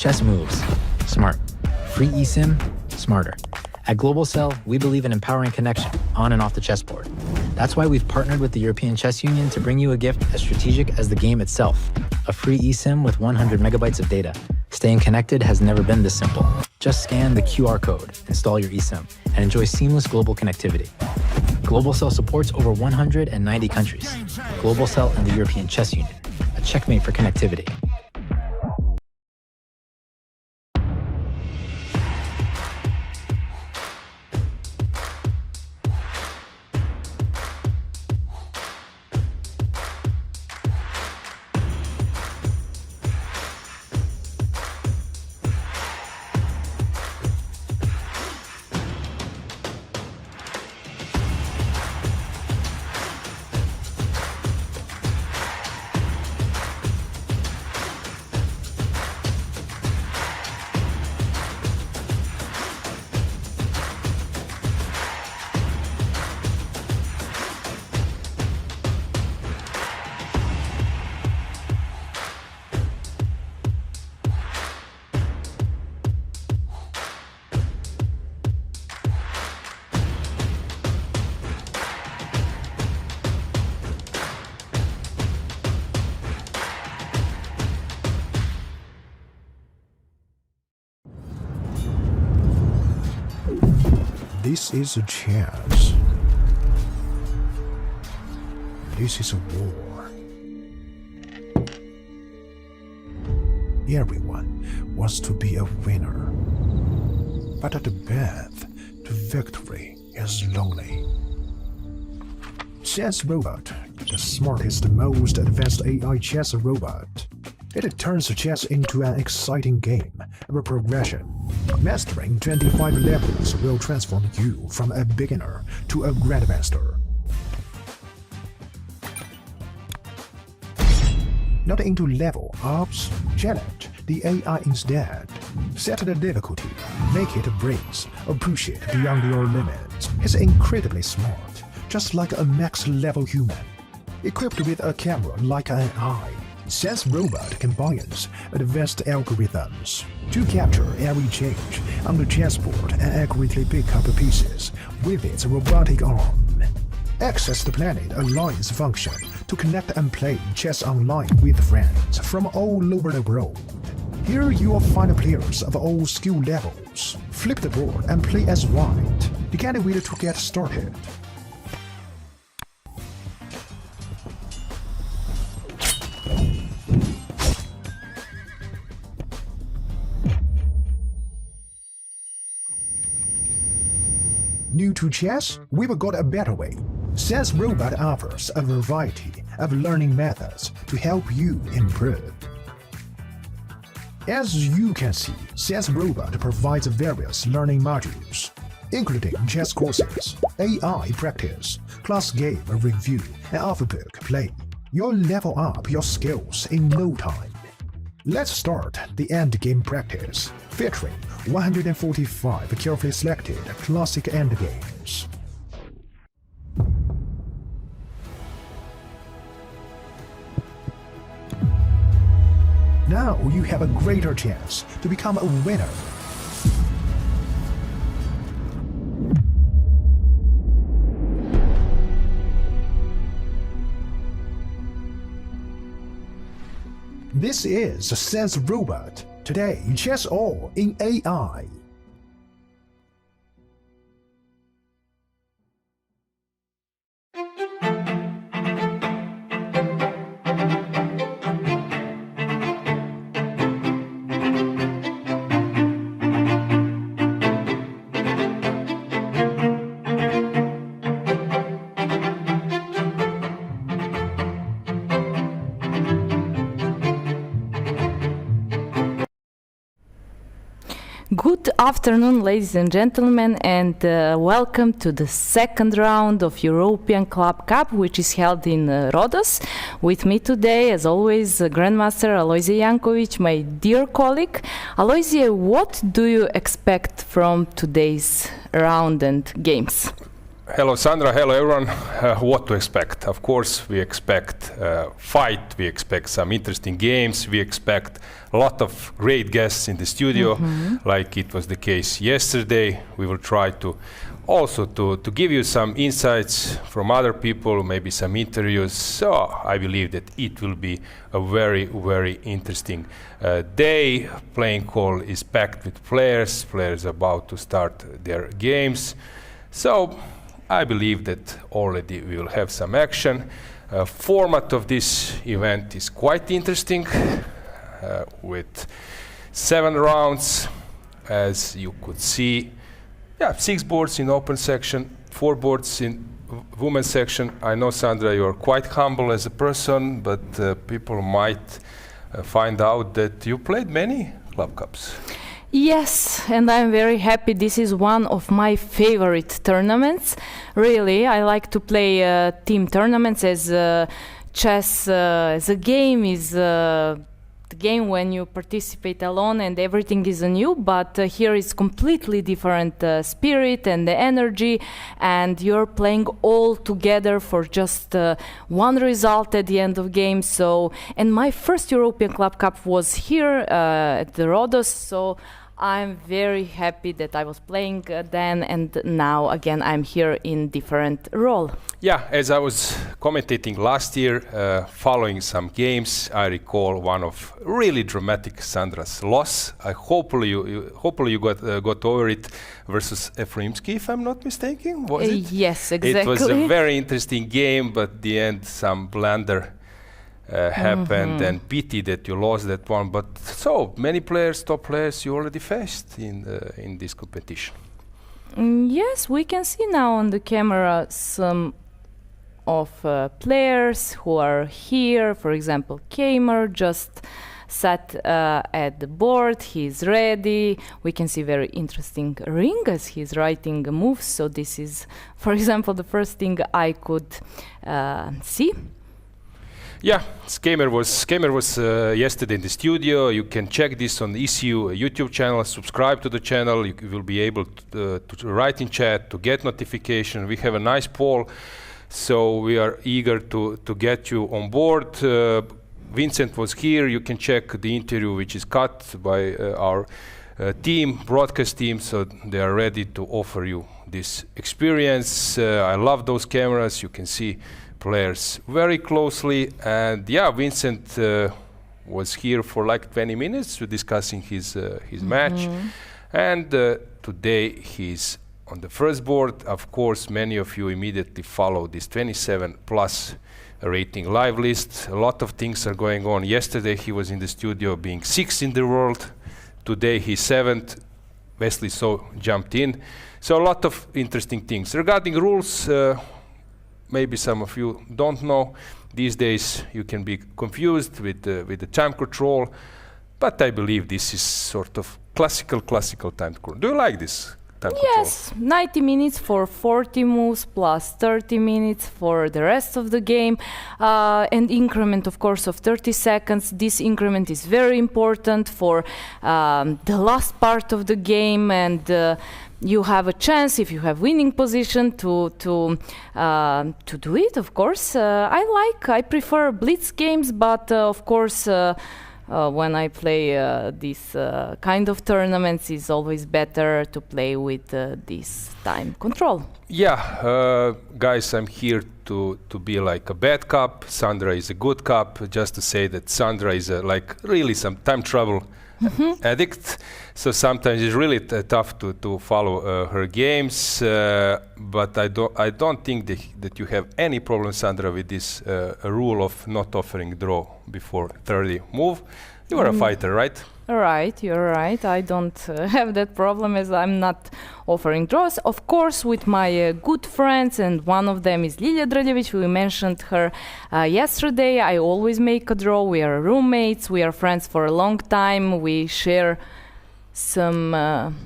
Chess moves. Smart. Free eSIM. Smarter. At Global Cell, we believe in empowering connection on and off the chessboard. That's why we've partnered with the European Chess Union to bring you a gift as strategic as the game itself. A free eSIM with 100 megabytes of data. Staying connected has never been this simple. Just scan the QR code, install your eSIM, and enjoy seamless global connectivity. Global Cell supports over 190 countries. Global Cell and the European Chess Union. A checkmate for connectivity. This is a chance. This is a war. Everyone wants to be a winner. But the path to victory is lonely. Chess Robot, the smartest, most advanced AI chess robot. It turns chess into an exciting game of progression. Mastering 25 levels will transform you from a beginner to a grandmaster. Not into level ups, challenge the AI instead. Set the difficulty, make it breeze, or push it beyond your limits. It's incredibly smart, just like a max-level human. Equipped with a camera like an eye, Chess Robot combines advanced algorithms to capture every change on the chessboard and accurately pick up pieces with its robotic arm. Access the Planet Alliance function to connect and play chess online with friends from all over the world. Here you will find players of all skill levels. Flip the board and play as white. You can't wait to get started. New to chess? We've got a better way. Chess Robot offers a variety of learning methods to help you improve. As you can see, Chess Robot provides various learning modules, including chess courses, AI practice, class game review, and off-book play. You'll level up your skills in no time. Let's start the endgame practice, featuring 145 carefully selected classic endgames. Now you have a greater chance to become a winner. This is Chess Robot. Today, chess all in AI. Good afternoon, ladies and gentlemen, and welcome to the second round of European Club Cup, which is held in Rhodes. With me today, as always, Grandmaster Alojzij Jankovic, my dear colleague. Alojzij, what do you expect from today's round and games? Hello, Sandra. Hello, everyone. What to expect? Of course, we expect fight. We expect some interesting games. We expect a lot of great guests in the studio, like it was the case yesterday. We will try to also to give you some insights from other people, maybe some interviews. So I believe that it will be a very, very interesting day. Playing hall is packed with players. Players about to start their games. So I believe that already we will have some action. Format of this event is quite interesting, with 7 rounds, as you could see. Yeah, 6 boards in open section, 4 boards in women's section. I know, Sandra, you are quite humble as a person, but people might find out that you played many club cups. Yes, and I'm very happy. This is one of my favorite tournaments. Really, I like to play team tournaments, as chess as a game is the game when you participate alone and everything is new, but here is completely different spirit and the energy, and you're playing all together for just one result at the end of game. So, and my first European Club Cup was here at the Rhodes, so I'm very happy that I was playing then, and now again I'm here in different role. Yeah, as I was commentating last year, following some games, I recall one of really dramatic Sandra's loss. Hopefully you got over it versus Efrimsky, if I'm not mistaken. Was it? Yes, exactly. It was a very interesting game, but at the end some blunder happened, and pity that you lost that one. But so many players, top players, you already faced in this competition. Yes, we can see now on the camera some of players who are here. For example, Keymer just sat at the board. He's ready. We can see very interesting ring as he's writing moves. So this is, for example, the first thing I could see. Yeah, Keymer was yesterday in the studio. You can check this on the ECU YouTube channel. Subscribe to the channel. You will be able to write in chat, to get notification. We have a nice poll, so we are eager to get you on board. Vincent was here. You can check the interview, which is cut by our broadcast team, so they are ready to offer you this experience. I love those cameras. You can see players very closely, and yeah, Vincent was here for like 20 minutes discussing his match, and today he's on the first board. Of course, many of you immediately follow this 27 plus rating live list. A lot of things are going on. Yesterday he was in the studio being 6th in the world. Today he's 7th. Wesley So jumped in. So a lot of interesting things. Regarding rules, maybe some of you don't know. These days you can be confused with the time control, but I believe this is sort of classical time control. Do you like this time control? Yes, 90 minutes for 40 moves plus 30 minutes for the rest of the game, and increment, of course, of 30 seconds. This increment is very important for the last part of the game, and you have a chance, if you have winning position, to do it. Of course, I prefer blitz games, but of course, when I play these kind of tournaments, it's always better to play with this time control. Yeah, guys, I'm here to be like a bad cop. Sandra is a good cop. Just to say that Sandra is like really some time travel addict, so sometimes it's really tough to follow her games, but I don't think that you have any problem, Sandra, with this rule of not offering draw before 30 move. You are a fighter, right? Right, you're right. I don't have that problem, as I'm not offering draws. Of course, with my good friends, and one of them is Lilia Drljevic. We mentioned her yesterday. I always make a draw. We are roommates. We are friends for a long time. We share some...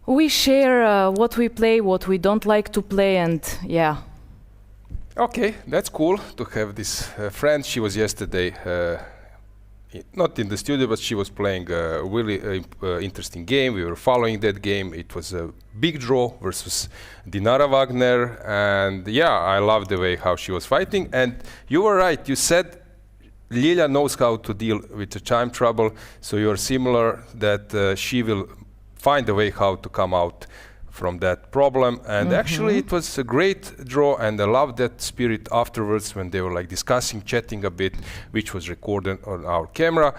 we share what we play, what we don't like to play, and yeah. Okay, that's cool to have this friend. She was yesterday not in the studio, but she was playing a really interesting game. We were following that game. It was a big draw versus Dinara Wagner, and yeah, I loved the way how she was fighting. And you were right. You said Lilia knows how to deal with the time trouble, so you're similar that she will find a way how to come out from that problem. And actually it was a great draw, and I loved that spirit afterwards when they were like discussing, chatting a bit, which was recorded on our camera.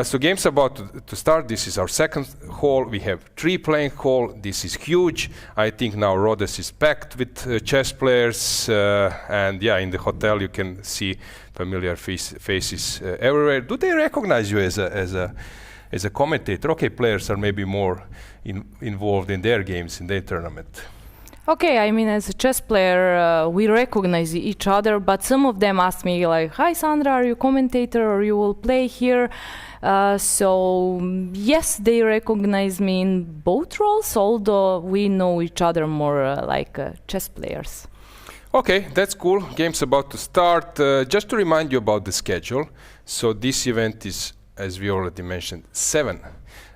So game's about to start. This is our second hall. We have 3 playing hall. This is huge. I think now Rhodes is packed with chess players, and yeah, in the hotel you can see familiar faces everywhere. Do they recognize you as a commentator? Okay, players are maybe more involved in their games, in their tournament. Okay, I mean, as a chess player, we recognize each other, but some of them ask me like, "Hi, Sandra, are you a commentator or you will play here?" So yes, they recognize me in both roles, although we know each other more like chess players. Okay, that's cool. Game's about to start. Just to remind you about the schedule. So this event is, as we already mentioned, 7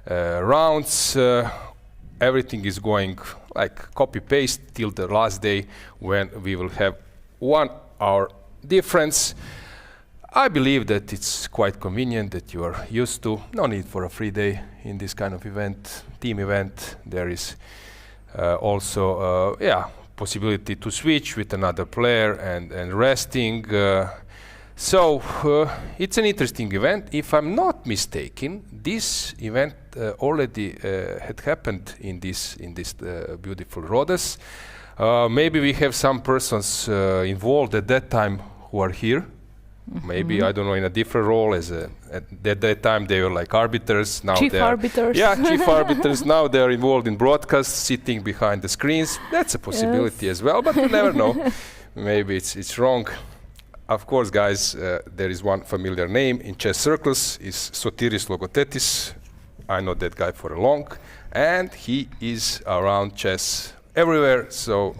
rounds. Everything is going like copy-paste till the last day, when we will have 1 hour difference. I believe that it's quite convenient, that you are used to. No need for a free day in this kind of event, team event. There is also possibility to switch with another player and resting. So it's an interesting event. If I'm not mistaken, this event already had happened in this beautiful Rhodes. Maybe we have some persons involved at that time who are here. Maybe, I don't know, in a different role. At that time they were like arbiters. Now chief arbiters. Yeah, chief arbiters. Now they are involved in broadcast, sitting behind the screens. That's a possibility as well, but you never know. Maybe it's wrong. Of course, guys, there is one familiar name in chess circles, is Sotiris Logothetis. I know that guy for a long, and he is around chess everywhere. So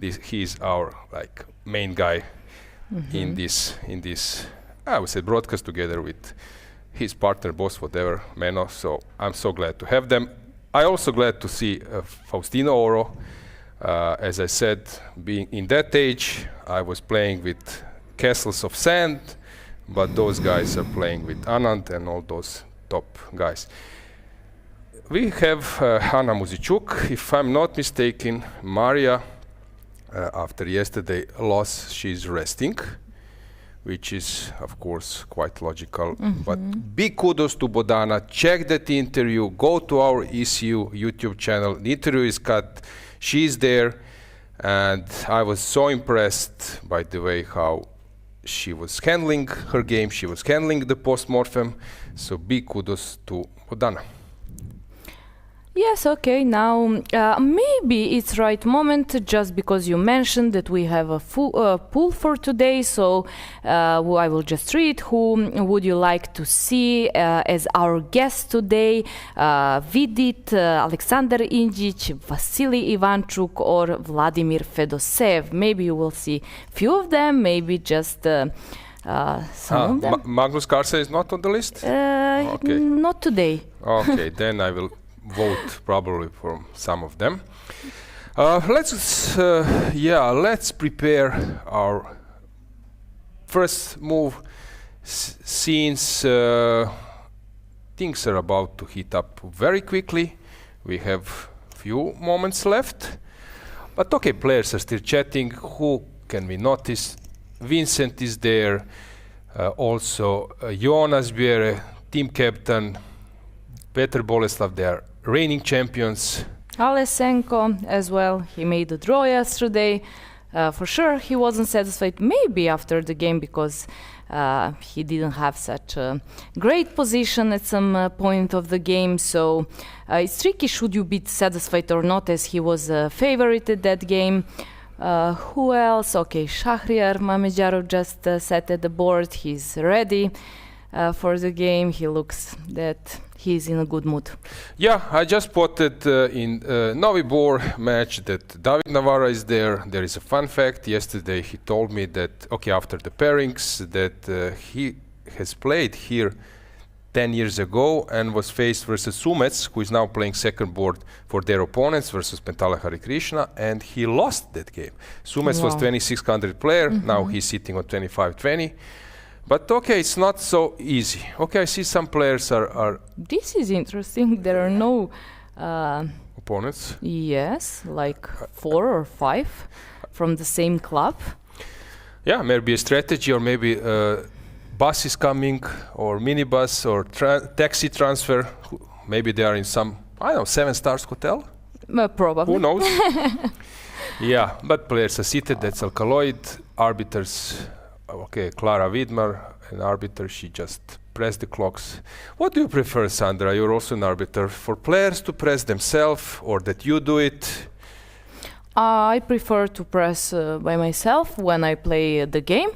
he is our like main guy in this I would say broadcast, together with his partner, boss, whatever, Meno. So I'm so glad to have them. I also glad to see Faustino Oro. As I said, being in that age, I was playing with Castles of Sand, but those guys are playing with Anand and all those top guys. We have Anna Muzychuk, if I'm not mistaken. Mariya, after yesterday loss, she's resting, which is of course quite logical. But big kudos to Bodana. Check that interview, go to our ECU YouTube channel. The interview is cut, she's there, and I was so impressed by the way how she was handling her game, she was handling the post-mortem. So big kudos to Bodana. Yes, okay, now maybe it's right moment, just because you mentioned that we have a full pool for today, so I will just read who would you like to see as our guest today. Vidit, Aleksandar Indjic, Vasily Ivanchuk or Vladimir Fedoseev. Maybe you will see few of them, maybe just some of them. Magnus Carlsen is not on the list? Okay. Not today. Okay, then I will vote probably for some of them. Let's prepare our first move, since things are about to heat up very quickly. We have few moments left, but okay, players are still chatting. Who can we notice? Vincent is there, also Jonas Biere, team captain, Petr Boleslav, they are reigning champions. Alesenko as well, he made a draw yesterday. For sure he wasn't satisfied, maybe after the game, because he didn't have such a great position at some point of the game. So it's tricky, should you be satisfied or not, as he was a favorite at that game. Who else? Okay, Shakhriyar Mamedyarov just sat at the board. He's ready for the game. He looks that he's in a good mood. Yeah, I just spotted in Novi Bor match that David Navara is there. There is a fun fact. Yesterday he told me that, okay, after the pairings, that he has played here 10 years ago and was faced versus Sumets, who is now playing second board for their opponents versus Pentala Harikrishna, and he lost that game. Sumets was 2600 player, now he's sitting on 2520. But okay, it's not so easy. Okay, I see some players are This is interesting. There are no opponents. yes, like 4 or 5 from the same club. Yeah, maybe a strategy, or maybe bus is coming, or minibus, or taxi transfer. Maybe they are in some, I don't know, 7 stars hotel. Probably. Who knows? Yeah, but players are seated. That's Alkaloid. Arbiters, okay, Clara Widmar, an arbiter. She just pressed the clocks. What do you prefer, Sandra? You're also an arbiter. For players to press themselves, or that you do it? I prefer to press by myself when I play the game.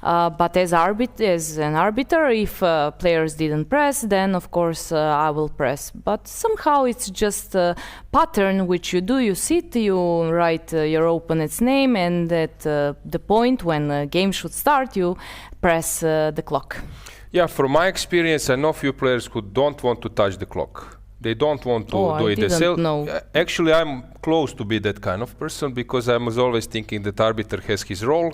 But as an arbiter, if players didn't press, then of course I will press. But somehow it's just a pattern which you do. You sit, you write your opponent's name, and at the point when the game should start, you press the clock. Yeah, from my experience, I know few players who don't want to touch the clock. They don't want to do it themselves. Actually, I'm close to be that kind of person, because I was always thinking that arbiter has his role,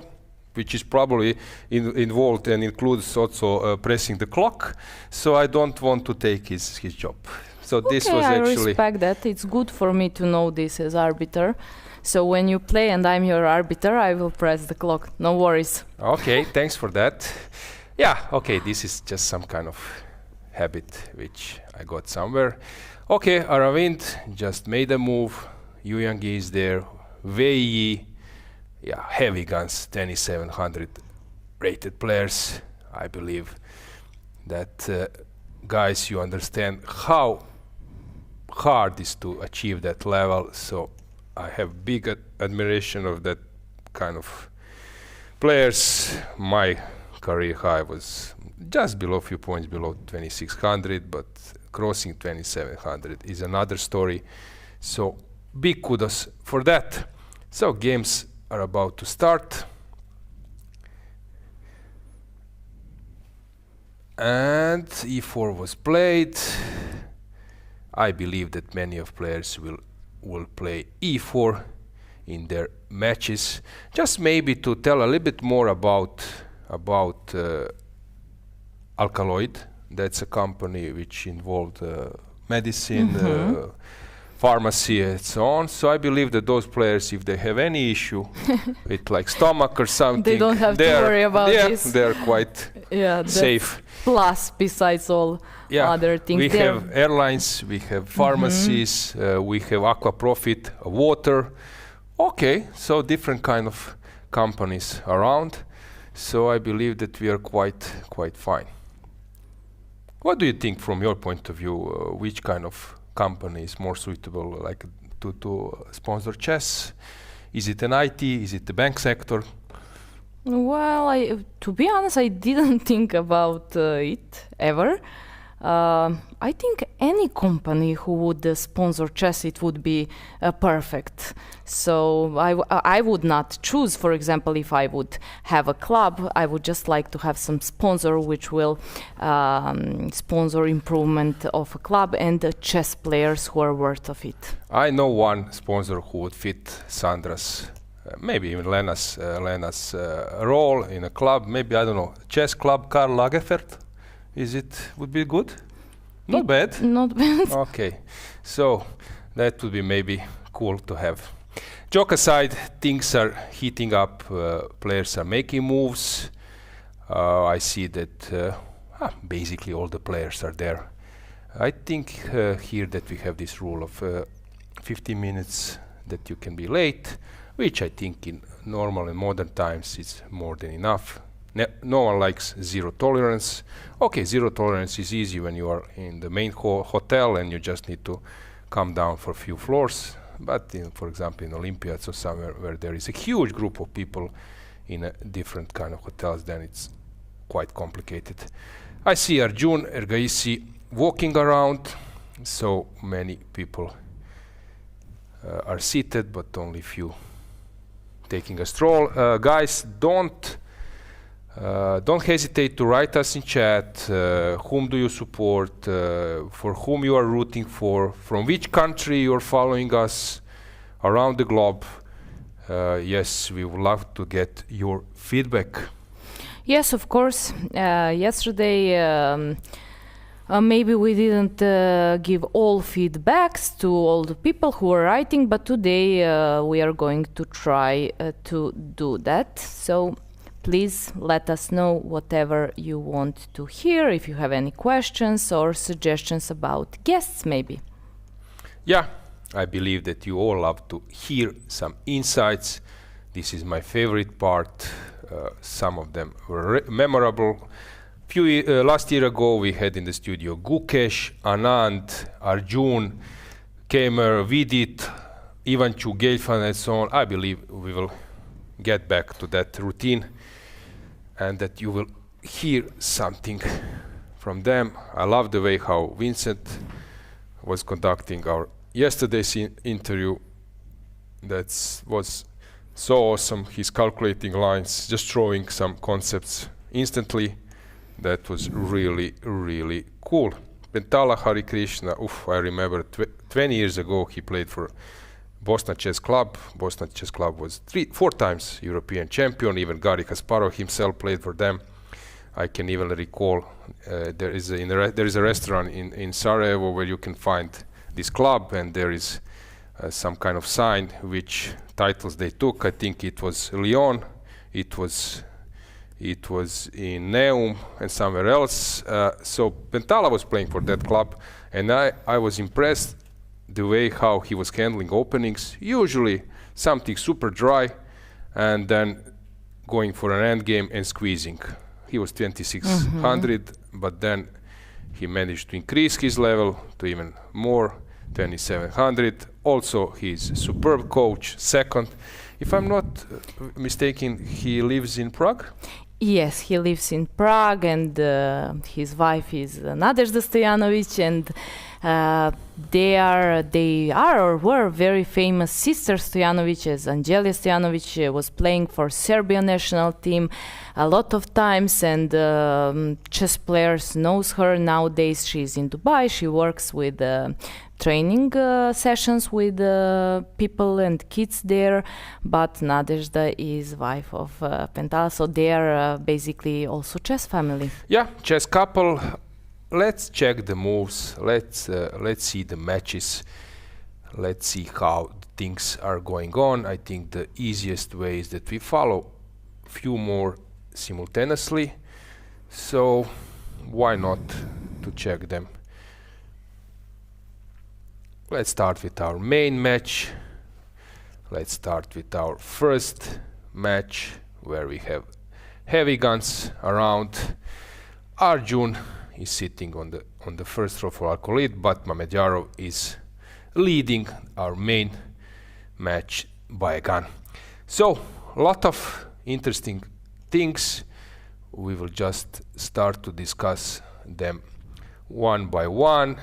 which is probably involved and includes also pressing the clock. So I don't want to take his job. So Okay, this was I actually... respect that. It's good for me to know this as arbiter. So when you play and I'm your arbiter, I will press the clock. No worries. Okay, thanks for that. Yeah, okay, this is just some kind of habit which I got somewhere. Okay, Aravind just made a move. Yangyi is there. Wei Yi, yeah, heavy guns, 2700 rated players. I believe that guys, you understand how hard is to achieve that level. So I have big admiration of that kind of players. My career high was just below, few points below 2600, but crossing 2700 is another story. So big kudos for that. So games are about to start. And e4 was played. I believe that many of players will play e4 in their matches. Just maybe to tell a little bit more about Alkaloid. That's a company which involved medicine, pharmacy, and so on. So I believe that those players, if they have any issue with like stomach or something, They don't have to worry about this. They're quite safe. Plus, besides all other things. We have airlines, we have pharmacies, we have Aqua Profit, water. Okay, so different kind of companies around. So I believe that we are quite fine. What do you think from your point of view? Which kind of company is more suitable, like to sponsor chess? Is it an IT? Is it the bank sector? Well, to be honest, I didn't think about it ever. I think any company who would sponsor chess, it would be perfect. So I would not choose, for example, if I would have a club, I would just like to have some sponsor which will sponsor improvement of a club and the chess players who are worth of it. I know one sponsor who would fit Sandra's, maybe even Lena's role in a club. Maybe, I don't know, chess club Karl Lagerfeld. Would be good? Not bad. Not bad. Okay, so that would be maybe cool to have. Joke aside, things are heating up. Players are making moves. I see that basically all the players are there. I think here that we have this rule of 15 minutes that you can be late, which I think in normal and modern times is more than enough. No one likes zero tolerance. Okay, zero tolerance is easy when you are in the main hotel and you just need to come down for a few floors. But for example, in Olympiads or somewhere where there is a huge group of people in a different kind of hotels, then it's quite complicated. I see Arjun Erigaisi walking around. So many people are seated, but only few taking a stroll. Guys, don't Don't hesitate to write us in chat. Whom do you support? For whom you are rooting for? From which country you are following us around the globe? Yes, we would love to get your feedback. Yes, of course. Yesterday, maybe we didn't give all feedbacks to all the people who are writing, but today we are going to try to do that. So please let us know whatever you want to hear, if you have any questions or suggestions about guests, maybe. Yeah, I believe that you all love to hear some insights. This is my favorite part. Some of them were memorable. Last year ago, we had in the studio Gukesh, Anand, Arjun, Keymer, Vidit, Ivanchuk, Gelfand, and so on. I believe we will get back to that routine and that you will hear something from them. I love the way how Vincent was conducting our yesterday's interview. That was so awesome. He's calculating lines, just throwing some concepts instantly. That was really, really cool. Pentala Hari Krishna, I remember 20 years ago he played for Bosna Chess Club. Bosna Chess Club was 4 times European champion. Even Garry Kasparov himself played for them. I can even recall there is a restaurant in Sarajevo where you can find this club, and there is some kind of sign which titles they took. I think it was Lyon, it was in Neum and somewhere else. So Pentala was playing for that club, and I was impressed the way how he was handling openings. Usually something super dry, and then going for an end game and squeezing. He was 2600, but then he managed to increase his level to even more, 2700. Also, he's a superb coach. Second, if I'm not mistaken, he lives in Prague? Yes, he lives in Prague, and his wife is Nadezhda Stojanovic, and they are or were very famous sisters Stojanovic, as Angelija Stojanovic was playing for Serbian national team a lot of times, and chess players knows her nowadays. She's in Dubai. She works with training sessions with people and kids there, but Nadezhda is wife of Pentala, so they are basically also chess family. Yeah, chess couple. Let's check the moves. Let's see the matches. Let's see how things are going on. I think the easiest way is that we follow few more simultaneously. So why not to check them? Let's start with our main match. Let's start with our first match where we have heavy guns around. Arjun is sitting on the first row for Alcolid, but Mamedyarov is leading our main match by a gun. So, a lot of interesting things. We will just start to discuss them one by one.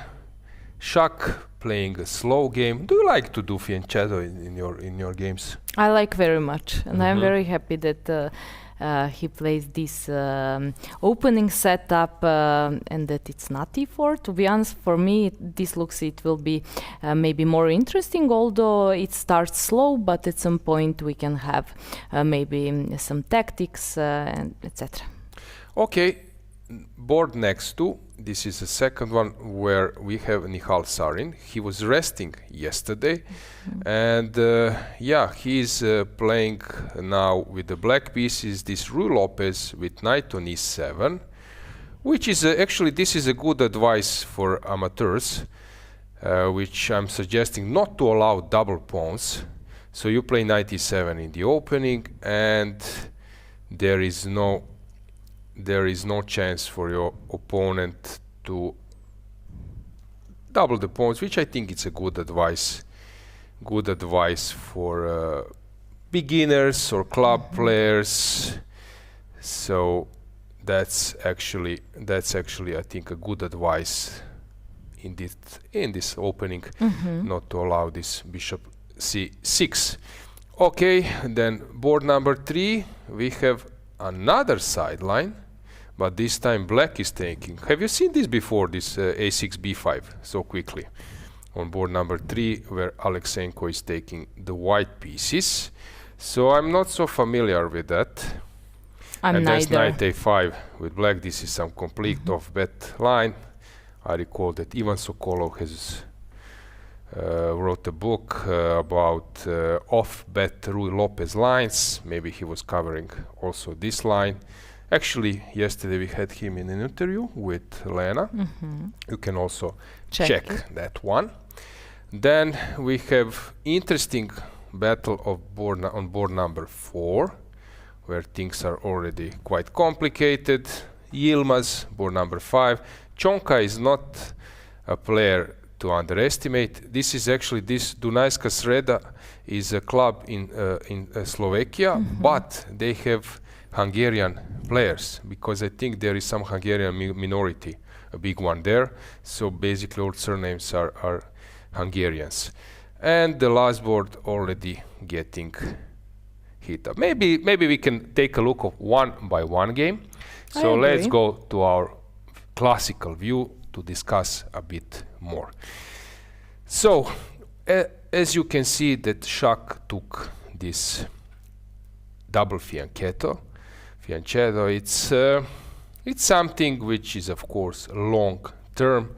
Shak playing a slow game. Do you like to do fianchetto in your games? I like very much, and I'm very happy that he plays this opening setup and that it's not e4. To be honest, for me, it will be maybe more interesting, although it starts slow, but at some point we can have maybe some tactics and etc. Okay, board next to. This is the second one where we have Nihal Sarin. He was resting yesterday, and he's playing now with the black pieces. This Rui Lopez with knight on e7, which is actually this is a good advice for amateurs, which I'm suggesting not to allow double pawns. So you play knight e7 in the opening, and there is no chance for your opponent to double the pawns, which I think it's a good advice. Good advice for beginners or club players. So that's actually I think a good advice in this opening, not to allow this bishop c6. Okay, then board number 3 we have another sideline, but this time black is taking. Have you seen this before, this a6, b5, so quickly? On board number 3, where Alexenko is taking the white pieces. So I'm not so familiar with that. I'm That's neither. knight a5 with black. This is some complete off-bet line. I recall that Ivan Sokolov has wrote a book about off-bet Rui Lopez lines. Maybe he was covering also this line. Actually, yesterday we had him in an interview with Lena. You can also check that one. Then we have interesting battle of on board number 4, where things are already quite complicated. Yilmaz, board number 5. Chonka is not a player to underestimate. This is actually, this Dunajska Sreda is a club in Slovakia, but they have Hungarian players, because I think there is some Hungarian minority, a big one there. So basically all surnames are Hungarians. And the last board already getting hit up. Maybe we can take a look of one by one game. So let's go to our classical view to discuss a bit more. So as you can see that Shak took this double fianchetto. It's something which is of course long term.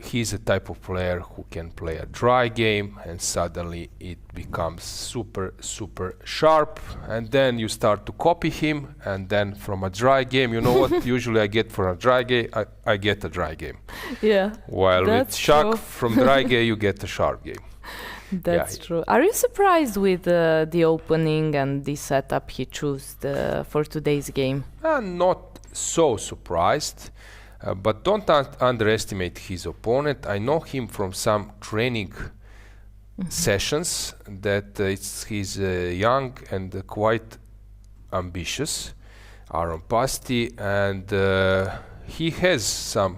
He's a type of player who can play a dry game and suddenly it becomes super sharp, and then you start to copy him, and then from a dry game, you know what usually I get for a dry game? I get a dry game. Yeah. While with Shak from dry game you get a sharp game. That's true. Are you surprised with the opening and the setup he chose for today's game? Not so surprised. But don't underestimate his opponent. I know him from some training sessions that he's young and quite ambitious, Aaron Pasti, and he has some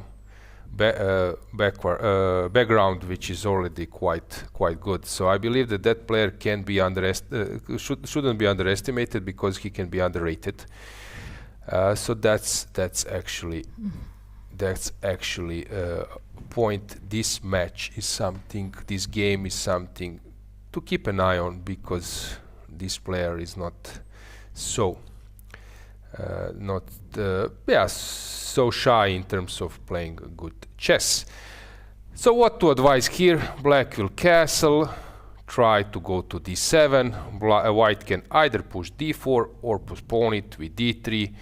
background which is already quite good. So I believe that player can be shouldn't be underestimated, because he can be underrated. So that's actually a point. This match is something, this game is something to keep an eye on, because this player is not so so shy in terms of playing good chess. So what to advise here? Black will castle, try to go to d7. White can either push d4 or postpone it with d3.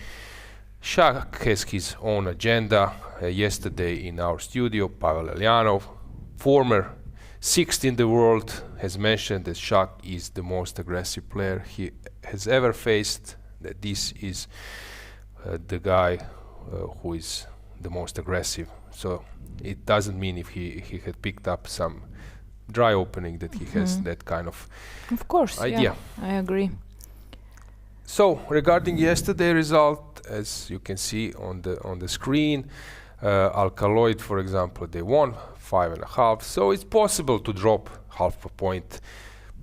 Shak has his own agenda. Yesterday in our studio, Pavel Elyanov, former 6th in the world, has mentioned that Shak is the most aggressive player he has ever faced, that this is the guy who is the most aggressive. So it doesn't mean if he had picked up some dry opening that he has that kind of idea. Yeah, I agree. So regarding yesterday result, as you can see on the screen, Alkaloid, for example, they won 5.5. So it's possible to drop half a point.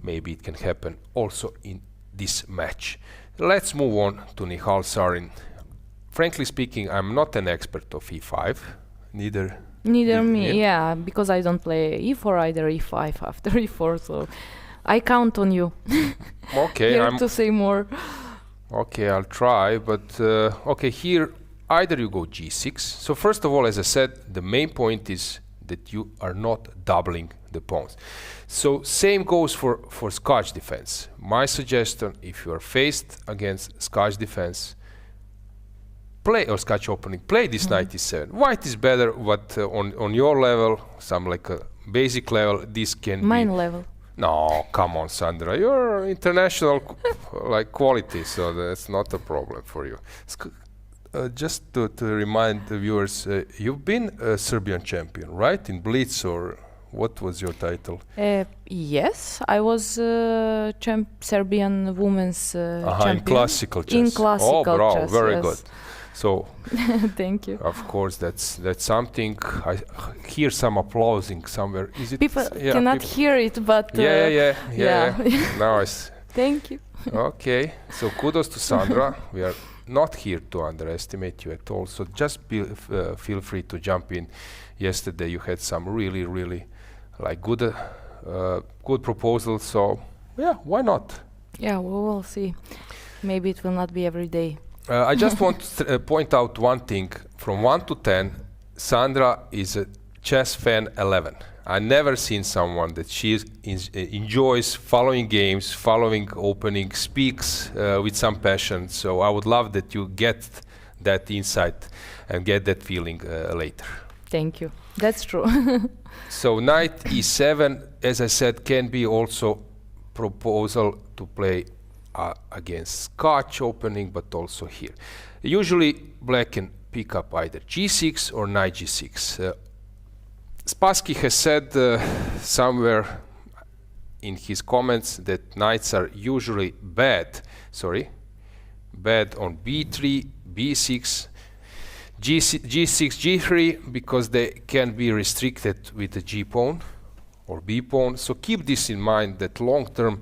Maybe it can happen also in this match. Let's move on to Nihal Sarin. Frankly speaking, I'm not an expert of e5. Neither me, yeah, because I don't play e4 either e5 after e4. So I count on you. Okay, here to say more. Okay, I'll try, but okay, here either you go g6. So first of all, as I said, the main point is that you are not doubling the pawns. So same goes for Scotch defense. My suggestion, if you are faced against Scotch defense, play, or Scotch opening, play this knight e7. White is better, but on your level, some like a basic level, this can Mine level. No, come on, Sandra. You're international like quality, so that's not a problem for you. Just to remind the viewers, you've been a Serbian champion, right? In Blitz, or what was your title? Yes, I was Serbian women's champion. In classical chess. In classical chess, very good. So, thank you. Of course, that's something. I hear some applauding somewhere. Is it? People cannot hear it, but yeah. Now Thank you. Okay, so kudos to Sandra. We are not here to underestimate you at all, so just feel free to jump in. Yesterday you had some really like good proposals, so yeah, why not? Yeah, we will see. Maybe it will not be every day. I just want to point out one thing. From 1 to 10, Sandra is a chess fan 11. I never seen someone that she enjoys following games, following opening, speaks with some passion. So I would love that you get that insight and get that feeling later. Thank you. That's true. So knight e7, as I said, can be also proposal to play against Scotch opening, but also here. Usually black can pick up either g6 or knight g6. Spassky has said somewhere in his comments that knights are usually bad on b3, b6, g6, g3, because they can be restricted with the g pawn or b pawn. So keep this in mind, that long term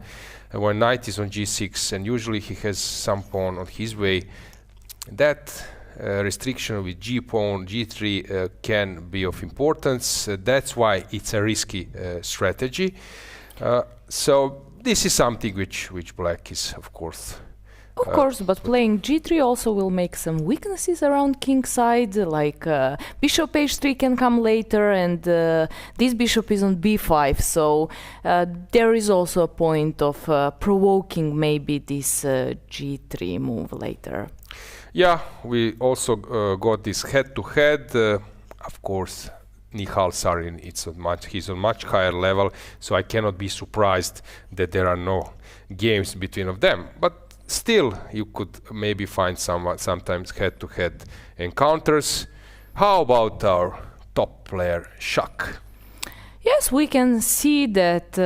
when knight is on g6 and usually he has some pawn on his way, that restriction with g pawn, g3 can be of importance. That's why it's a risky strategy. So this is something which black is, of course. Of course, but playing g3 also will make some weaknesses around king side, like bishop h3 can come later, and this bishop is on b5, so there is also a point of provoking maybe this g3 move later. Yeah, we also got this head-to-head. Of course, Nihal Sarin, he's on much higher level, so I cannot be surprised that there are no games between of them. But still, you could maybe find sometimes head-to-head encounters. How about our top player, Shak? Yes, we can see that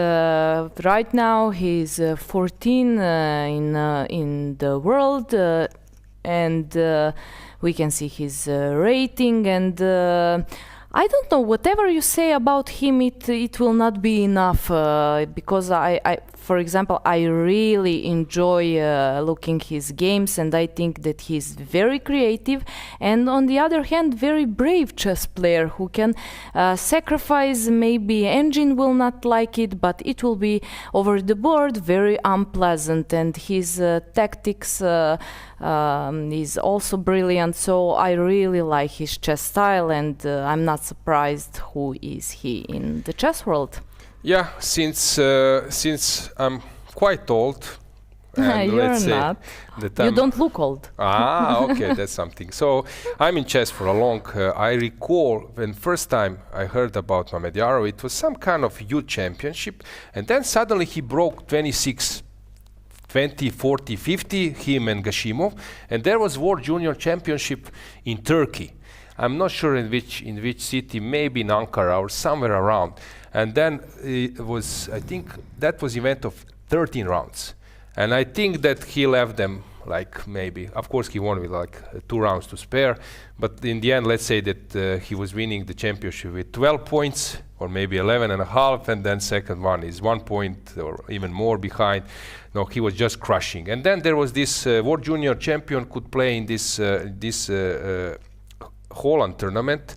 right now he's 14 in the world, and we can see his rating, and I don't know, whatever you say about him, it will not be enough, because for example, I really enjoy looking his games, and I think that he's very creative, and on the other hand, very brave chess player who can sacrifice. Maybe engine will not like it, but it will be over the board very unpleasant, and his tactics is also brilliant. So I really like his chess style, and I'm not surprised who is he in the chess world. Yeah, since I'm quite old, and You're let's say not. that You don't look old. Okay, that's something. So I'm in chess for a long. I recall when first time I heard about Mamedyarov, it was some kind of youth championship, and then suddenly he broke 26, 20, 40, 50, him and Gashimov, and there was World Junior Championship in Turkey. I'm not sure in which city, maybe in Ankara or somewhere around. And then it was, I think that was event of 13 rounds. And I think that he left them like maybe, of course he won with like 2 rounds to spare, but in the end, let's say that he was winning the championship with 12 points or maybe 11 and a half, and then second one is 1 point or even more behind. No, he was just crushing. And then there was this World Junior Champion could play in this Holland tournament.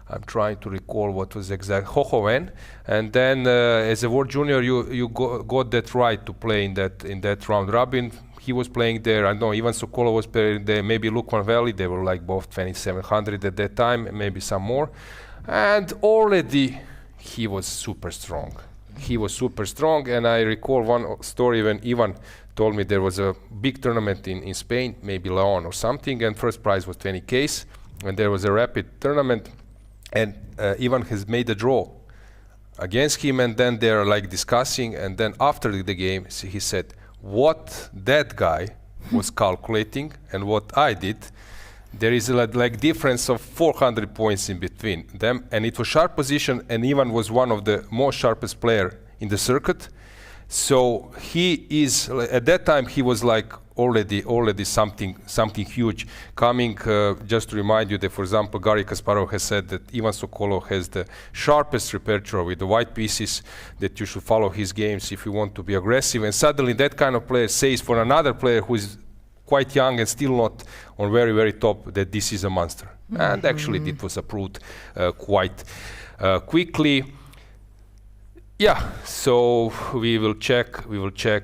I'm trying to recall what was exact, Hohoven, and then as a World Junior, you got that right to play in that round robin. He was playing there. I know Ivan Sokolov was playing there. Maybe Lukman Veli. They were like both 2700 at that time, maybe some more. And already he was super strong. He was super strong, and I recall one story when Ivan told me there was a big tournament in Spain, maybe Leon or something, and first prize was 20Ks, and there was a rapid tournament. And Ivan has made a draw against him, and then they're like discussing, and then after the game he said what that guy was calculating and what I did, there is a like difference of 400 points in between them, and it was sharp position, and Ivan was one of the most sharpest player in the circuit. So he is, at that time he was like already something huge coming. Just to remind you that, for example, Garry Kasparov has said that Ivan Sokolov has the sharpest repertoire with the white pieces, that you should follow his games if you want to be aggressive. And suddenly that kind of player says for another player who is quite young and still not on very, very top, that this is a monster. And actually it was approved quite quickly. Yeah, so we will check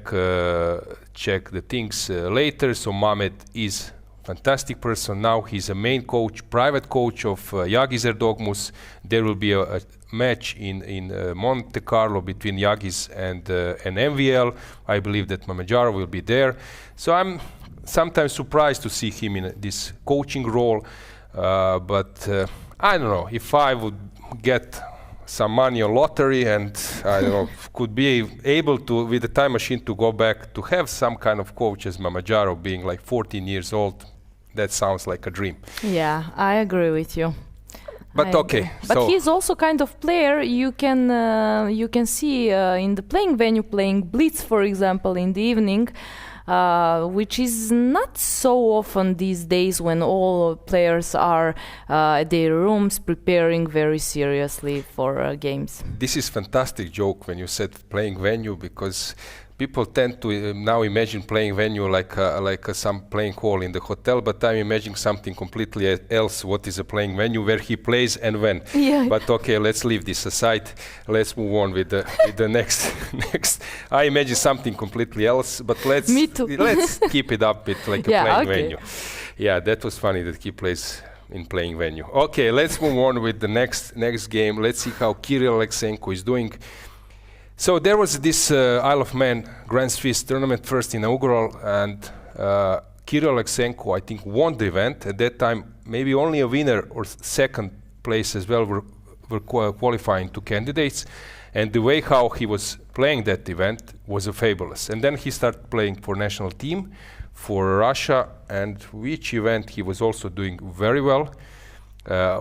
the things later. So Mamed is fantastic person. Now he's a main coach, private coach of Yangyi Erdogmus. There will be a match in Monte Carlo between Yangyi and MVL. I believe that Mamedyarov will be there. So I'm sometimes surprised to see him in this coaching role. But I don't know, if I would get some money on lottery and I don't know, could be able to, with the time machine, to go back to have some kind of coach as Mamedyarov, being like 14 years old, that sounds like a dream. Yeah, I agree with you. But okay, but so he's also kind of player you can see in the playing venue, playing blitz, for example, in the evening. Which is not so often these days, when all players are at their rooms preparing very seriously for games. This is fantastic joke when you said playing venue, because people tend to now imagine playing venue like some playing hall in the hotel, but I'm imagining something completely else. What is a playing venue, where he plays and when? Yeah. But okay, let's leave this aside. Let's move on with the next. I imagine something completely else, but let's Me too. let's keep it up with like a Yeah, playing okay. venue. Yeah, that was funny that he plays in playing venue. Okay, let's move on with the next game. Let's see how Kirill Aleksenko is doing. So there was this Isle of Man Grand Swiss tournament, first inaugural, and Kirill Aleksenko, I think, won the event. At that time, maybe only a winner or second place as well were qualifying to candidates. And the way how he was playing that event was fabulous. And then he started playing for national team, for Russia, and which event he was also doing very well.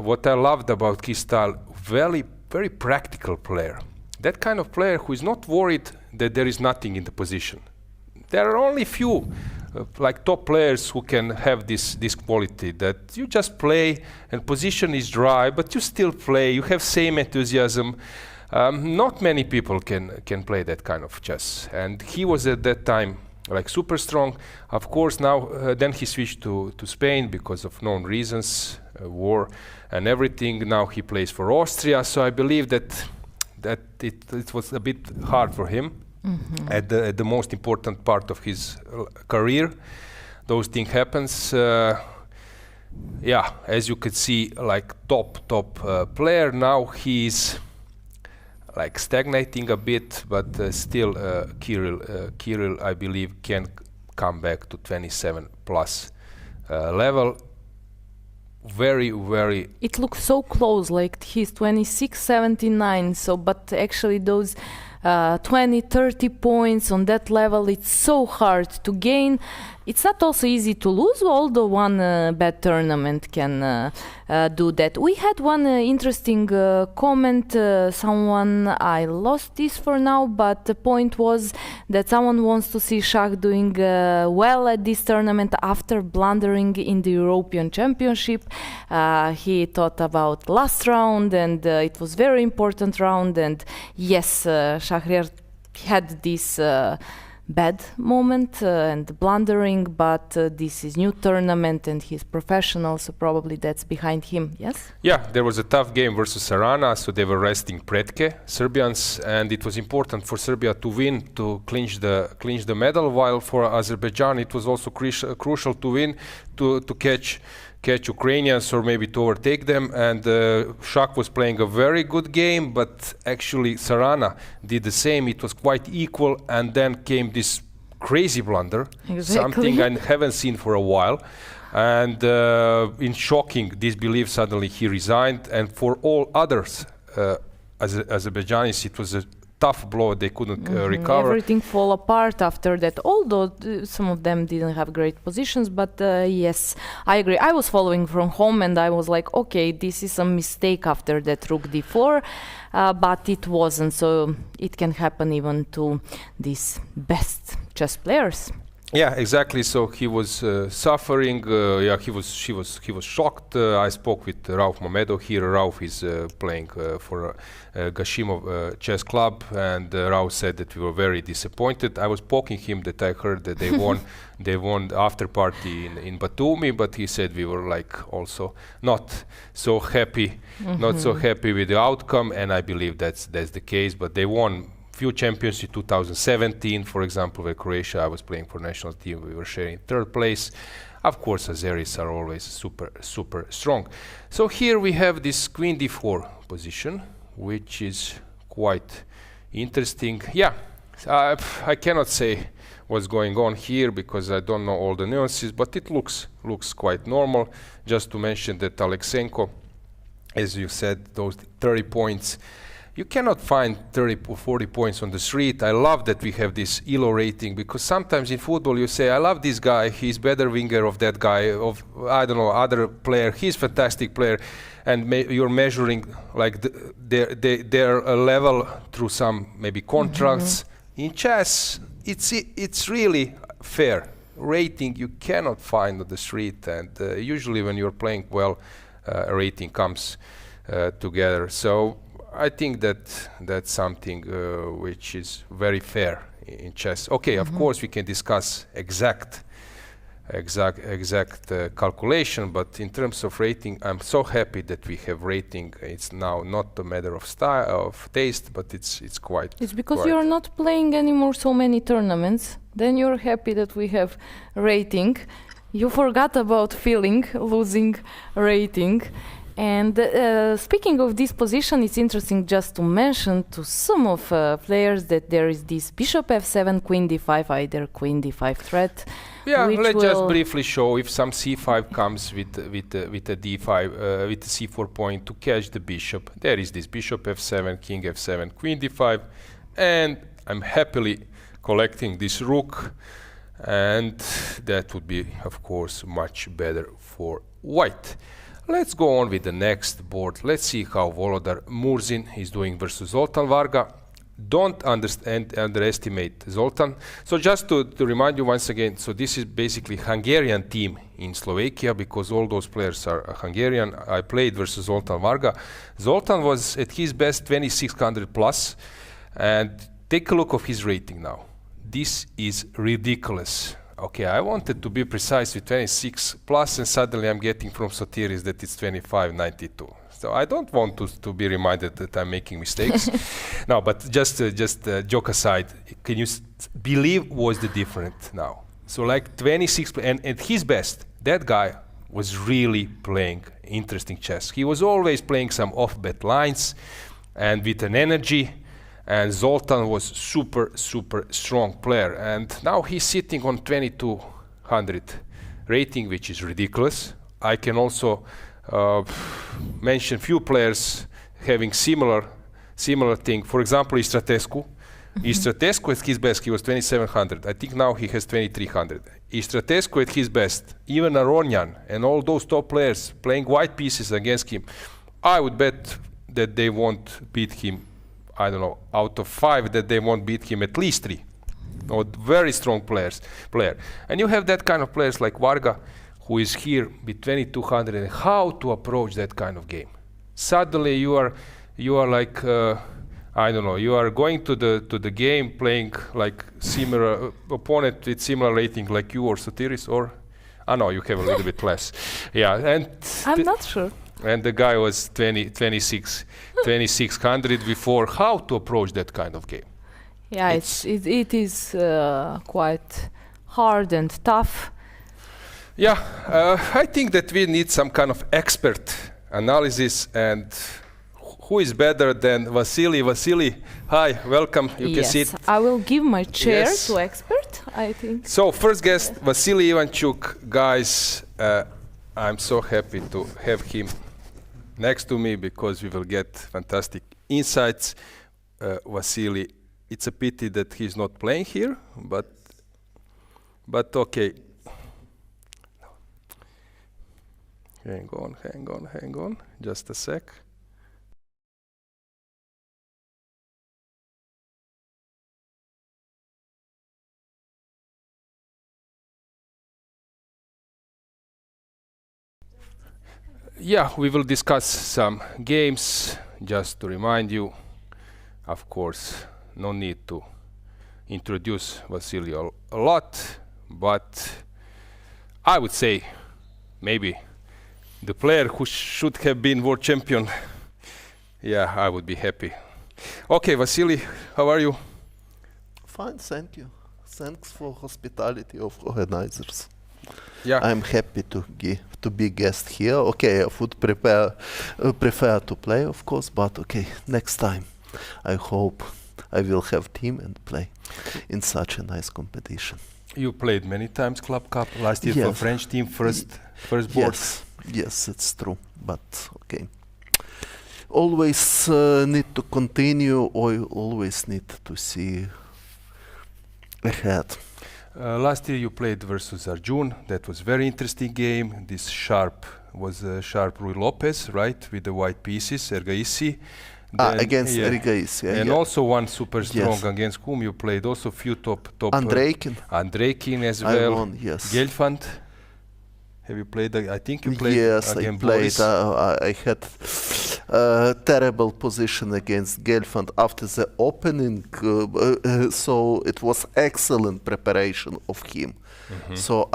What I loved about his style, very, very practical player. That kind of player who is not worried that there is nothing in the position. There are only few like top players who can have this quality, that you just play and position is dry, but you still play, you have same enthusiasm. Not many people can play that kind of chess. And he was at that time like super strong. Of course now, then he switched to Spain because of known reasons, war and everything. Now he plays for Austria, so I believe that it was a bit hard for him at the most important part of his career. Those things happens. Yeah, as you could see, like top player. Now he's like stagnating a bit, but still Kirill, I believe, can come back to 27 plus level. Very, very. It looks so close, like he's 26-79. So, but actually those 20-30 points on that level, it's so hard to gain. It's not also easy to lose, although one bad tournament can do that. We had one interesting comment. Someone, I lost this for now, but the point was that someone wants to see Shach doing well at this tournament after blundering in the European Championship. He thought about last round, and it was very important round. And yes, Shakhriyar had this bad moment and blundering, but this is new tournament and he's professional, so probably that's behind him. Yes? Yeah, there was a tough game versus Arana, so they were resting Pretke, Serbians, and it was important for Serbia to win to clinch the medal, while for Azerbaijan it was also crucial to win to catch Ukrainians or maybe to overtake them. And Shach was playing a very good game, but actually Sarana did the same. It was quite equal, and then came this crazy blunder, something I haven't seen for a while. And in shocking disbelief, suddenly he resigned. And for all others, Azerbaijanis, it was a tough blow. They couldn't recover. Everything fall apart after that, although some of them didn't have great positions. But yes, I agree. I was following from home and I was like, okay, this is a mistake after that rook d4, but it wasn't. So it can happen even to these best chess players. Yeah, exactly. So he was suffering. Yeah, he was shocked. I spoke with Rauf Mamedov here. Rauf is playing for Gashimov chess club, and Rauf said that we were very disappointed. I was poking him that I heard that they won. They won the after party in Batumi, but he said we were like also not so happy, not so happy with the outcome, and I believe that's the case. But they won few champions in 2017, for example, where Croatia, I was playing for national team, we were sharing third place. Of course, Azeris are always super strong. So here we have this queen d4 position, which is quite interesting. Yeah, I cannot say what's going on here because I don't know all the nuances, but it looks quite normal. Just to mention that Aleksenko, as you said, those 30 points, you cannot find 30 or 40 points on the street. I love that we have this ELO rating because sometimes in football you say, I love this guy, he's better winger of that guy, of, I don't know, other player, he's fantastic player, and you're measuring like their level through some maybe contracts. In chess, it's really fair. Rating you cannot find on the street, and usually when you're playing well, a rating comes together. So I think that's something which is very fair in chess. Okay, of course we can discuss exact calculation, but in terms of rating, I'm so happy that we have rating. It's now not a matter of style, of taste, but it's quite. It's because you're not playing anymore so many tournaments. Then you're happy that we have rating. You forgot about feeling losing rating. And speaking of this position, it's interesting just to mention to some of players that there is this bishop f7, queen d5, either queen d5 threat. Yeah, let's just briefly show if some c5 comes with a d5, with a c4 point to catch the bishop. There is this bishop f7, king f7, queen d5, and I'm happily collecting this rook, and that would be, of course, much better for white. Let's go on with the next board. Let's see how Volodar Murzin is doing versus Zoltan Varga. Don't underestimate Zoltan. So just to remind you once again, so this is basically Hungarian team in Slovakia because all those players are Hungarian. I played versus Zoltan Varga. Zoltan was at his best 2600 plus, and take a look of his rating now. This is ridiculous. Okay, I wanted to be precise with 26 plus, and suddenly I'm getting from Sotiris that it's 2592. So I don't want to be reminded that I'm making mistakes. No, but just joke aside, can you believe was the difference now? So like 26, and at his best, that guy was really playing interesting chess. He was always playing some off-bet lines and with an energy. And Zoltan was super strong player, and now he's sitting on 2200 rating, which is ridiculous. I can also mention few players having similar thing. For example, Istratescu. Istratescu at his best, he was 2700. I think now he has 2300. Istratescu at his best, even Aronian and all those top players playing white pieces against him, I would bet that they won't beat him. I don't know, out of 5 that they won't beat him at least 3. Or very strong player. And you have that kind of players like Varga, who is here with 2200, and how to approach that kind of game. Suddenly you are like, I don't know, you are going to the game playing like similar opponent with similar rating like you or Sotiris, or, no, you have a little bit less. Yeah, and I'm not sure. And the guy was 2600 before. How to approach that kind of game? Yeah, it is quite hard and tough. Yeah, I think that we need some kind of expert analysis, and who is better than Vasily? Vasily, hi, welcome. You can sit. I will give my chair to expert, I think. So first guest, Vasily Ivanchuk. Guys, I'm so happy to have him next to me because we will get fantastic insights. Vasily, it's a pity that he's not playing here, but okay. Hang on, just a sec. Yeah, we will discuss some games. Just to remind you, of course, no need to introduce Vasily a lot, but I would say maybe the player who should have been world champion. Yeah, I would be happy. Okay, Vasily, how are you? Fine, thank you. Thanks for hospitality of organizers. Yeah. I'm happy to be guest here. Okay, I would prefer to play, of course, but okay, next time I hope I will have team and play in such a nice competition. You played many times Club Cup last year for French team, first board. Yes, it's true, but okay. Always need to continue, or you always need to see ahead. Last year you played versus Arjun. That was very interesting game. This sharp Rui Lopez, right, with the white pieces, Erigaisi. Against Erigaisi. And also one super strong against whom you played. Also few top. Andreikin as well. I won, yes. Gelfand. Have you played? I think you played. Yes, against I played. I had terrible position against Gelfand after the opening, so it was excellent preparation of him. So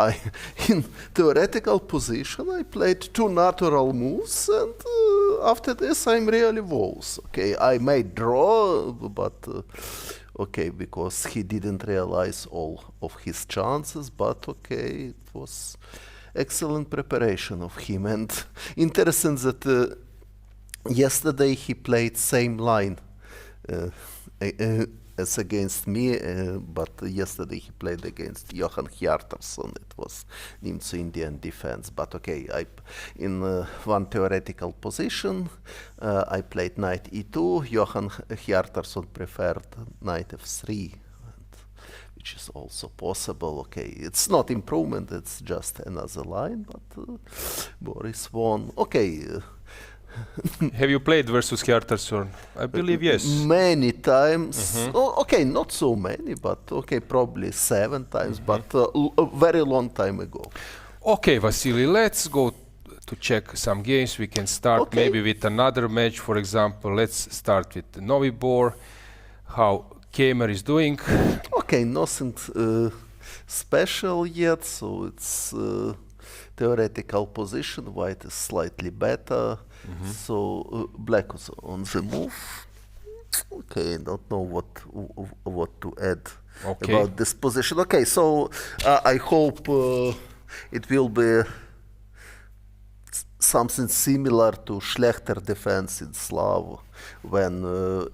in theoretical position, I played 2 natural moves, and after this, I'm really was. Okay, I made draw, but okay, because he didn't realize all of his chances. But okay, it was excellent preparation of him, and interesting that yesterday he played same line as against me, but yesterday he played against Johan Hjartarson. It was Nimzo Indian defense, but okay, in one theoretical position I played knight e2. Johan Hjartarson preferred knight f3, which is also possible. Okay, it's not improvement, it's just another line, but Boris won. Okay. Have you played versus Hjartarson? I believe yes. Many times. Okay, not so many, but okay, probably 7 times, but a very long time ago. Okay, Vasily, let's go to check some games. We can start maybe with another match, for example. Let's start with Novi Bor. How Keymer is doing? Okay, nothing special yet, so it's theoretical position. White is slightly better, so black is on the move. Okay, I don't know what to add about this position. Okay, so I hope it will be something similar to Schlechter defense in Slav, when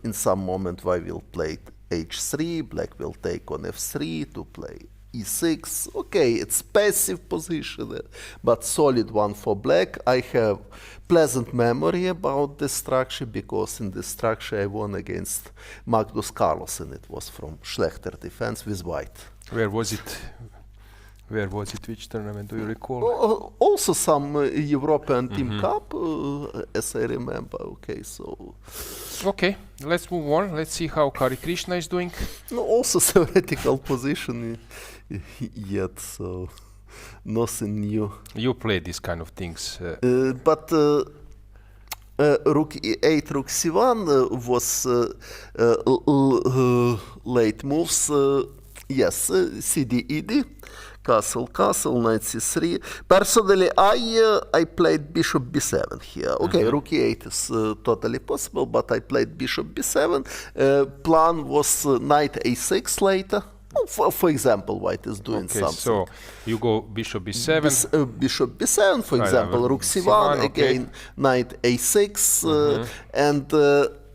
in some moment white will play h3, black will take on f3 to play e6. Okay, it's passive position, but solid one for black. I have pleasant memory about this structure, because in this structure I won against Magnus Carlsen. It was from Schlechter defense with white. Where was it? Which tournament do you recall? Also some European Team Cup, as I remember. Okay, so... Okay, let's move on. Let's see how Kari Krishna is doing. Also theoretical position yet, so nothing new. You play these kind of things. But Rook e8, Rook c1 was late moves. Yes, cd, ed. Castle, knight c3. Personally, I played bishop b7 here. Okay, rook e8 is totally possible, but I played bishop b7. Plan was knight a6 later. For example, white is doing something. So you go bishop b7. Bishop b7, for example, rook c1, again knight a6, and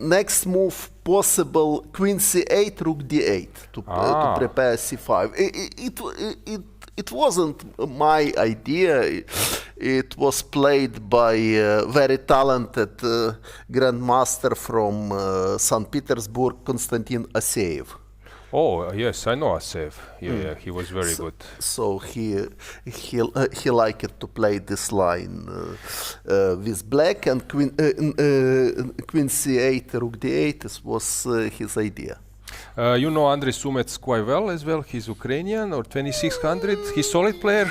next move possible queen c8, rook d8 to prepare c5. It wasn't my idea. It was played by a very talented grandmaster from St. Petersburg, Konstantin Aseev. Oh yes, I know Aseev. Yeah, he was very good. So he liked to play this line with black, and queen c8, rook d8 was his idea. You know Andrei Sumets quite well as well. He's Ukrainian, or 2600. He's solid player.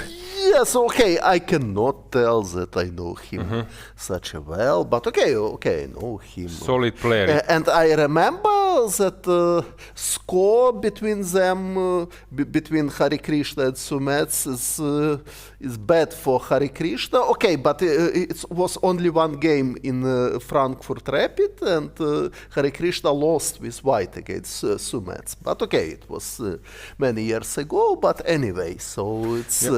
Yes, okay, I cannot tell that I know him such a well, but okay, I know him. Solid player. And I remember that score between them, between Hare Krishna and Sumets is bad for Hare Krishna. Okay, but it was only one game in Frankfurt Rapid, and Hare Krishna lost with white against Sumets. But okay, it was many years ago, but anyway, so it's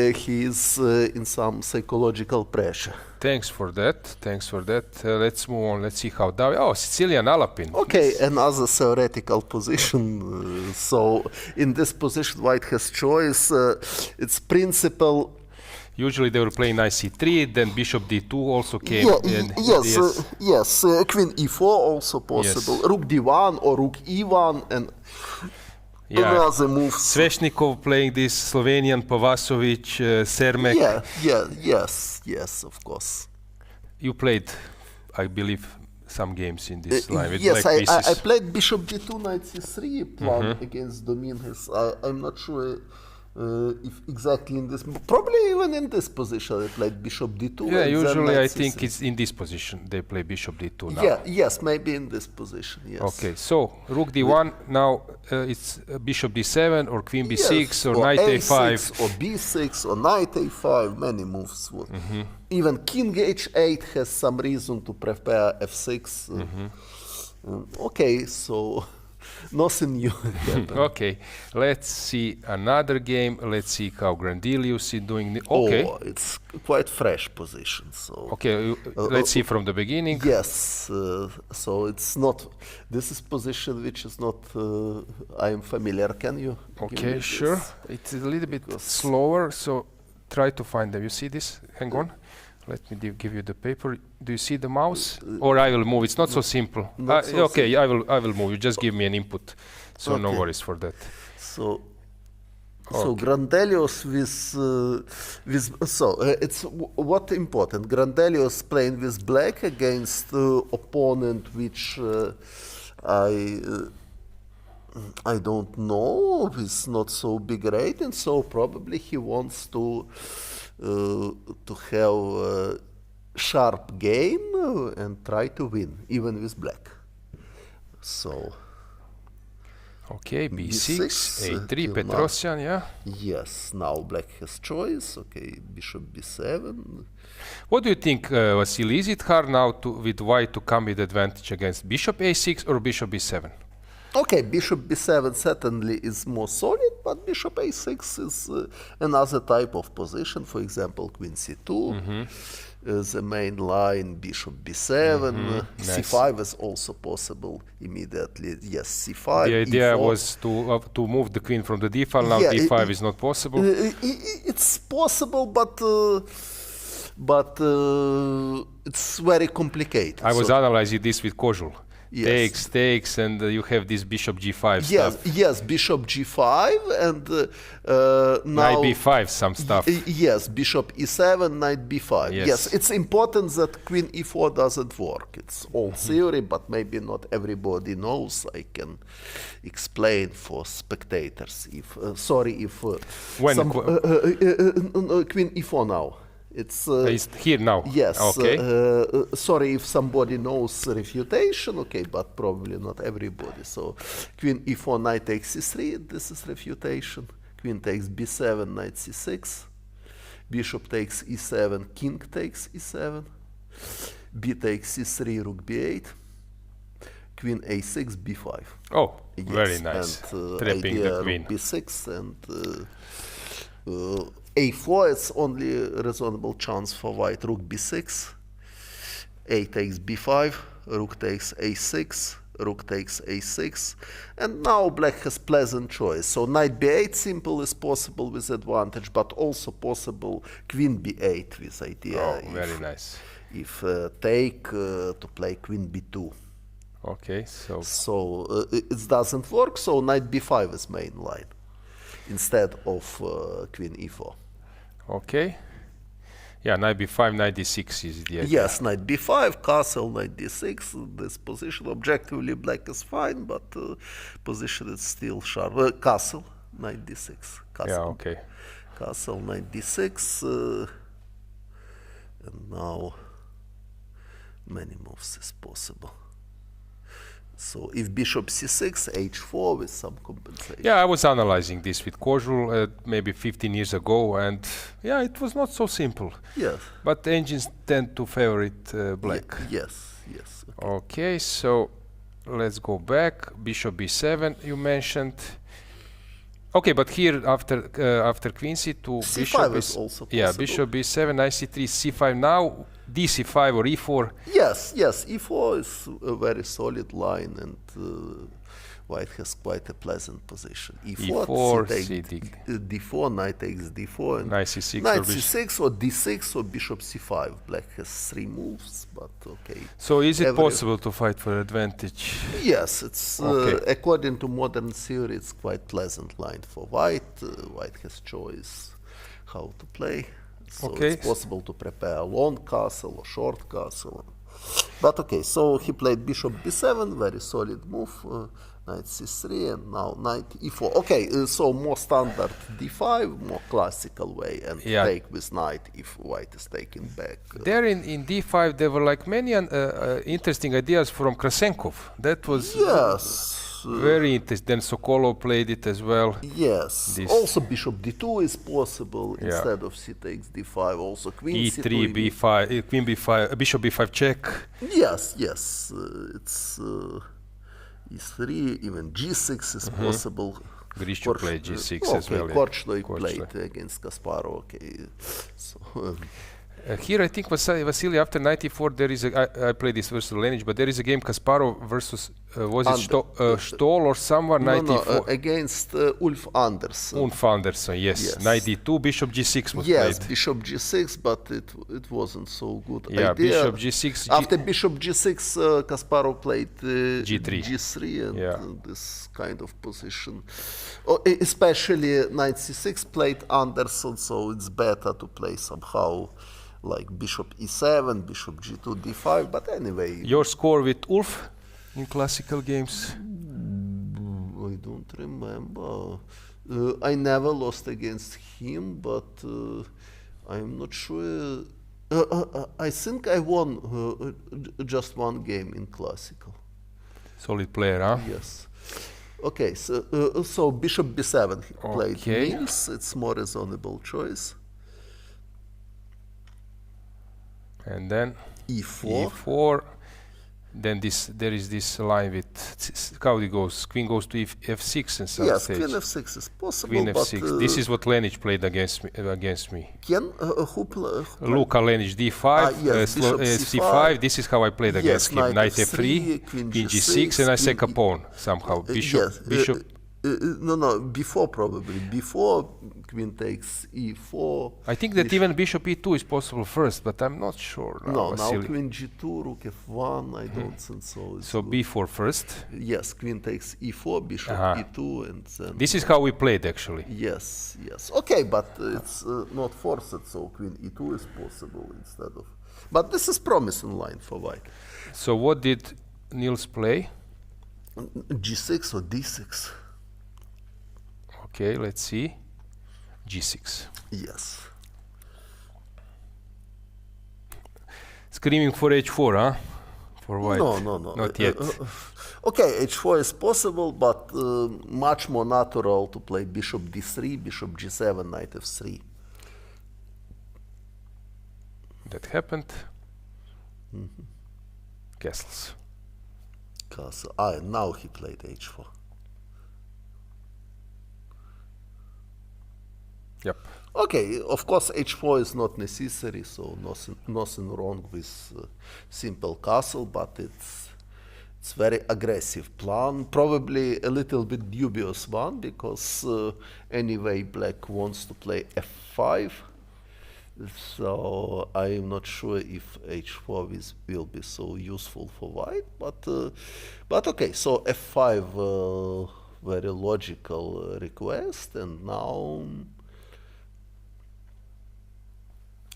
he is in some psychological pressure. Thanks for that. Let's move on. Let's see how Sicilian Alapin. Okay, another theoretical position. So in this position, white has choice. Its principle. Usually they will play knight c3, then bishop d2 also came. Yes, queen e4 also possible. Yes. Rook d1 or rook e1 and another moves. Sveshnikov playing this, Slovenian Pavasovic, Sermek. Yes, of course. You played, I believe, some games in this line with yes, black pieces. I played bishop d2, knight c3 plan against Dominguez. I'm not sure if exactly in this, probably even in this position I played bishop d2. Yeah, usually I c3. think it's in this position they play bishop d2 now. Yes, maybe in this position, yes. Okay, so rook d1, now it's bishop d7 or queen b6 or knight a5. Or b6 or knight a5, many moves. Even king h8 has some reason to prepare f6. Okay, so nothing new happened. Okay, let's see another game. Let's see how Grandelius is doing. It's quite fresh position. So okay, let's see from the beginning. Yes, so it's not. This is position which is not. I am familiar. Can you? Okay, sure. It's a little bit slower, so try to find them. You see this? Hang on. Let me give you the paper. Do you see the mouse? Or I will move. It's not so simple. Okay, I will move. You just give me an input. So no worries for that. So Grandelius it's what important. Grandelius playing with black against opponent which I don't know. It's not so big rating. So probably he wants to have sharp game and try to win, even with black. So. Okay, b6, a3, Petrosian, yeah? Yes, now black has choice. Okay, bishop b7. What do you think, Vasily? Is it hard now with white to come with advantage against bishop a6 or bishop b7? Okay, bishop b7 certainly is more solid, but bishop a6 is another type of position. For example, queen c2, the main line, bishop b7, c5 is also possible immediately. Yes, c5. The idea e4. was to move the queen from the d file. Now d5 is not possible. It's possible, but it's very complicated. I was analyzing this with Kozul. Yes. Takes, and you have this bishop g5 stuff. Yes, bishop g5 and now knight b5 some stuff. Yes, bishop e7, knight b5. Yes, it's important that queen e4 doesn't work. It's all theory, but maybe not everybody knows. I can explain for spectators. If When queen e4 now. It's here now. Yes. Okay. Sorry if somebody knows refutation. Okay, but probably not everybody. So, queen e4, knight takes c3. This is refutation. Queen takes b7, knight c6. Bishop takes e7. King takes e7. B takes c3. Rook b8. Queen a6, b5. Oh, yes, very nice. And, trapping the queen. b6 and. a4 is only a reasonable chance for white. Rook b6, a takes b5, rook takes a6, rook takes a6, and now black has pleasant choice. So knight b8 simple is possible with advantage, but also possible queen b8 with idea. Oh, very nice. If take to play queen b2. Okay, so it doesn't work. So knight b5 is main line instead of queen e4. Okay. Yeah, knight b5, knight d6 is the idea. Yes, knight b5, castle, knight d6. This position objectively black is fine, but position is still sharp. Castle, knight d6. Castle. Yeah, okay. Castle knight d6, and now many moves is possible. So if bishop c6, h4 with some compensation. Yeah, I was analyzing this with Kožul maybe 15 years ago, and yeah, it was not so simple. Yes. But engines tend to favor it black. Yes, yes. Okay, so let's go back. Bishop b7 you mentioned. Okay, but here after queen c2, c5 bishop is also possible. yeah, bishop b7, knight c3, c5 now, dc5 or e4. Yes, yes, e4 is a very solid line, and white has quite a pleasant position. E4, d4, knight takes d4, and knight c6 knight or c6 or d6 or bishop c5. Black has 3 moves, but okay. So is it possible to fight for advantage? Yes, it's according to modern theory, it's quite pleasant line for white. White has choice how to play. So it's possible to prepare a long castle or short castle. But okay, so he played bishop b7, very solid move, knight c3, and now knight e4. Okay, so more standard d5, more classical way, and take with knight if white is taking back. There in d5 there were like many interesting ideas from Krasenkov. That was very interesting. Then Sokolov played it as well. Yes. Also bishop d2 is possible instead of c takes d5. Also queen e3, c2, b5, queen b5, bishop b5 check. Yes, yes. It's e3, even g6 is possible. Grishuk played g6 as well. Korchnoi played against Kasparov. Okay. So, here I think Vasily after 94 there is a I played this versus Lenic, but there is a game Kasparov versus was it Stoll or someone? No, against Ulf Andersson. Ulf Andersson, yes. Knight d2, bishop g6 was played. Yes, bishop g6, but it wasn't so good idea. Bishop g6. After bishop g6, Kasparov played g3 and this kind of position. Especially knight c6 played Andersson, so it's better to play somehow like bishop e7, bishop g2, d5, but anyway. Your score with Ulf in classical games? I don't remember. I never lost against him, but I'm not sure. I think I won just one game in classical. Solid player, huh? Yes. Okay, so bishop b7 he played Niels. It's more reasonable choice. And then e4. Then there is this line with how it goes. Queen goes to f6 and some yes, stage. queen f6 is possible. Queen f6. This is what Lenic played against me. Luka Lenic d5, c5. This is how I played against him. Knight f3, queen g6, and I second a pawn somehow. Bishop. No, before probably. Before queen takes e4. I think that even bishop e2 is possible first, but I'm not sure. Now queen g2, rook f1, I don't think so. So b4 first? Yes, queen takes e4, bishop e2, and then... This is how we played, actually. Yes. Okay, but it's not forced, so queen e2 is possible instead of... But this is promising line for white. So what did Niels play? g6 or d6. Okay, let's see. g6. Yes. Screaming for h4, huh? For white. No. Not yet. Okay, h4 is possible, but much more natural to play bishop d3, bishop g7, knight f3. That happened. Castles. Castle. Now he played h4. Yep. Okay, of course h4 is not necessary, so nothing wrong with simple castle, but it's very aggressive plan, probably a little bit dubious one, because anyway black wants to play f5, so I am not sure if h4 will be so useful for white, but okay, so f5 very logical request, and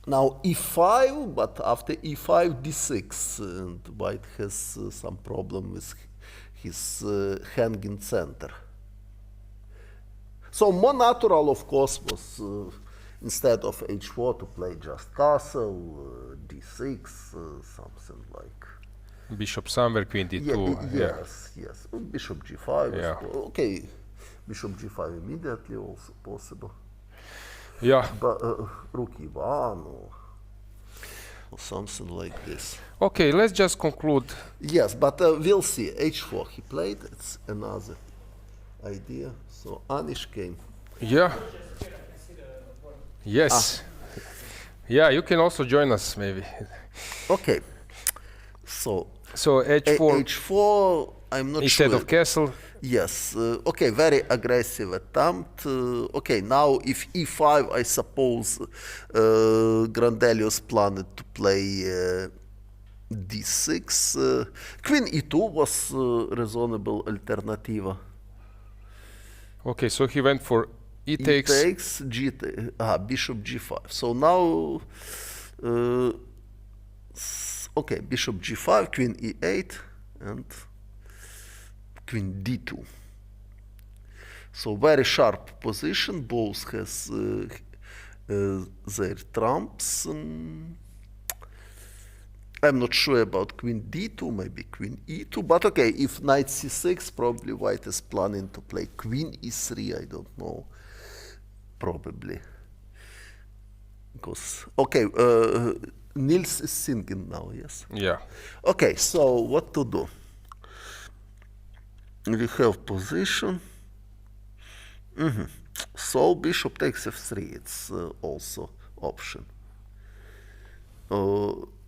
now e5, but after e5, d6, and white has some problem with his hanging center. So more natural, of course, was instead of h4 to play just castle, d6, something like. Bishop somewhere, queen d2. Yes. Bishop g5. Yeah. Okay, bishop g5 immediately also possible. Yeah. But rook e1 or something like this. Okay, let's just conclude. Yes, but we'll see. h4 he played. It's another idea. So Anish came. Yeah. Yes. Yeah, you can also join us maybe. Okay. So h4 h4. I'm not instead sure. of castle. Yes. Okay. Very aggressive attempt. Okay. Now, if e5, I suppose Grandelius planned to play d6. Queen e2 was reasonable alternative. Okay, so he went for e takes. Bishop g5. So now, okay, bishop g5, queen e8, and queen d2. So very sharp position. Both has their trumps. I'm not sure about queen d2, maybe queen e2, but okay, if knight c6, probably white is planning to play queen e3, I don't know, probably. Because, okay, Nils is singing now, yes? Yeah. Okay, so what to do? We have position. So bishop takes f3, it's also option.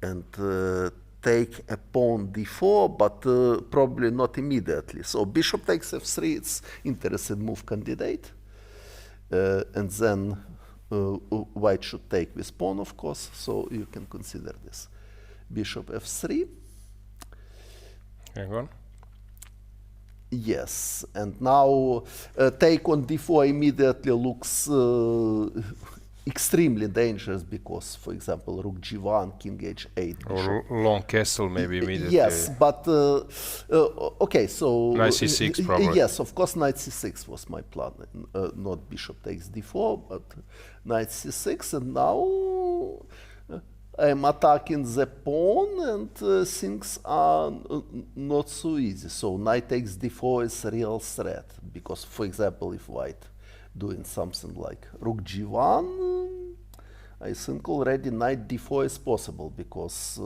And take a pawn d4, but probably not immediately. So bishop takes f3, it's interesting move candidate. And then white should take with pawn, of course, so you can consider this. Bishop f3. Hang on. Yes, and now take on d4 immediately looks extremely dangerous because, for example, rook g1, king h8. Or long castle maybe immediately. Yes, but okay, so knight c6 probably. Yes, of course, knight c6 was my plan, not bishop takes d4, but knight c6, and now I'm attacking the pawn, and things are not so easy. So knight takes d4 is a real threat because, for example, if white doing something like rook g1, I think already knight d4 is possible because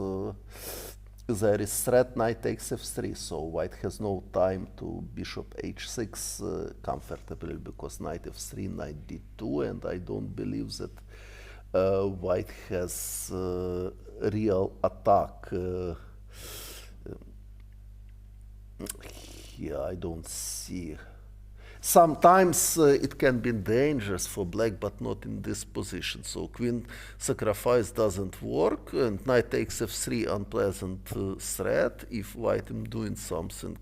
there is threat knight takes f3, so white has no time to bishop h6 comfortably because knight f3, knight d2, and I don't believe that white has real attack. Here I don't see. Sometimes it can be dangerous for black, but not in this position. So queen sacrifice doesn't work, and knight takes f3, unpleasant threat. If white is doing something,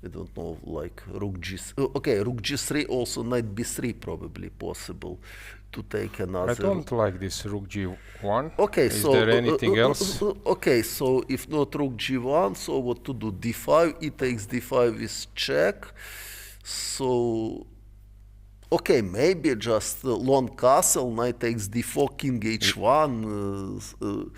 I don't know, like rook g3. Okay, rook g3, also knight b3 probably possible to take another. I don't like this rook g1. Okay, is so there anything else? Okay, so if not rook g1, so what to do? d5, e takes d5 is check. So, okay, maybe just long castle, knight takes d4, king h1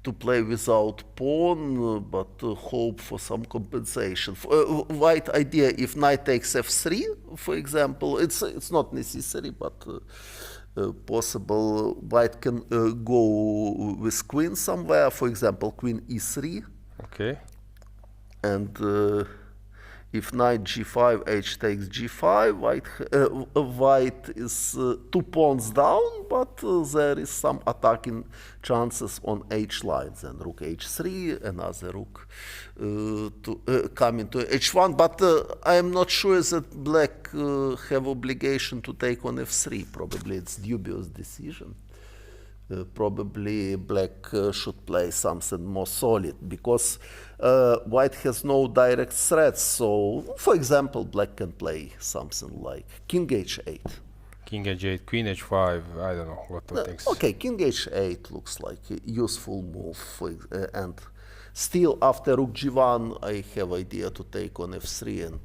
to play without pawn, but hope for some compensation. White idea, if knight takes f3, for example, it's not necessary, but possible. White can go with queen somewhere, for example, queen e3. Okay. And if knight g5, h takes g5, white is 2 pawns down, but there is some attacking chances on h lines, and rook h3, another rook to come into h1. But I am not sure that black have obligation to take on f3. Probably it's dubious decision. Probably black should play something more solid because white has no direct threats. So, for example, black can play something like king h8. King h8, queen h5, I don't know what to think. Okay, king h8 looks like a useful move, and Still, after rook g1, I have idea to take on f3 and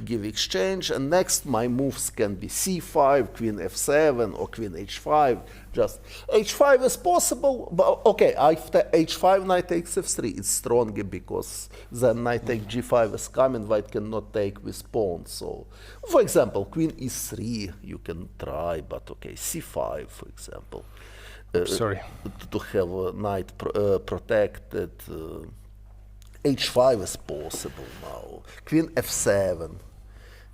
give exchange. And next, my moves can be c5, queen f7, or queen h5. Just h5 is possible, but okay, after h5, knight takes f3. It's stronger because then knight take g5 is coming, white cannot take with pawn. So, for example, queen e3, you can try, but okay, c5, for example. Sorry. To have a knight protected. H5 is possible now. Queen f7.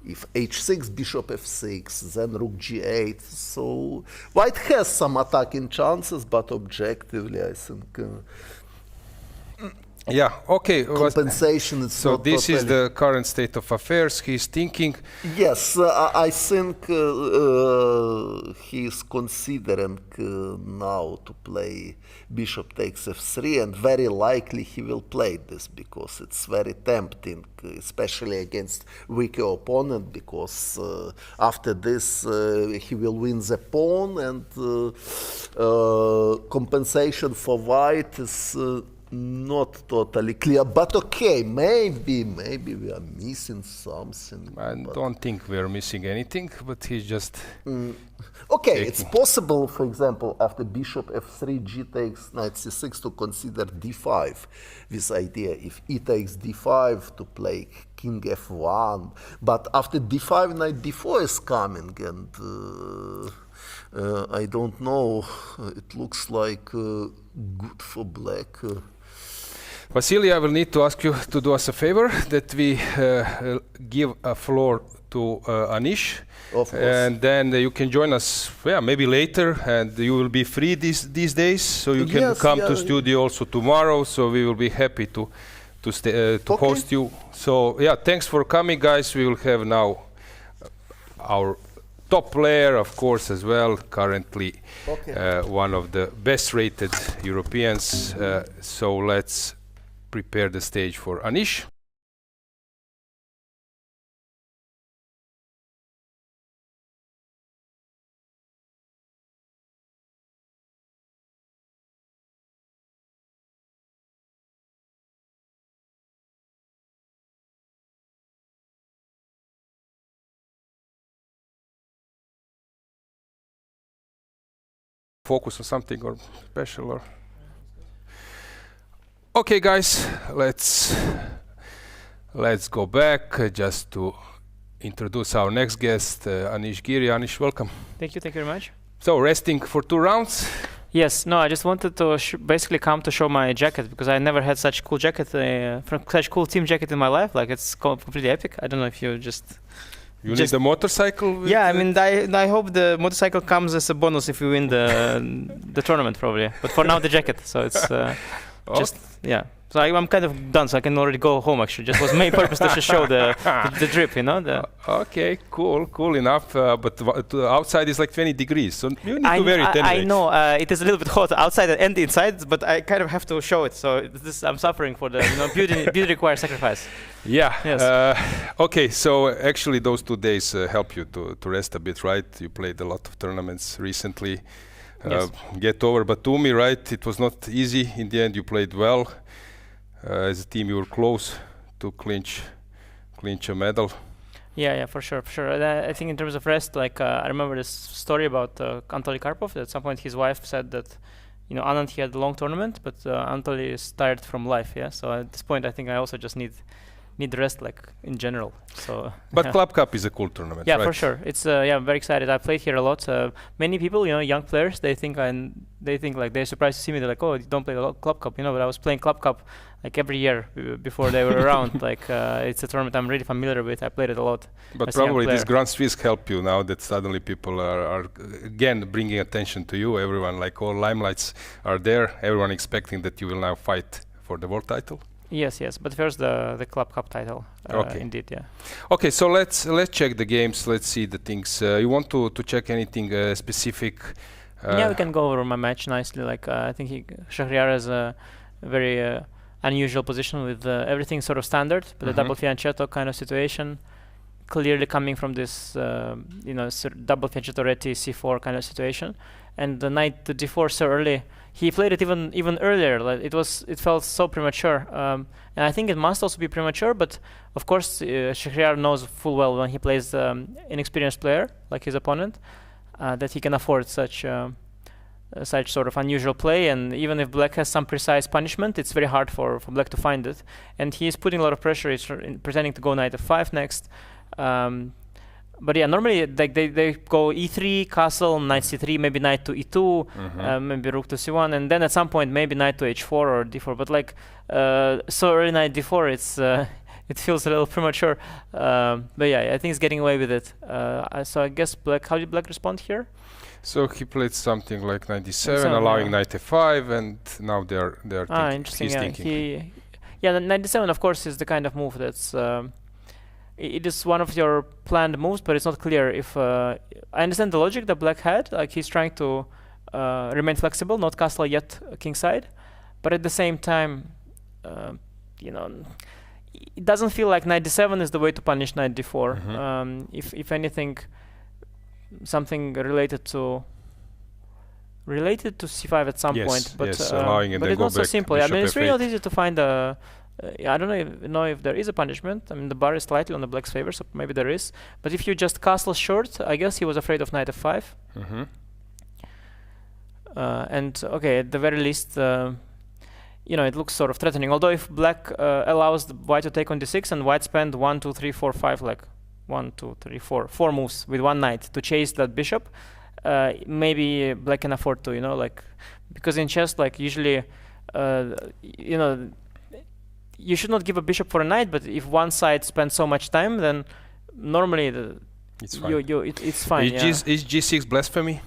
If h6, bishop f6, then rook g8. So white has some attacking chances, but objectively, I think. Yeah, okay. Compensation is so not this totally. is the current state of affairs. He's thinking. Yes, I think he is considering now to play bishop takes f3, and very likely he will play this because it's very tempting, especially against weaker opponent, because after this he will win the pawn, and compensation for white is not totally clear, but okay, maybe we are missing something. I don't think we are missing anything, but he's just okay, taking. it's possible, for example, after bishop f3, g takes knight c6 to consider d5. This idea, if e takes d5 to play king f1, but after d5, knight d4 is coming, and I don't know, it looks like good for black. Vasily, I will need to ask you to do us a favor, that we give a floor to Anish. Of course. And then you can join us, maybe later, and you will be free these days, so you can come to studio also tomorrow. So we will be happy to host you. So thanks for coming, guys. We will have now our top player, of course, as well. Currently, one of the best-rated Europeans. So let's prepare the stage for Anish. Focus on something or special or okay, guys, let's go back just to introduce our next guest, Anish Giri. Anish, welcome. Thank you very much. So resting for 2 rounds. Yes, no, I just wanted to basically come to show my jacket, because I never had such cool jacket, such cool team jacket in my life. Like, it's completely epic. I don't know if you just need a motorcycle? Yeah, I mean, I hope the motorcycle comes as a bonus if we win the tournament, probably. But for now, the jacket. So it's just, yeah. So I'm kind of done, so I can already go home, actually. Just was main purpose to just show the drip, you know? Okay, cool enough. But outside is like 20 degrees, so you need to wear it anyway. I know, it is a little bit hot outside and inside, but I kind of have to show it. So I'm suffering for the, beauty requires sacrifice. Yeah. Yes. Okay, so actually those 2 days help you to rest a bit, right? You played a lot of tournaments recently. Yes. Get over Batumi, right? It was not easy. In the end, you played well. As a team, you were close to clinch a medal. Yeah, for sure. I think in terms of rest, like I remember this story about Anatoly Karpov. At some point, his wife said that, Anand, he had a long tournament, but Anatoly is tired from life. Yeah, so at this point, I think I also just need rest, like in general. So. But Club Cup is a cool tournament. Yeah, right? for sure. It's I'm very excited. I played here a lot. Many people, young players, they think like they're surprised to see me. They're like, oh, you don't play Club Cup, but I was playing Club Cup like every year before they were around. Like it's a tournament I'm really familiar with. I played it a lot. But probably these Grand Swiss help you now that suddenly people are again bringing attention to you. Everyone, like all limelights are there. Everyone expecting that you will now fight for the world title. Yes, but first the Club Cup title. Okay. Indeed, yeah. Okay, so let's check the games. Let's see the things. You want to check anything specific? Yeah, we can go over my match nicely. Like I think Shakhriyar has a very unusual position with everything sort of standard, but a double fianchetto kind of situation. clearly coming from this, double Fianchettoretti C4 kind of situation, and the knight to D4 so early. He played it even earlier. Like it felt so premature, and I think it must also be premature. But of course, Shakhriyar knows full well when he plays inexperienced player like his opponent that he can afford such sort of unusual play. And even if Black has some precise punishment, it's very hard for Black to find it. And he is putting a lot of pressure. He's pretending to go knight f5 next. But yeah, normally they go e3, castle, knight c3, maybe knight to e2, maybe rook to c1, and then at some point maybe knight to h4 or d4. But like so early knight d4, it feels a little premature. But yeah, I think he's getting away with it. So I guess Black. How did Black respond here? So he played something like knight d7, allowing knight f5, and now they're thinking. Interesting. He's Yeah, thinking. The knight d7 of course is the kind of move that's. It is one of your planned moves, but it's not clear if I understand the logic that Black had. Like he's trying to remain flexible, not castle yet kingside, but at the same time, it doesn't feel like knight d7 is the way to punish knight d4. If anything, something related to c5 at some point, but allowing and but then it's go not so back simple. I bishop mean, it's really f8. not easy to find a. I don't know if there is a punishment. I mean, the bar is slightly on the Black's favor, so maybe there is. But if you just castle short, I guess he was afraid of knight f5. And okay, at the very least, it looks sort of threatening. Although if Black allows the white to take on d6 and white spend 1, 2, 3, 4, 5, like 1, 2, 3, 4 moves with one knight to chase that bishop, maybe Black can afford to, because in chess, like usually, you should not give a bishop for a knight, but if one side spends so much time, then normally It's fine. it's fine. Is g6 blasphemy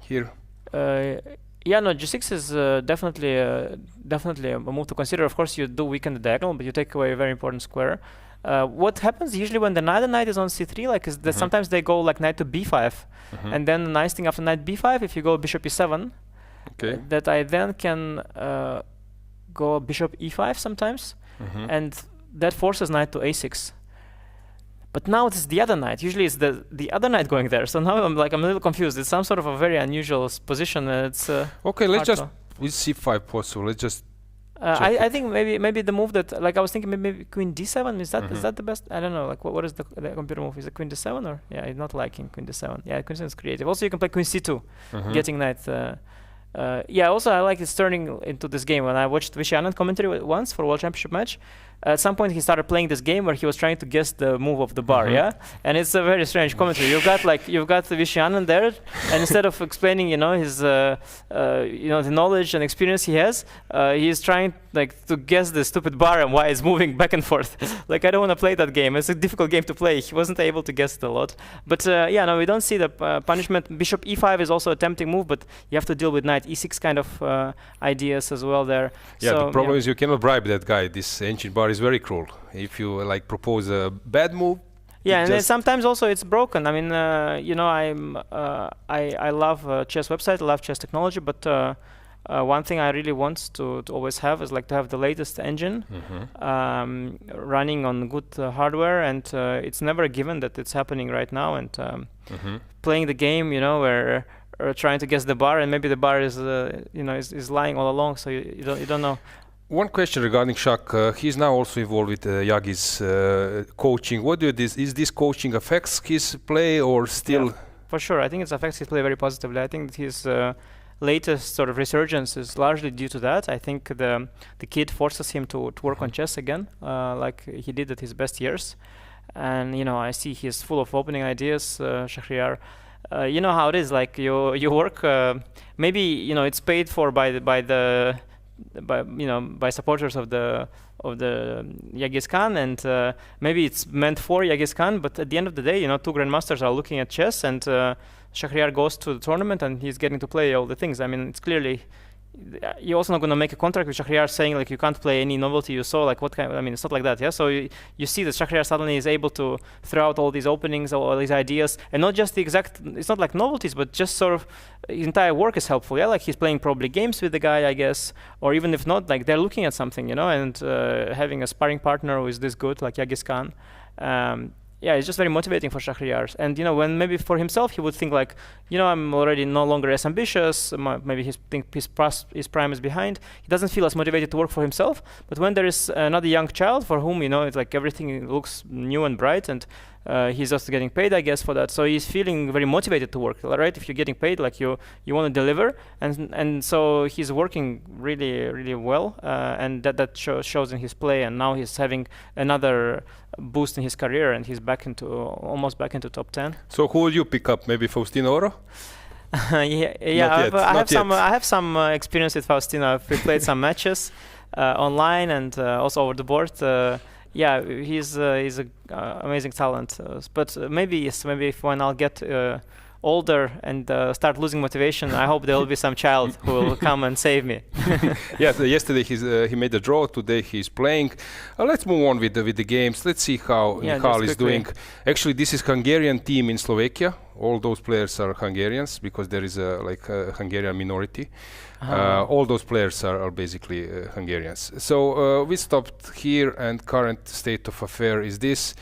here? G6 is definitely a move to consider. Of course, you do weaken the diagonal, but you take away a very important square. What happens usually when the other knight is on c3, is that sometimes they go like knight to b5, and then the nice thing after knight b5, if you go bishop e7, that I then can go bishop e5 sometimes, and that forces knight to a6. But now it's the other knight. Usually it's the other knight going there. So now I'm a little confused. It's some sort of a very unusual position. It's okay. Let's just with c5 possible. Let's just. I think maybe the move that I was thinking maybe queen d7 is that the best? I don't know. What is the computer move? Is it queen d7 or I'm not liking queen d7. Yeah, queen d7 is creative. Also you can play queen c2, getting knight. Also I like it's turning into this game. When I watched Vishy Anand commentary once for a World Championship match, at some point he started playing this game where he was trying to guess the move of the bar, and it's a very strange commentary. You've got Vishy Anand there, and instead of explaining his the knowledge and experience he has, he's trying to guess the stupid bar and why it's moving back and forth. I don't want to play that game. It's a difficult game to play. He wasn't able to guess it a lot. But we don't see the punishment. Bishop e5 is also a tempting move, but you have to deal with knight e6 kind of ideas as well there. Yeah, so, the problem is you cannot bribe that guy. This ancient bar is very cruel. If you propose a bad move. Yeah, and then sometimes also it's broken. I mean, I love chess website, I love chess technology, but one thing I really want to always have is to have the latest engine running on good hardware, and it's never a given that it's happening right now. And playing the game, where trying to guess the bar, and maybe the bar is is lying all along, so you don't know. One question regarding Shak. He's now also involved with Yangyi's coaching. What do you is this coaching affects his play or still? Yeah, for sure, I think it affects his play very positively. I think that his latest sort of resurgence is largely due to that. I think the kid forces him to work on chess again, like he did at his best years. And I see he's full of opening ideas, Shakhriyar. You know how it is. You work. Maybe it's paid for by supporters of the Yangyi Khan, and maybe it's meant for Yangyi Khan. But at the end of the day, two grandmasters are looking at chess, and Shakhriyar goes to the tournament and he's getting to play all the things. I mean, it's clearly. You're also not going to make a contract with Shakhriyar saying you can't play any novelty you saw. What kind? I mean, it's not like that, yeah. So you see that Shakhriyar suddenly is able to throw out all these openings, all these ideas, and not just the exact. It's not like novelties, but just sort of his entire work is helpful. Yeah, he's playing probably games with the guy, I guess, or even if not, they're looking at something, and having a sparring partner who is this good, like Yangyi Khan. yeah, it's just very motivating for Shakhriyar. And when maybe for himself he would think like, I'm already no longer as ambitious. Maybe his prime is behind. He doesn't feel as motivated to work for himself. But when there is another young child for whom it's like everything looks new and bright, and he's also getting paid, I guess, for that. So he's feeling very motivated to work, right? If you're getting paid, like you want to deliver, and so he's working really, really well, and that shows in his play. And now he's having another boost in his career, and he's almost back into top 10. So who will you pick up? Maybe Faustino Oro? I have some experience with Faustino. We played some matches online and also over the board. He's an amazing talent. But maybe if when I'll get older and start losing motivation, I hope there will be some child who will come and save me. Yes, yesterday he made a draw. Today he's playing. Let's move on with the games. Let's see how Nihal is doing. Actually, this is Hungarian team in Slovakia. All those players are Hungarians because there is a Hungarian minority. All those players are basically Hungarians. So we stopped here, and current state of affair is this.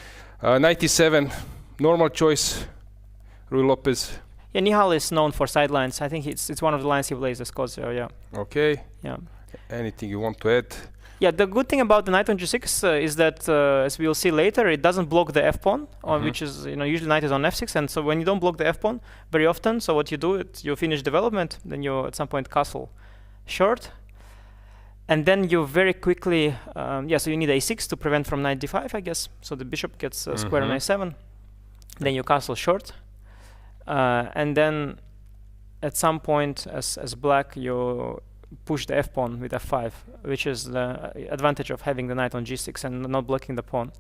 97, normal choice. Rui Lopez. Yeah, Nihal is known for sidelines. I think it's one of the lines he plays as Kozio, yeah. Okay. Yeah. Anything you want to add? Yeah, the good thing about the knight on g6 is that, as we will see later, it doesn't block the f-pawn, which is, usually knight is on f6, and so when you don't block the f-pawn very often, so what you do, you finish development, then you at some point castle short, and then you very quickly, so you need a6 to prevent from knight d5, I guess, so the bishop gets square on a7, then you castle short, and then at some point as black you push the f-pawn with f5, which is the advantage of having the knight on g6 and not blocking the pawn.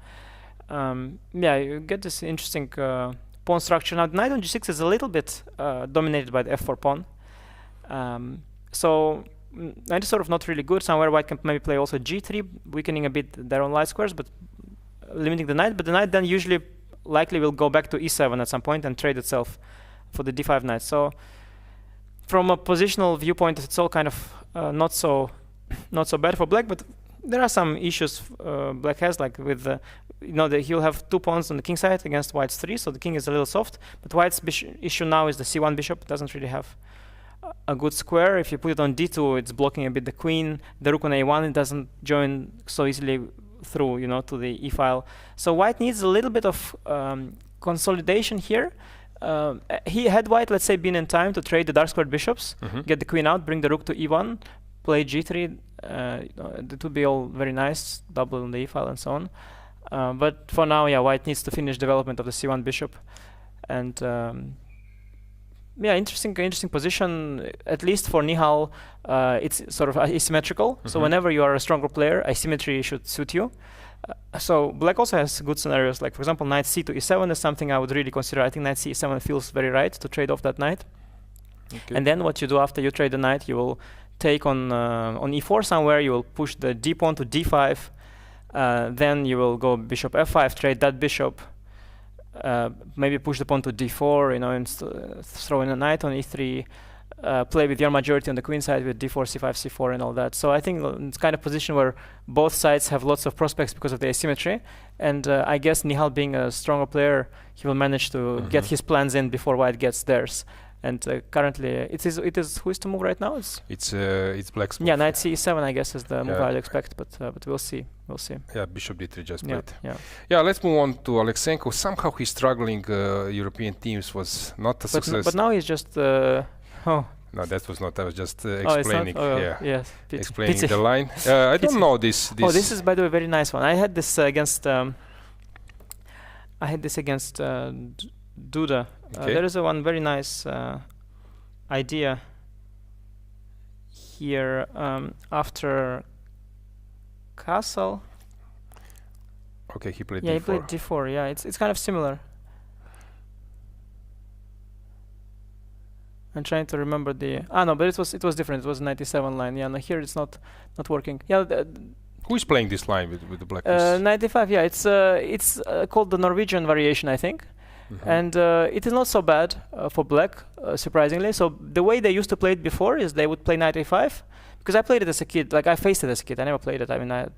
You get this interesting pawn structure. Now the knight on g6 is a little bit dominated by the f4 pawn. So knight is sort of not really good. Somewhere white can maybe play also g3, weakening a bit their own light squares, but limiting the knight. But the knight then likely will go back to e7 at some point and trade itself for the d5 knight. So from a positional viewpoint, it's all kind of not so bad for black, but there are some issues black has, like with he'll have 2 pawns on the king side against white's 3, so the king is a little soft. But white's issue now is the c1 bishop doesn't really have a good square. If you put it on d2, it's blocking a bit the queen. The rook on a1, it doesn't join so easily through, to the e file. So white needs a little bit of consolidation here. Had white, let's say, been in time to trade the dark squared bishops, get the queen out, bring the rook to e1, play g3, it would be all very nice, double in the e file and so on. But for now, white needs to finish development of the c1 bishop, and interesting position. At least for Nihal, it's sort of asymmetrical. So whenever you are a stronger player, asymmetry should suit you. So black also has good scenarios, like for example knight c to e7 is something I would really consider. I think knight c7 feels very right to trade off that knight. Okay. And then what you do after you trade the knight, you will take on e4 somewhere, you will push the d pawn to d5, then you will go bishop f5, trade that bishop, maybe push the pawn to d4, and throw in a knight on e3, play with your majority on the queen side with d4, c5, c4 and all that. So I think it's kind of position where both sides have lots of prospects because of the asymmetry, and I guess Nihal, being a stronger player, he will manage to get his plans in before white gets theirs. And currently it is who is to move right now? It's black's move. Yeah, knight c7 I guess is the move I'd expect, but we'll see. Yeah, bishop d3 just played. Yeah, let's move on to Aleksenko. Somehow he's struggling. European teams was not a success. But now he's just No, that was not. I was just explaining. Yes, explaining the line. I don't know this. Oh, this is, by the way, a very nice one. I had this against Duda. Okay. There is one very nice idea here after castle. Okay, he played d4. d4. He played d4. Yeah, it's kind of similar. I'm trying to remember but it was different. It was a 97 line. Yeah, no, here it's not working. Yeah. Who is playing this line with the black piece? 95. Yeah, it's called the Norwegian variation, I think. And it is not so bad for black, surprisingly. So the way they used to play it before is they would play knight a5, because I played it as a kid. Like I faced it as a kid. I never played it. I mean,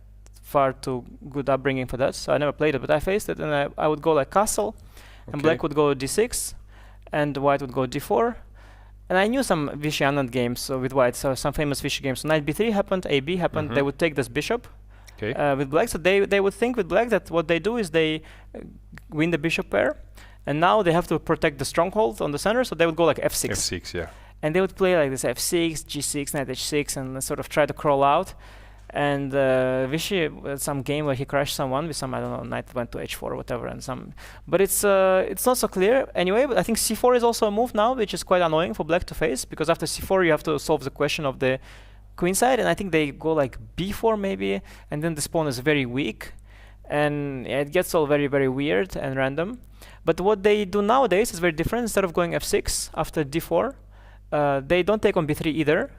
far too good upbringing for that, so I never played it. But I faced it, and I would go like castle, and black would go d6, and white would go d4. And I knew some Vichy Anand games with white, so some famous Vichy games. So knight b3 happened, ab happened. They would take this bishop with black. So they would think with black that what they do is they win the bishop pair, and now they have to protect the stronghold on the center. So they would go like f6. f6, yeah. And they would play like this f6, g6, knight h6, and sort of try to crawl out. And Vichy, some game where he crashed someone with some, I don't know, knight went to h4 or whatever, and some. But it's not so clear anyway. But I think c4 is also a move now, which is quite annoying for black to face, because after c4 you have to solve the question of the queen side, and I think they go like b4 maybe, and then this pawn is very weak, and it gets all very, very weird and random. But what they do nowadays is very different. Instead of going f6 after d4, they don't take on b3 either.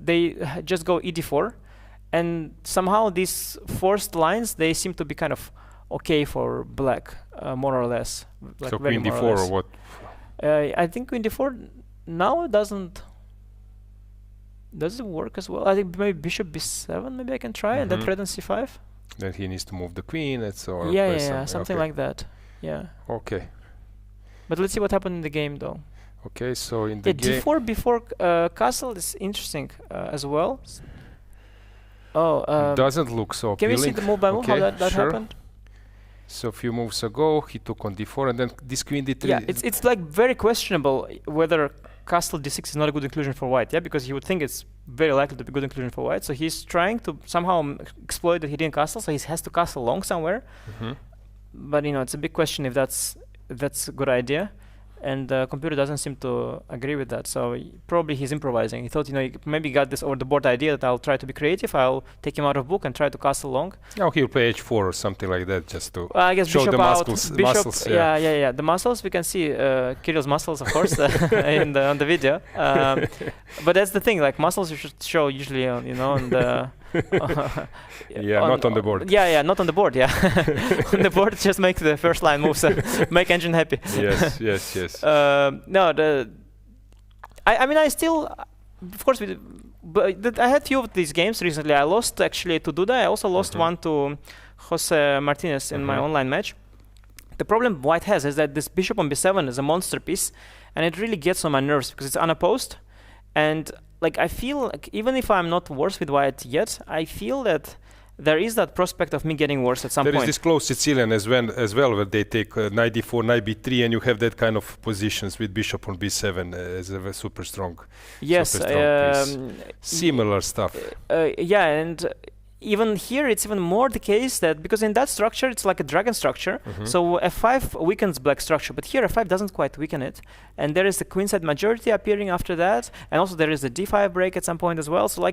They just go ed4. And somehow these forced lines, they seem to be kind of okay for black, more or less. Like so queen d4 or what? I think queen d4 now doesn't. Does it work as well? I think maybe bishop b7. Maybe I can try, and then thread on c5. Then he needs to move the queen. That's or something like that. Yeah. Okay. But let's see what happened in the game, though. Okay, so in the game, d4 before castle is interesting as well. Doesn't look so appealing. Can we see the move by move, how that happened? So a few moves ago, he took on d4, and then this queen d3. Yeah, it's like very questionable whether castle d6 is not a good inclusion for white, because he would think it's very likely to be a good inclusion for white. So he's trying to somehow exploit that he didn't castle, so he has to castle long somewhere. But it's a big question if that's a good idea. And the computer doesn't seem to agree with that, so probably he's improvising. He thought, he maybe got this over-the-board idea that I'll try to be creative, I'll take him out of book and try to castle long. Oh, he'll play h4 or something like that, just to I guess show bishop the out, muscles. Yeah. The muscles, we can see Kirill's muscles, of course, on the video. But that's the thing, like muscles you should show usually on, on the... not on the board. Not on the board, On the board, just make the first line moves, make engine happy. Yes. I still, of course, but I had few of these games recently. I lost actually to Duda. I also lost one to Jose Martinez in my online match. The problem white has is that this bishop on b7 is a monster piece, and it really gets on my nerves because it's unopposed. And I feel like even if I'm not worse with white yet, I feel that there is that prospect of me getting worse at some point. There is this close Sicilian as well, where they take knight d4, knight b3, and you have that kind of positions with bishop on b7 as a super strong. Yes, piece. Similar stuff. And even here it's even more the case that because in that structure it's like a dragon structure, so f5 weakens black structure, but here f5 doesn't quite weaken it, and there is the queenside majority appearing after that, and also there is the d5 break at some point as well. So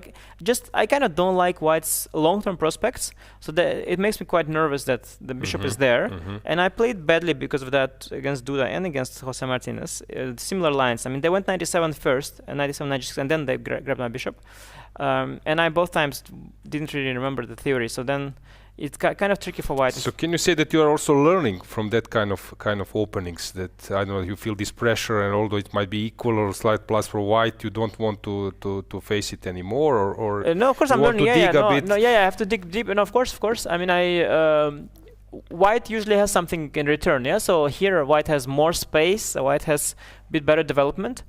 I kind of don't like white's long-term prospects, so it makes me quite nervous that the bishop is there, and I played badly because of that against Duda and against Jose Martinez. Similar lines. I mean, they went 97 first and 97 96, and then they grabbed my bishop. And I both times didn't really remember the theory, so then it's kind of tricky for white. So can you say that you are also learning from that kind of openings? That I don't know, you feel this pressure, and although it might be equal or slight plus for white, you don't want to face it anymore, or no, of course I'm learning. I have to dig deep, and of course. I mean, white usually has something in return. So here white has more space. White has a bit better development.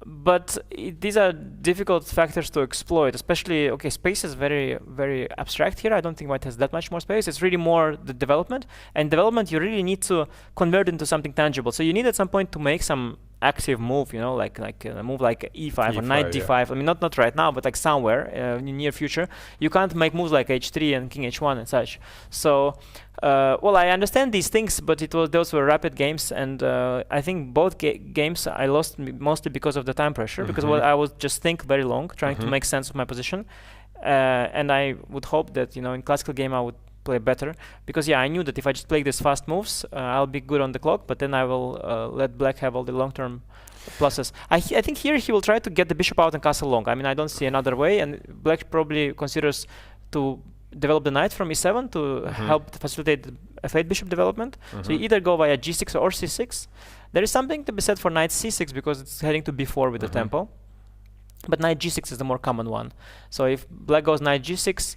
But these are difficult factors to exploit, especially, space is very, very abstract here. I don't think white has that much more space. It's really more the development. And development, you really need to convert into something tangible. So you need at some point to make some active move, like a move like e5 or knight d5. I mean, not right now, but somewhere in the near future. You can't make moves like h3 and king h1 and such. So, I understand these things, but those were rapid games, and I think both games I lost mostly because of the time pressure, because I would just think very long, trying to make sense of my position, and I would hope that in classical game I would play better, because I knew that if I just play these fast moves, I'll be good on the clock, but then I will let black have all the long-term pluses. I think here he will try to get the bishop out and castle long. I mean, I don't see another way, and black probably considers to develop the knight from e7 to help facilitate the f8 bishop development. So you either go via g6 or c6. There is something to be said for knight c6 because it's heading to b4 with the tempo, but knight g6 is the more common one. So if black goes knight g6,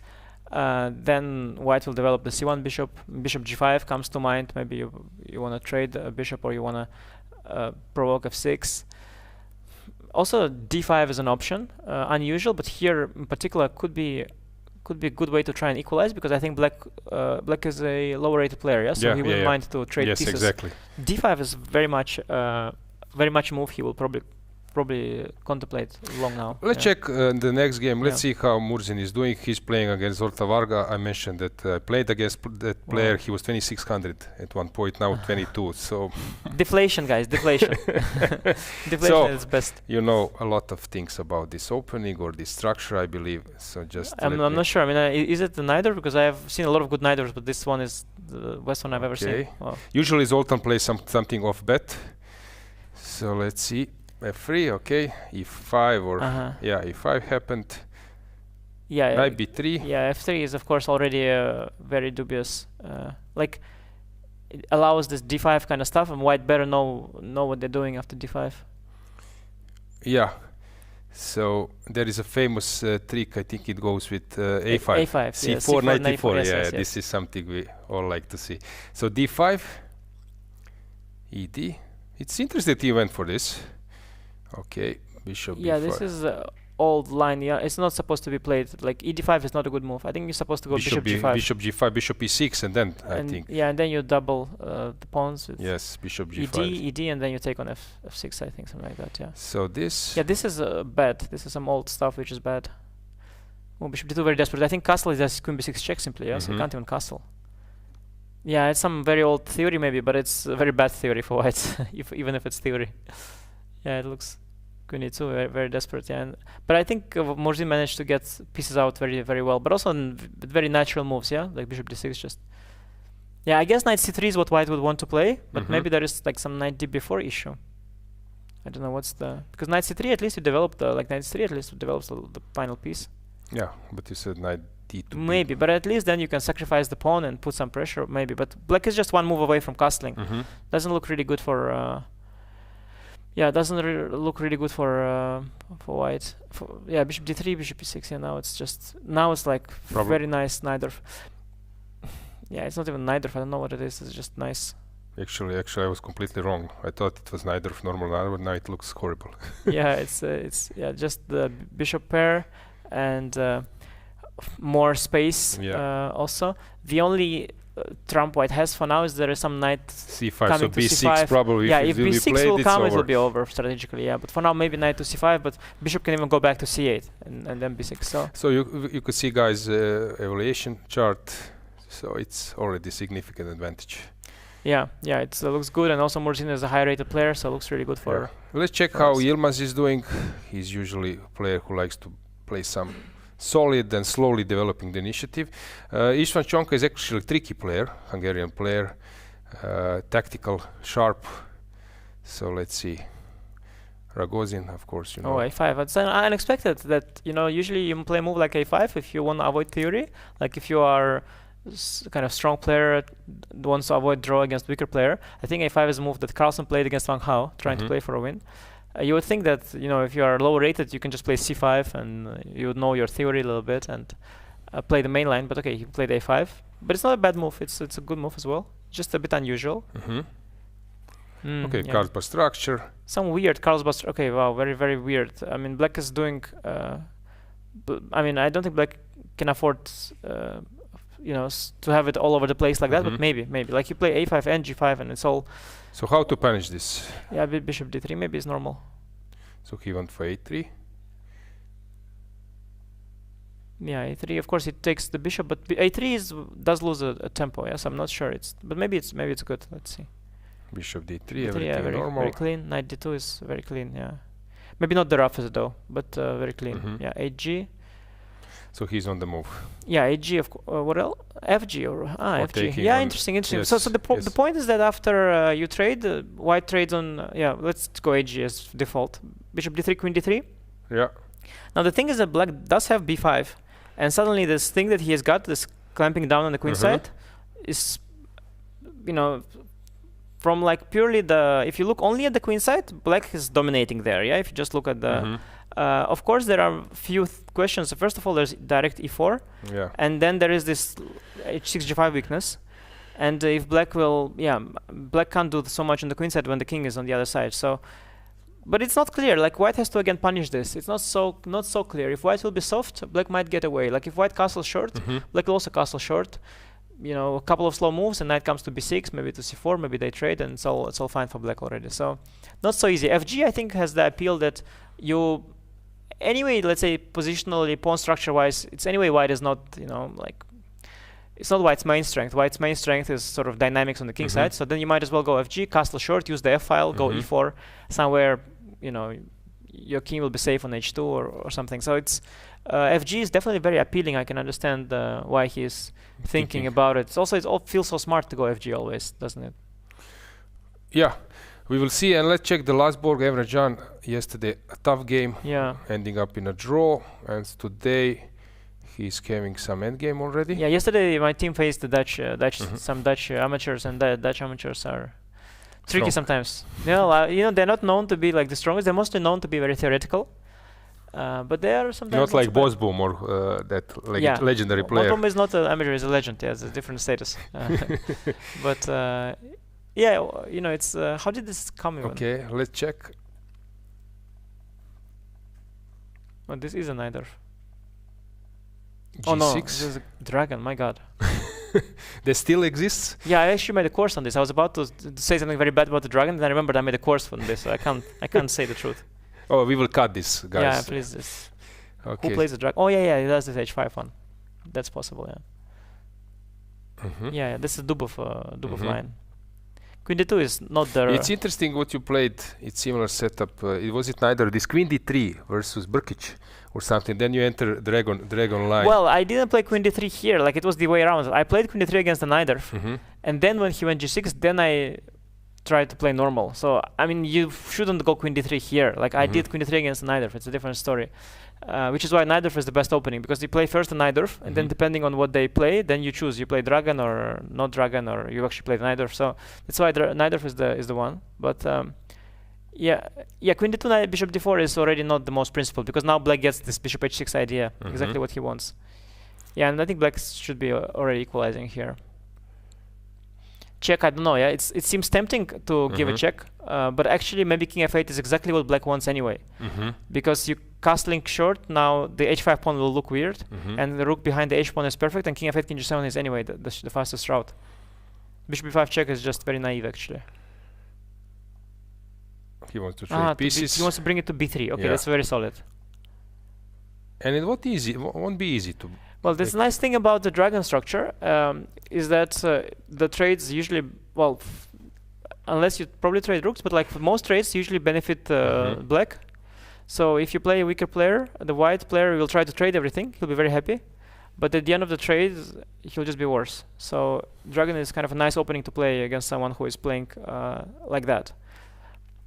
Then white will develop the c1 bishop. Bishop g5 comes to mind. Maybe you want to trade a bishop, or you want to provoke f6. Also, d5 is an option, unusual, but here in particular could be a good way to try and equalize, because I think black is a lower rated player, yeah? So he wouldn't mind to trade pieces. Yes, exactly. d5 is very much a move he will probably contemplate long now. Let's check the next game. Let's see how Murzin is doing. He's playing against Zolta Varga. I mentioned that I played against that player. He was 2600 at one point, now 22. So deflation, guys, deflation. Deflation is best. You know a lot of things about this opening or this structure, I believe. So just I'm not sure. I mean, is it the Nider? Because I have seen a lot of good Niders, but this one is the best one I've ever seen. Wow. Usually Zoltan plays something off bet. So let's see. f3, okay, e5 or e5 happened. Yeah, knight b3. Yeah, f3 is of course already very dubious. Like it allows this d5 kind of stuff, and white better know what they're doing after d5. Yeah. So there is a famous trick. I think it goes with a5. a5. c4, knight e4. Yes, this is something we all like to see. So d5, ed. It's interesting that he went for this. Okay, bishop b5. Yeah, this is old line. Yeah, it's not supposed to be played. Like ed5 is not a good move. I think you're supposed to go bishop g5. Bishop g5, bishop e6, and then I think. Yeah, and then you double the pawns with bishop g5. ed, and then you take on f6. I think something like that. Yeah. So this. Yeah, this is bad. This is some old stuff which is bad. Oh, bishop d2 very desperate. I think castle is just queen b6 check simply. Yeah, so you can't even castle. Yeah, it's some very old theory maybe, but it's a very bad theory for white, even if it's theory. Yeah, it looks queen e2 very, very desperate. Yeah, but I think Murzin managed to get pieces out very, very well, but also with very natural moves. Yeah, like bishop d6 just. Yeah, I guess knight c3 is what white would want to play, but maybe there is like some knight d4 issue. I don't know what's the, because knight c3 at least you develop knight c3 at least develops the final piece. Yeah, but you said knight d2. Maybe, but at least then you can sacrifice the pawn and put some pressure. Maybe, but black is just one move away from castling. Doesn't look really good for. Yeah, doesn't look really good for white. Yeah, bishop d3, bishop e6. Yeah, now it's like very nice Nider. Yeah, it's not even Nider. I don't know what it is. It's just nice. Actually, I was completely wrong. I thought it was Nider normal, but now it looks horrible. Yeah, it's just the bishop pair and more space. Also, the only trump white has for now is there is some knight c5, coming so to b6 c5. probably. Yeah, if b6 will come, it will be over strategically. Yeah, but for now maybe knight to c5, but bishop can even go back to c8 and then b6. So you could see guys evaluation chart. So it's already significant advantage. Yeah, it looks good, and also Murzin is a high-rated player, so it looks really good for. Let's check how Yilmaz is doing. He's usually a player who likes to play some solid and slowly developing the initiative. Istvan Csonka is actually a tricky player, Hungarian player, tactical, sharp. So let's see. Ragozin, of course, you know. Oh, a5. It's unexpected that usually you play a move like a5 if you want to avoid theory. Like if you are kind of strong player wants to avoid draw against weaker player. I think a5 is a move that Carlsen played against Wang Hao, trying to play for a win. You would think that if you are lower rated, you can just play c5 and you would know your theory a little bit and play the main line. But okay, he played a5, but it's not a bad move. It's a good move as well. Just a bit unusual. Okay, Carlsbad structure. Some weird Carlsbad. Okay, wow, very very weird. I mean, black is doing. I mean, I don't think black can afford. To have it all over the place like that, but maybe like you play a5 and g5 and it's all. So how to punish this? Yeah, bishop d3 maybe is normal. So he went for a3. Yeah, a3. Of course, it takes the bishop, but a3 does lose a tempo. Yes, I'm not sure. But maybe it's good. Let's see. Bishop d3, everything very, normal. Very clean. Knight d2 is very clean. Yeah, maybe not the roughest though, but very clean. Yeah, hg. So he's on the move. Yeah, hg. What else? Fg or fg. Yeah, interesting. Yes, so the point is that after you trade, white trades on. Yeah, let's go hg as default. Bishop d3, queen d3. Yeah. Now the thing is that black does have b5, and suddenly this thing that he has got, this clamping down on the queen side, is, from like purely if you look only at the queen side, black is dominating there. Yeah, if you just look at the Of course, there are few questions. First of all, there's direct e4, and then there is this h6 g5 weakness. And if black black can't do so much on the queen side when the king is on the other side. So, but it's not clear. Like white has to again punish this. It's not so clear. If white will be soft, black might get away. Like if white castles short, black will also castle short. You know, a couple of slow moves, and knight comes to b6, maybe to c4, maybe they trade, and it's all fine for black already. So, not so easy. FG I think has the appeal that you, anyway, let's say positionally, pawn structure-wise, it's anyway white is not, you know, like, it's not white's main strength. White's main strength is sort of dynamics on the king side. So then you might as well go FG, castle short, use the f file, go e4, somewhere, you know, your king will be safe on h2 or something. So it's FG is definitely very appealing. I can understand why he's thinking about it. It's also, it all feels so smart to go FG always, doesn't it? Yeah, we will see. And let's check the last board. Emre Can yesterday, a tough game, ending up in a draw. And today he's gaming some endgame already. Yeah, yesterday my team faced the some Dutch amateurs, and the Dutch amateurs are tricky sometimes. You know, they're not known to be like the strongest. They're mostly known to be very theoretical. But they are sometimes not like Bosboom or that legendary player. Bosboom is not an amateur; he's a legend. Yeah, it's a different status. But yeah, you know, it's how did this come? Okay, let's check. Oh, this is a Nidorf. G6. Oh no, this is a dragon. My God. There still exists? Yeah, I actually made a course on this. I was about to say something very bad about the dragon, and I remembered I made a course on this, so I can't say the truth. Oh, we will cut this, guys. Yeah, please. Okay. Who plays the dragon? Oh, yeah, he does this h5 one. That's possible, yeah. Yeah, this is Dubov line. Queen d2 is not there. It's interesting what you played. It's similar setup. Was it neither this Queen d3 versus Brkic or something? Then you enter dragon line. Well, I didn't play Queen d3 here. Like it was the way around. I played Queen d3 against the Nidorf, and then when he went g6, then I tried to play normal. So I mean, you shouldn't go Queen d3 here. Like I did Queen d3 against the Nidorf. It's a different story. Which is why Nidorf is the best opening, because you play first the Nidorf, and then depending on what they play, then you choose. You play dragon or not dragon, or you actually play the Nidorf. So that's why Nidorf is the one. But yeah, Queen d2, bishop d4 is already not the most principled, because now black gets this bishop h6 idea, exactly what he wants. Yeah, and I think black should be already equalizing here. Check, I don't know. Yeah, it seems tempting to give a check, but actually maybe king f8 is exactly what black wants anyway, because you castling short, now the h5 pawn will look weird, and the rook behind the h pawn is perfect, and king f8 king g7 is anyway the fastest route. Bishop b5 check is just very naive actually. He wants to trade pieces. He wants to bring it to b3. Okay, that's very solid. And it won't be easy to. Well, this nice thing about the dragon structure is that the trades usually, well, unless you probably trade rooks, but like most trades usually benefit black. So if you play a weaker player, the white player will try to trade everything. He'll be very happy. But at the end of the trade, he'll just be worse. So dragon is kind of a nice opening to play against someone who is playing like that.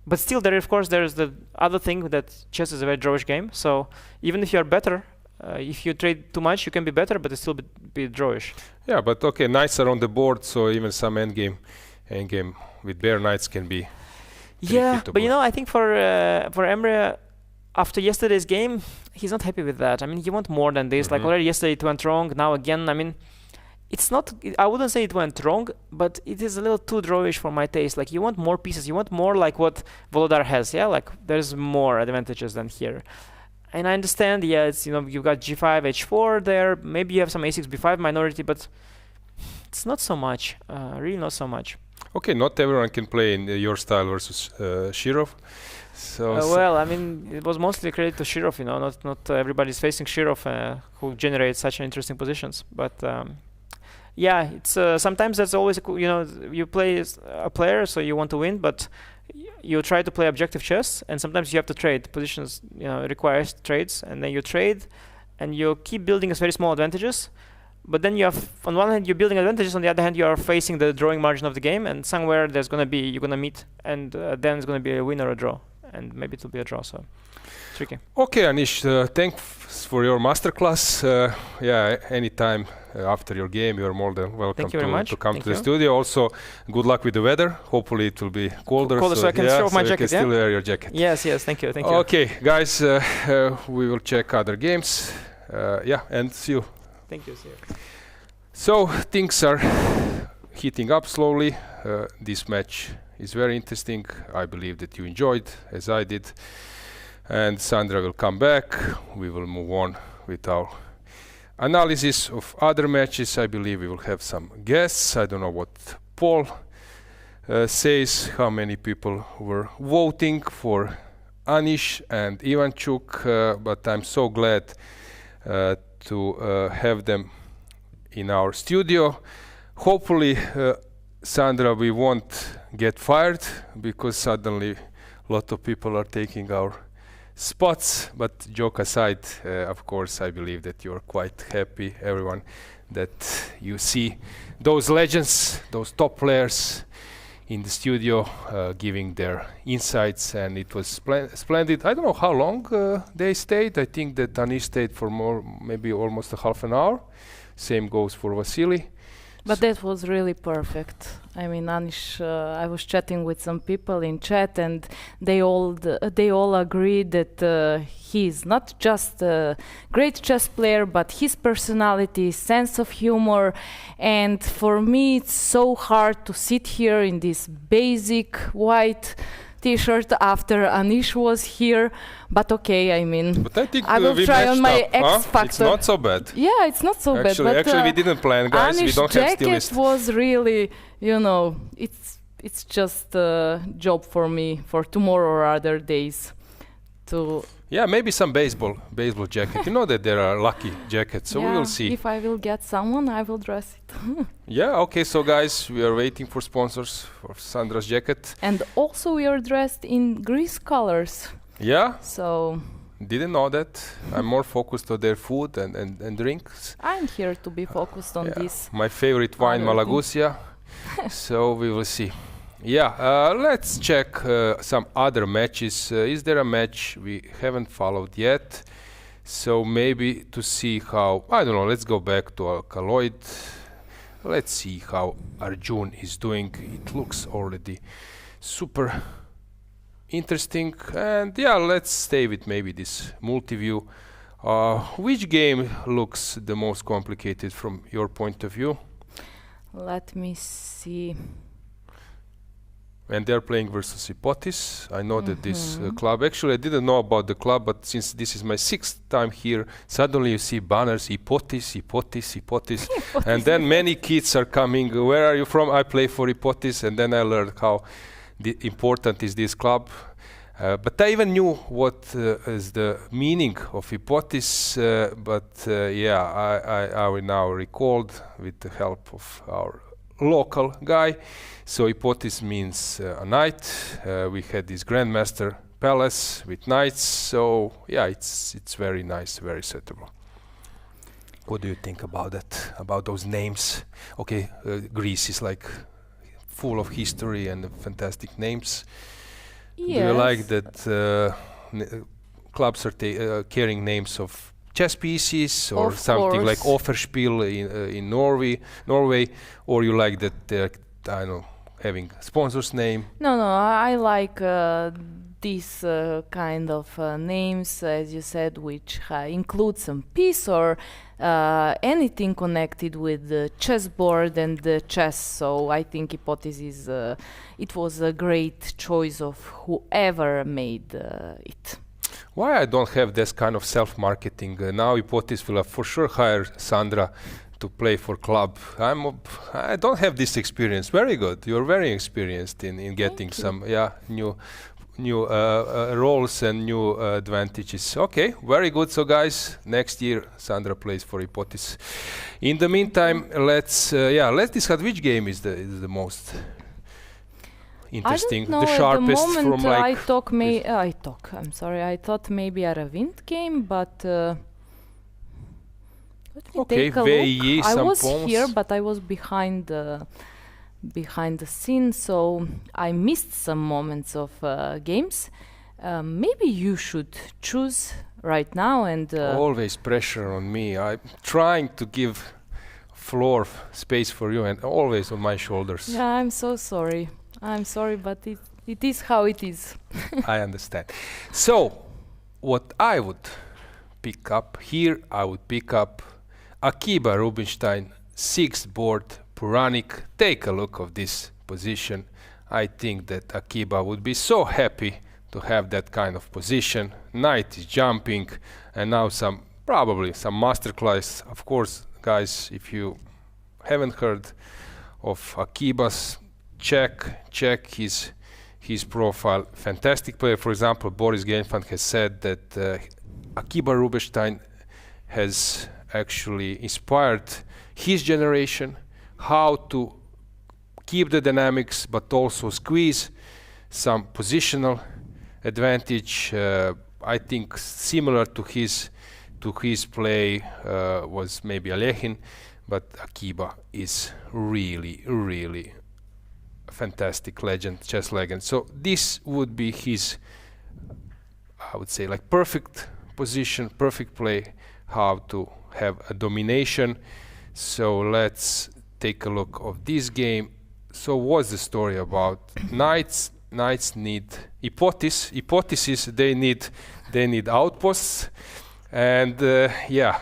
But still, of course, there's the other thing that chess is a very drawish game. So even if you are better, if you trade too much, you can be better, but it still be drawish. Yeah, but okay, knights are on the board, so even some endgame with bare knights can be. Yeah, but you know, I think for Emre, after yesterday's game, he's not happy with that. I mean, he wants more than this. Like already yesterday it went wrong. Now again, I mean, it's not. I wouldn't say it went wrong, but it is a little too drawish for my taste. Like you want more pieces. You want more like what Volodar has. Yeah, like there's more advantages than here. And I understand. Yeah, it's, you know, you've got g5, h4 there. Maybe you have some a6, b5 minority, but it's not so much. Really, not so much. Okay, not everyone can play in your style versus Shirov. So well, I mean, it was mostly credit to Shirov. You know, not everybody's facing Shirov, who generates such interesting positions. But yeah, it's sometimes that's always you know, you play a player, so you want to win, but you try to play objective chess, and sometimes you have to trade positions. You know, it requires trades, and then you trade, and you keep building very small advantages. But then you have, on one hand, you're building advantages. On the other hand, you are facing the drawing margin of the game, and somewhere you're gonna meet, and then it's gonna be a win or a draw. and maybe it will be a draw. So tricky. Okay, Anish, thanks for your masterclass. Anytime after your game, you are more than welcome Thank you very much. to come Thank to the you. studio. Also, good luck with the weather. Hopefully, it will be colder. Colder, so I can show off my you jacket, can still yeah? wear your jacket. Yes, thank you. Okay, guys, we will check other games. And see you. Thank you. See you. So things are heating up slowly. This match is very interesting. I believe that you enjoyed, as I did. And Sandra will come back. We will move on with our analysis of other matches. I believe we will have some guests. I don't know what poll says, how many people were voting for Anish and Ivanchuk, but I'm so glad to have them in our studio. Hopefully, Sandra, we won't get fired because suddenly a lot of people are taking our spots. But joke aside, of course, I believe that you're quite happy, everyone, that you see those legends, those top players in the studio giving their insights, and it was splendid. I don't know how long they stayed. I think that Anish stayed for maybe almost a half an hour. Same goes for Vasily. But that was really perfect. I mean, Anish, I was chatting with some people in chat, and they all agreed that he is not just a great chess player, but his personality, sense of humor. And for me, it's so hard to sit here in this basic white T-shirt after Anish was here. But okay, I mean, but I think I will we try on my matched up, X factor. It's not so bad. Yeah, it's not so bad. But Actually, we didn't plan, guys. We Anish's don't have jacket stylist. was really, it's just a job for me for tomorrow or other days. Yeah, maybe some baseball jacket. You know that there are lucky jackets, so we will see. If I will get someone, I will dress it. Yeah, okay, so guys, we are waiting for sponsors for Sandra's jacket. And also we are dressed in Greece colors. Yeah? So Didn't know that. I'm more focused on their food and drinks. I'm here to be focused on this. My favorite wine, Malagusia. So we will see. Yeah, let's check some other matches. Is there a match we haven't followed yet? So maybe to see how, I don't know, let's go back to Alkaloid. Let's see how Arjun is doing. It looks already super interesting. And yeah, let's stay with maybe this multi-view. Which game looks the most complicated from your point of view? Let me see. And they're playing versus Hipotis. I know that this club, actually I didn't know about the club, but since this is my 6th time here, suddenly you see banners, Hipotis. And then many kids are coming, where are you from? I play for Hipotis, and then I learned how important is this club. But I even knew what is the meaning of Hipotis, I will now recalled with the help of our local guy. So Hipotis means a knight. We had this Grandmaster Palace with knights. So yeah, it's very nice, very suitable. What do you think about that? About those names? Okay, Greece is like full of history and fantastic names. Yes. Do you like that clubs are carrying names of chess pieces or of something course. like Offerspiel in Norway, or you like that they're, I don't know, having sponsors name? No, I like these kind of names, as you said, which include some piece or anything connected with the chessboard and the chess. So I think Hipotis it was a great choice of whoever made it. Why I don't have this kind of self-marketing? Now Hipotis will for sure hire Sandra to play for club. I don't have this experience. Very good. You're very experienced in getting some new roles and new advantages. Okay, very good. So guys, next year Sandra plays for Hipotis. In the meantime, let's discuss which game is the most interesting, I don't know, the sharpest at the moment, from like. I thought maybe a Ravint game, but let me Okay, take a Wei Yi, look. I some was pawns. here, but I was behind the scenes, so I missed some moments of games. maybe you should choose right now and Always pressure on me. I'm trying to give floor space for you and always on my shoulders. yeah, I'm so sorry. I'm sorry, but it is how it is. I understand. So, what I would pick up here, I would pick up Akiba Rubinstein, 6th board, Puranik. Take a look of this position. I think that Akiba would be so happy to have that kind of position. Knight is jumping, and now probably some masterclass. Of course, guys, if you haven't heard of Akiba's, check his profile. Fantastic player. For example, Boris Gelfand has said that Akiba Rubinstein has actually inspired his generation how to keep the dynamics but also squeeze some positional advantage. I think similar to his play was maybe Alekhine, but Akiba is really fantastic legend, chess legend. So this would be his, I would say, like perfect position, perfect play, how to have a domination. So let's take a look of this game. So what's the story about? Knights need hypothesis. They need outposts, and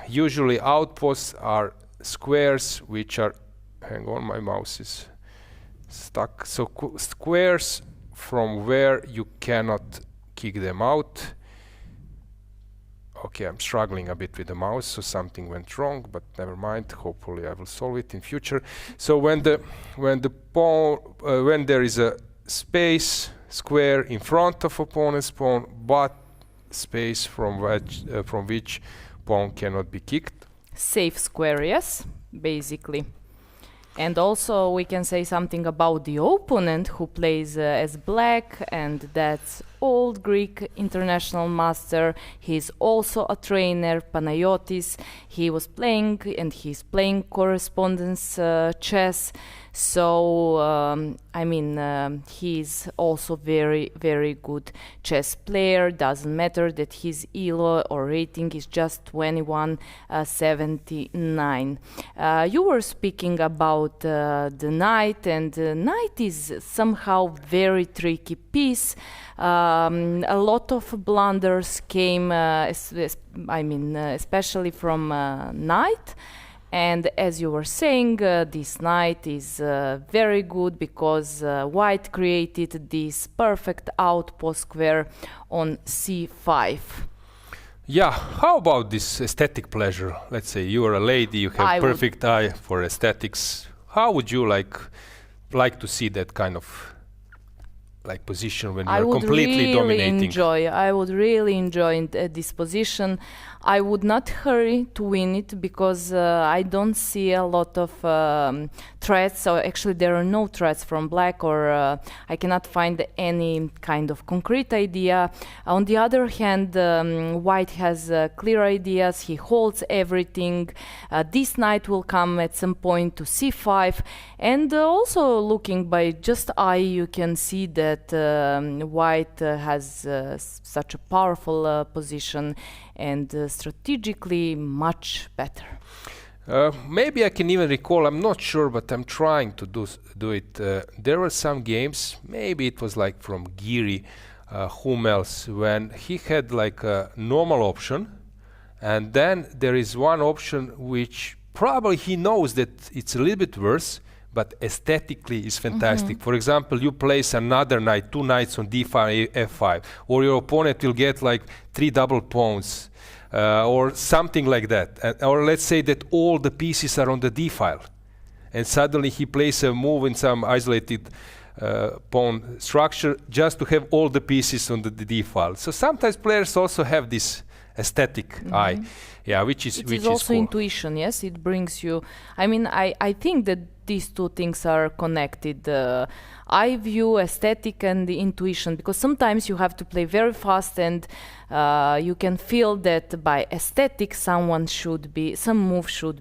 usually outposts are squares which are. Hang on, my mouse is stuck. So squares from where you cannot kick them out. Okay, I'm struggling a bit with the mouse, so something went wrong, but never mind. Hopefully, I will solve it in future. So when there is a square in front of opponent's pawn, but space from which pawn cannot be kicked. Safe square, yes, basically. And also we can say something about the opponent who plays as black, and that's old Greek international master. He's also a trainer, Panayotis. He was playing and he's playing correspondence chess. So, he's also very good chess player. Doesn't matter that his ELO or rating is just 2179. You were speaking about the knight, and knight is somehow very tricky piece. A lot of blunders came, especially from knight. And as you were saying, this knight is very good because white created this perfect outpost square on c5. Yeah, how about this aesthetic pleasure? Let's say you are a lady, you have perfect eye for aesthetics. How would you like to see that kind of position when you are completely dominating? I would really enjoy this position. I would not hurry to win it because I don't see a lot of threats. So actually there are no threats from black, or I cannot find any kind of concrete idea. On the other hand, white has clear ideas. He holds everything. This knight will come at some point to c5. And also looking by just eye, you can see that white has such a powerful position and strategically much better. Maybe I can even recall, I'm not sure, but I'm trying to do it. There were some games, maybe it was like from Giri, whom else, when he had like a normal option, and then there is one option which probably he knows that it's a little bit worse, but aesthetically is fantastic. For example, you place another knight, 2 knights on d5, f5, or your opponent will get like 3 double pawns, or something like that. Or let's say that all the pieces are on the d file, and suddenly he plays a move in some isolated pawn structure just to have all the pieces on the d file. So sometimes players also have this aesthetic eye. Yeah, which is also cool. intuition. Yes, it brings you. I mean, I think that these two things are connected. I view aesthetic and the intuition, because sometimes you have to play very fast, and you can feel that by aesthetic some move should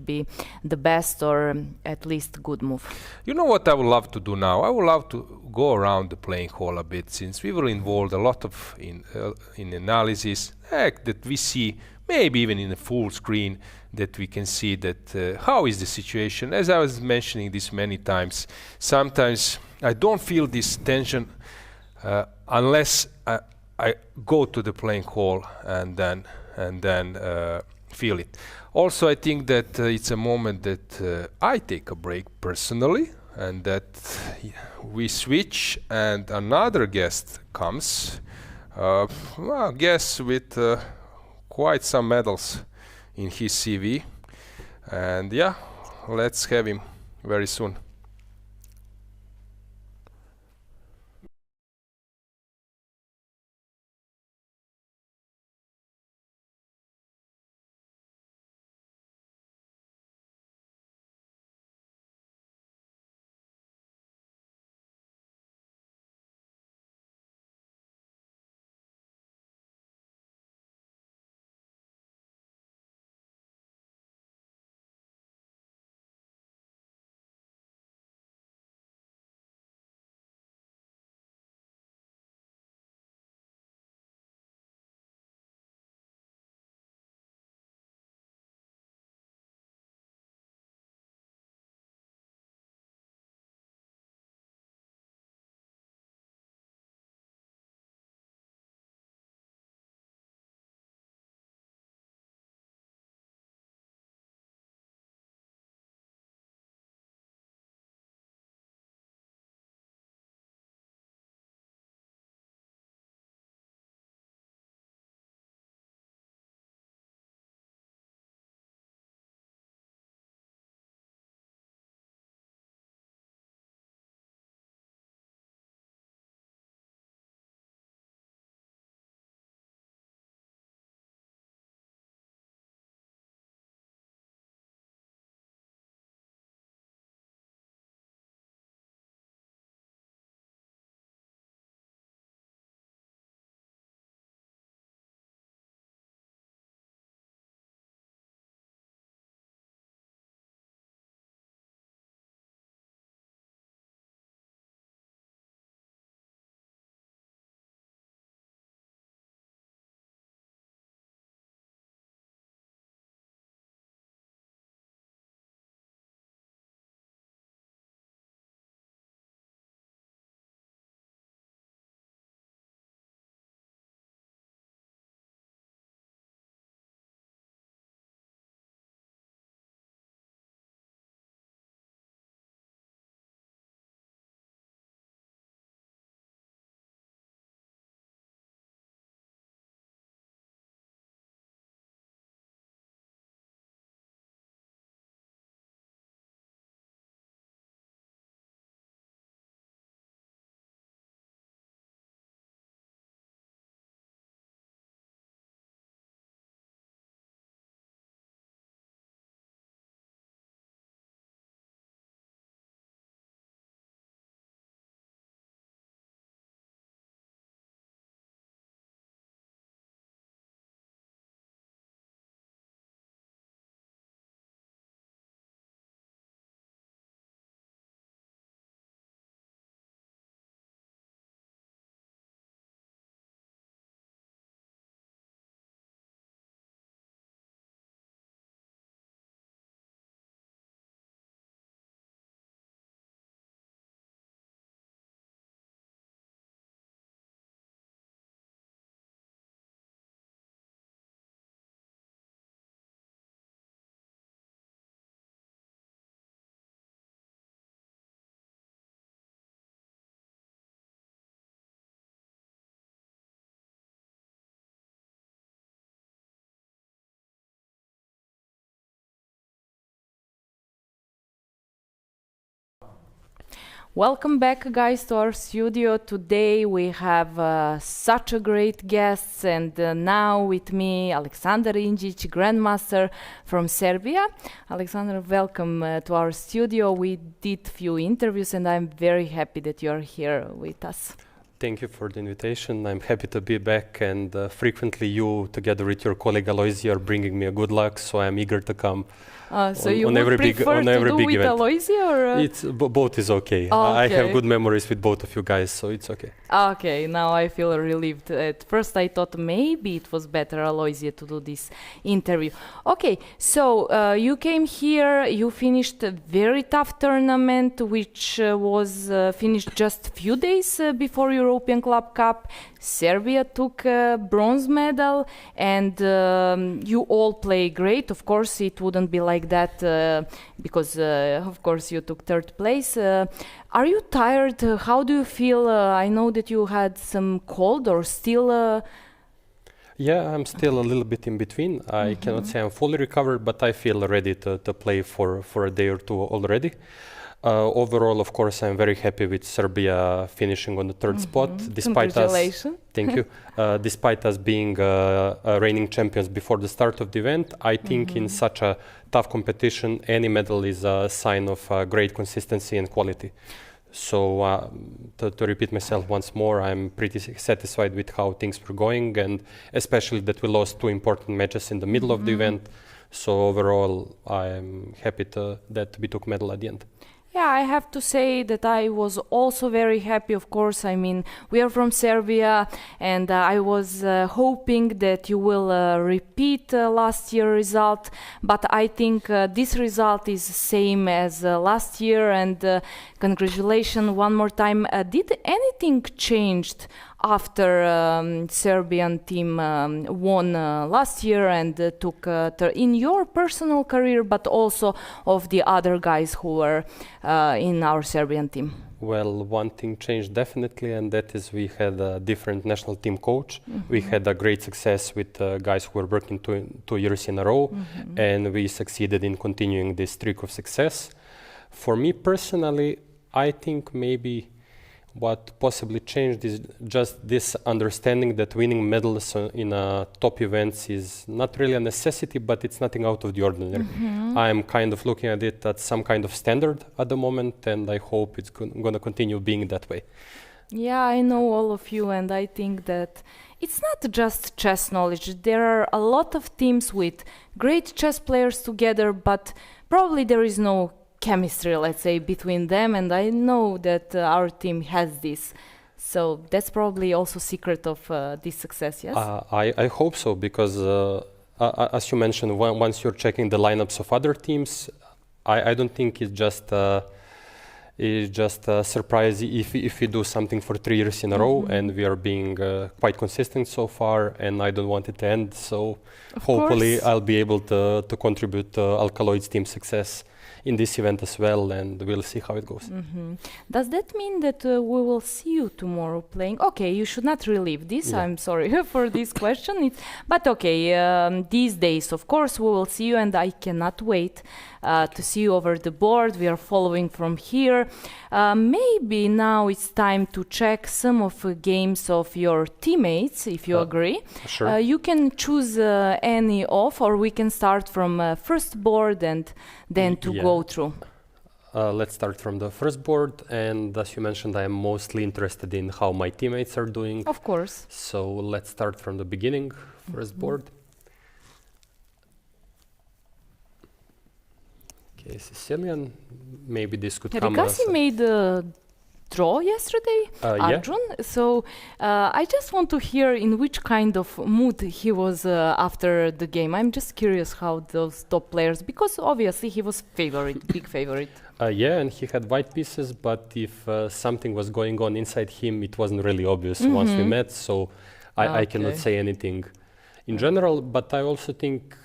be the best, or at least good move. You know what I would love to do now? I would love to go around the playing hall a bit, since we were involved a lot of in analysis that we see, maybe even in a full screen, that we can see that how is the situation. As I was mentioning this many times, sometimes I don't feel this tension unless I go to the playing hall and then feel it. Also, I think that it's a moment that I take a break personally, and that we switch and another guest comes. Well, guess with quite some medals in his CV, and yeah, let's have him very soon. Welcome back, guys, to our studio. Today we have such a great guests, and now with me, Aleksandar Injic, Grandmaster from Serbia. Aleksandar, welcome to our studio. We did few interviews, and I'm very happy that you're here with us. Thank you for the invitation. I'm happy to be back, and frequently you, together with your colleague Aloisi, are bringing me a good luck, so I'm eager to come. So you would prefer to do with Aloisi, or? It's both is okay. I have good memories with both of you guys, so it's okay. Okay, now I feel relieved. At first I thought maybe it was better Aloisi to do this interview. Okay, so you came here, you finished a very tough tournament, which was finished just a few days before European Club Cup. Serbia took a bronze medal, and you all play great. Of course, it wouldn't be like that because, of course, you took third place. Are you tired? How do you feel? I know that you had some cold, or still... Yeah, I'm still a little bit in between. I cannot say I'm fully recovered, but I feel ready to play for a day or two already. Overall, of course, I'm very happy with Serbia finishing on the third spot, despite us. Thank you. Despite us being reigning champions before the start of the event, I think in such a tough competition, any medal is a sign of great consistency and quality. So to repeat myself once more, I'm pretty satisfied with how things were going, and especially that we lost two important matches in the middle of the event. So overall, I'm happy that we took medal at the end. Yeah, I have to say that I was also very happy, of course. I mean, we are from Serbia, and I was hoping that you will repeat last year's result, but I think this result is the same as last year, and congratulations one more time. Did anything changed after Serbian team won last year and took in your personal career, but also of the other guys who were in our Serbian team? Well, one thing changed definitely, and that is we had a different national team coach. We had a great success with guys who were working 2 years in a row, and we succeeded in continuing this streak of success. For me personally, I think maybe what possibly changed is just this understanding that winning medals in top events is not really a necessity, but it's nothing out of the ordinary. I'm kind of looking at it as some kind of standard at the moment, and I hope it's going to continue being that way. Yeah, I know all of you, and I think that it's not just chess knowledge. There are a lot of teams with great chess players together, but probably there is no chemistry, let's say, between them, and I know that our team has this. So that's probably also secret of this success, yes? I hope so, because as you mentioned, once you're checking the lineups of other teams, I don't think it's just a surprise if we do something for 3 years in a row, and we are being quite consistent so far, and I don't want it to end. So hopefully I'll be able to contribute to Alkaloid's team success in this event as well, and we'll see how it goes. Does that mean that we will see you tomorrow playing? Okay, you should not relieve this. I'm sorry for this question. But okay, these days, of course, we will see you, and I cannot wait to see you over the board. We are following from here. Maybe now it's time to check some of the games of your teammates, if you agree. Sure. You can choose any of, or we can start from first board and then to go through. Let's start from the first board, and as you mentioned, I am mostly interested in how my teammates are doing. Of course. So let's start from the beginning, first board. Okay, Sicilian, maybe this could come as... Erigaisi made a draw yesterday, Arjun. So I just want to hear in which kind of mood he was after the game. I'm just curious how those top players, because obviously he was favorite, big favorite. Yeah, and he had white pieces, but if something was going on inside him, it wasn't really obvious once we met, so I cannot say anything in general, but I also think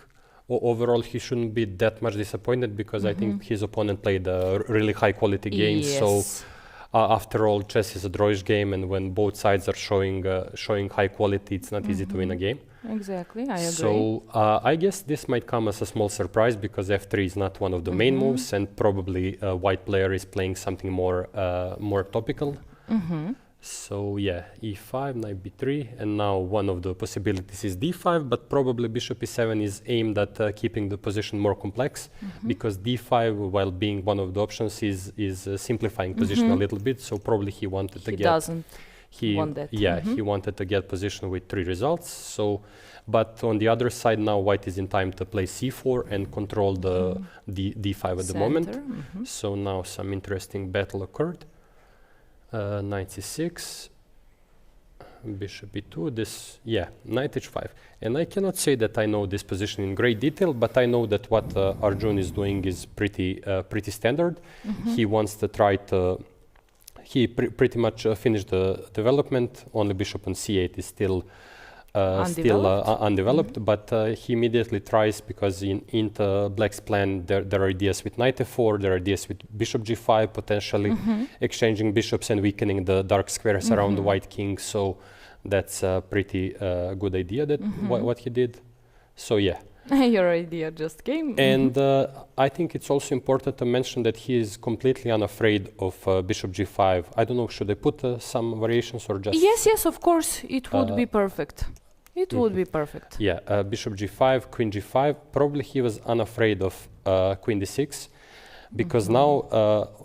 overall he shouldn't be that much disappointed, because I think his opponent played a really high quality game, so after all, chess is a drawish game, and when both sides are showing high quality, it's not easy to win a game. Exactly, I agree. So I guess this might come as a small surprise because f3 is not one of the main moves, and probably a white player is playing something more topical. So yeah, e5, knight b3, and now one of the possibilities is d5, but probably bishop e7 is aimed at keeping the position more complex, because d5, while being one of the options, is simplifying position a little bit. So probably he wanted to get. He want that. Yeah, he wanted to get position with 3 results. So, but on the other side now, white is in time to play c4 and control the d5 at the moment. So now some interesting battle occurred. Knight c6, bishop e2. This, yeah, knight h5. And I cannot say that I know this position in great detail, but I know that what Arjun is doing is pretty standard. He wants to try to. He pretty much finished the development. Only bishop on c8 is still undeveloped, but he immediately tries, because in the black's plan there are ideas with knight f4, there are ideas with bishop g5, potentially exchanging bishops and weakening the dark squares around the white king. So that's a pretty good idea that what he did. So yeah. Your idea just came. And I think it's also important to mention that he is completely unafraid of bishop g5. I don't know, should I put some variations or just... Yes, of course, it would be perfect. It would be perfect. Yeah, bishop g5, queen g5. Probably he was unafraid of queen d6, because now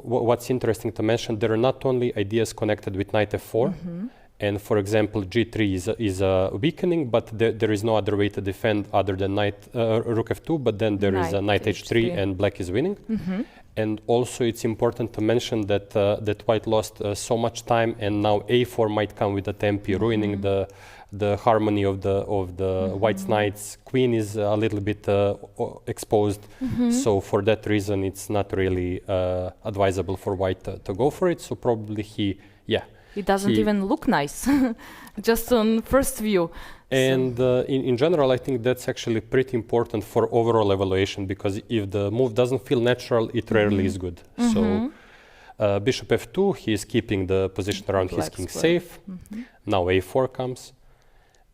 what's interesting to mention, there are not only ideas connected with knight f4, and for example, g3 is a weakening, but there is no other way to defend other than rook f2, but then there is a knight h3 and black is winning. And also it's important to mention that that white lost so much time, and now a4 might come with a tempi, ruining the harmony of the white's knights. Queen is a little bit exposed, so for that reason it's not really advisable for white to go for it. So probably it doesn't even look nice, just on first view. And in general, I think that's actually pretty important for overall evaluation, because if the move doesn't feel natural, it rarely is good. So bishop f2, he is keeping the position around his king safe. Now a4 comes.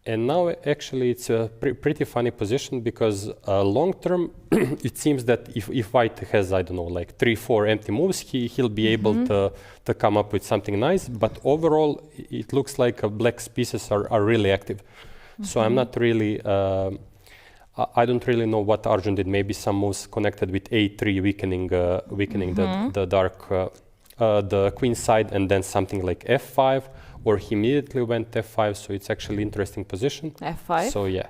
And now actually it's a pretty funny position, because long term it seems that if white has, I don't know, like 3-4 empty moves, he'll be able to come up with something nice. But overall it looks like black's pieces are really active. So I'm not really, I don't really know what Arjun did. Maybe some moves connected with a3, weakening the dark, the queen side, and then something like f5. Or he immediately went f5, so it's actually interesting position. f5. So yeah,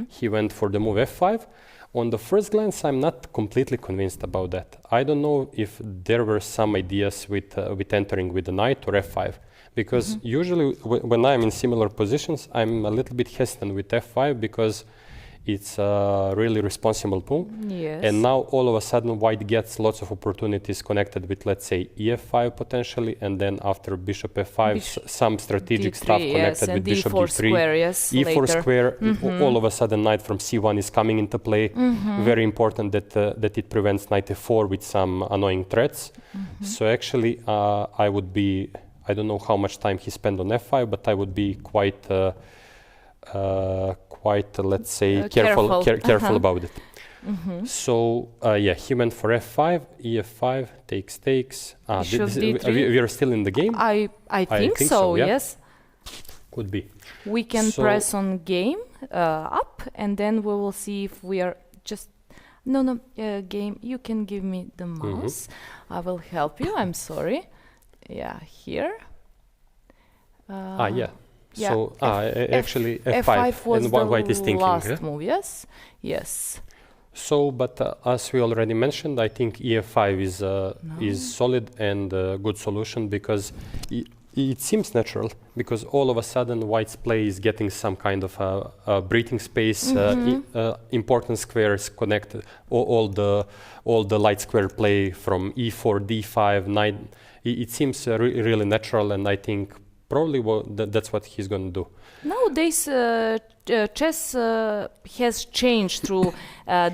he went for the move f5. On the first glance, I'm not completely convinced about that. I don't know if there were some ideas with entering with the knight or f5, because usually when I'm in similar positions, I'm a little bit hesitant with f5, because it's a really responsible move. Yes. And now all of a sudden white gets lots of opportunities connected with, let's say, ef5 potentially, and then after bishop f5 some strategic D3, stuff connected with bishop e4 d3, square, e4 later. square. All of a sudden knight from c1 is coming into play. Very important that it prevents knight f4 with some annoying threats. So actually I don't know how much time he spent on f5, but I would be quite let's say careful about it. So yeah, he went for f5, ef5, takes. We are still in the game. I think so. Yeah. Yes. Could be. We can press on game up, and then we will see if we are just. No, game. You can give me the mouse. I will help you. I'm sorry. Yeah, here. Yeah. Yeah, So actually F5 was and the white is thinking. last move, yes? Yes. So, but as we already mentioned, I think ef5 is solid and a good solution, because it seems natural, because all of a sudden white's play is getting some kind of a breathing space, important squares connected, all the light square play from e4, d5, knight. It seems really natural, and I think probably that's what he's going to do. Nowadays, chess has changed through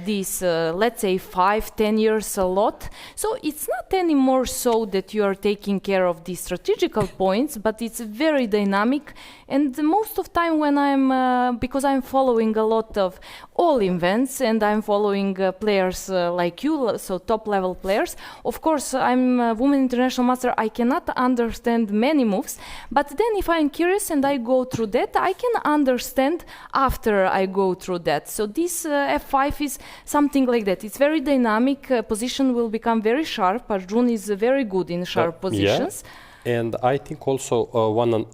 these, let's say, 5-10 years a lot. So it's not anymore so that you are taking care of the strategical points, but it's very dynamic. And most of time when because I'm following a lot of all events and I'm following players like you, so top level players. Of course, I'm a women international master. I cannot understand many moves, but then if I'm curious and I go through that, I can understand after I go through that. So this F5 is something like that. It's very dynamic. Position will become very sharp. Arjun is very good in sharp positions. Yeah. And I think also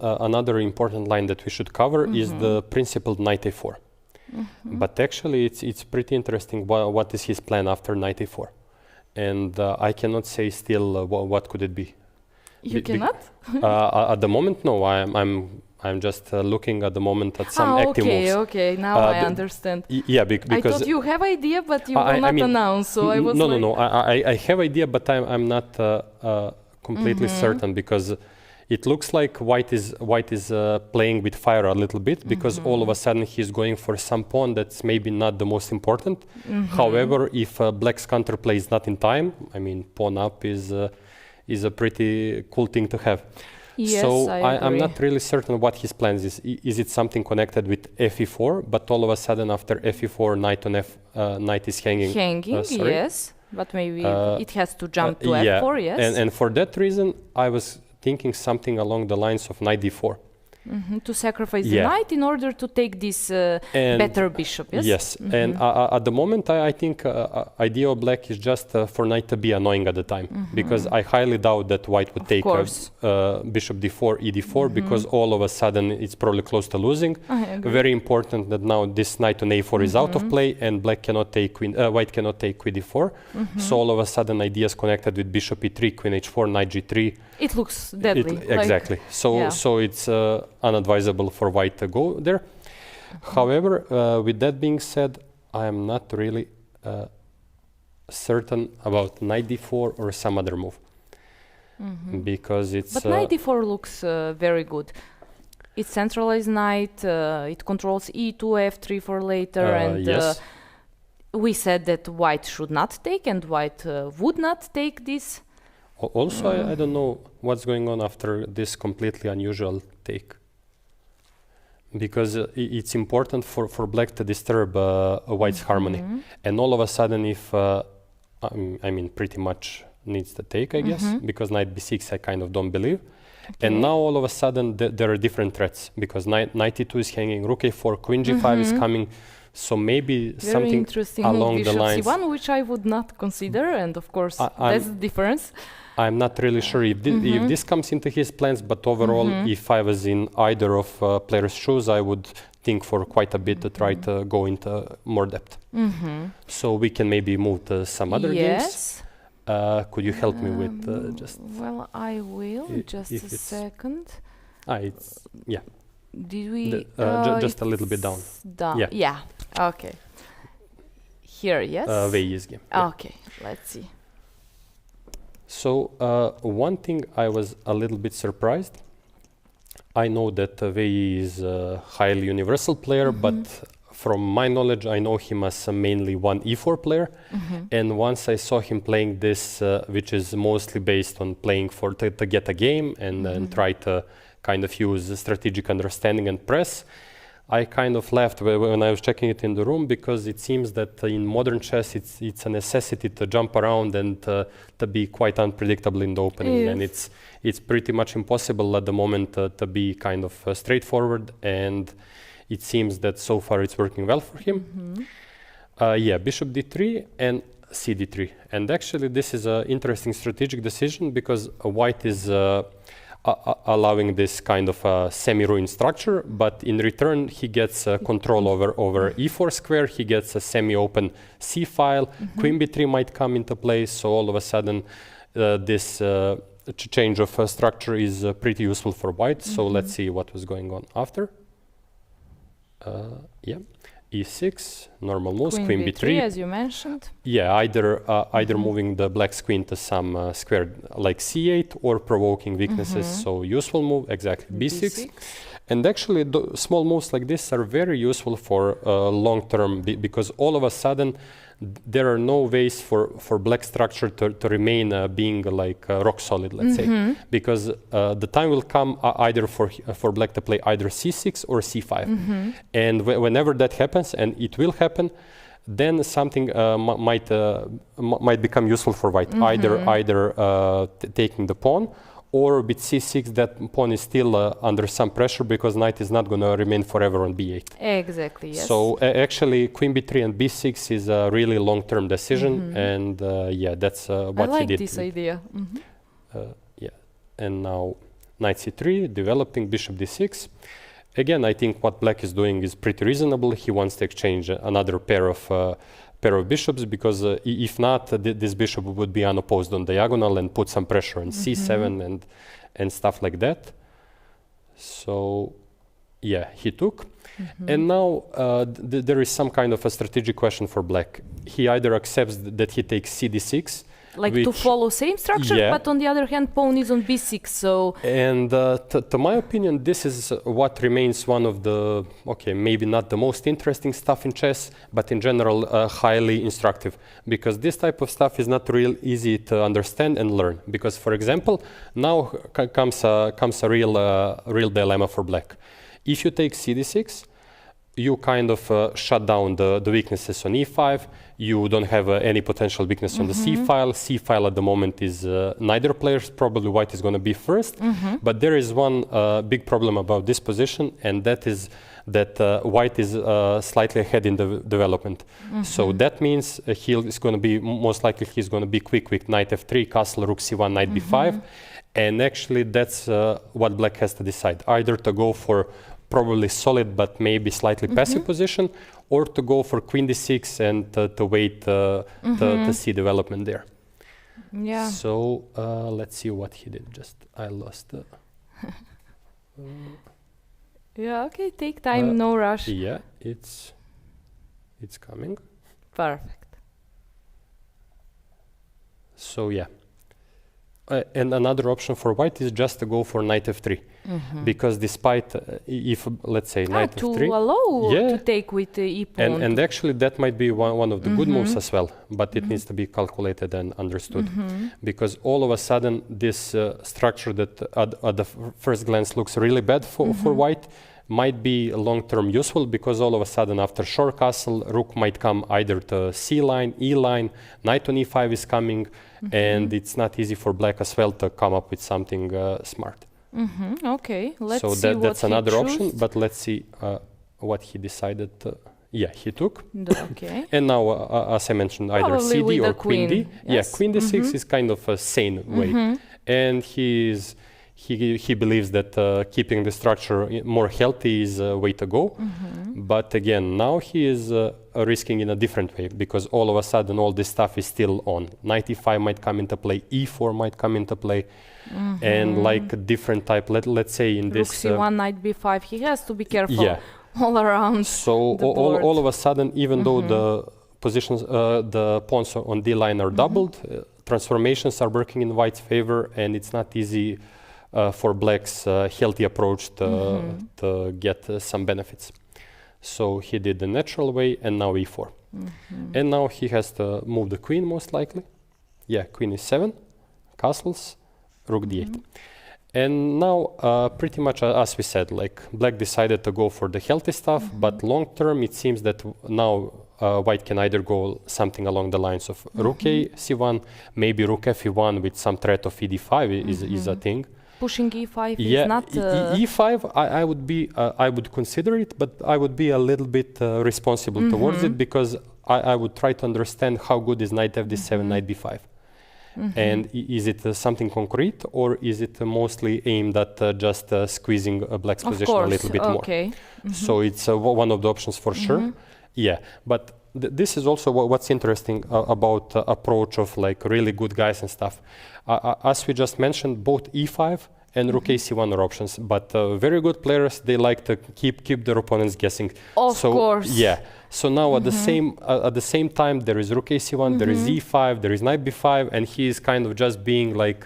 another important line that we should cover is the principled knight a4. But actually, it's pretty interesting what is his plan after knight a4. And I cannot say still what could it be. You cannot? At the moment, no. I'm just looking at the moment at some active moves. Okay. Now I understand. Yeah, because I thought you have idea, but you will not announce. So I was no. I have idea, but I'm not completely certain, because it looks like white is playing with fire a little bit, because all of a sudden he's going for some pawn that's maybe not the most important. However, if black's counterplay is not in time, I mean, pawn up is a pretty cool thing to have. Yes, so I'm not really certain what his plans is. Is it something connected with fe4, but all of a sudden after fe4, knight on knight is hanging? Yes, but maybe it has to jump to f4, yes. And for that reason, I was thinking something along the lines of knight d4. To sacrifice the knight in order to take this better bishop, yes? Yes, and at the moment I think idea of black is just for knight to be annoying at the time, because I highly doubt that white would take bishop d4, e4, because all of a sudden it's probably close to losing. Very important that now this knight on a4 is out of play, and black cannot take queen, white cannot take queen d4. So all of a sudden ideas connected with bishop e3, queen h4, knight g3. It looks deadly. Exactly. So it's unadvisable for white to go there. However, with that being said, I am not really certain about knight d4 or some other move, because it's. But knight d4 looks very good. It's centralized knight. It controls e2, f3 for later, and we said that white should not take, and white would not take this. Also, I don't know what's going on after this completely unusual take, because it's important for black to disturb white's harmony. And all of a sudden, if, I mean, pretty much needs to take, I guess, because knight b6 I kind of don't believe. And now all of a sudden there are different threats, because knight e2 is hanging, rook a4, queen g5 is coming. So maybe very something interesting along move, the lines. Bishop c1, which I would not consider, and of course that's the difference. I'm not really sure if this comes into his plans, but overall, if I was in either of players' shoes, I would think for quite a bit to try to go into more depth. So we can maybe move to some other games. Could you help me with just? Well, I will. Just a second. Yeah. Did we? Just a little bit down. Yeah. Okay. Here, yes. Wei Yi's game. Okay. Let's see. So one thing I was a little bit surprised. I know that Wei Yi is a highly universal player, but from my knowledge, I know him as a mainly one e4 player. And once I saw him playing this, which is mostly based on playing to get a game and try to kind of use strategic understanding and press, I kind of laughed when I was checking it in the room, because it seems that in modern chess it's a necessity to jump around and to be quite unpredictable in the opening, and it's pretty much impossible at the moment to be kind of straightforward, and it seems that so far it's working well for him. Bishop d3 and cd3, and actually this is an interesting strategic decision, because white is allowing this kind of semi-ruined structure, but in return he gets control over e4 square, he gets a semi-open c file, queen b3 might come into play, so all of a sudden this change of structure is pretty useful for white. So let's see what was going on after. e6, normal moves, queen b3, as you mentioned. Either moving the black's queen to some square like c8 or provoking weaknesses. So useful move, exactly, b6. And actually, small moves like this are very useful for long term because all of a sudden there are no ways for black structure to remain being like rock solid, let's say, because the time will come either for black to play either c6 or c5, and whenever that happens, and it will happen, then something might become useful for white, either taking the pawn, or with c6 that pawn is still under some pressure because knight is not going to remain forever on b8. Exactly, yes. So actually queen b3 and b6 is a really long-term decision, and yeah, that's what I he did. like this idea. Yeah, and now knight c3, developing bishop d6. Again, I think what black is doing is pretty reasonable. He wants to exchange another pair of bishops because if not, this bishop would be unopposed on diagonal and put some pressure on c7 and stuff like that. So yeah, he took. And now there is some kind of a strategic question for black. He either accepts that he takes cd6, like to follow same structure, but on the other hand, pawn is on b6, so... And to my opinion, this is what remains one of the, okay, maybe not the most interesting stuff in chess, but in general, highly instructive. Because this type of stuff is not real easy to understand and learn. Because, for example, now comes a real dilemma for black. If you take cd6, you kind of shut down the weaknesses on e5. You don't have any potential weakness on the c file. C file at the moment is neither player's. Probably white is going to be first. But there is one big problem about this position, and that is that white is slightly ahead in the development. So that means he's going to be, most likely he's going to be quick with knight f3, castle, rook c1, knight b5. And actually that's what black has to decide. Either to go for probably solid but maybe slightly passive position, or to go for queen d6 and to wait to see development there. Yeah. So let's see what he did. Just I lost. Yeah. Okay. Take time. No rush. Yeah, it's coming. Perfect. So yeah. And another option for white is just to go for knight f3, because despite if let's say knight to f3, allow to take with the e pawn. And actually that might be one of the good moves as well, but it needs to be calculated and understood, because all of a sudden this structure that at the first glance looks really bad for white might be long-term useful, because all of a sudden after short castle, rook might come either to c line, e line, knight on e5 is coming, and it's not easy for black as well to come up with something smart. Okay, let's so see that's another he option, but let's see what he decided. Yeah, he took. Okay. And now, as I mentioned, either Probably cd with or the queen d. queen. Yeah, queen d6 is kind of a sane way, and he believes that keeping the structure more healthy is a way to go. But again, now he is risking in a different way, because all of a sudden all this stuff is still on. Knight e5 might come into play, e4 might come into play, and like a different type, let's say in this... Rook c1, knight b5, he has to be careful. Yeah. All around. So all of a sudden, even though the positions, the pawns on d line are doubled, transformations are working in white's favor, and it's not easy for black's healthy approach to get some benefits. So he did the natural way, and now e4. And now he has to move the queen, most likely. Yeah, queen e7, castles, rook d8. And now, pretty much as we said, like black decided to go for the healthy stuff, but long term it seems that now white can either go something along the lines of rook a c1, maybe rook fe1 with some threat of ed5 is a thing. Pushing e5 is not... e5, I would consider it, but I would be a little bit responsible towards it, because I would try to understand how good is knight fd7, knight b5. And is it something concrete, or is it mostly aimed at just squeezing a black's position a little bit more? So it's one of the options for sure. Yeah, but this is also what's interesting about approach of like really good guys and stuff. As we just mentioned, both e5 and rook ac1 are options, but very good players, they like to keep their opponents guessing. Of course. Yeah. So now at the same time, there is rook ac1, there is e5, there is knight b5, and he is kind of just being like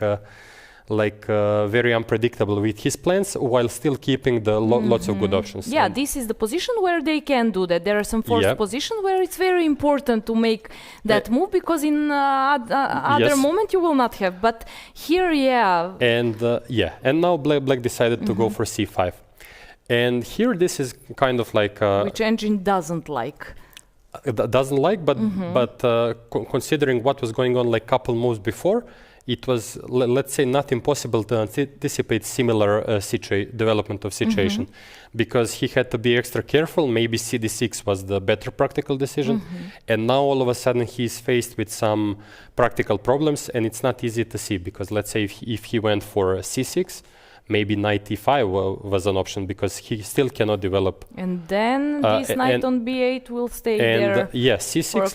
very unpredictable with his plans, while still keeping the lots of good options. Yeah, this is the position where they can do that. There are some forced positions where it's very important to make that move, because in other moment you will not have. But here, And now Black decided to go for c5. And here this is kind of like... which engine doesn't like? Doesn't like, but considering what was going on like couple moves before, it was, let's say, not impossible to anticipate similar development of situation, because he had to be extra careful. Maybe cd6 was the better practical decision, and now all of a sudden he's faced with some practical problems, and it's not easy to see, because let's say if he went for c6, maybe knight e5 was an option, because he still cannot develop. And then this knight on b8 will stay there. C6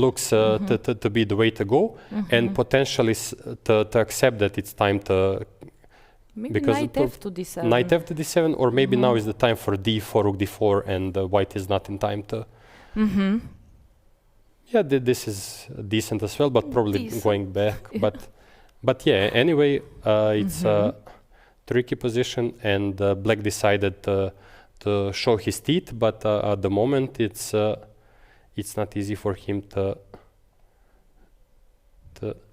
looks to be the way to go, and potentially to accept that it's time to... Maybe knight f to d7. Knight f to d7, or maybe now is the time for d4, rook d4, and white is not in time to... Yeah, this is decent as well, but probably going back. But yeah, anyway, it's... tricky position, and Black decided to show his teeth, but at the moment it's not easy for him to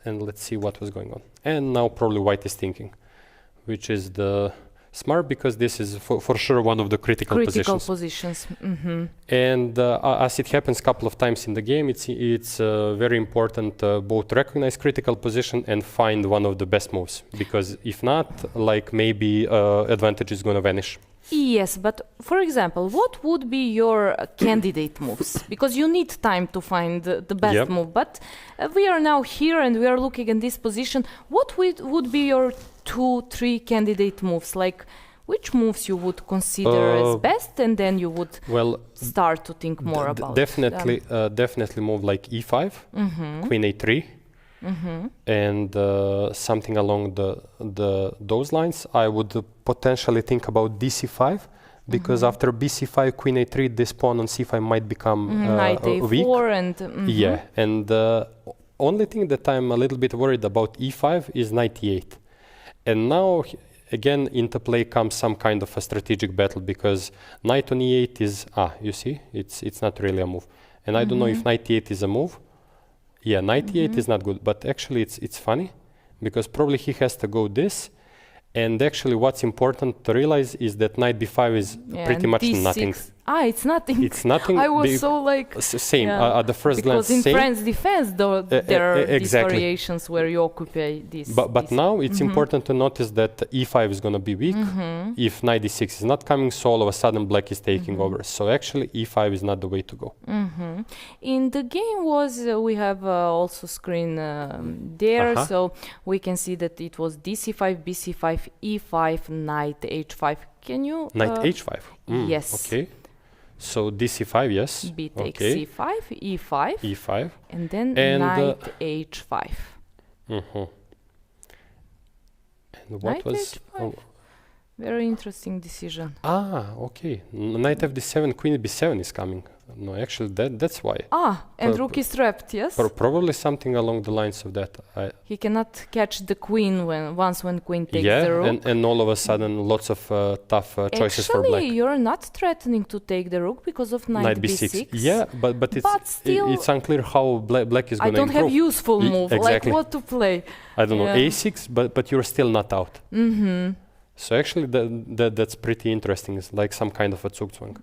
and let's see what was going on. And now probably White is thinking, which is the smart, because this is for sure one of the critical positions. And as it happens a couple of times in the game, it's very important both to recognize critical position and find one of the best moves, because if not, like maybe advantage is going to vanish. Yes, but for example, what would be your candidate moves? Because you need time to find the best move, but we are now here and we are looking at this position. What would be your 2-3 candidate moves? Like, which moves you would consider as best, and then you would start to think more about definitely move like e5, queen a3, and something along those lines. I would potentially think about dc5, because after bc5, queen a3, this pawn on c5 might become knight a4 weak. And and the only thing that I'm a little bit worried about e5 is knight e8. And now, again, into play comes some kind of a strategic battle, because knight on e8 is, you see, it's not really a move. And I don't know if knight e8 is a move. Yeah, knight e8 is not good, but actually it's funny, because probably he has to go this. And actually what's important to realize is that knight b5 is pretty much d6. nothing. It's nothing. It's nothing. I was so like... Same, at the first glance, because in same. France defense, there are these variations where you occupy this. But now it's important to notice that e5 is going to be weak if knight d6 is not coming, so all of a sudden Black is taking over. So actually e5 is not the way to go. In the game we have also screen there, so we can see that it was dc5, bc5, e5, knight h5. Can you... Knight h5? Yes. Okay. So dc5, yes. B takes c5, e5, e5, and then knight h5. And what knight was... h5. Very interesting decision. Okay. Knight fd7, queen b7 is coming. No, actually, that's why. And rook is trapped, yes? Probably something along the lines of that. He cannot catch the queen once queen takes the rook. And all of a sudden, lots of tough choices for Black. Actually, you're not threatening to take the rook because of knight b6. Yeah, but it's unclear how Black is going to improve. I don't have useful move, exactly. like what to play. I don't know, a6, but you're still not out. So actually, that's pretty interesting. It's like some kind of a Zugzwang.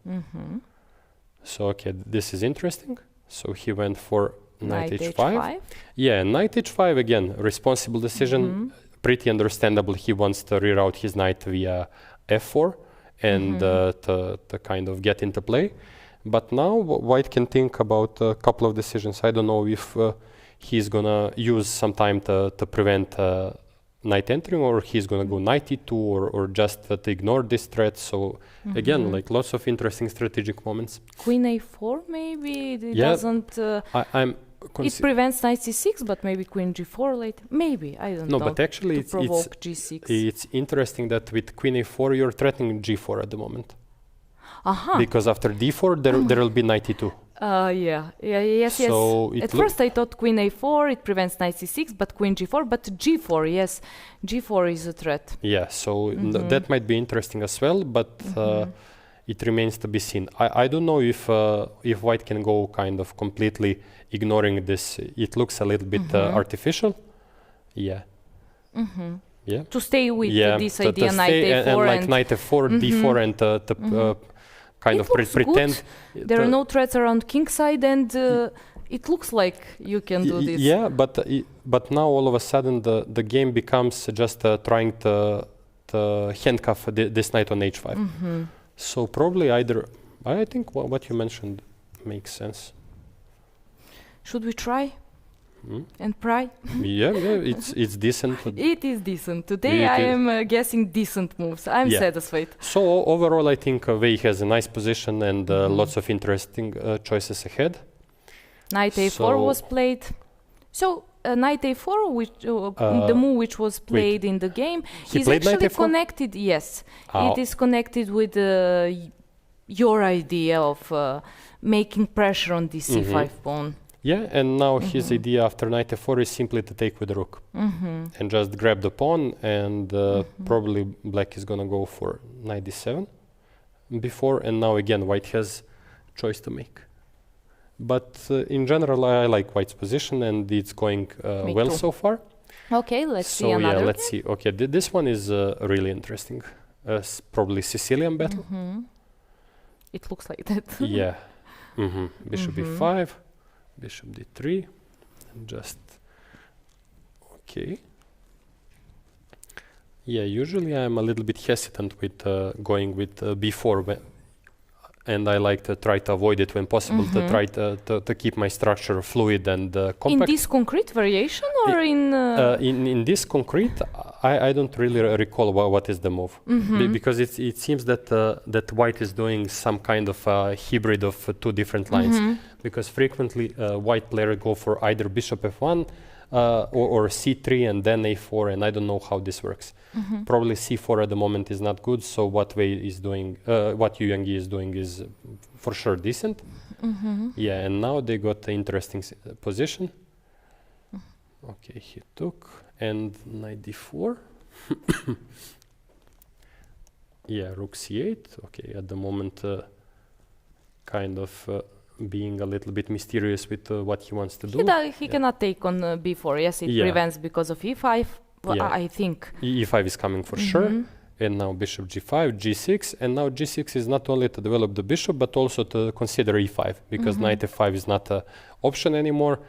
So okay, this is interesting. So he went for knight h5. Yeah, knight h5 again, responsible decision, pretty understandable. He wants to reroute his knight via f4 and to kind of get into play. But now White can think about a couple of decisions. I don't know if he's gonna use some time to prevent knight entering, or he's gonna go knight e2, or just to ignore this threat. So again, like lots of interesting strategic moments. Queen a4 maybe it doesn't. It prevents knight c6, but maybe queen g4 later. Maybe I don't know. No, but actually to provoke g6. It's interesting that with queen a4 you're threatening g4 at the moment. Because after d4 there will be knight e2. Yes. So it At first I thought queen a4, it prevents knight c6, but queen g4, but g4, yes. G4 is a threat. Yeah, so that might be interesting as well, but it remains to be seen. I don't know if white can go kind of completely ignoring this. It looks a little bit artificial. Yeah. Yeah. To stay with this to idea, knight stay a4 and like knight f4, d4, and kind It of looks pretend. good. There are no threats around king side, and it looks like you can do this. Yeah, but now all of a sudden the game becomes just trying to handcuff this knight on h5. So probably either. I think what you mentioned makes sense. Should we try and pry? Yeah, it's decent. It is decent. Today I am guessing decent moves. I'm satisfied. So overall, I think Wei has a nice position and lots of interesting choices ahead. Knight a4 was played. So knight a4, which the move which was played in the game, is actually connected. Yes, it is connected with your idea of making pressure on the c5 pawn. Yeah, and now his idea after knight f4 is simply to take with the rook and just grab the pawn, and probably black is gonna go for knight d7 before, and now again white has choice to make. But in general, I like white's position, and it's going well so far. Okay, let's see another. So yeah, let's see. Okay, this one is really interesting. Probably Sicilian battle. It looks like that. Yeah. Bishop b5. Bishop d3, and just okay. Yeah, usually I'm a little bit hesitant with going with b4, and I like to try to avoid it when possible, to try to keep my structure fluid and compact. In this concrete variation, or in this concrete, I don't really recall what is the move, because it seems that white is doing some kind of hybrid of two different lines, because frequently white players go for either bishop f1 or c3 and then a4, and I don't know how this works. Probably c4 at the moment is not good, so what Wei is doing, what Yangyi is doing is for sure decent. Yeah, and now they got an interesting position. Okay, he took, and knight d4. Yeah, rook c8. Okay, at the moment kind of being a little bit mysterious with what he wants to do. He cannot take on b4. Yes, it prevents because of e5. Well, I think e5 is coming for sure. And now bishop g5, g6, and now g6 is not only to develop the bishop but also to consider e5, because knight f5 is not an option anymore,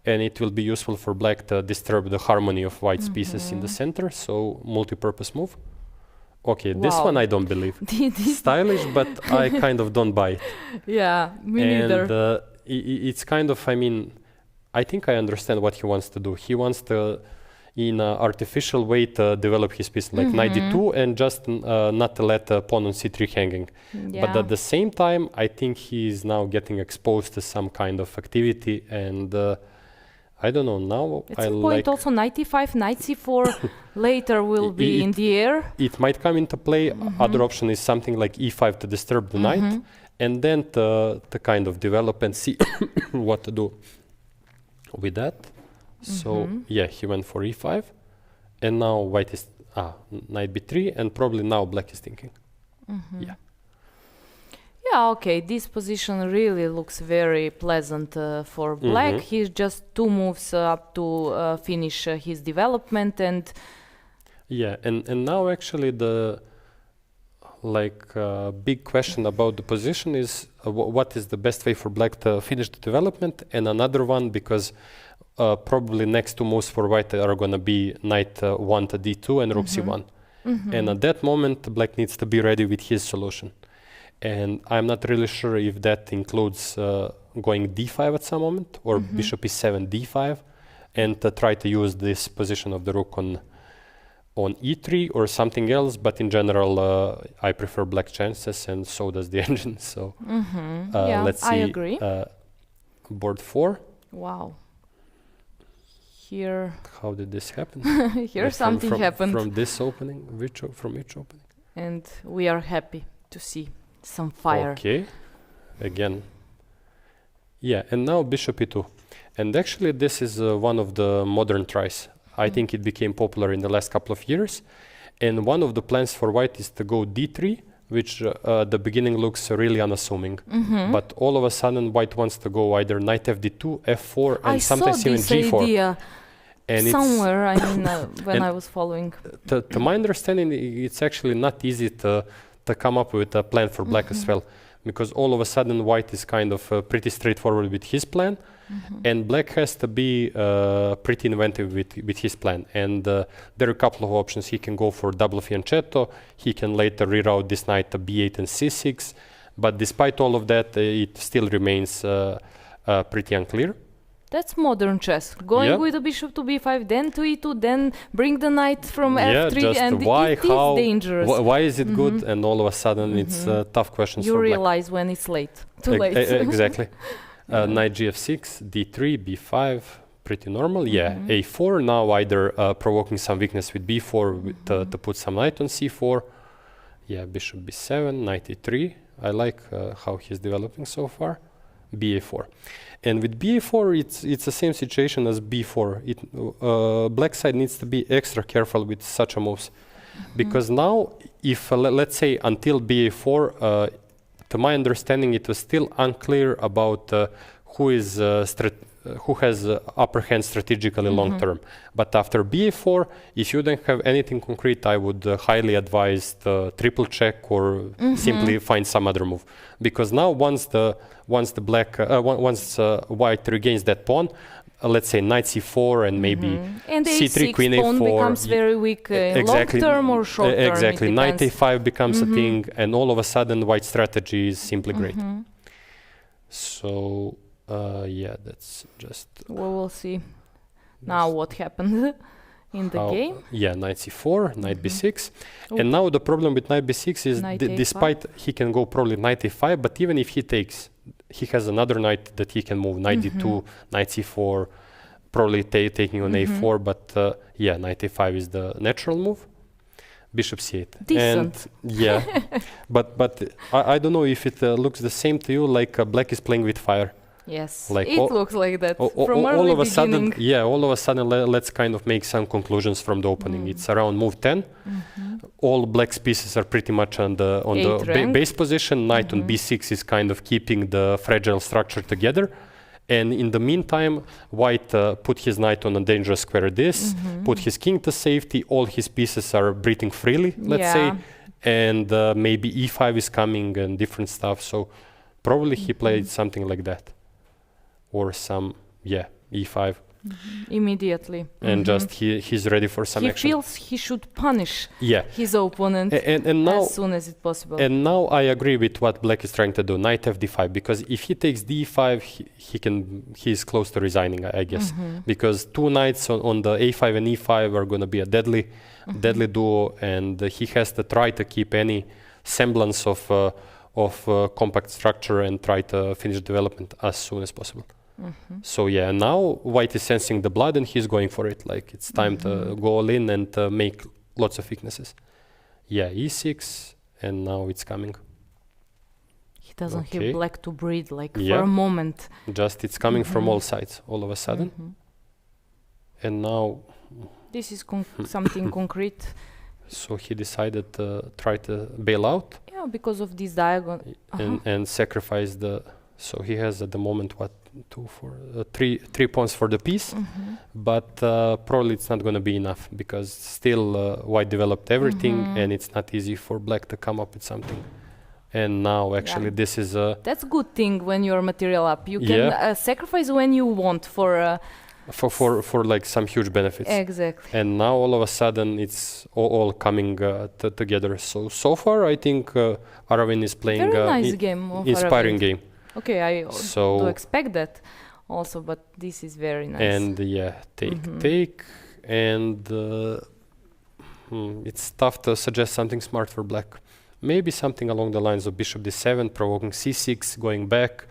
and it will be useful for black to disturb the harmony of white's pieces in the center. So multi-purpose move. Okay, this one I don't believe. Stylish, but I kind of don't buy it. Yeah, me neither. And it's kind of, I mean, I think I understand what he wants to do. He wants to, in an artificial way, to develop his piece, like knight d2, and just not to let the pawn on c3 hanging. But at the same time, I think he is now getting exposed to some kind of activity, and I don't know, now at some point also knight e5, knight c4 later will be in the air. It might come into play. Other option is something like e5 to disturb the knight, and then to kind of develop and see what to do with that. So yeah, he went for e5, and now white is knight b3, and probably now black is thinking. Yeah, okay, this position really looks very pleasant for black. He's just 2 moves up to finish his development, and yeah, and now actually the big question about the position is what is the best way for black to finish the development, and another one, because probably next 2 moves for white are going to be knight 1 to d2 and rook c1, and at that moment black needs to be ready with his solution. And I'm not really sure if that includes going d5 at some moment, or bishop e7, d5, and to try to use this position of the rook on e3 or something else. But in general, I prefer black chances, and so does the engine. So let's see. I agree. Board 4. Wow. Here. How did this happen? Here something happened. From this opening, from which opening? And we are happy to see some fire. Okay, again, Yeah, and now bishop e2. And actually this is one of the modern tries. I think it became popular in the last couple of years. And one of the plans for white is to go d3, which the beginning looks really unassuming. But all of a sudden white wants to go either knight fd2, f4, and sometimes even g4. Idea And somewhere, I mean, when I was following. To my understanding, it's actually not easy to come up with a plan for black as well, because all of a sudden white is kind of pretty straightforward with his plan, and black has to be pretty inventive with his plan. And there are a couple of options. He can go for double fianchetto. He can later reroute this knight to b8 and c6. But despite all of that, it still remains pretty unclear. That's modern chess. Going with the bishop to b5, then to e2, then bring the knight from f3, and it is dangerous. Why is it good? And all of a sudden, it's tough questions. You realize when it's late. Too late. Exactly. Knight gf6, d3, b5, pretty normal. Yeah, a4. Now either provoking some weakness with b4 to put some knight on c4. Yeah, bishop b7, knight e3. I like how he's developing so far. ba4. And with ba4, it's the same situation as b4. Black side needs to be extra careful with such a moves, because now, if let's say until ba4, to my understanding, it was still unclear about who has upper hand strategically long term. But after ba4, if you don't have anything concrete, I would highly advise the triple check or simply find some other move, because now once white regains that pawn, let's say knight c4 and maybe and c3, queen pawn a4 becomes very weak, exactly, long term or short term. Exactly, knight a5 becomes a thing, and all of a sudden white strategy is simply great. So yeah, that's just we will see now what happened in the game. Yeah, knight c4, knight b6. And now the problem with knight b6 is despite he can go probably knight a5, but even if he takes, he has another knight that he can move, knight d2, knight c4, probably taking on a4, but yeah, knight a5 is the natural move. Bishop c8. Decent. And yeah, but I don't know if it looks the same to you, like black is playing with fire. Yes, like it looks like that from all early of a beginning. sudden, yeah, all of a sudden let's kind of make some conclusions from the opening. It's around move 10. All black's pieces are pretty much on the base position. Knight on b6 is kind of keeping the fragile structure together. And in the meantime, white put his knight on a dangerous square this, put his king to safety, all his pieces are breathing freely, let's say, and maybe e5 is coming and different stuff. So probably he played something like that. Or some, yeah, e5. Immediately. And just he's ready for some action. He feels he should punish his opponent and now, as soon as it's possible. And now I agree with what black is trying to do, knight fd5, because if he takes d5, he's close to resigning, I guess. Because two knights on the a5 and e5 are going to be a deadly duo, and he has to try to keep any semblance of compact structure and try to finish development as soon as possible. So yeah, now white is sensing the blood and he's going for it. Like it's time to go all in and make lots of weaknesses. Yeah, e6, and now it's coming. He doesn't have black to breathe, like for a moment. Just it's coming from all sides all of a sudden. And now... This is something concrete. So he decided to try to bail out. Yeah, because of this diagonal. And sacrifice the... So he has at the moment, what, three pawns for the piece, but probably it's not going to be enough, because still white developed everything, and it's not easy for black to come up with something. And now actually this is a... That's a good thing when you're material up. You can sacrifice when you want for like some huge benefits. Exactly. And now all of a sudden it's all coming together. So far I think Aravin is playing very nice game of inspiring Aravin. game. Okay, I do expect that also, but this is very nice. And yeah, take, and it's tough to suggest something smart for black. Maybe something along the lines of bishop d7, provoking c6, going back.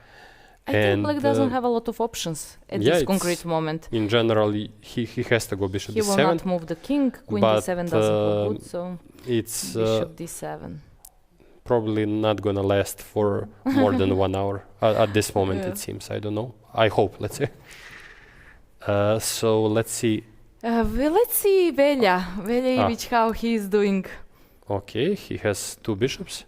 I think black doesn't have a lot of options at this concrete moment. In general, he has to go bishop d7. He will not move the king, queen d7 doesn't look good, so it's bishop d7. probably not gonna last for more than 1 hour at this moment. It seems. I don't know. I hope. Let's say. So let's see. Let's see Velja Ivić, how he is doing. Okay, he has 2 bishops.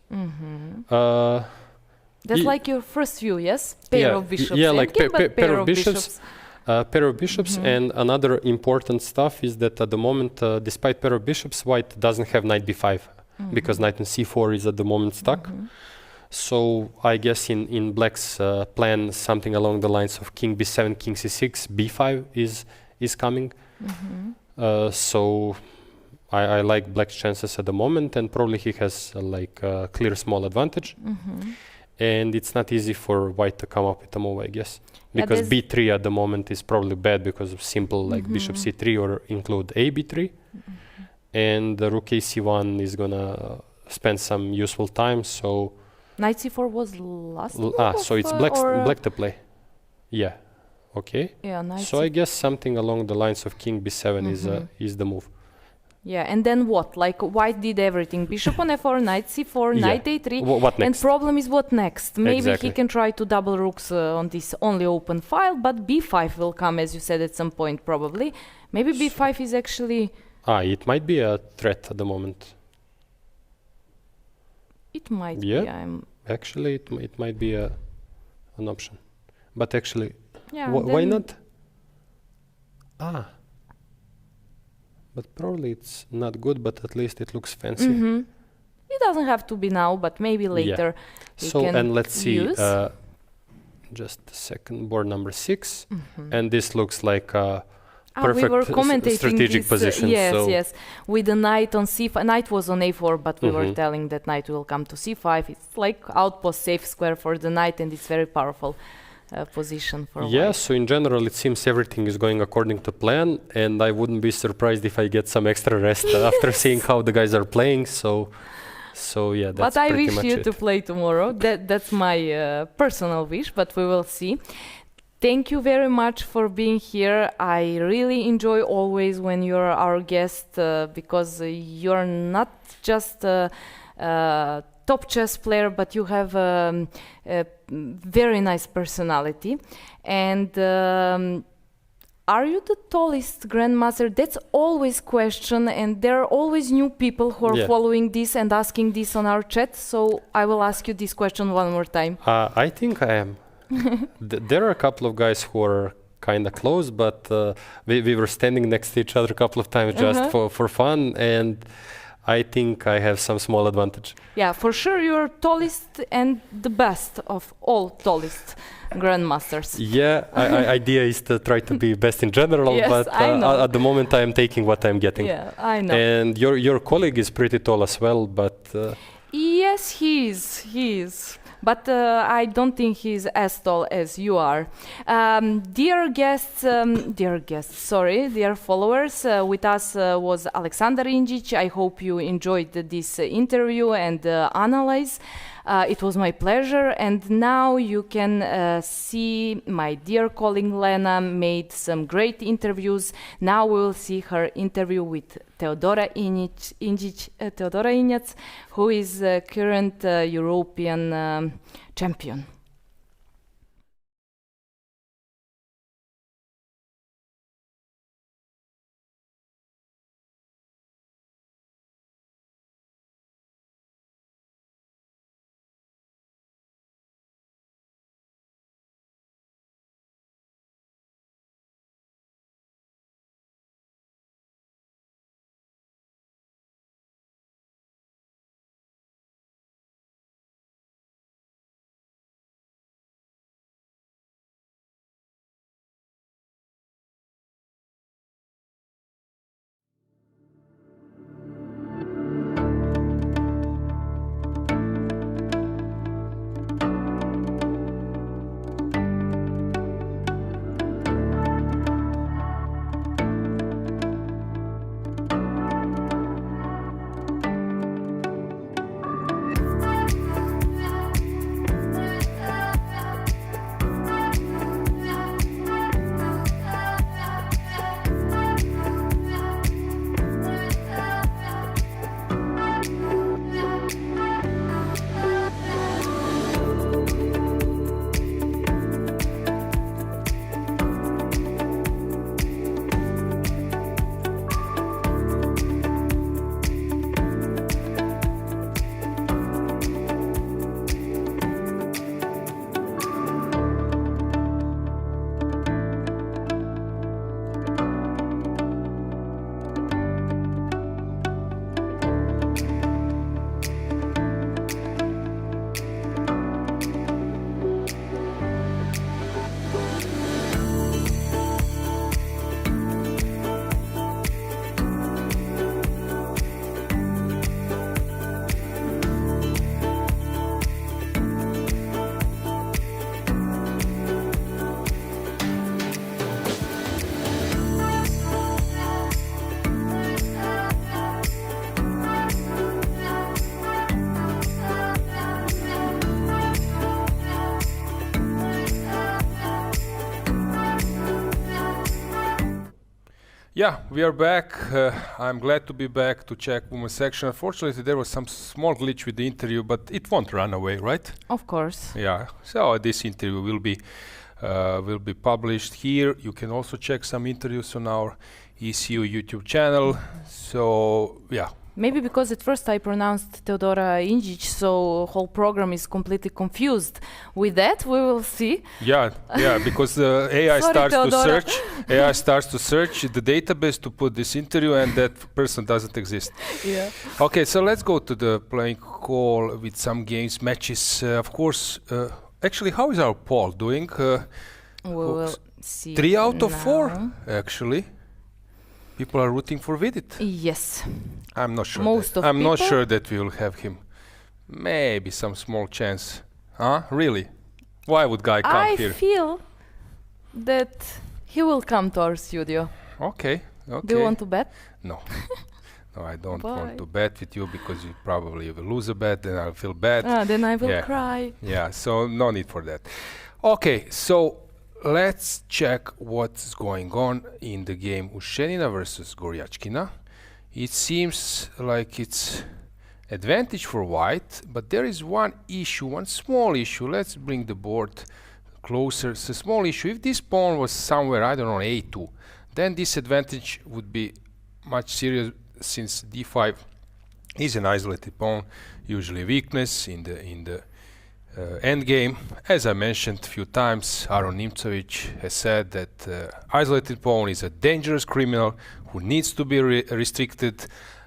That's like your first view, yes? Pair of bishops. Yeah, like pair of bishops. Pair of bishops, and another important stuff is that at the moment, despite pair of bishops, white doesn't have knight b5 because knight on c4 is at the moment stuck. So I guess in black's plan, something along the lines of king b7, king c6, b5 is coming. So I like black's chances at the moment, and probably he has like a clear small advantage. And it's not easy for white to come up with a move, I guess. Because b3 at the moment is probably bad because of simple like bishop c3 or include a b3. And the rook a c1 is gonna spend some useful time, so... Knight c4 was last move so it's black to play. Yeah, okay. Yeah, so I guess something along the lines of king b7 is the move. Yeah, and then what? Like white did everything. Bishop on f4, knight c4, knight a3. What next? And problem is what next? Maybe Exactly. he can try to double rooks on this only open file, but b5 will come, as you said, at some point probably. Maybe b5 is actually... It might be a threat at the moment. It might Yeah, be. actually it might be an option. But actually, Yeah, why not? But probably it's not good, but at least it looks fancy. It doesn't have to be now, but maybe later. he So, can and let's see, use. just a second, board number 6. And this looks like a we perfect were commentating strategic this, position. yes, so yes. With the knight on c5. Knight was on a4, but we were telling that knight will come to c5. It's like outpost safe square for the knight, and it's very powerful position for yeah, white. so in general, it seems everything is going according to plan, and I wouldn't be surprised if I get some extra rest after seeing how the guys are playing. So yeah, that's But I pretty wish much you it. to play tomorrow. That's my personal wish, but we will see. Thank you very much for being here. I really enjoy always when you're our guest because you're not just a top chess player, but you have a very nice personality. And are you the tallest grandmaster? That's always question, and there are always new people who are following this and asking this on our chat. So I will ask you this question one more time. I think I am. There are a couple of guys who are kind of close, but we were standing next to each other a couple of times just for fun, and I think I have some small advantage. Yeah, for sure you're tallest and the best of all tallest grandmasters. Yeah, idea is to try to be best in general, Yes, but I know. at the moment I am taking what I'm getting. Yeah, I know. And your colleague is pretty tall as well, but... Yes, he is. But I don't think he's as tall as you are. Dear followers, with us was Aleksandar Injic. I hope you enjoyed this interview and analyze. It was my pleasure, and now you can see my dear colleague Lena made some great interviews. Now we will see her interview with Teodora Injac, who is current European champion. Yeah, we are back. I'm glad to be back to check women's section. Unfortunately, there was some small glitch with the interview, but it won't run away, right? Of course. Yeah. So this interview will be published here. You can also check some interviews on our ECU YouTube channel. So yeah. Maybe because at first I pronounced Teodora Injic, so whole program is completely confused. With that, we will see. Yeah, because the AI starts to search the database to put this interview, and that person doesn't exist. Yeah. Okay, so let's go to the playing call with some games, matches. Of course, actually, how is our poll doing? We will see. 3 out of now. 4, actually. People are rooting for Vidit. Yes. I'm not sure. I'm not sure that we will have him. Maybe some small chance. Huh? Really? Why would guy come here? I feel that he will come to our studio. Okay. Do you want to bet? No. No, I don't want to bet with you because you probably will lose a bet, then I'll feel bad. Then I will cry. Yeah, so no need for that. Okay, so let's check what's going on in the game Ušćenina versus Goryachkina. It seems like it's advantage for white, but there is one issue, one small issue. Let's bring the board closer. It's a small issue. If this pawn was somewhere, I don't know, a2, then this advantage would be much serious, since d5 is an isolated pawn, usually weakness in the endgame. As I mentioned a few times, Aron Nimčević has said that isolated pawn is a dangerous criminal who needs to be restricted,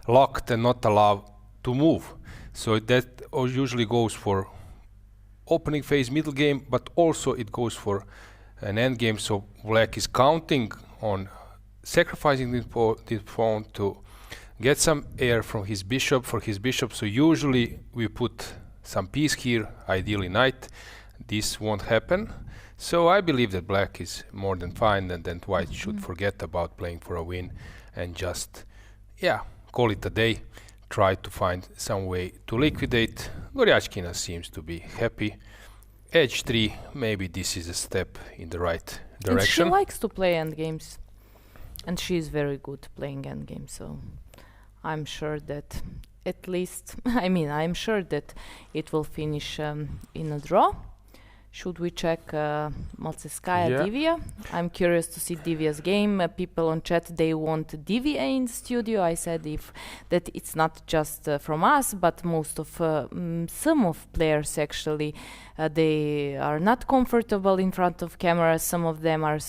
locked, and not allowed to move. So that usually goes for opening phase, middle game, but also it goes for an endgame. So black is counting on sacrificing this pawn to get some air from his bishop, So usually we put some piece here, ideally knight. This won't happen. So I believe that black is more than fine, and then white should forget about playing for a win and just, call it a day. Try to find some way to liquidate. Goryachkina seems to be happy. H3, maybe this is a step in the right direction. And she likes to play endgames. And she is very good playing endgames, so I'm sure that at least, I'm sure that it will finish in a draw. Should we check Maltsevskaya Divya? I'm curious to see Divya's game. People on chat, they want Divya in the studio. I said that it's not just from us, but most of some of players actually, they are not comfortable in front of cameras. Some of them are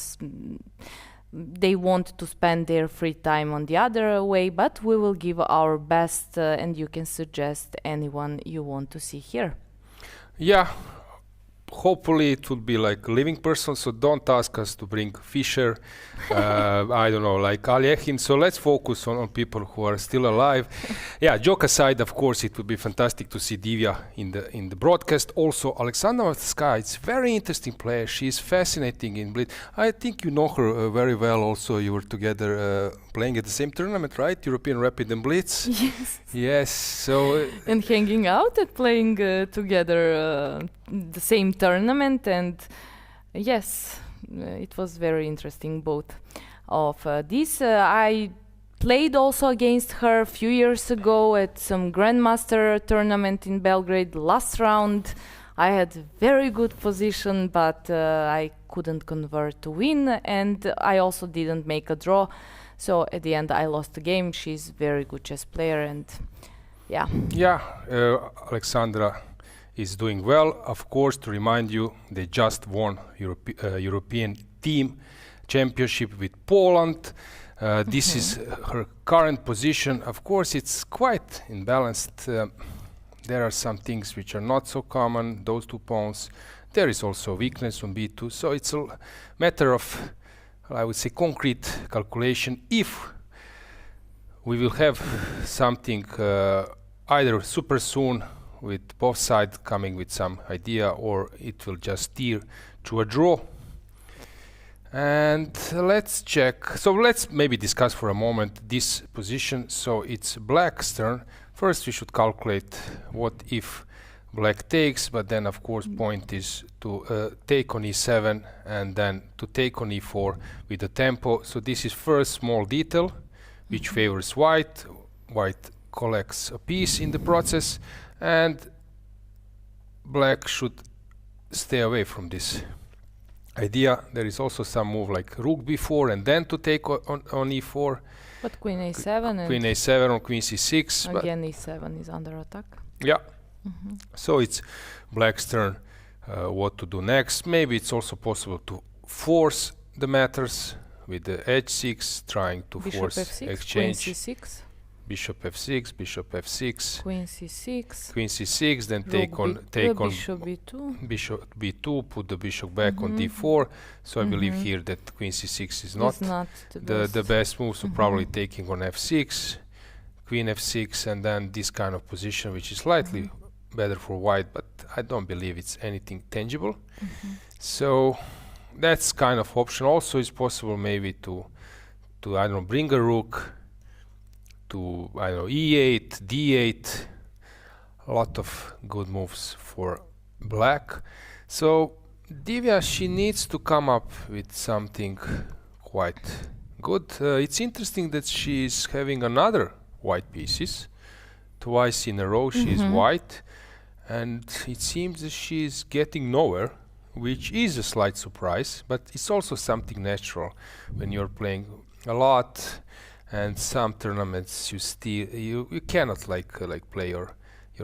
they want to spend their free time on the other way, but we will give our best, and you can suggest anyone you want to see here. Yeah. Hopefully it will be like a living person, so don't ask us to bring Fischer, I don't know, like Alyekhin. So let's focus on people who are still alive. Yeah, joke aside, of course, it would be fantastic to see Divya in the broadcast. Also, Aleksandra Goryachkina, it's a very interesting player. She is fascinating in Blitz. I think you know her very well. Also, you were together playing at the same tournament, right? European Rapid and Blitz. Yes. Yes. So and hanging out and playing together the same tournament, and yes, it was very interesting, both of this. I played also against her a few years ago at some Grandmaster tournament in Belgrade. Last round I had very good position, but I couldn't convert to win, and I also didn't make a draw, so at the end I lost the game. She's very good chess player, and Alexandra is doing well. Of course, to remind you, they just won European team championship with Poland. This is her current position. Of course, it's quite imbalanced. There are some things which are not so common, those two pawns. There is also weakness on b2, so it's a matter of, I would say, concrete calculation. If we will have something either super soon, with both sides coming with some idea, or it will just steer to a draw. And let's check. So let's maybe discuss for a moment this position. So it's black's turn. First we should calculate what if Black takes, but then of course point is to take on e7 and then to take on e4 with the tempo. So this is first small detail which favors white. White collects a piece in the process, and black should stay away from this idea. There is also some move like rook b4 and then to take on e4. But queen a7 Queen and a7 or queen c6. again e7 is under attack. Yeah. So it's black's turn. What to do next? Maybe it's also possible to force the matters with the h6, trying to Bishop force f6, exchange. queen c6, Bishop f6, bishop f6, queen c6, queen c6, then rook take on bishop b2. bishop b2, put the bishop back on d4. So I believe here that queen c6 is not, It's not the best move, so probably taking on f6, queen f6, and then this kind of position, which is slightly better for white, but I don't believe it's anything tangible. So that's kind of option. Also it's possible maybe to I don't know, bring a rook to, I don't know, e8, d8. A lot of good moves for black. So Divya, she needs to come up with something quite good. It's interesting that she is having another white pieces. Twice in a row she is white, and it seems that she is getting nowhere, which is a slight surprise, but it's also something natural when you're playing a lot, and some tournaments you still you cannot like play your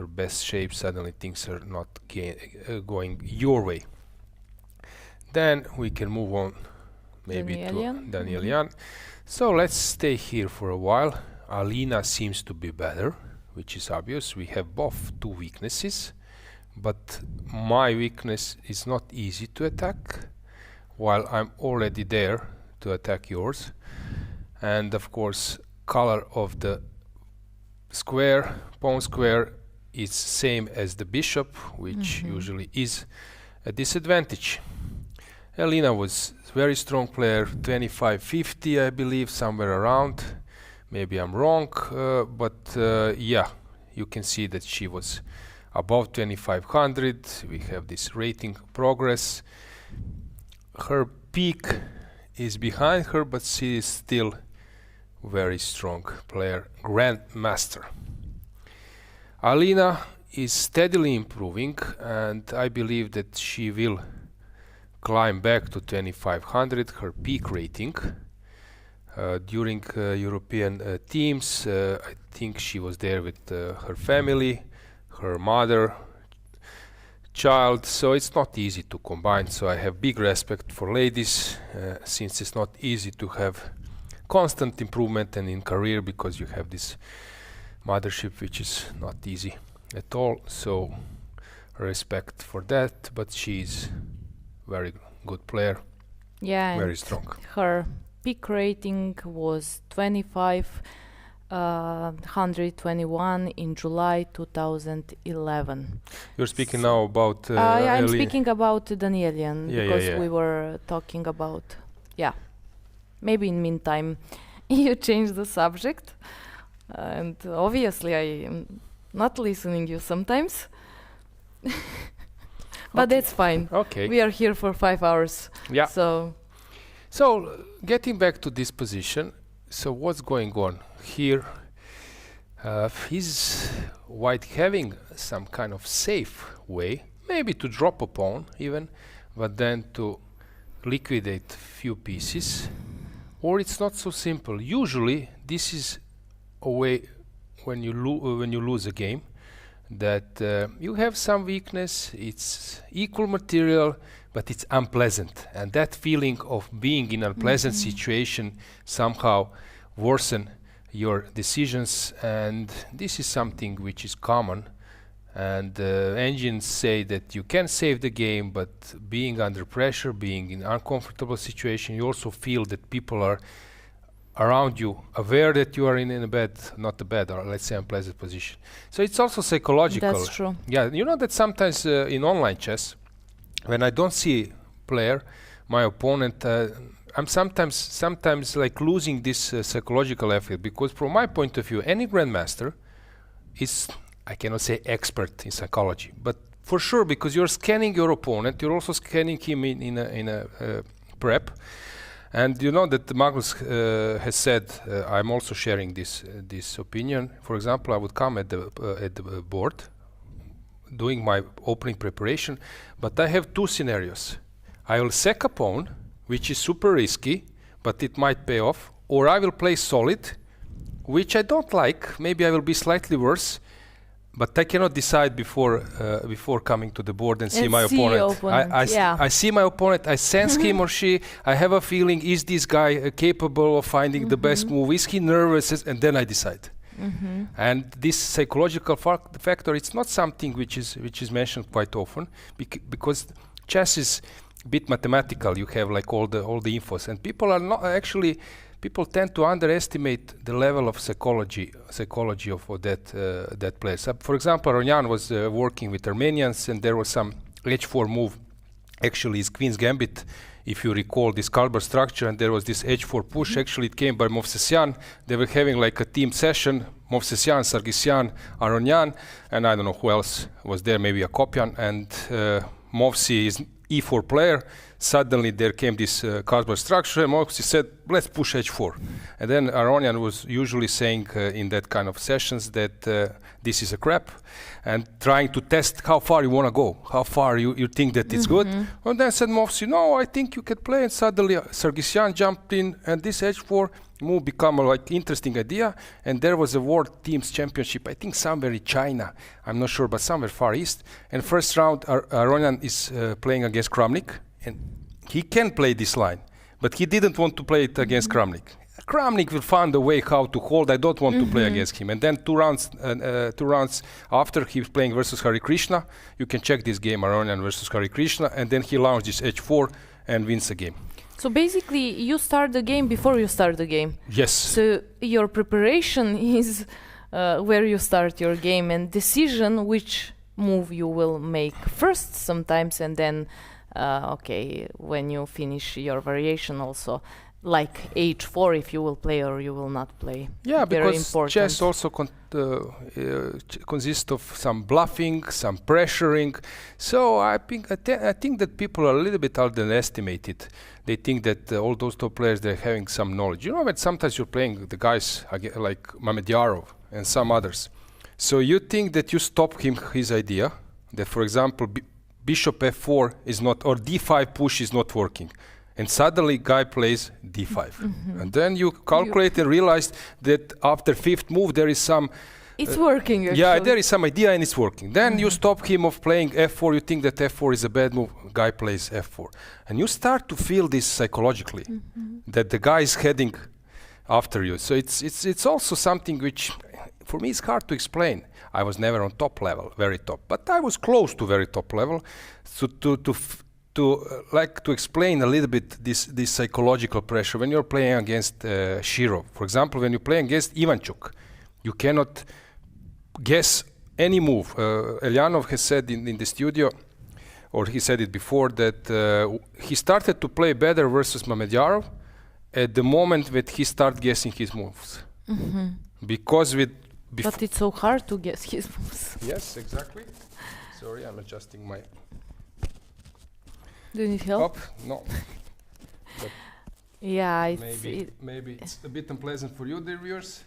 best shape. Suddenly things are not going your way. Then we can move on maybe Danielian. to Danielian. So let's stay here for a while. Alina seems to be better, which is obvious. We have both two weaknesses, but my weakness is not easy to attack, while I'm already there to attack yours. And of course, color of the square, pawn square, is same as the bishop, which usually is a disadvantage. Alina was a very strong player, 25-50, I believe, somewhere around. Maybe I'm wrong, but yeah, you can see that she was above 2500. We have this rating progress. Her peak is behind her, but she is still very strong player, grandmaster. Alina is steadily improving, and I believe that she will climb back to 2500, her peak rating. During European teams, I think she was there with her family, her mother, child, so it's not easy to combine. So I have big respect for ladies, since it's not easy to have constant improvement and in career, because you have this mothership, which is not easy at all. So respect for that, but she's very good player, very strong. Her peak rating was 2521 in July 2011. You're speaking now about yeah, I'm speaking about Danielian, because we were talking about, maybe in meantime you changed the subject, and obviously I am not listening you sometimes. But that's fine. Okay. We are here for 5 hours. Yeah. So getting back to this position, so what's going on here? Is white having some kind of safe way, maybe to drop a pawn even, but then to liquidate few pieces? Or it's not so simple? Usually this is a way when you lose a game, that you have some weakness, it's equal material, but it's unpleasant, and that feeling of being in a unpleasant situation somehow worsen your decisions, and this is something which is common. And engines say that you can save the game, but being under pressure, being in uncomfortable situation, you also feel that people are around you, aware that you are in a bad, not a bad, or let's say unpleasant position. So it's also psychological. that's true. Yeah, you know that sometimes in online chess, when I don't see player, my opponent, I'm sometimes like losing this psychological effect, because from my point of view, any grandmaster is I cannot say expert in psychology, but for sure, because you're scanning your opponent, you're also scanning him in a prep. And you know that Magnus has said, I'm also sharing this opinion. For example, I would come at the board, doing my opening preparation, but I have two scenarios. I will sack a pawn, which is super risky, but it might pay off, or I will play solid, which I don't like. Maybe I will be slightly worse, but I cannot decide before coming to the board and see my opponent. I see my opponent, I sense him or she, I have a feeling, is this guy capable of finding the best move? Is he nervous? And then I decide. And this psychological factor, it's not something which is mentioned quite often, because chess is a bit mathematical. You have like all the infos, and people are not actually. People tend to underestimate the level of psychology of that player. So for example, Aronian was working with Armenians, and there was some h4 move. Actually, his Queen's Gambit, if you recall this Kalber structure, and there was this h4 push. Actually, it came by Movsesyan. They were having like a team session. Movsesyan, Sargsyan, Aronian, and I don't know who else was there, maybe a Kopyan. And Movsi is e4 player. Suddenly there came this Kalber structure, and Movsi said, let's push h4. And then Aronian was usually saying in that kind of sessions that this is a crap, and trying to test how far you want to go, how far you think that it's good. And then said Movsi, no, I think you can play. And suddenly Sargsyan jumped in, and this h4 move become a like interesting idea. And there was a World Teams Championship, I think somewhere in China, I'm not sure, but somewhere far east. And first round, Aronian is playing against Kramnik, and he can play this line, but he didn't want to play it against Kramnik. Kramnik will find a way how to hold. I don't want to play against him. And then two rounds after, he was playing versus Hari Krishna. You can check this game, Aronian versus Hari Krishna, and then he launched this h4 and wins the game. So basically, you start the game before you start the game. Yes. So your preparation is where you start your game, and decision which move you will make first sometimes, and then when you finish your variation also, like h4, if you will play or you will not play. Yeah, very because important. Chess also consists of some bluffing, some pressuring. So I think that people are a little bit underestimated. They think that all those top players, they're having some knowledge. You know, that sometimes you're playing the guys like Mamedyarov and some others. So you think that you stop his idea, that for example, bishop f4 is not, or d5 push is not working. And suddenly guy plays d5. And then you calculate and realize that after fifth move there is some... It's working actually. Yeah, there is some idea and it's working. Then you stop him of playing f4, you think that f4 is a bad move, guy plays f4. And you start to feel this psychologically, that the guy is heading after you. So it's also something which, for me, it's hard to explain. I was never on top level, very top, but I was close to very top level. So to explain a little bit this psychological pressure when you're playing against Shirov. For example, when you play against Ivanchuk, you cannot guess any move. Elyanov has said in the studio, or he said it before, that he started to play better versus Mamedyarov at the moment that he started guessing his moves. Because but it's so hard to guess his moves. Yes, exactly. Sorry, I'm adjusting my... Do you need help? No. Yeah, maybe it's a bit unpleasant for you, dear viewers.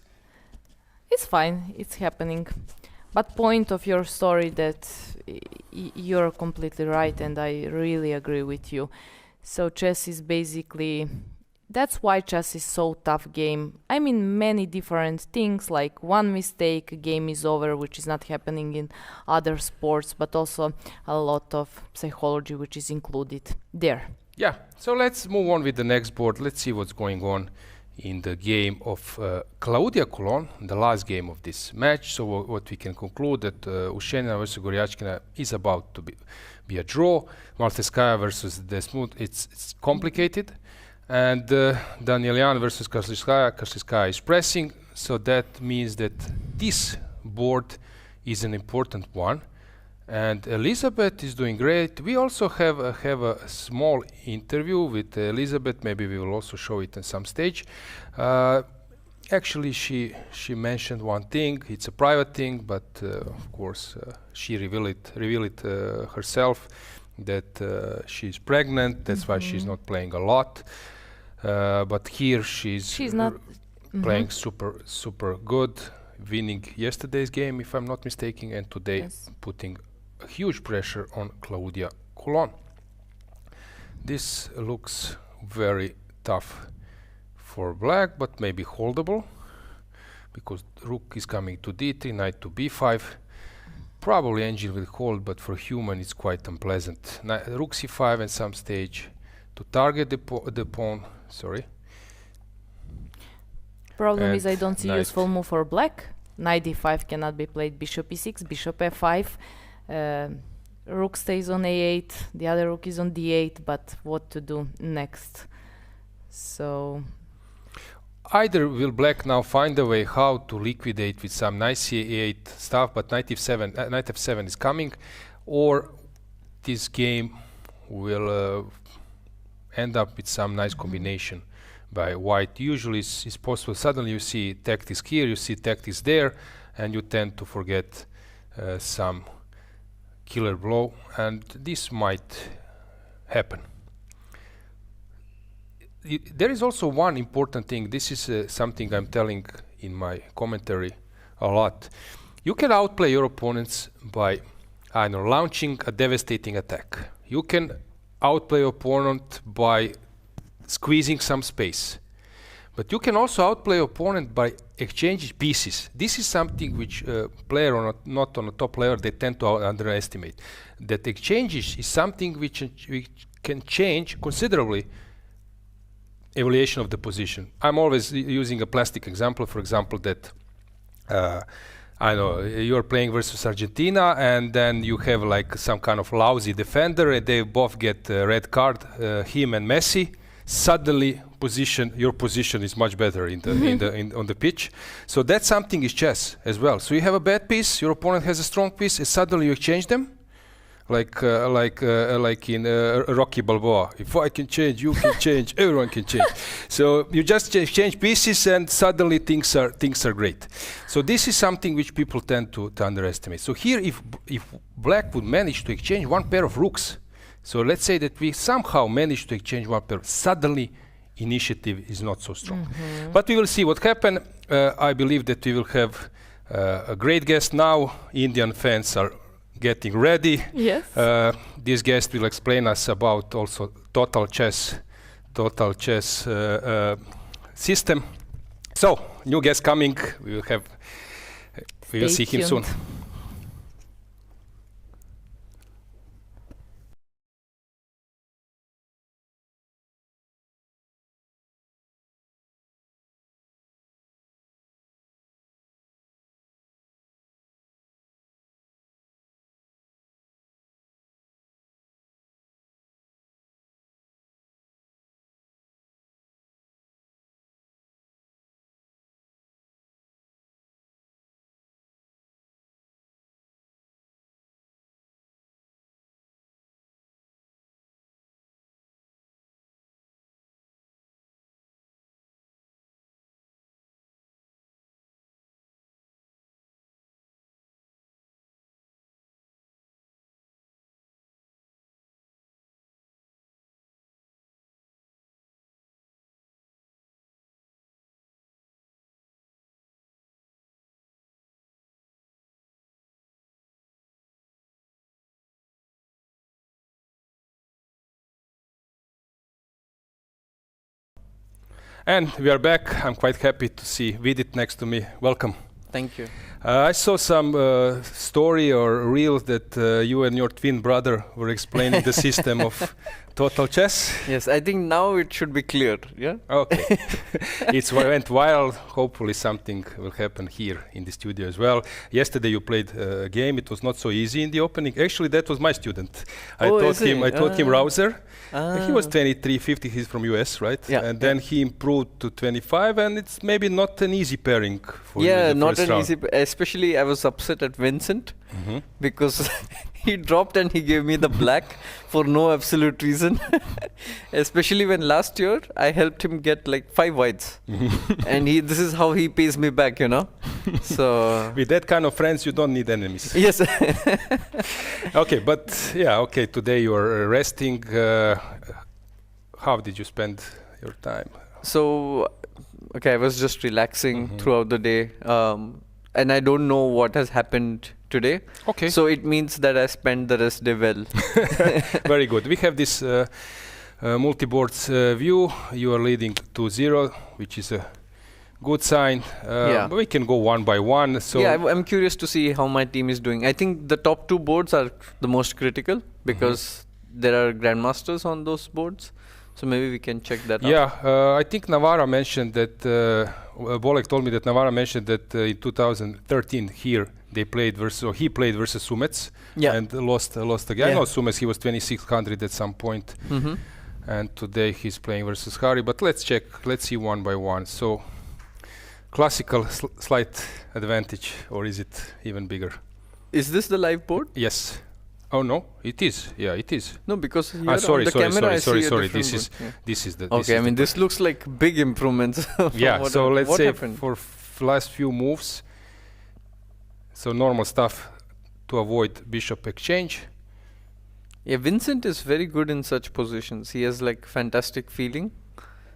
It's fine. It's happening. But point of your story that you're completely right, and I really agree with you. So chess is basically... That's why chess is so tough game. I mean, many different things, like one mistake, game is over, which is not happening in other sports, but also a lot of psychology, which is included there. Yeah, so let's move on with the next board. Let's see what's going on in the game of Claudia Coulon, the last game of this match. So what we can conclude that Ushena versus Goryachkina is about to be a draw. Malteskaya versus Deshmukh, it's complicated. And Danielyan versus Kaslyskaya is pressing, so that means that this board is an important one. And Elizabeth is doing great. We also have a small interview with Elizabeth. Maybe we will also show it at some stage. Actually, she mentioned one thing. It's a private thing, but of course she revealed it herself that she's pregnant. That's why she's not playing a lot. But here she's not playing super good, winning yesterday's game, if I'm not mistaken, and today putting a huge pressure on Claudia Coulon. This looks very tough for black, but maybe holdable, because rook is coming to d3, knight to b5. Probably angel will hold, but for human it's quite unpleasant. Rook c5 at some stage to target the pawn. Sorry. Problem is I don't see useful move for black. Knight d5 cannot be played. Bishop e6, bishop f5. Rook stays on a8. The other rook is on d8. But what to do next? So either will black now find a way how to liquidate with some nice c8 stuff, but knight f7 is coming, or this game will end up with some nice combination by white. Usually it's possible. Suddenly you see tactics here, you see tactics there, and you tend to forget some killer blow, and this might happen. There is also one important thing. This is something I'm telling in my commentary a lot. You can outplay your opponents by launching a devastating attack. You can outplay your opponent by squeezing some space. But you can also outplay your opponent by exchanging pieces. This is something which player or not on a top level, they tend to underestimate. That exchanges is something which can change considerably evaluation of the position. I'm always using a plastic example. For example, that I know you're playing versus Argentina, and then you have like some kind of lousy defender, and they both get a red card, him and Messi. Suddenly, your position is much better on the pitch. So that's something is chess as well. So you have a bad piece, your opponent has a strong piece, and suddenly you exchange them. Like in Rocky Balboa. If I can change, you can change, everyone can change. So you just exchange pieces and suddenly things are great. So this is something which people tend to underestimate. So here, if black would manage to exchange one pair of rooks, so let's say that we somehow manage to exchange one pair, suddenly initiative is not so strong. But we will see what happens. I believe that we will have a great guest now. Indian fans are getting ready. Yes. This guest will explain us about also total chess system. So new guest coming. We will see him soon. And we are back. I'm quite happy to see Vidit next to me. Welcome. Thank you. I saw some story or reels that you and your twin brother were explaining the system of total chess. Yes, I think now it should be clear. Yeah. Okay. It went viral. Hopefully something will happen here in the studio as well. Yesterday you played a game. It was not so easy in the opening. Actually, that was my student. I taught him Rouser. He was 23, 50. He's from US, right? Yeah. And then he improved to 25, and it's maybe not an easy pairing for you. Yeah, not an easy. Especially, I was upset at Vincent because he dropped and he gave me the black for no absolute reason. Especially when last year I helped him get like 5 whites. And this is how he pays me back, So With that kind of friends, you don't need enemies. yes. Okay, but okay, today you are resting. How did you spend your time? So, I was just relaxing throughout the day. And I don't know what has happened today. Okay. So it means that I spent the rest day well. Very good. We have this multi-boards view. You are leading 2-0, which is a good sign. But we can go one by one. So I'm curious to see how my team is doing. I think the top 2 boards are the most critical because there are grandmasters on those boards. So maybe we can check that out. I think Navara mentioned that, Bolek told me that Navara mentioned that in 2013 here he played versus Sumets and lost again. No, Sumets, he was 2600 at some point. And today he's playing versus Hari. But let's see one by one. So classical slight advantage, or is it even bigger? Is this the live board? Yes. Oh no, it is. Yeah, it is. No, because here sorry. on the camera I see a This different is board. this is the. Okay, I mean this looks like big improvements. So let's say happened? for last few moves. So normal stuff to avoid bishop exchange. Yeah, Vincent is very good in such positions. He has like fantastic feeling.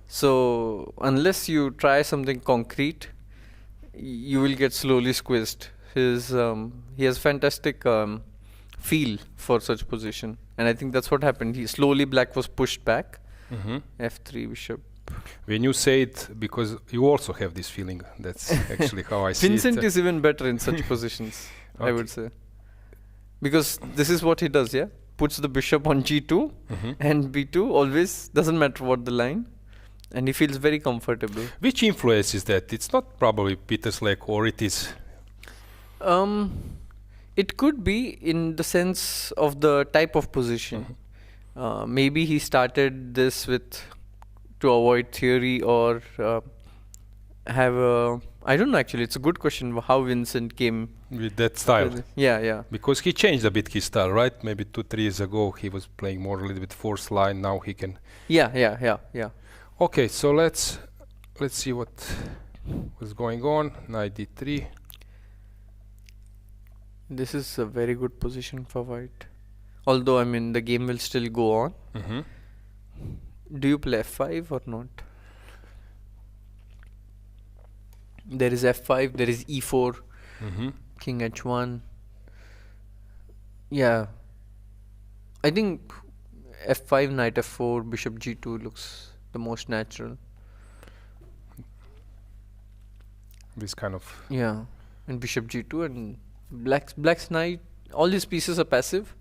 So unless you try something concrete, you will get slowly squeezed. He has fantastic feel for such position, and I think that's what happened. Black was pushed back. F3 bishop. When you say it, because you also have this feeling, that's actually how I see it. Vincent is even better in such positions, I would say, because this is what he does. Puts the bishop on g2 and b2, always, doesn't matter what the line, and he feels very comfortable. Which influence is that? It's not probably Peter's leg, or it is? It could be in the sense of the type of position. Maybe he started this to avoid theory, or have a... I don't know actually, it's a good question how Vincent came with that style. Yeah. Because he changed a bit his style, right? Maybe 2-3 years ago he was playing more a little bit fourth line, now he can... Yeah. Okay, so let's see what was going on. Knight d3. This is a very good position for white. Although, I mean, the game will still go on. Do you play f5 or not? There is f5, there is e4, king h1. Yeah. I think f5, knight f4, bishop g2 looks the most natural. This kind of... Yeah. And bishop g2 and black's knight, all these pieces are passive,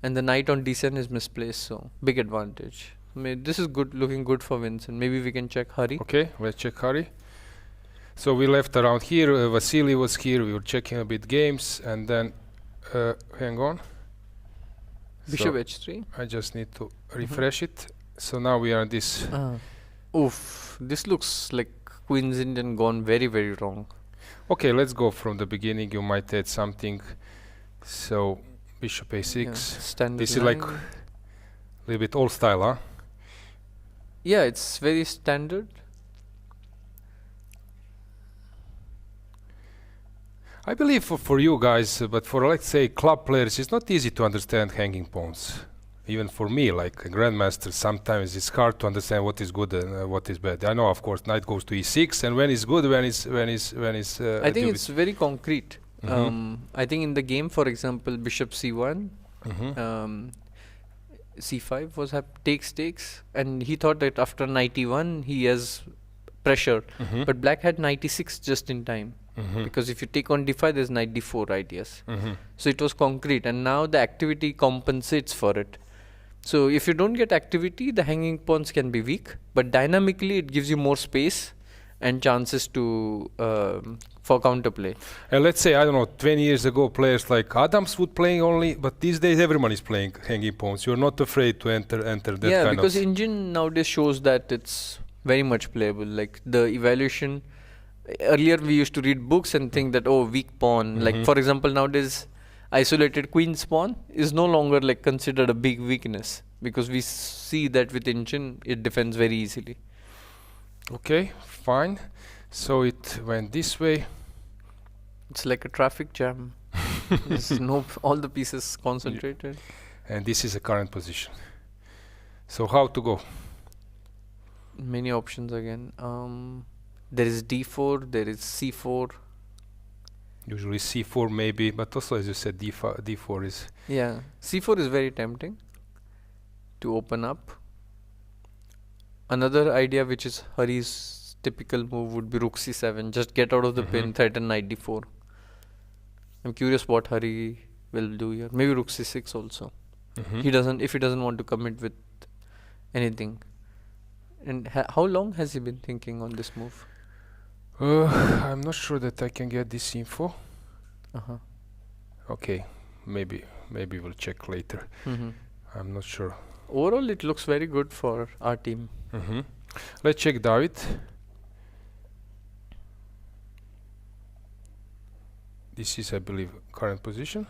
and the knight on d7 is misplaced, so big advantage. I mean, this is looking good for Vincent. Maybe we can check Hari. Okay, let's check Hari. So we left around here, Vasily was here, we were checking a bit games, and then, hang on. Bishop h3. I just need to refresh it. So now we are in this... Oof, this looks like Queen's Indian gone very, very wrong. Okay, let's go from the beginning. You might add something. So bishop a6. Yeah, this is like a little bit old style, huh? Yeah, it's very standard. I believe for you guys, but for let's say club players, it's not easy to understand hanging pawns. Even for me, like a grandmaster, sometimes it's hard to understand what is good and what is bad. I know, of course, knight goes to e6, and when it's good, when it's. I think it's very concrete. I think in the game, for example, bishop c1, c5 was takes, and he thought that after knight e1 he has pressure, but black had knight e6 just in time. Because if you take on d5, there's knight d4, right? Yes. So it was concrete, and now the activity compensates for it. So if you don't get activity, the hanging pawns can be weak, but dynamically it gives you more space and chances to for counterplay. And let's say, I don't know, 20 years ago, players like Adams would play only, but these days everyone is playing hanging pawns. You're not afraid to enter that kind of... Yeah, because engine nowadays shows that it's very much playable. Like the evaluation, earlier we used to read books and think that, oh, weak pawn. Like for example, nowadays isolated queen's pawn is no longer like considered a big weakness, because we see that with Inchin it defends very easily. Okay, fine. So it went this way. It's like a traffic jam. There's all the pieces concentrated. And this is the current position. So how to go? Many options again. There is d4, there is c4. Usually c4 maybe, but also as you said, d4 is... Yeah, c4 is very tempting to open up. Another idea which is Hari's typical move would be rook c7. Just get out of the pin, threaten knight d4. I'm curious what Hari will do here. Maybe rook c6 also. If he doesn't want to commit with anything. And how long has he been thinking on this move? I'm not sure that I can get this info. Okay, maybe we'll check later. I'm not sure. Overall, it looks very good for our team. Let's check David. This is, I believe, current position.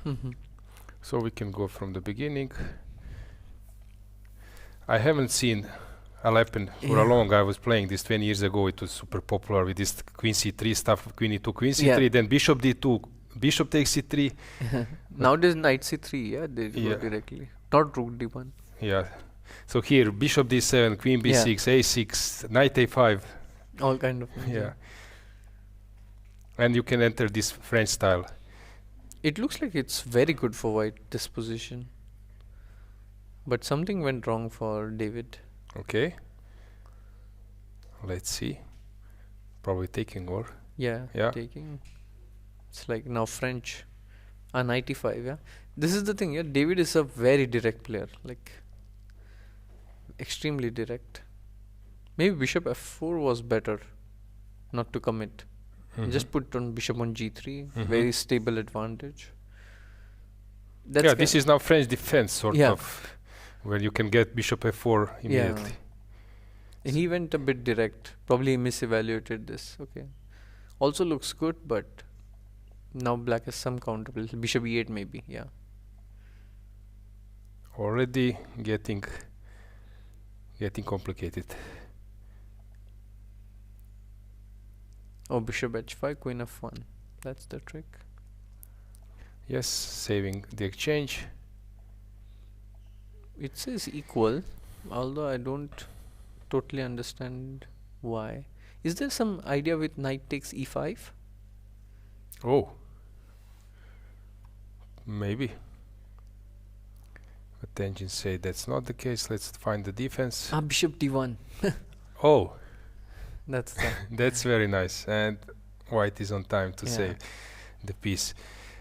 So we can go from the beginning. I haven't seen Alepen for a long. I was playing this 20 years ago. It was super popular with this queen c3 stuff, queen e2, queen c3, then bishop d2, bishop takes c3. Now there's knight c3, yeah, they go directly. Not rook d1. Yeah. So here, bishop d7, queen b6, a6, knight a5. All kind of. Yeah. And you can enter this French style. It looks like it's very good for white, this position. But something went wrong for David. Okay. Let's see. Probably taking or? Yeah, taking. It's like now French. Knight e5, yeah. This is the thing, yeah. David is a very direct player. Like, extremely direct. Maybe bishop f4 was better. Not to commit. Just put on bishop on g3. Very stable advantage. That's this is now French defense, sort of. Where you can get bishop f4 immediately. And he went a bit direct. Probably he misevaluated this. Okay. Also looks good, but now black has some counterplay. Bishop e8 maybe, yeah. Already getting complicated. Oh, bishop h5, queen f1. That's the trick. Yes, saving the exchange. It says equal, although I don't totally understand why. Is there some idea with knight takes e5? Oh. Maybe. But engines say that's not the case. Let's find the defense. Bishop d1. Oh. That's the that's very nice. And white is on time to save the piece.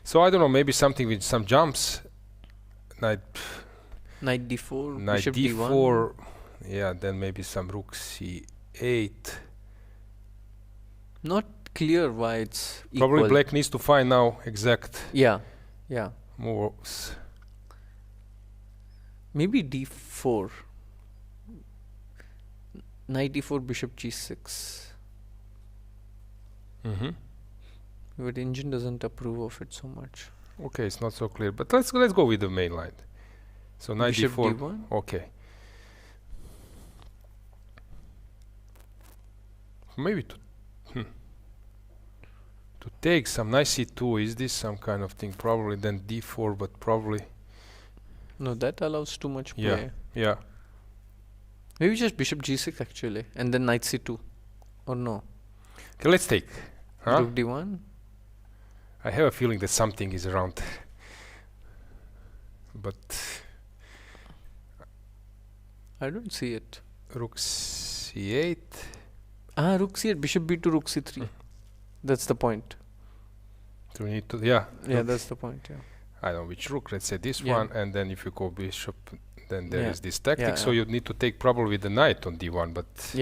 So I don't know, maybe something with some jumps. Knight d4, knight bishop d4. d1. Yeah, then maybe some rook c8. Not clear why it's Probably equal. black needs to find now exact moves. Maybe d4. Knight d4, bishop g6. But engine doesn't approve of it so much. Okay, it's not so clear, but let's go with the main line. So knight bishop d4. d1. Okay. Maybe to take some knight c2. Is this some kind of thing? Probably then d4, but probably. No, that allows too much play. Yeah. Maybe just bishop g6 actually, and then knight c2, or no? Okay, let's take. Rook d1. I have a feeling that something is around, but I don't see it. rook c8. Rook c8, bishop b2, rook c3. That's the point. So we need to That's the point. Yeah. I don't know which rook. Let's say this one, and then if you go bishop, then there is this tactic. So you need to take probably the knight on d1, but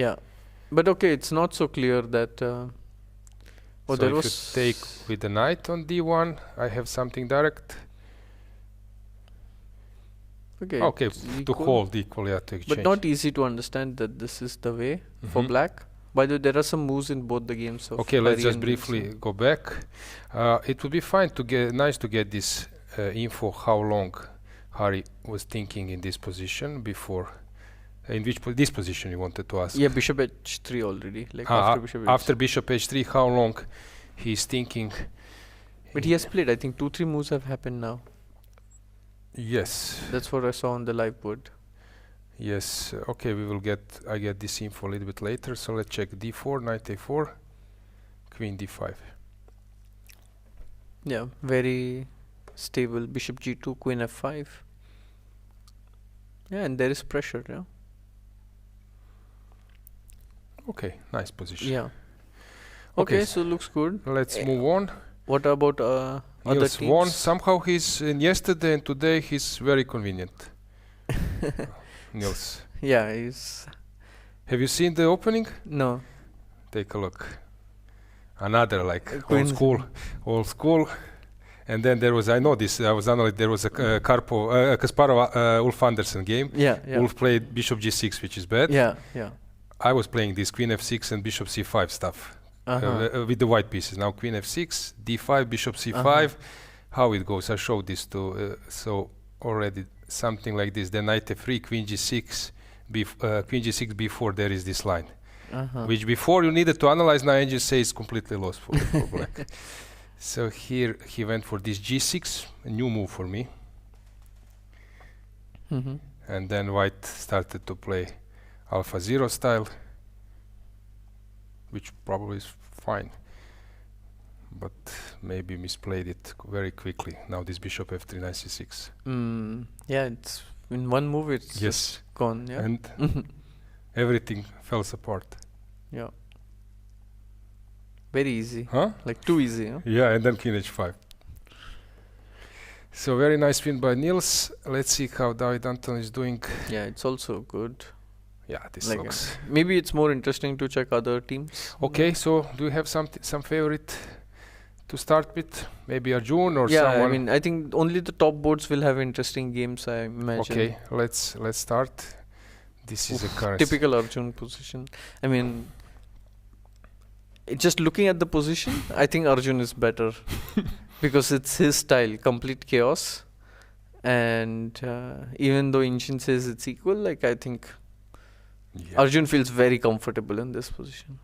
but okay, it's not so clear that. So there if was you take with the knight on d1, I have something direct. Okay, to hold equal, to exchange. But not easy to understand that this is the way for black. By the way, there are some moves in both the games. Okay, let's just briefly go back. It would be nice to get this info how long Harry was thinking in this position before. In which this position you wanted to ask? Yeah, bishop h3 already. Like after bishop h3, how long he's thinking? But he has played. I think 2-3 moves have happened now. Yes. That's what I saw on the live board. Yes. Okay, I get this info a little bit later. So let's check d4, knight a4, queen d5. Yeah, very stable. Bishop g2, queen f5. Yeah, and there is pressure. Yeah. Okay, nice position. Yeah. Okay, so looks good. Let's move on. What about other Niels teams? won. Somehow he's in yesterday and today he's very convenient. Niels. Yeah, he's... Have you seen the opening? No. Take a look. Another like Queen's old school. And then there was, I know this, I was analyzing, there was a Kasparov Ulf Andersen game. Yeah, yeah. Ulf played bishop g6, which is bad. Yeah, yeah. I was playing this queen f6 and bishop c5 stuff with the white pieces. Now queen f6, d5, bishop c5. How it goes? I showed this to so already something like this. Then knight f3, queen g6, queen g6 b4. There is this line, which before you needed to analyze. Now I just say it's completely lost for black. So here he went for this g6, a new move for me. And then white started to play alpha 0 style, which probably is fine, but maybe misplayed it very quickly. Now this bishop f3, knight c6. Yeah, it's in one move it's just gone. Yeah, and everything falls apart. Yeah, very easy. Huh? Like too easy. Huh? Yeah, and then king h5. So very nice win by Niels. Let's see how David Anton is doing. Yeah, it's also good. Yeah, this like looks... maybe it's more interesting to check other teams. Okay, so do you have some favorite to start with? Maybe Arjun or yeah, someone? I mean, I think only the top boards will have interesting games, I imagine. Okay, let's start. This is a current typical Arjun position. I mean, just looking at the position, I think Arjun is better because it's his style, complete chaos. And even though Inchin says it's equal, like I think Arjun feels very comfortable in this position.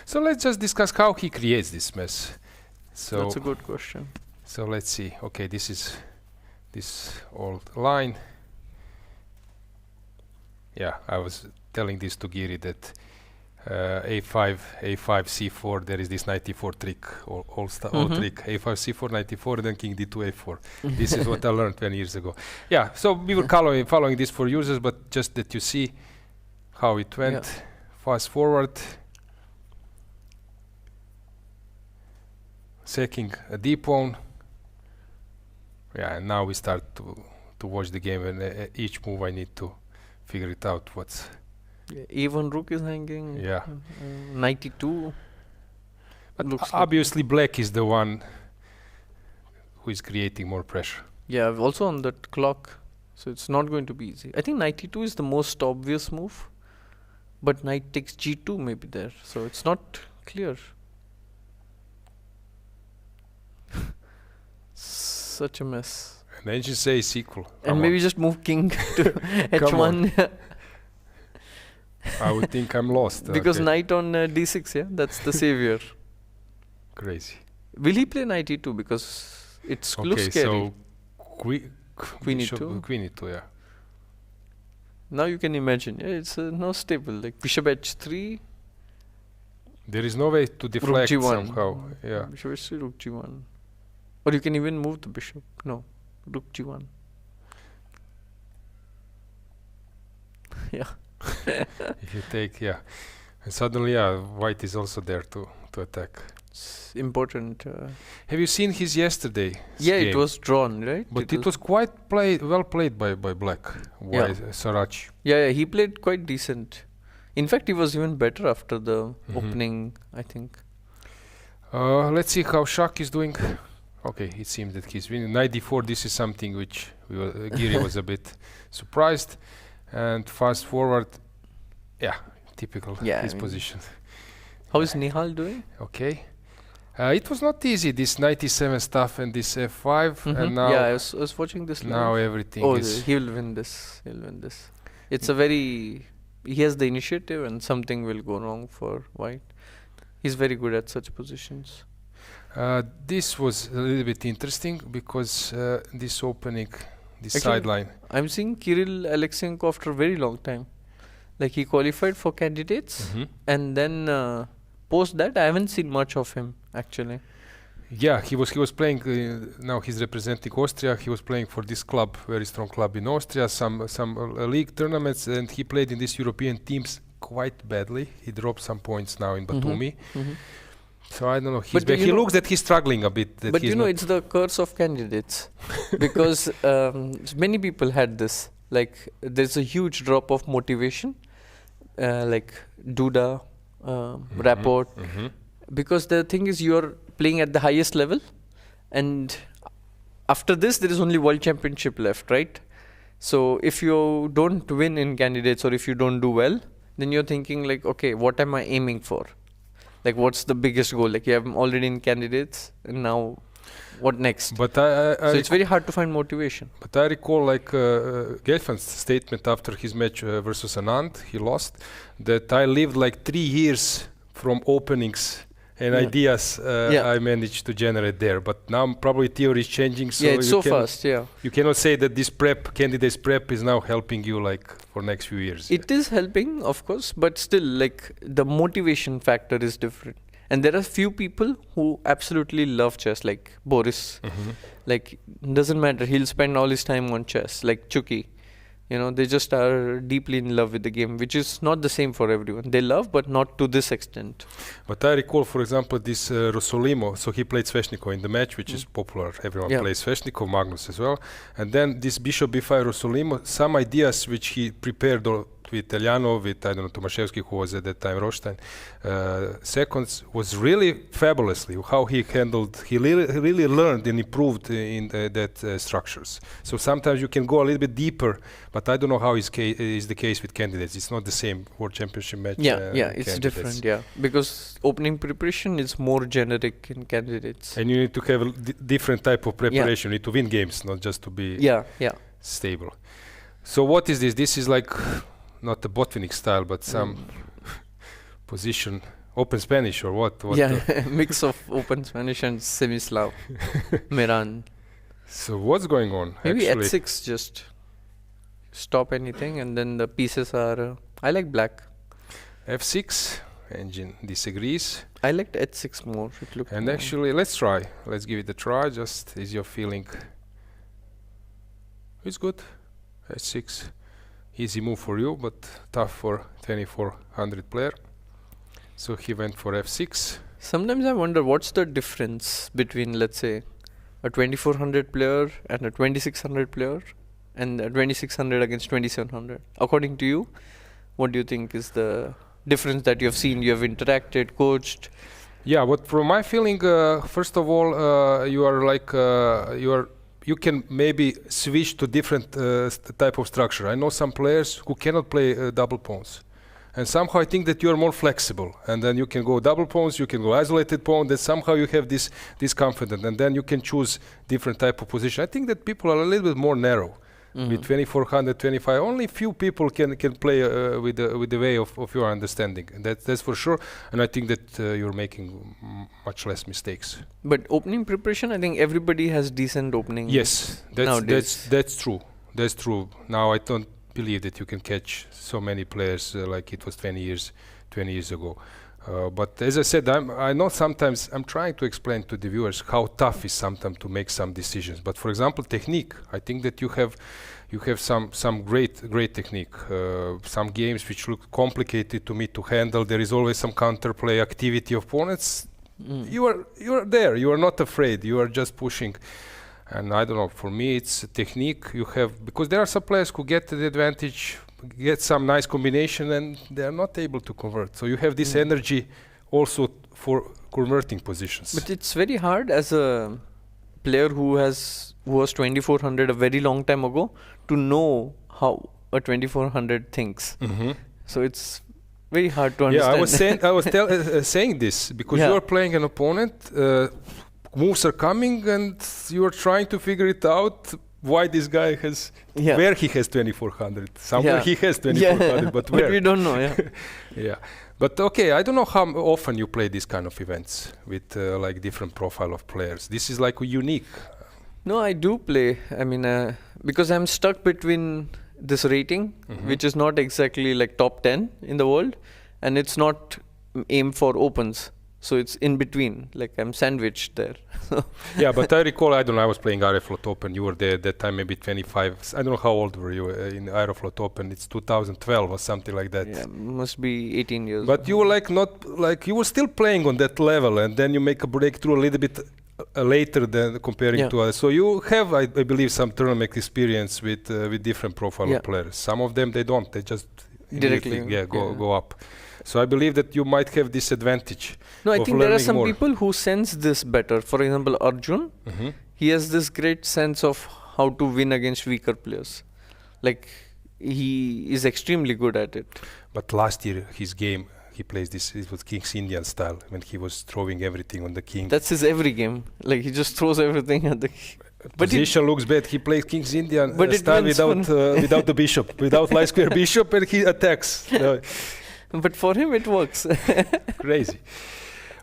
So let's just discuss how he creates this mess. So that's a good question. So let's see. Okay, this is this old line. Yeah, I was telling this to Giri that a5, c4. There is this knight e4 trick, all trick. A5, c4, knight e4, then king d2, a4. This is what I learned 10 years ago. Yeah, so we were following this for users, but just that you see how it went. Yeah. Fast forward. Sacking a d-pawn. Yeah, and now we start to watch the game, and each move I need to figure it out. What's A1 rook is hanging. Yeah. Knight e2. But obviously black is the one who is creating more pressure. Yeah, also on that clock, so it's not going to be easy. I think knight e2 is the most obvious move, but knight takes g2 maybe there, so it's not clear. Such a mess. And then you say it's equal. And maybe just move king to h1. I would think I'm lost. Because knight on d6, yeah, that's the savior. Crazy. Will he play knight e2 because it looks scary? So queen e2. Queen e2, yeah. Now you can imagine, yeah, it's no stable. Like bishop h3. There is no way to deflect rook g1. somehow. Yeah. Bishop h3, rook g1. Or you can even move the bishop. No, rook g1. Yeah. If you take, yeah. And suddenly, white is also there to attack. It's important. Have you seen his yesterday? Yeah, game? it was drawn, right? But it was quite well played by black. Yeah. Sarachi. Yeah, he played quite decent. In fact, he was even better after the opening, I think. Let's see how Shak is doing. Okay, it seems that he's winning. Knight d4, this is something which Giri was a bit surprised. And fast forward, yeah, typical his position. How is Nihal doing? Okay. It was not easy, this 97 stuff and this F5, and now Yeah, I was watching this now live. everything Oh, is. he'll win this. He'll win this. It's a very... He has the initiative and something will go wrong for White. He's very good at such positions. This was a little bit interesting because this opening, this Actually, sideline. I'm seeing Kirill Alexyenko after a very long time. Like he qualified for candidates and then post that I haven't seen much of him actually. Yeah, he was playing. Now he's representing Austria. He was playing for this club, very strong club in Austria. Some league tournaments, and he played in these European teams quite badly. He dropped some points now in Batumi. So I don't know. He's But he looks that he's struggling a bit. That But he's you know, not it's the curse of candidates because many people had this. Like there's a huge drop of motivation, like Duda, Rapport, because the thing is you're playing at the highest level, and after this there is only World Championship left, right? So if you don't win in candidates or if you don't do well, then you're thinking like, okay, what am I aiming for? Like what's the biggest goal? Like you have already in candidates and now what next? But So it's very hard to find motivation. But I recall like Gelfand's statement after his match versus Anand, he lost, that I lived like 3 years from openings and ideas I managed to generate there. But now probably theory is changing. So It's so fast, you cannot say that this candidates prep is now helping you like for next few years. It is helping, of course, but still like the motivation factor is different. And there are few people who absolutely love chess, like Boris. Like doesn't matter, he'll spend all his time on chess, like Chuki. You know, they just are deeply in love with the game, which is not the same for everyone. They love, but not to this extent. But I recall, for example, this Rossolimo. So he played Sveshnikov in the match, which is popular. Everyone plays Sveshnikov, Magnus as well. And then this Bishop B5 Rossolimo, some ideas which he prepared with Elyanov, with, I don't know, Tomaszewski, who was at that time Rothstein, seconds, was really fabulously how he handled, he really learned and improved in that structures. So sometimes you can go a little bit deeper, but I don't know how is the case with candidates. It's not the same World Championship match. It's different, because opening preparation is more generic in candidates. And you need to have a different type of preparation. You need to win games, not just to be stable. So what is this? This is like not the Botvinnik style, but some position, open Spanish or what? Mix of open Spanish and semi-Slav. Meran. So what's going on? Maybe actually? H6 just stop anything, and then the pieces are... I like black. F6, engine disagrees. I liked H6 more. It looked and more. Actually, let's try. Let's give it a try. Just is your feeling? It's good. H6. Easy move for you, but tough for 2400 player. So he went for F6. Sometimes I wonder what's the difference between, let's say, a 2400 player and a 2600 player, and a 2600 against 2700. According to you, what do you think is the difference that you have seen? You have interacted, coached. Yeah, but from my feeling, first of all, you are like you can maybe switch to different type of structure. I know some players who cannot play double pawns. And somehow I think that you are more flexible. And then you can go double pawns, you can go isolated pawn, that somehow you have this confidence. And then you can choose different type of position. I think that people are a little bit more narrow. With 2400, 25, only few people can play with the way of your understanding. That's for sure. And I think that you're making much less mistakes. But opening preparation, I think everybody has decent opening. Yes, that's true. That's true. Now I don't believe that you can catch so many players like it was 20 years ago. But as I said, I know sometimes I'm trying to explain to the viewers how tough it is sometimes to make some decisions. But for example, technique, I think that you have some great technique. Some games which look complicated to me to handle. There is always some counterplay activity of opponents. You are there. You are not afraid. You are just pushing. And I don't know. For me, it's technique. You have, because there are some players who get the advantage, get some nice combination, and they are not able to convert. So you have this energy also for converting positions. But it's very hard as a player who was 2400 a very long time ago to know how a 2400 thinks. So it's very hard to Yeah, understand. I was saying this because Yeah. you are playing an opponent, moves are coming, and you are trying to figure it out why this guy has, Yeah. where he has 2400. Somewhere Yeah. he has 2400, but where? But we don't know. Yeah. Yeah, but okay, I don't know how often you play these kind of events with like different profile of players. This is like unique. No, I do play. I mean, because I'm stuck between this rating, which is not exactly like top 10 in the world, and it's not aimed for opens. So it's in between, like I'm sandwiched there. Yeah, but I recall, I don't know, I was playing Aeroflot Open. You were there at that time, maybe 25. I don't know how old were you in Aeroflot Open. It's 2012 or something like that. Yeah, must be 18 years. But you were like not, like you were still playing on that level, and then you make a breakthrough a little bit later than comparing to others. So you have, I believe, some tournament experience with different profile of players. Some of them, they don't. They just directly go up. So I believe that you might have this advantage. No, I think there are some more. people who sense this better. For example, Arjun, he has this great sense of how to win against weaker players. Like, he is extremely good at it. But last year, his game, he plays this, it was King's Indian style, when he was throwing everything on the king. That's his every game. Like, he just throws everything at the Position looks bad. He plays King's Indian But style without the bishop, without light square bishop, and he attacks. But for him, it works. Crazy.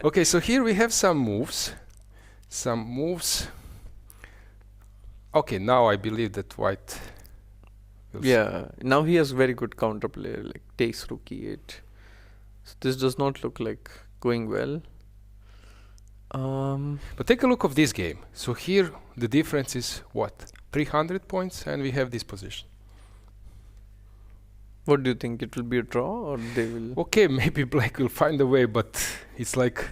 Okay, so here we have some moves. Okay, now I believe that white. Yeah, now he has very good counterplay, like takes rook e8. So this does not look like going well. But take a look of this game. So here the difference is what? 300 points, and we have this position. What do you think? It will be a draw, or they will? Okay, maybe black will find a way, but it's like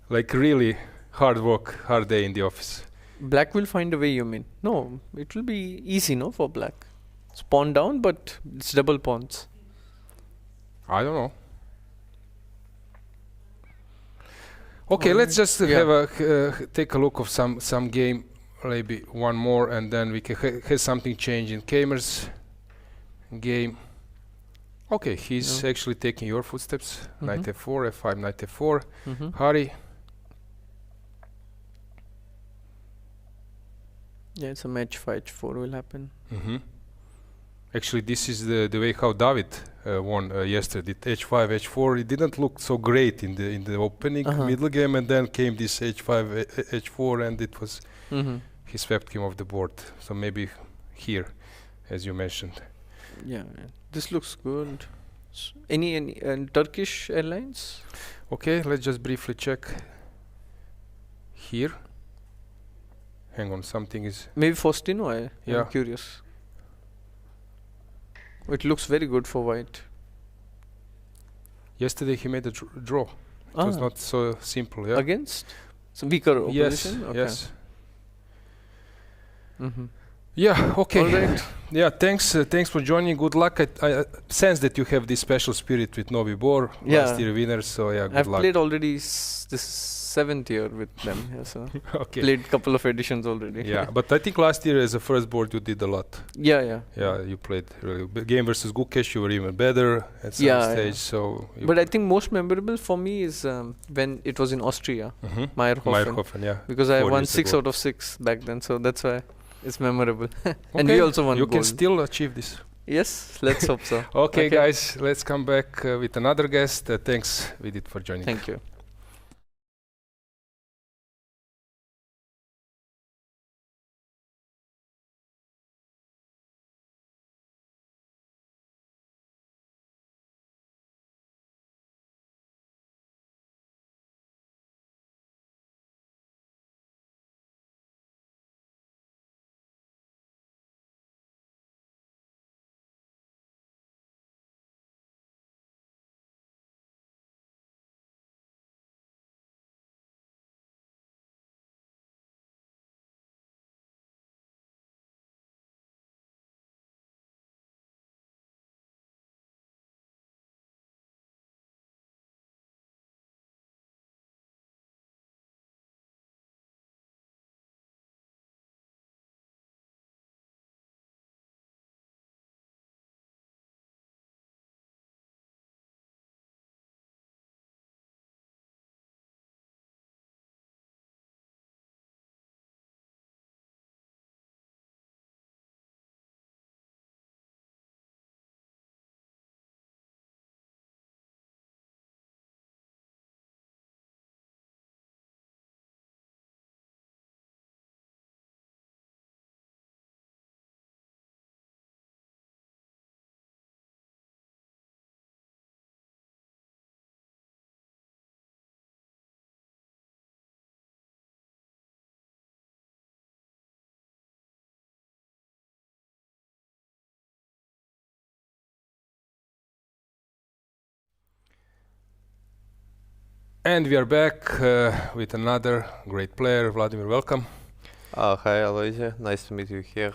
really hard work, hard day in the office. Black will find a way, you mean? No, it will be easy, no, for black. It's pawn down, but it's double pawns. I don't know. Okay, let's just take a look of some game, maybe one more, and then we can have something change in Keymer's game. Okay, he's actually taking your footsteps. Knight f4, f5, knight f4. Hurry. Yeah, it's a match for h4 will happen. Actually, this is the way how David won yesterday. H5, h4. It didn't look so great in the opening middle game, and then came this h5, h4, and it was he swept him off the board. So maybe here, as you mentioned. Yeah, this looks good. Any Turkish airlines? Okay, let's just briefly check here. Hang on, something is... Maybe Faustino, I'm curious. It looks very good for white. Yesterday he made a draw. It was not so simple, yeah. Against? Some weaker opposition? Yes. Yeah, okay. All right. Yeah, thanks for joining. Good luck. I sense that you have this special spirit with Novi Bor, last year winners, so yeah, good luck. I've played already this 7th year with them, so played couple of editions already. Yeah, but I think last year as a first board you did a lot. Yeah, you played really game versus Gukesh, you were even better at some stage. So but I think most memorable for me is when it was in Austria, Meyerhofen, yeah, because I won 6 out of 6 back then, so that's why it's memorable. And we also won you gold. Can still achieve this. Yes, let's hope so. Okay, guys, let's come back with another guest. Thanks, Vidit, for joining. Thank you. And we are back with another great player. Vladimir, welcome. Hi, Aloysia. Nice to meet you here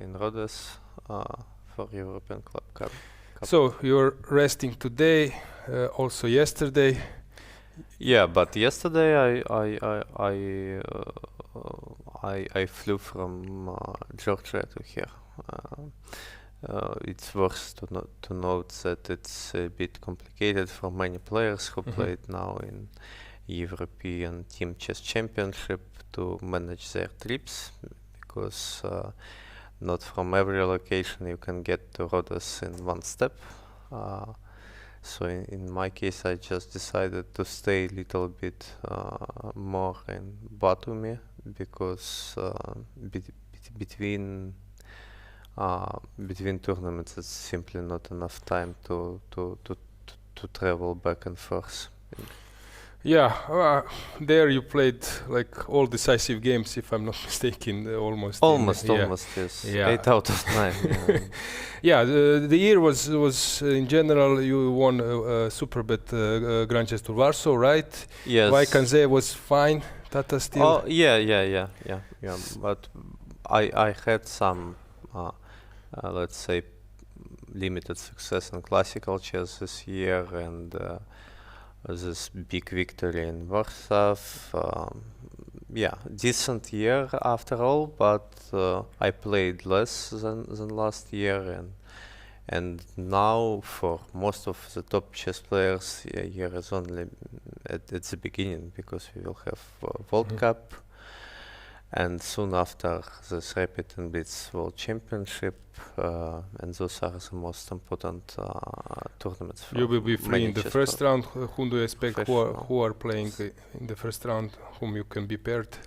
in Rhodes for European Club Cup. So you're resting today, also yesterday. Yeah, but yesterday I flew from Georgia to here. It's worth to note that it's a bit complicated for many players who played now in European Team Chess Championship to manage their trips, because not from every location you can get to Rhodes in one step. So in my case, I just decided to stay a little bit more in Batumi, because between tournaments it's simply not enough time to travel back and forth. Yeah, there you played like all decisive games, if I'm not mistaken, almost. Almost, yes. Yeah. 8 out of 9. Yeah. Yeah, the year was in general, you won Superbet Grand Chess Tour Warsaw, right? Yes. Vaikanze was fine, Tata still. Oh, yeah. But I had some, let's say, limited success in classical chess this year, and this big victory in Warsaw. Yeah, decent year after all, but I played less than last year, and now for most of the top chess players, year is only at the beginning, because we will have World Cup, and soon after this Rapid and Blitz World Championship, and those are the most important tournaments. You will be free in the first round. Whom do you expect? Who are playing in the first round? Whom you can be paired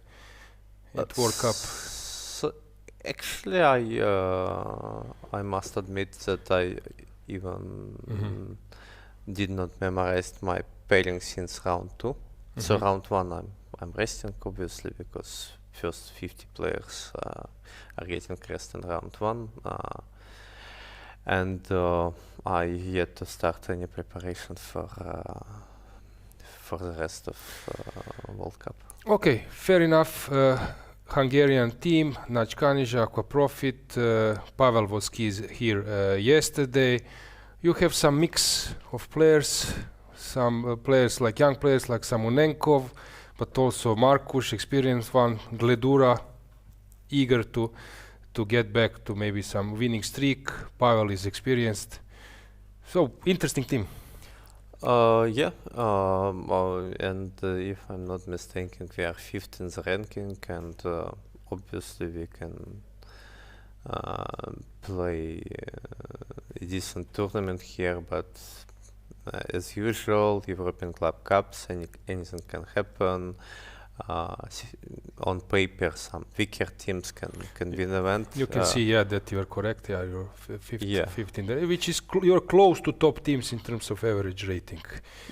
at World Cup? So actually, I must admit that I even did not memorize my pairing since round 2. So round 1 I'm resting, obviously, because first 50 players are getting rest in round 1, and I yet to start any preparation for the rest of World Cup. Okay, fair enough. Hungarian team, Dzagnidze, Aqua Profit, Pavel was here yesterday. You have some mix of players, some players like young players like Samonenkov, but also Markus, experienced one, Gledura, eager to get back to maybe some winning streak. Pavel is experienced. So, interesting team. Yeah, and if I'm not mistaken, we are 5th in the ranking, and obviously we can play a decent tournament here, but as usual, European Club Cups, anything can happen. On paper, some weaker teams can win event. You can see, that you are correct. Yeah, you're 5th in the, which is you're close to top teams in terms of average rating.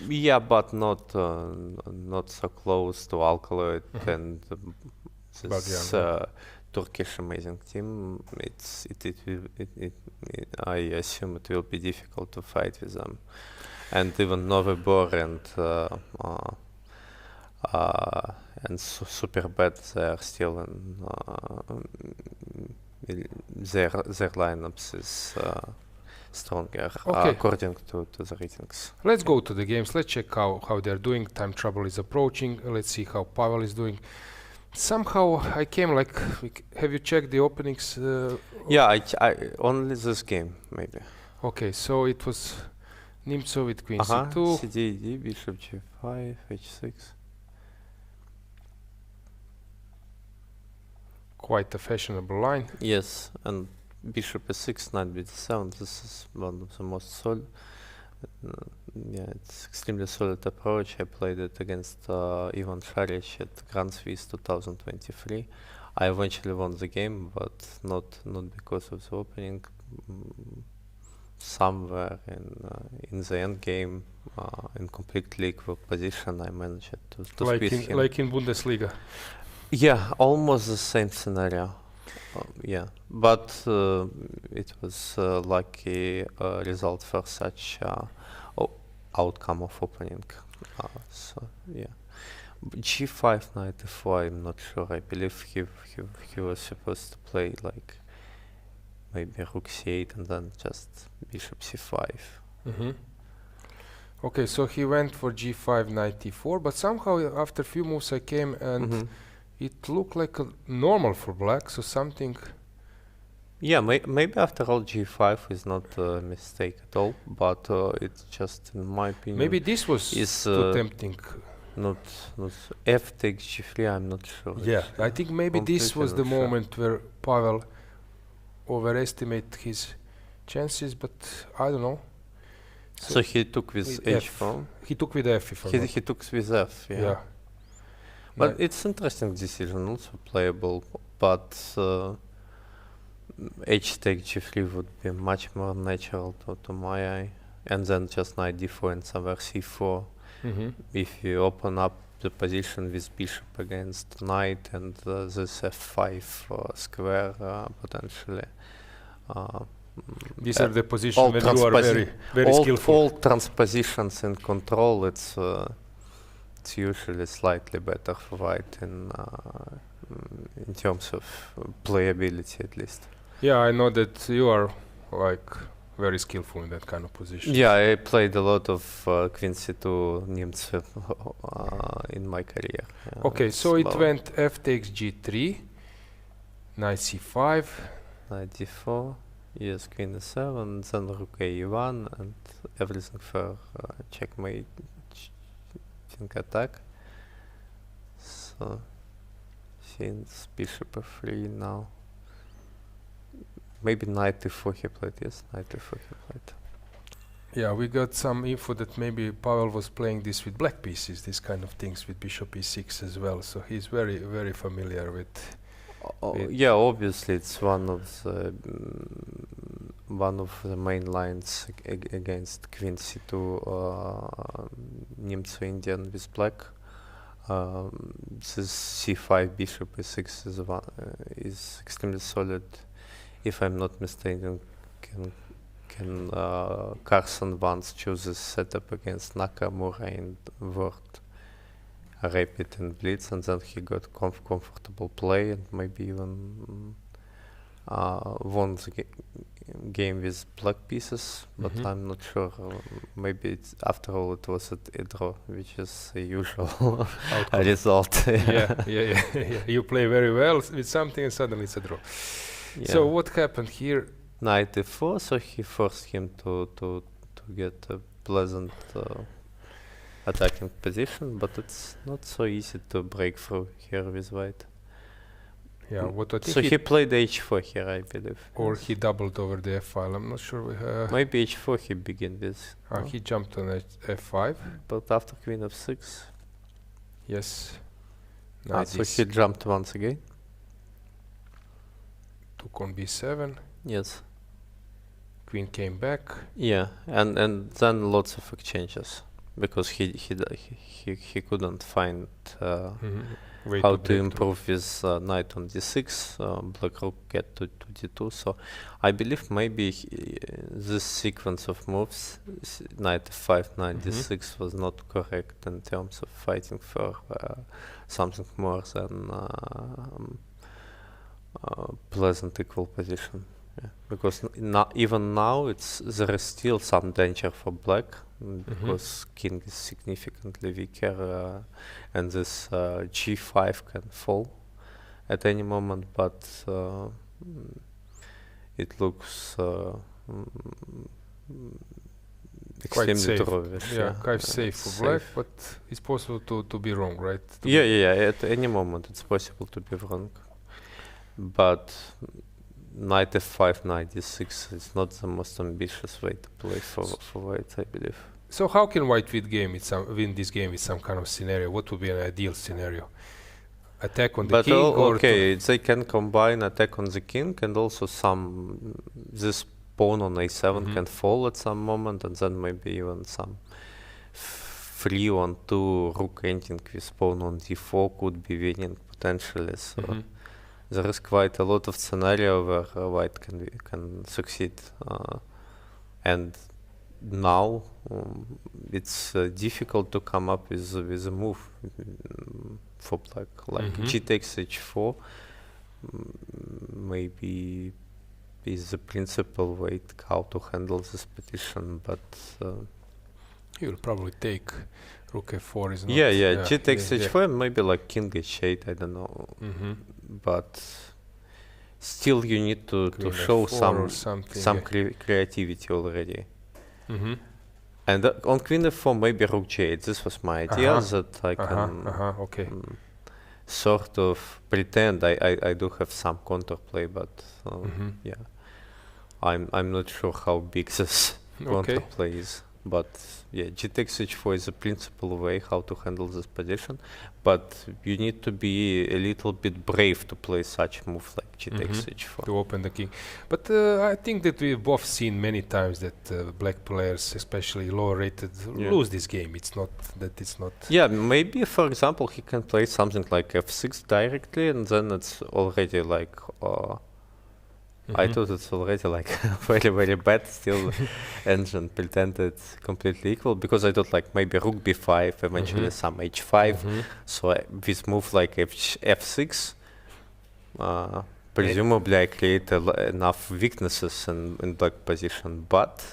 Yeah, but not so close to Alkaloid and this Turkish amazing team. I assume it will be difficult to fight with them. And even Novibor and Superbet, they are still in their lineups is stronger according to the ratings. Let's go to the games. Let's check how they're doing. Time trouble is approaching. Let's see how Pavel is doing. Somehow I came like, have you checked the openings? Yeah, I only this game maybe. Okay, so it was Nimzo with Queen C2. CD, Bishop G5, H6. Quite a fashionable line. Yes, and Bishop S6, Knight B7. This is one of the most solid. Yeah, it's extremely solid approach. I played it against Ivan Šarić at Grand Swiss 2023. I eventually won the game, but not because of the opening. Somewhere in the end game, in completely equal position, I managed to beat him. Like in Bundesliga. Yeah, almost the same scenario. Yeah, but it was lucky result for such outcome of opening. So yeah, G5 knight e4. I'm not sure. I believe he was supposed to play like maybe rook c8 and then just bishop c5. Okay, so he went for G5 knight e4, but somehow after a few moves I came and it looked like a normal for black. So something. Yeah, maybe after all G5 is not a mistake at all, but it's just, in my opinion, Maybe this was too tempting. Not F takes G3. I'm not sure. Yeah, I think maybe this was the moment where Pavel overestimated his chances, but I don't know. So he took with H4. He took with F. He took with F. Yeah. But it's interesting decision, also playable. But H take G3 would be much more natural to my eye, and then just knight d4 and somewhere c4. If you open up the position with bishop against knight and this f5 square potentially. These are the positions when you are very skillful. All transpositions in control, it's usually slightly better for white in terms of playability, at least. Yeah, I know that you are like very skillful in that kind of position. Yeah, I played a lot of Queen C2 Nimtse in my career. Okay, so it went F takes G3, knight C5, knight D4, yes, Queen E7, then Rook A1, and everything for checkmate, attack. So since Bishop F3 now. Maybe knight d4 he played, yes, knight d4 he played. Yeah, we got some info that maybe Pavel was playing this with black pieces, these kind of things with bishop e6 as well, so he's very, very familiar with... Yeah, obviously it's one of the main lines against Queen C2 Nimtse Indian with black. This c5 bishop e6 is extremely solid. If I'm not mistaken, can Carson once choose this setup against Nakamura and worked rapid and blitz, and then he got comfortable play and maybe even won the game with black pieces, but I'm not sure. Maybe it's, after all it was a draw, which is a usual result. Yeah. You play very well with something and suddenly it's a draw. Yeah. So what happened here? Knight e4, so he forced him to get a pleasant attacking position, but it's not so easy to break through here with white. Yeah, what I think so he played h4 here, I believe. Or he doubled over the f file, I'm not sure. Maybe h4 he began with. He jumped on f5. But after queen f6. Yes. So he jumped once again. Took on b7. Yes. Queen came back. Yeah, and then lots of exchanges because he couldn't find how to improve his knight on d6. Black rook get to d2. So I believe maybe this sequence of moves, knight f5, knight d6, was not correct in terms of fighting for something more than pleasant equal position. Yeah. Because even now there is still some danger for black because king is significantly weaker and this g5 can fall at any moment, but it looks quite safe. Drawish, quite safe for black, but it's possible to be wrong, right? At any moment it's possible to be wrong. But knight f5, knight d6 is not the most ambitious way to play for white, I believe. So how can white win this game with some kind of scenario? What would be an ideal scenario? Attack on the king? They can combine attack on the king and also this pawn on a7 can fall at some moment, and then maybe even some 3-1-2 rook ending with pawn on d4 could be winning potentially. So there is quite a lot of scenario where white can succeed, and now it's difficult to come up with a move for black. Like G takes h4, maybe is the principal way how to handle this position, but He will probably take rook f4. Is not. yeah. G takes h4, maybe like king h8. I don't know, but still you need to show some creativity already. And on queen f4, maybe rook g8. This was my idea, that I can sort of pretend I do have some counterplay, but yeah, I'm not sure how big this counterplay is. But yeah, g takes h4 is a principal way how to handle this position, but you need to be a little bit brave to play such move like g takes h4. To open the king. But I think that we've both seen many times that black players, especially lower rated, lose this game. It's not that it's not... Yeah, maybe for example he can play something like f6 directly, and then it's already like... I thought it's already like very, very bad. Still, engine pretended completely equal, because I thought like maybe rook b5, eventually some h5. So this move like f6, presumably I create enough weaknesses in black position, but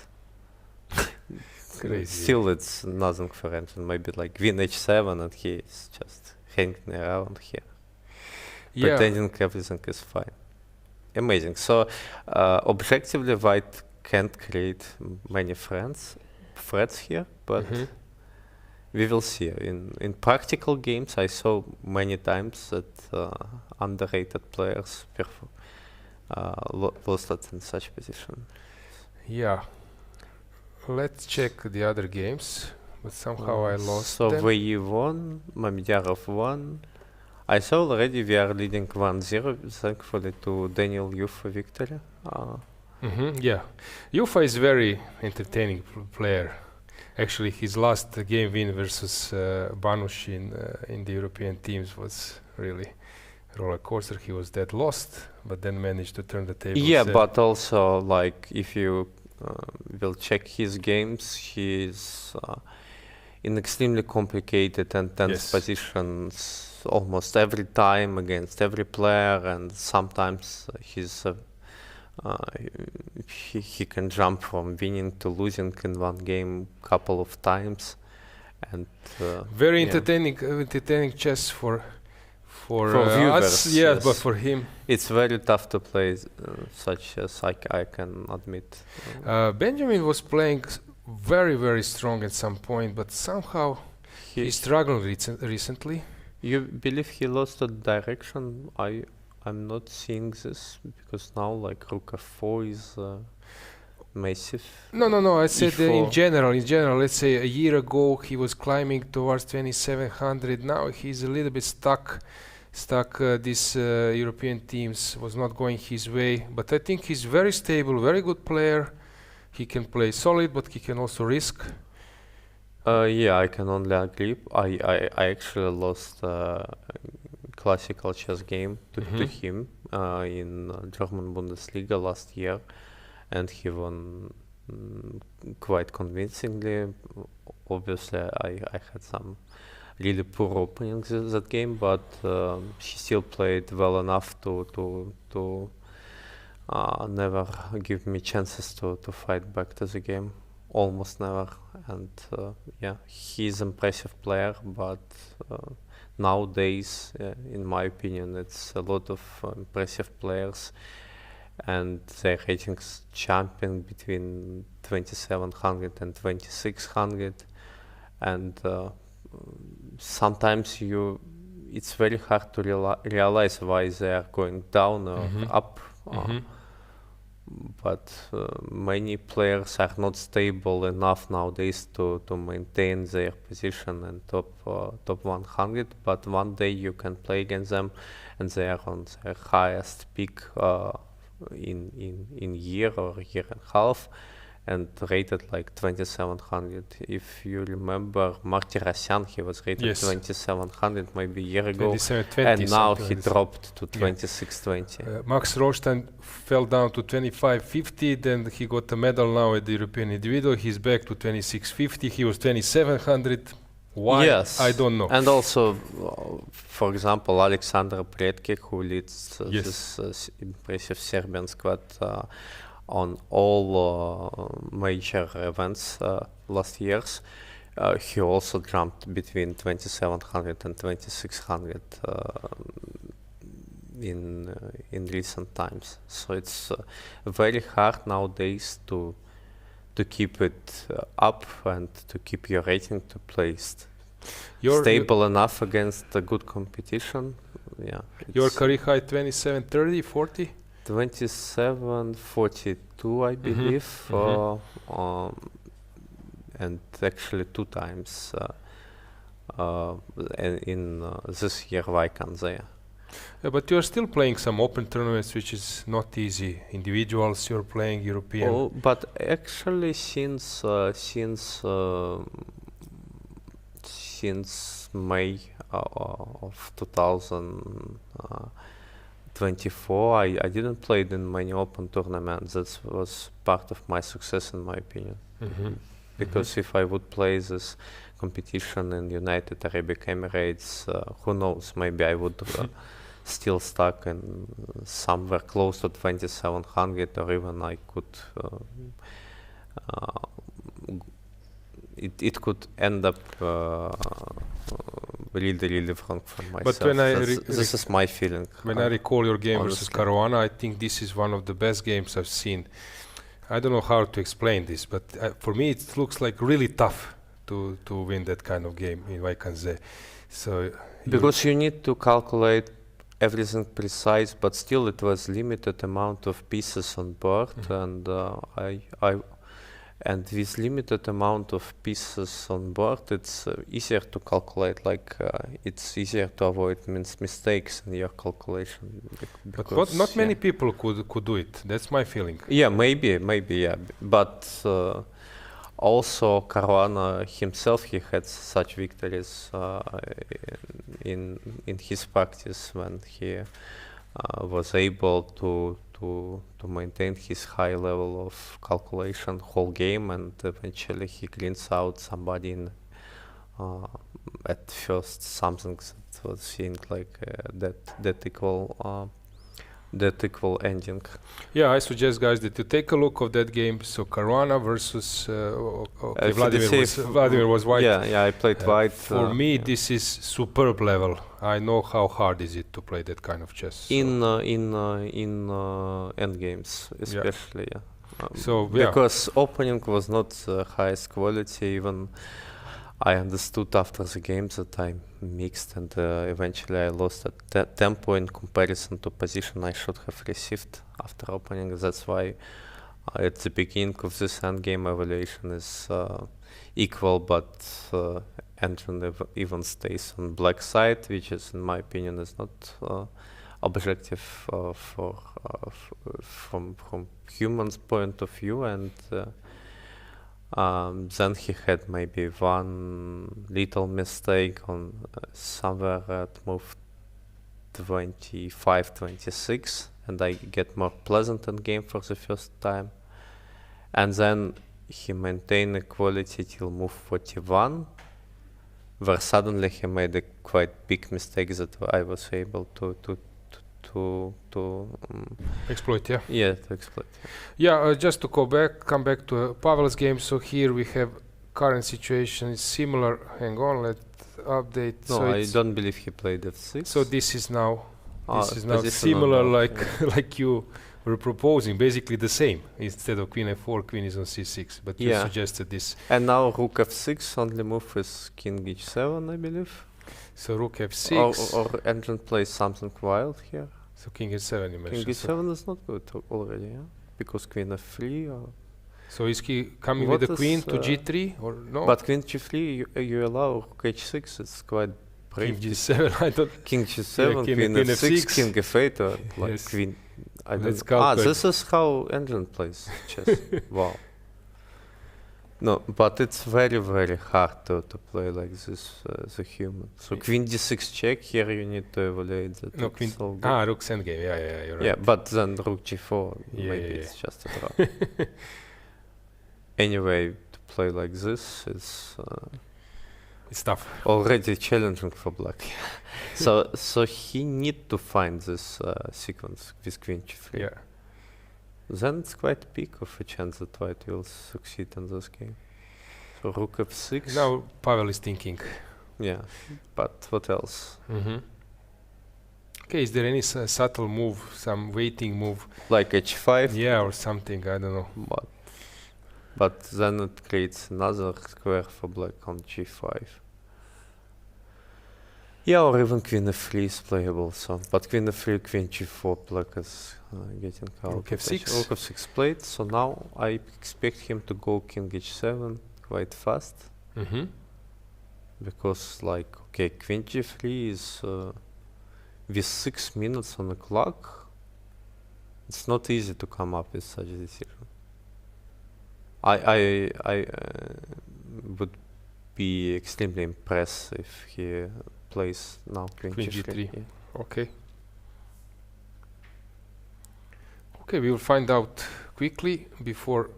still it's nothing for engine. Maybe like queen h7, and he is just hanging around here, pretending everything is fine. Amazing. So objectively, white can't create many threats here, but we will see. In practical games, I saw many times that underrated players lost it in such position. Yeah. Let's check the other games, but somehow I lost them. So Wei Yi won, Mamedyarov won. I saw already we are leading 1-0, thankfully to Daniel Yufa victory. Yeah, Yufa is very entertaining player. Actually, his last game win versus Banush in the European teams was really roller coaster. He was dead lost, but then managed to turn the table. Yeah, but also like if you will check his games, he's in extremely complicated and tense positions almost every time against every player, and sometimes he can jump from winning to losing in one game couple of times, and very entertaining chess for viewers. Us, yes, but for him it's very tough to play such chess. I can admit. Benjamin was playing very, very strong at some point, but somehow he struggled recently. You believe he lost the direction? I'm not seeing this, because now like rook f4 is massive. No. I said in general. Let's say a year ago he was climbing towards 2700. Now he's a little bit stuck. This European teams was not going his way. But I think he's very stable, very good player. He can play solid, but he can also risk. Yeah, I can only agree. I actually lost classical chess game to him in German Bundesliga last year, and he won quite convincingly. Obviously, I had some really poor openings in that game, but he still played well enough to never give me chances to fight back to the game. Almost never. And yeah, he's an impressive player, but nowadays, in my opinion, it's a lot of impressive players, and their ratings jumping between 2700 and 2600, and sometimes it's very hard to realize why they are going down or up. But many players are not stable enough nowadays to maintain their position in top 100. But one day you can play against them, and they are on their highest peak in year or year and a half, and rated like 2700. If you remember Martirosyan, he was rated 2700 maybe a year ago, 2720, and now he like dropped to 2620. Max Rothstein fell down to 2550, then he got a medal now at the European Individual. He's back to 2650. He was 2700. Why? Yes, I don't know. And also, for example, Alexandra Predke, who leads this impressive Serbian squad on all major events last years, he also jumped between 2700 and 2600 in recent times. So it's very hard nowadays to keep it up and to keep your rating to place stable enough against a good competition. Yeah. Your career high 2730, 40? 2742, I believe, and actually 2 times in this year Vaikanzea. Yeah, but you're still playing some open tournaments, which is not easy. Individuals, you're playing European. Oh, but actually, since May of 2024, I didn't play in many open tournaments. That was part of my success, in my opinion. Because if I would play this competition in United Arab Emirates, who knows, maybe I would still stuck in somewhere close to 2700, or even I could it could end up really wrong for myself. But when this is my feeling. When I recall your game versus Caruana, I think this is one of the best games I've seen. I don't know how to explain this, but for me it looks like really tough to win that kind of game in Vaikanze. So because you need to calculate everything precise, but still it was limited amount of pieces on board, and with limited amount of pieces on board, it's easier to calculate. Like it's easier to avoid mistakes in your calculation. But not many people could do it. That's my feeling. Yeah, maybe, yeah. But also Caruana himself, he had such victories in his practice when he was able to maintain his high level of calculation whole game, and eventually he cleans out somebody in at first something that was seemed like that equal ending. Yeah, I suggest guys that you take a look of that game. So Caruana versus Vladimir was white. Yeah, I played white. For me, this is superb level. I know how hard is it to play that kind of chess. In end games, especially. Because opening was not the highest quality. Even I understood after the game that I mixed, and eventually I lost at tempo in comparison to position I should have received after opening. That's why at the beginning of this endgame evaluation is equal, but Arjun even stays on black side, which is, in my opinion, is not objective from humans' point of view, and then he had maybe one little mistake on somewhere at move 25-26, and I get more pleasant in game for the first time, and then he maintained equality till move 41, where suddenly he made a quite big mistake that I was able to exploit. Yeah, to exploit. Yeah, just to come back to Pavel's game. So here we have current situation is similar. Hang on, let's update. No, so I don't believe he played f6. So this is now similar, like you were proposing, basically the same. Instead of queen f4, queen is on c6. But you suggested this. And now rook f6, only move is king h7, I believe. So rook f6. Or Arjun plays something wild here. So king h7 you mentioned. King h7 is not good already, yeah? Because queen f3 or... So is he coming with the queen to g3 or no? But queen g3 you allow rook h6, it's quite brave. King g7, I don't... King g7, queen f6, king f8 or like queen... Let's calculate. This is how Arjun plays chess. Wow. No, but it's very, very hard to play like this as a human. So queen d6 check, here you need to evaluate that. No, it's queen. all good. Rook's endgame. Yeah, you're right. Yeah, but then rook g4, Yeah, maybe yeah, it's just a draw. Anyway, to play like this is It's tough. already challenging for black. so he need to find this sequence with queen g3. Yeah. Then it's quite big of a chance that white will succeed in this game. So rook f6. Now Pavel is thinking. Yeah, but what else? Okay, is there any subtle move, some waiting move? Like h5? Yeah, or something, I don't know. But then it creates another square for black on g5. Yeah, or even queen f3 is playable. So, but queen f3, queen g4, black is getting out. Rook f6. Rook f6 played. So now I expect him to go king h7 quite fast. Because like, okay, queen g3 is with 6 minutes on the clock. It's not easy to come up with such a decision. I would be extremely impressed if he plays now queen g3. Yeah. Okay. Okay, we will find out quickly before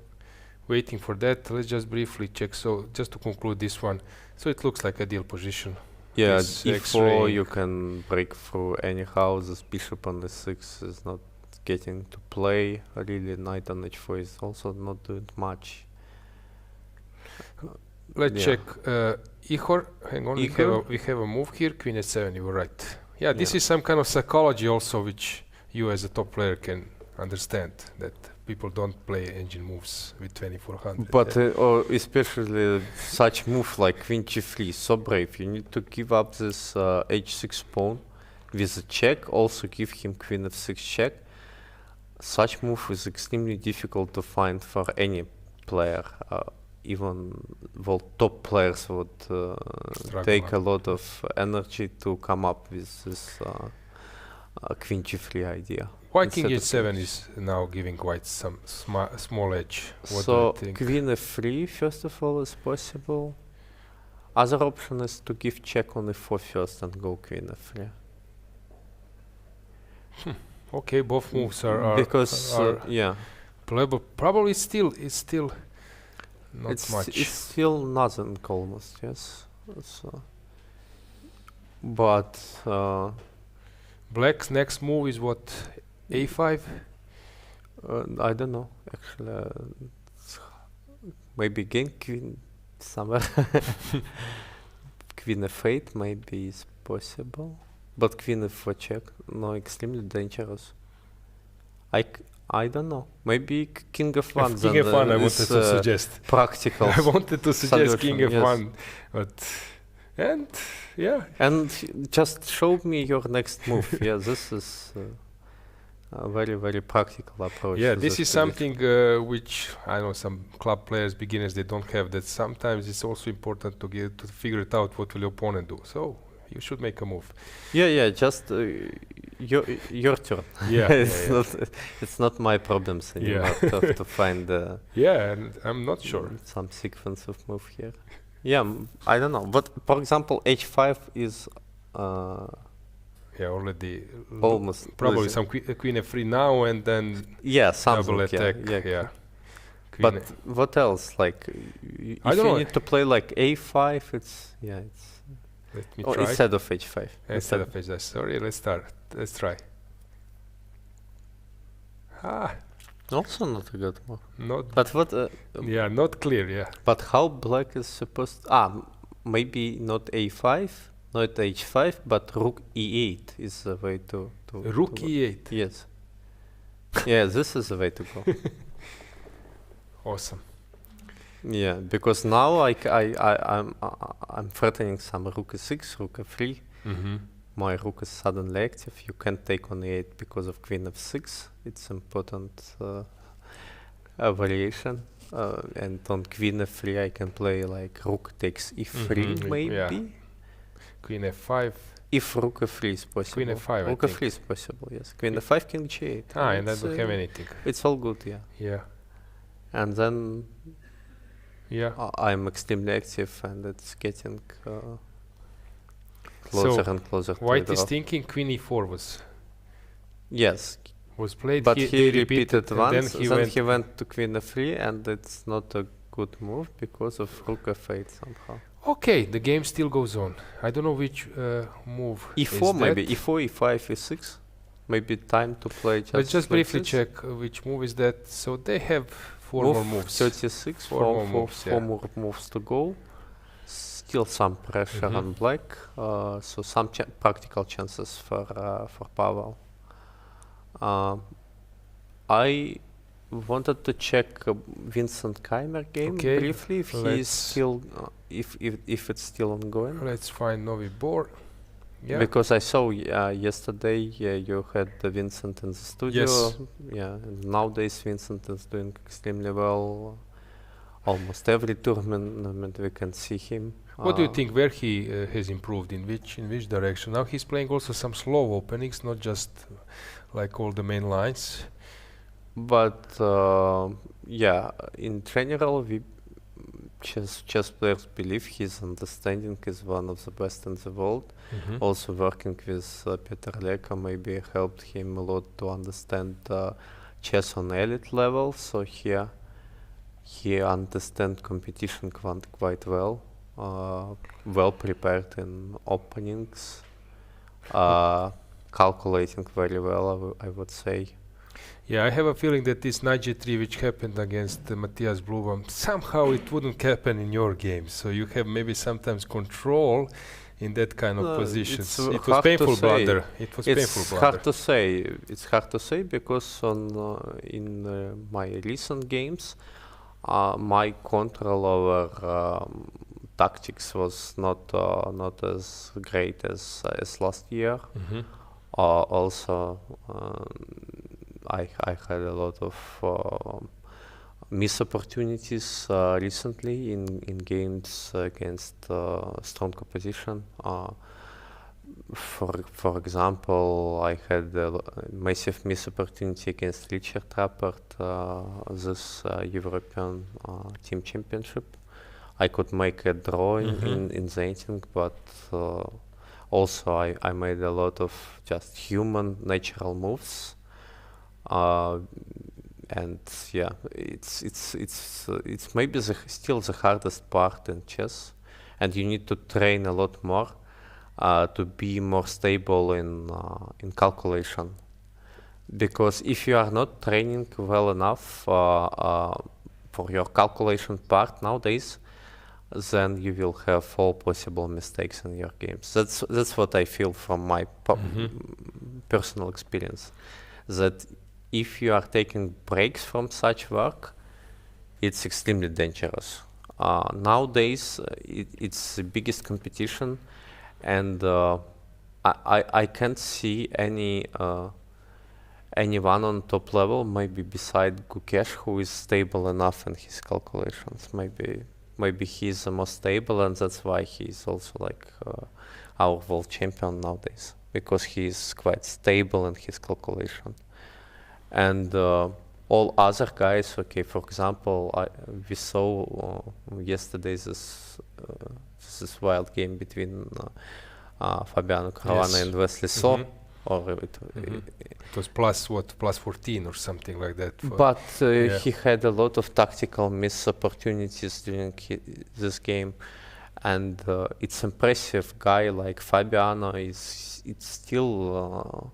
waiting for that. Let's just briefly check. So just to conclude this one, so it looks like a ideal position. Yeah, This d4 X-ray. you can break through any houses. Bishop on the6 is not getting to play. Really, knight on h4 is also not doing much. Let's check Ihor. Hang on, Ihor? we have a move here. Queen h7. You were right. Yeah, this Yeah. is some kind of psychology also, which you as a top player can understand, that people don't play engine moves with 2400. But or especially such move like queen g3, so brave. You need to give up this h6 pawn with a check. Also give him queen f6 check. Such move is extremely difficult to find for any player. Even top players would take a lot of energy to come up with this queen g3 idea. Why king Instead of h7 is now giving white some small edge? What so do you think? queen f3 first of all is possible. Other option is to give check on e4 first and go queen f3. Okay, both moves are because yeah, playable. Probably it's still not it's much. still nothing almost, yes. So, but Black's next move is what? a5? I don't know actually. Maybe again queen somewhere. Queen f8 maybe is possible, but queen f4 check, no, extremely dangerous. I don't know. Maybe king f1. King f1 I wanted to suggest. Practical. I wanted to suggest king solution, f1, but and yeah. And just show me your next move. Yeah, this is a very, very practical approach. Yeah, to this is position. something which I know some club players, beginners, they don't have. That sometimes it's also important to get to figure it out. What will your opponent do? So you should make a move. Yeah, just your turn. Yeah, it's not my problems anymore to find yeah, and I'm not sure. some sequence of move here. Yeah, I don't know. But for example, h5 is Yeah, already almost probably losing. some queen f3 now and then Yeah, double something. attack. Yeah. Queen But what else? Like, I if don't you know. need to play like a5, it's let me oh, try. instead of h5. Instead of h5. Sorry, let's start. Let's try. Also not a good move. Not But what? yeah, not clear. Yeah. But how black is supposed? Maybe not a5, not h5, but rook e8 is the way to Rook to e8. Yes. Yeah, this is the way to go. Awesome. Yeah, because now I'm threatening some rook e6, rook e3. Mm-hmm. My rook is suddenly active. You can't take on e8 because of queen f6. It's important variation. And on queen f3 I can play like rook takes e3 maybe. Yeah. Queen f5. If rook f3 is possible. Queen f5, Rook I f3 think. is possible, yes. Queen f5, king g8. And I It's, don't have anything. It's all good, yeah. Yeah. And then Yeah. I'm extremely active, and it's getting closer and closer to White the is draw. thinking Queen e4 Yes, was played. but he repeated and once, then he went to Queen f3, and it's not a good move because of Rook f8 somehow. Okay, the game still goes on. I don't know which move. E4 is maybe, that. E4, E5, E6. Maybe time to play just Let's just like briefly this. check which move is that. So they have four Move more moves. 36, Four more moves, yeah. four more moves to go. Still some pressure Mhm. on black, so some practical chances for Pavel. I wanted to check Vincent Keymer game Okay, briefly if he let's- is still if it's still ongoing. Let's find Novi Bor. Yeah. Because I saw yesterday you had Vincent in the studio. Yes. Yeah, and nowadays Vincent is doing extremely well. Almost every tournament we can see him. What do you think? Where he has improved? In which direction? Now he's playing also some slow openings, not just like all the main lines. But yeah, in general, we chess players believe his understanding is one of the best in the world. Also, working with Peter Leka maybe helped him a lot to understand chess on elite level. So here he understands competition quite well. Well prepared in openings, calculating very well, I would say. Yeah, I have a feeling that this knight g3 which happened against Matthias Blum, somehow it wouldn't happen in your game. So you have maybe sometimes control in that kind of positions. It was hard to painful say. blunder. It was painful It's blunder. hard to say. It's hard to say because in my recent games, my control over tactics was not as great as last year. Also, I had a lot of missed opportunities recently in games against strong competition. For example, I had a massive missed opportunity against Richard Rapport this European Team Championship. I could make a draw in the ending, but also I made a lot of just human natural moves. And yeah, it's maybe still the hardest part in chess, and you need to train a lot more to be more stable in calculation. Because if you are not training well enough for your calculation part nowadays, then you will have all possible mistakes in your games. That's what I feel from my personal experience. That if you are taking breaks from such work, it's extremely dangerous. Nowadays, it's the biggest competition, and I can't see anyone on top level, maybe beside Gukesh, who is stable enough in his calculations. Maybe he's the most stable, and that's why he's also like our world champion nowadays, because he's quite stable in his calculation. And all other guys, okay, for example, we saw yesterday this wild game between Fabiano Caruana and Wesley So. Or it was plus 14 or something like that. But he had a lot of tactical missed opportunities during this game, and it's impressive. Guy like Fabiano it still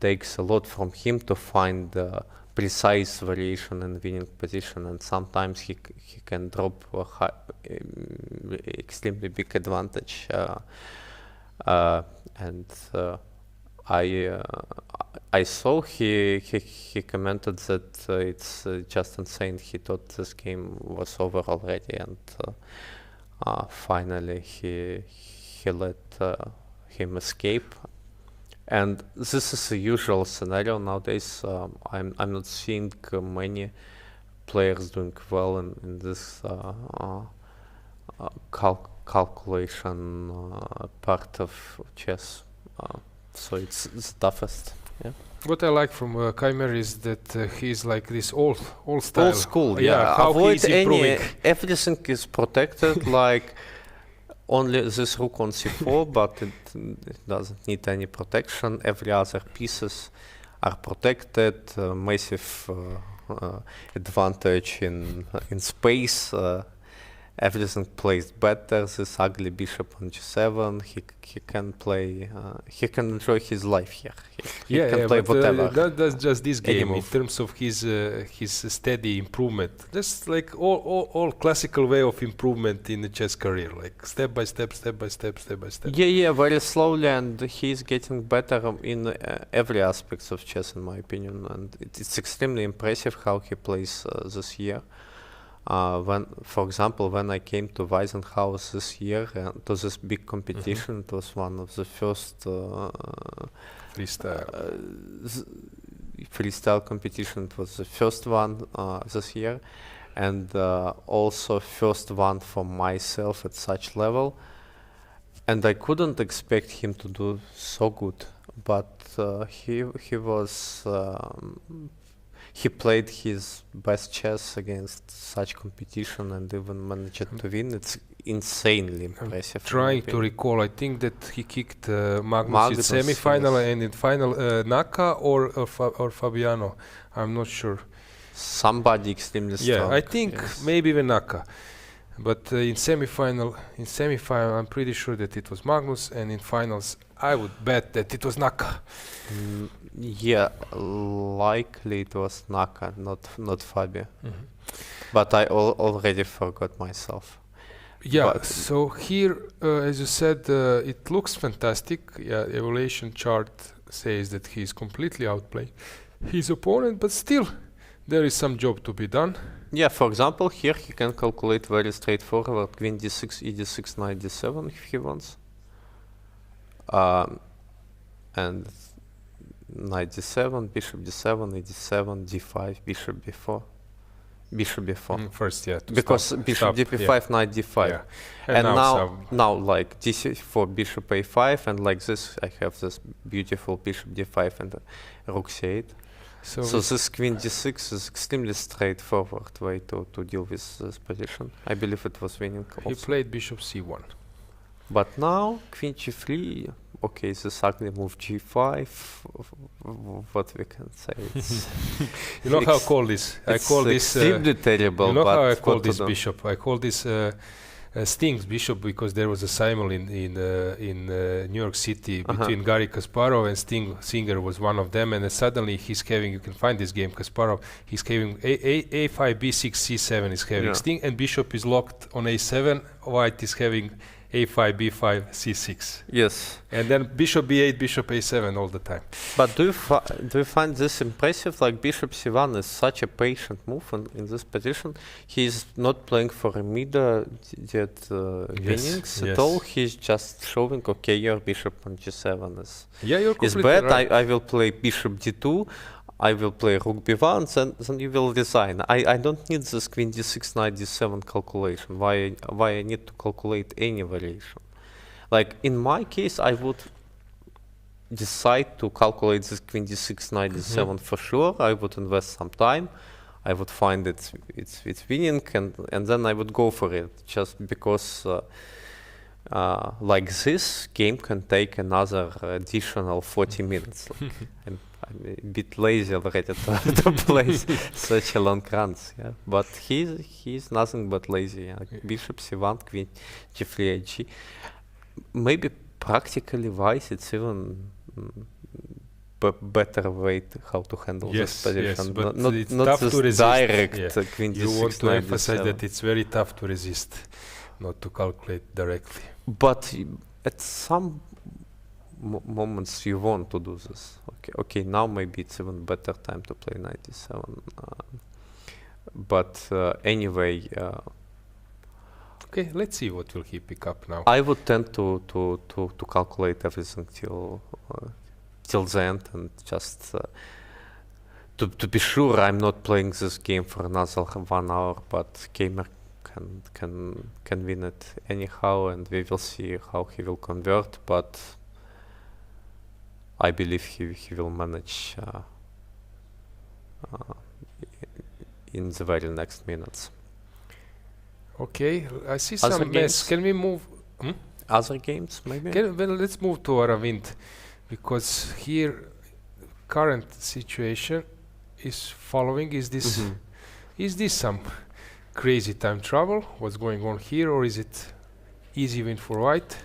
takes a lot from him to find the precise variation in winning position, and sometimes he can drop a extremely big advantage. And I saw he commented that it's just insane. He thought this game was over already, and finally he let him escape. And this is a usual scenario nowadays. I'm not seeing many players doing well in this calculation part of chess. So it's the toughest. Yeah. What I like from Keymer is that he's like this old style. Old school, How avoid he's improving. everything is protected, like only this rook on c4, but it doesn't need any protection. Every other pieces are protected, massive advantage in space. Everything plays better. This ugly bishop on g7. He can play. He can enjoy his life here. He can play whatever. That's just this Any game in move. terms of his steady improvement. Just like all classical way of improvement in the chess career, like step by step. Yeah, very slowly, and he's getting better in every aspect of chess, in my opinion. And it's extremely impressive how he plays this year. For example, when I came to Waisenhaus this year to this big competition, it was one of the first freestyle competition. It was the first one this year, and also first one for myself at such level. And I couldn't expect him to do so good, but he was. He played his best chess against such competition and even managed to win. It's insanely impressive. Trying to recall, I think that he kicked Magnus in semi-final and in final Naka or Fabiano. I'm not sure. Somebody extremely strong. Yeah, I think maybe even Naka. But in semi-final, I'm pretty sure that it was Magnus, and in finals, I would bet that it was Naka. Yeah, likely it was Naka, not Fabio. But I already forgot myself. Yeah, so here, as you said, it looks fantastic. Yeah, evaluation chart says that he is completely outplaying his opponent, but still, there is some job to be done. Yeah, for example, here he can calculate very straightforward queen d6, e d6, knight d7 if he wants. And knight d7, bishop d7, e d7, d5, bishop b4. Bishop b4. First, yeah. Because bishop d5, knight d5. Yeah. And now like d4, bishop a5, and like this I have this beautiful bishop d5 and rook c8. So this queen d6 is extremely straightforward way to deal with this position. I believe it was winning also. He played bishop c1. But now queen g3, okay, this ugly move g5, what we can say. It's you know how I call this? I call this extremely terrible. You know how I call this bishop? I call this Sting's bishop, because there was a simul in New York City between Garry Kasparov and Singer was one of them, and then suddenly he's having, you can find this game, Kasparov, he's having a5, b6, c7 is having Sting, and bishop is locked on a7, white is having a5, b5, c6. Yes. And then bishop b8, bishop a7 all the time. But do you find this impressive? Like bishop c1 is such a patient move in this position. He's not playing for immediate winnings at all. He's just showing, okay, your bishop on g7 is bad. Right. I will play bishop d2. I will play rook b1, then you will resign. I don't need this queen d6, knight d7 calculation. Why I need to calculate any variation? Like in my case, I would decide to calculate this queen d6, knight d7 for sure. I would invest some time. I would find it's winning, and then I would go for it, just because like this game can take another additional 40 minutes. I'm a bit lazy already to play such a long runs, yeah. But he's nothing but lazy. Yeah. Bishop c1, queen g3, h. Maybe practically wise, it's even better way how to handle this position. Yes, but not it's not tough this to resist. direct queen d6. You want to emphasize d7. that it's very tough to resist, not to calculate directly. But at some moments you want to do this. Okay, now maybe it's even better time to play knight d7. But anyway. Okay, let's see what will he pick up now. I would tend to calculate everything till the end, and just to be sure I'm not playing this game for another 1 hour. But Keymer can win it anyhow, and we will see how he will convert. But I believe he will manage in the very next minutes. Okay, I see Other some mess. games? Can we move? Other games, maybe? Well, let's move to Aravind, because here current situation is following. Is this some crazy time travel? What's going on here, or is it easy win for white?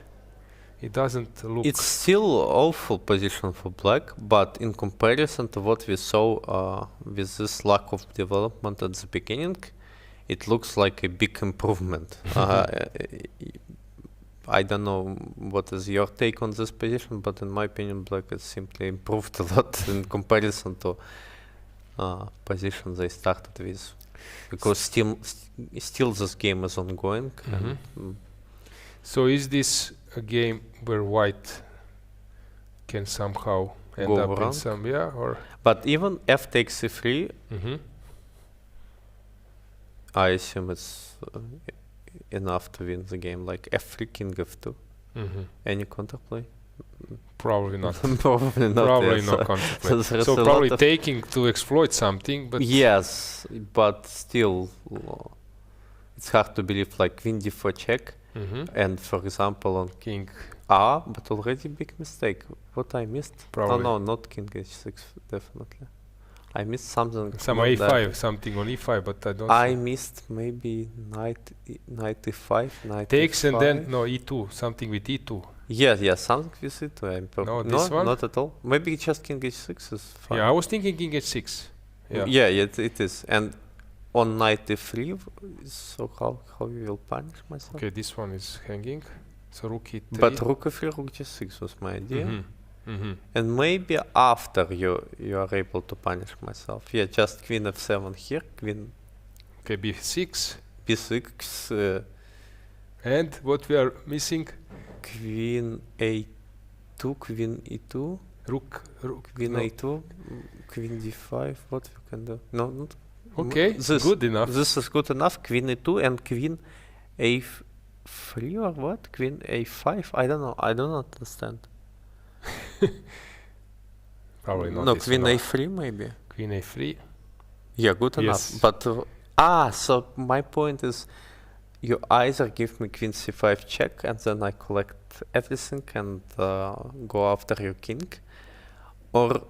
It doesn't look. It's still awful position for black, but in comparison to what we saw with this lack of development at the beginning, it looks like a big improvement. I don't know what is your take on this position, but in my opinion, black has simply improved a lot in comparison to position they started with, because still this game is ongoing. So is this a game where white can somehow end Go up in wrong? some, yeah, or? But even f takes c3, I assume it's enough to win the game, like f3, king f2. Any counterplay? Probably not. Probably not. Probably yes. not contemplate. There's So a probably lot of- taking to exploit something, but Yes, but still, it's hard to believe, like queen d4 check, and for example on king. but already big mistake. What I missed? Probably. No, not king h6, definitely. I missed something. Some not a5, that. something on e5, but I don't I see. missed maybe knight e5, knight Takes e5. and then, no, e2, something with e2. Yeah, something with it. No, this one? Not at all. Maybe just king h6 is fine. Yeah, I was thinking king h6. Yeah. Yeah, it is. And on knight e3, so how you will punish myself? Okay, this one is hanging. So rook e3. But rook e3, rook g6 was my idea. Mhm. And maybe after you are able to punish myself. Yeah, just queen f7 here, queen Okay, b6. b6, And what we are missing? queen a2, queen e2, Rook. queen no. a2, queen d5. What you can do? No, not. Okay, good enough. This is good enough. Queen e2 and queen a3 or what? Queen a5? I don't know. I don't understand. Probably not. No, this queen one. a3 maybe. Queen a3. Yeah, good Yes. enough. But so my point is, you either give me queen c5 check and then I collect everything and go after your king, or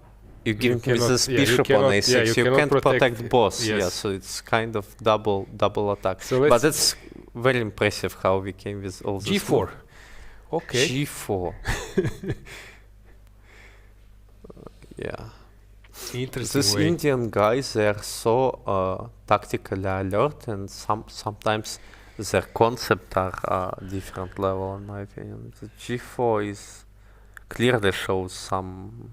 you give me cannot- this yeah, you bishop cannot- on a6. yeah, you you cannot can't protect protect both. yes. Yeah, so it's kind of double attack. So But let's- it's very impressive how we came with all this. g4. Okay. G4. Yeah. Interesting These way. Indian guys, they are so tactically alert, and sometimes their concepts are different level, in my opinion. The G4 is clearly shows some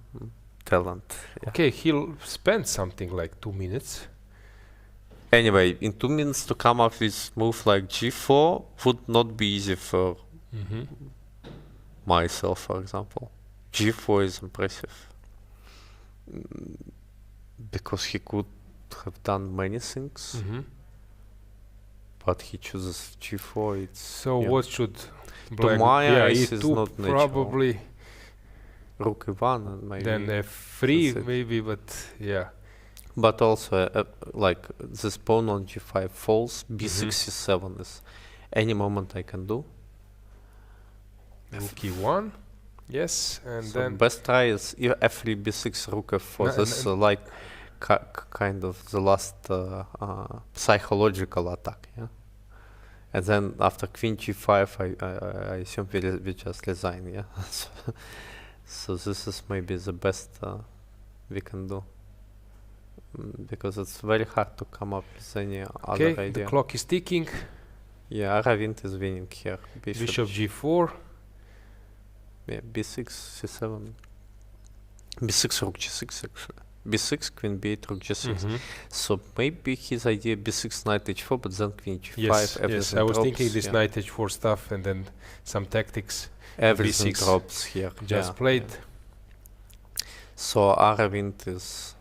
talent. Yeah. Okay, he'll spend something like 2 minutes. Anyway, in 2 minutes to come up with move like G4 would not be easy for myself, for example. G4 is impressive. Because he could have done many things, but he chooses G4. It's So yeah. what should black? my Yeah, eyes is e2 not natural. probably. Rook e1 and maybe. Then f3 That's it. maybe, but yeah. But also, like this pawn on G5 falls. B6 c7 is any moment I can do. Rook e1. Yes, and So then best try is f3 b6 rook f4. No, This like kind of the last psychological attack. Yeah. And then after queen g5, I assume we just resign. Yeah. So this is maybe the best we can do. Because it's very hard to come up with any other okay, idea. the clock is ticking. Yeah, Aravind is winning here. Bishop g4. Yeah, b6, c7. b6, rook g6 actually. b6, queen b8, rook g6. So maybe his idea b6, knight h4, but then queen g5. Yes, everything I was drops, thinking this yeah. knight h4 stuff and then some tactics. Everything b6 drops here. Just yeah, played. yeah. So Aravind is.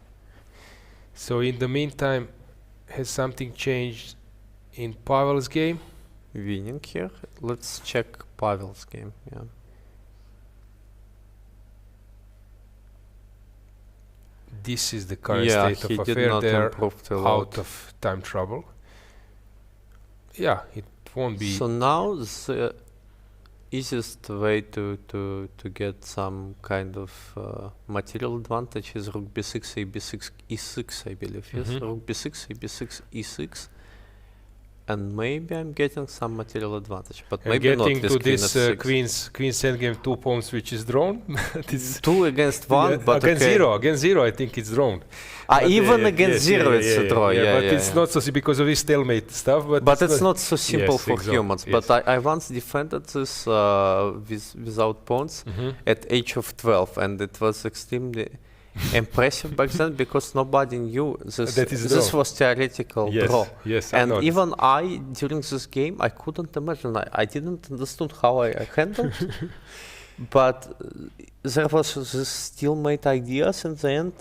So in the meantime, has something changed in Pavel's game? Winning here. Let's check Pavel's game. Yeah. this is the current Yeah, state he of did affair. not They're improve a lot. out of time trouble. Yeah, it won't be. So now the easiest way to get some kind of material advantage is rook b6, a b6, e6, I believe. Yes, rook b6, a b6, e6. And maybe I'm getting some material advantage, but And maybe not getting with to queen this f6. queen's endgame 2 pawns, which is drawn. This 2 against 1, yeah, but against okay. against zero, I think it's drawn. But Even against 0 it's a draw, yeah, but it's not so because of this stalemate stuff. But it's not so simple for exactly, humans. yes. But I once defended this without pawns at age of 12, and it was extremely impressive back then because nobody knew this. That is This draw. was theoretical draw. Yes, I And know even I, during this game, I couldn't imagine. I didn't understand how I handled. But there was this stalemate ideas in the end.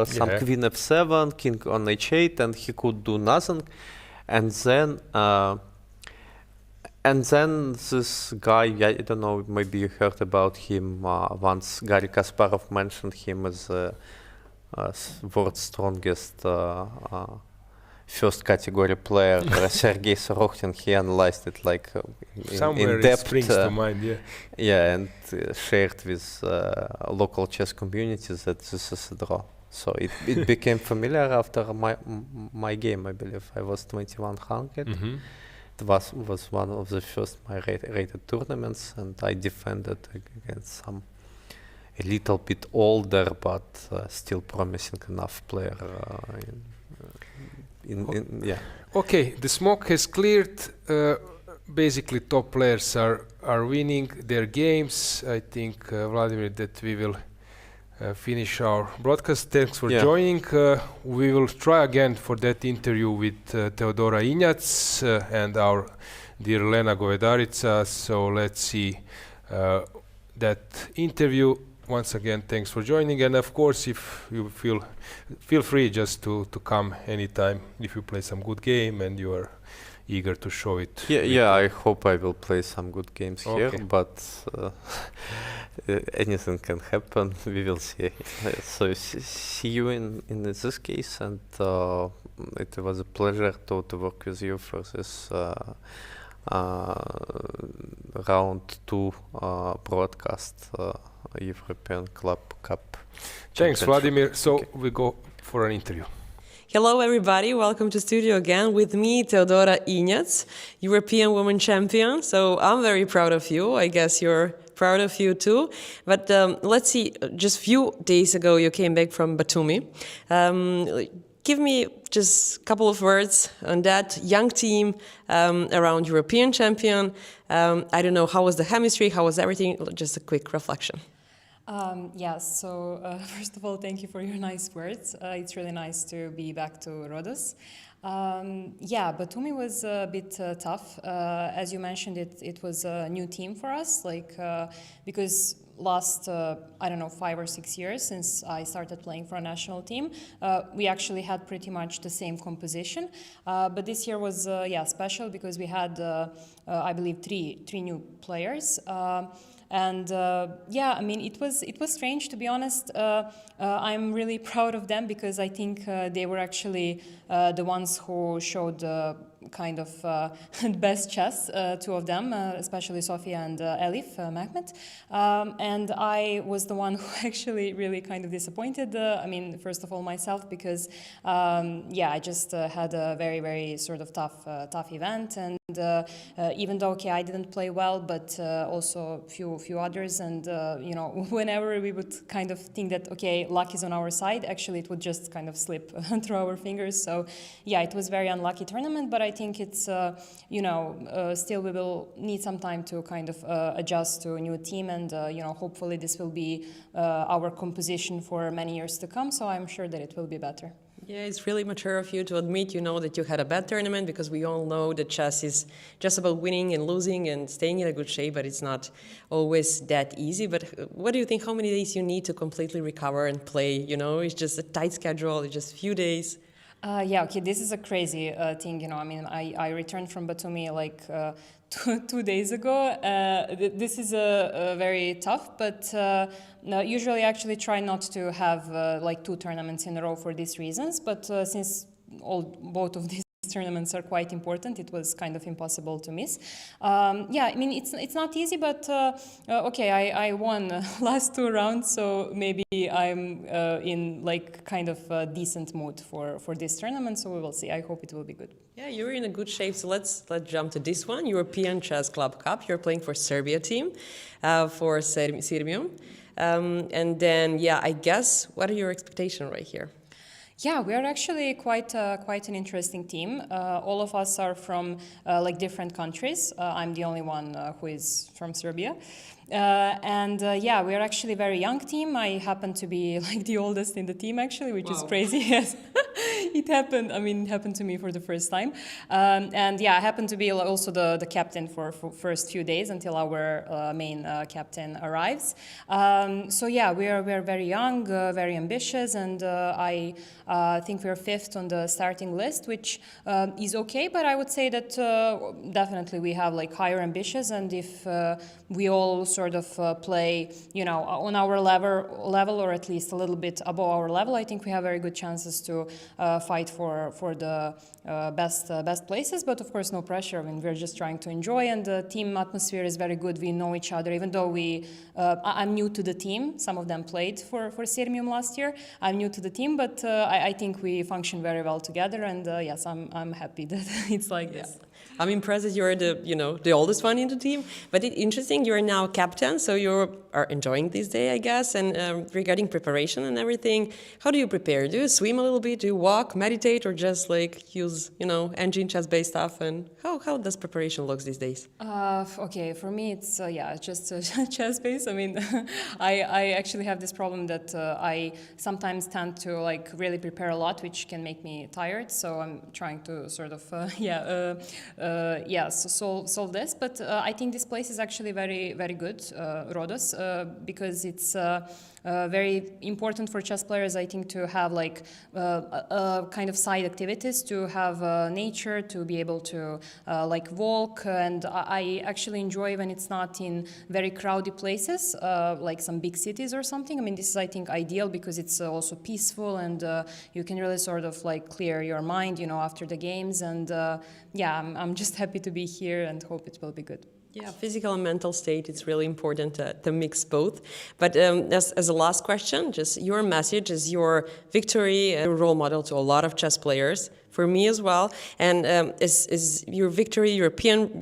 Some queen f7, king on h8, and he could do nothing. And then this guy, I don't know, maybe you heard about him once. Garry Kasparov mentioned him as world's strongest first category player. Sergei Sorokin, he analyzed it like somewhere in depth. it springs to mind, yeah. Yeah, and shared with local chess communities that this is a draw. So it became familiar after my game, I believe. I was 2100. It was one of the first my rated tournaments, and I defended against some a little bit older but still promising enough player. Yeah. Okay, the smoke has cleared. Basically, top players are winning their games. I think, Vladimir, that we will finish our broadcast. Thanks for joining. We will try again for that interview with Teodora Injac and our dear Lena Govedarica. So let's see that interview. Once again, thanks for joining. And of course, if you feel free just to come anytime if you play some good game and you are eager to show it. Yeah, I hope I will play some good games here, but anything can happen. We will see. So see you in this case, and it was a pleasure to work with you for this round 2 broadcast European Club Cup. Thanks, Vladimir. So we go for an interview. Hello, everybody. Welcome to studio again with me, Teodora Injac, European Women Champion. So I'm very proud of you. I guess you're proud of you too. But let's see, just a few days ago, you came back from Batumi. Give me just a couple of words on that young team around European Champion. I don't know, how was the chemistry? How was everything? Just a quick reflection. Yes, so first of all, thank you for your nice words. It's really nice to be back to Rhodes. Yeah, Batumi was a bit tough. As you mentioned, it was a new team for us, because last, 5 or 6 years since I started playing for a national team, we actually had pretty much the same composition. But this year was, special because we had, I believe, three new players. It was strange, to be honest. I'm really proud of them because I think they were actually the ones who showed kind of best chess, two of them, especially Sofia and Elif Mehmet. And I was the one who actually really kind of disappointed, first of all myself, because I just had a very, very sort of tough event. And even though, I didn't play well, but also few others. And, whenever we would kind of think that, luck is on our side, actually it would just kind of slip through our fingers. So, it was a very unlucky tournament, but I think it's, still we will need some time to kind of adjust to a new team. And, hopefully this will be our composition for many years to come. So I'm sure that it will be better. Yeah, it's really mature of you to admit, that you had a bad tournament, because we all know that chess is just about winning and losing and staying in a good shape, but it's not always that easy. But what do you think, how many days you need to completely recover and play? It's just a tight schedule, it's just a few days. This is a crazy thing, I returned from Batumi 2 days ago. This is very tough, but no, usually I actually try not to have like 2 tournaments in a row for these reasons. But since both of these tournaments are quite important, it was kind of impossible to miss. Yeah, I mean, it's not easy, but okay, I won last 2 rounds, so maybe I'm in like kind of a decent mood for this tournament, so we will see. I hope it will be good. Yeah, you're in a good shape, so let's jump to this one, European Chess Club Cup. You're playing for Serbia team, for Sirmium. And then, yeah, I guess, what are your expectations right here? Yeah, we are actually quite an interesting team. All of us are from like different countries. I'm the only one who is from Serbia. And yeah, we are actually a very young team. I happen to be like the oldest in the team actually, which is crazy. Yes, it happened. I mean, it happened to me for the first time. And yeah, I happen to be also the captain for first few days until our main captain arrives. So yeah, we are very young, very ambitious, and I think we are 5th on the starting list, which is okay. But I would say that definitely we have like higher ambitions, and if we all sort of play, you know, on our level, or at least a little bit above our level, I think we have very good chances to fight for the best places. But of course, no pressure. I mean, we're just trying to enjoy, and the team atmosphere is very good. We know each other, even though I'm new to the team. Some of them played for Sirmium last year. I'm new to the team, but I think we function very well together. And yes, I'm happy that it's like this. I'm impressed that you're the oldest one in the team. But it's interesting, you're now captain, so you are enjoying this day, I guess. And regarding preparation and everything, how do you prepare? Do you swim a little bit? Do you walk, meditate, or just like use, engine chess-based stuff? And how does preparation look these days? Okay, for me it's just chess-based. I mean, I actually have this problem that I sometimes tend to like really prepare a lot, which can make me tired. So I'm trying to sort of solve this. But I think this place is actually very, very good, Rhodes, because it's very important for chess players, I think, to have like kind of side activities, to have nature, to be able to like walk. And I actually enjoy when it's not in very crowded places, like some big cities or something. I mean, this is, I think, ideal because it's also peaceful, and you can really sort of like clear your mind, after the games. And yeah, I'm just happy to be here and hope it will be good. Yeah, physical and mental state, it's really important to mix both. But as a last question, just your message is your victory and role model to a lot of chess players, for me as well. And is your victory, European,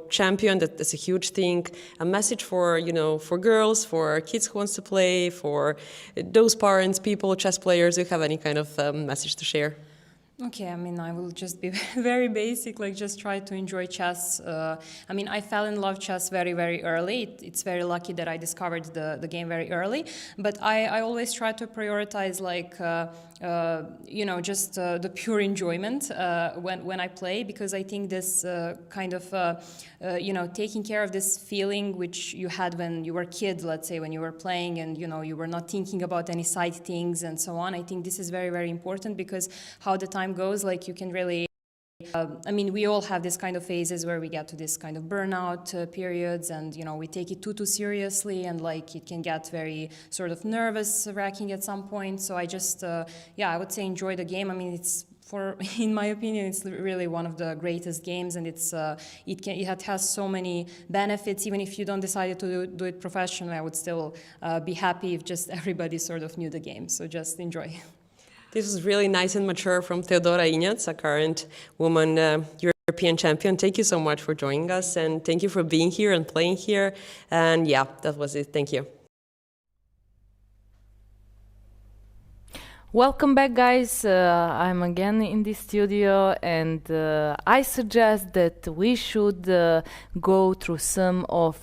champion, that's a huge thing, a message for, for girls, for kids who wants to play, for those parents, people, chess players who have any kind of message to share? Okay, I mean, I will just be very basic, like just try to enjoy chess. I mean, I fell in love with chess very, very early. It's very lucky that I discovered the game very early. But I always try to prioritize like, just the pure enjoyment when I play, because I think this kind of, taking care of this feeling which you had when you were a kid, let's say, when you were playing and, you were not thinking about any side things and so on. I think this is very, very important, because how the time goes, like you can really I mean, we all have this kind of phases where we get to this kind of burnout periods, and we take it too seriously, and like it can get very sort of nervous wracking at some point. So I just I would say enjoy the game. I mean, in my opinion, it's really one of the greatest games, and it has so many benefits. Even if you don't decide to do it professionally, I would still be happy if just everybody sort of knew the game. So just enjoy. This was really nice and mature from Teodora Ignac, a current woman European champion. Thank you so much for joining us, and thank you for being here and playing here. And yeah, that was it. Thank you. Welcome back, guys. I'm again in the studio, and I suggest that we should go through some of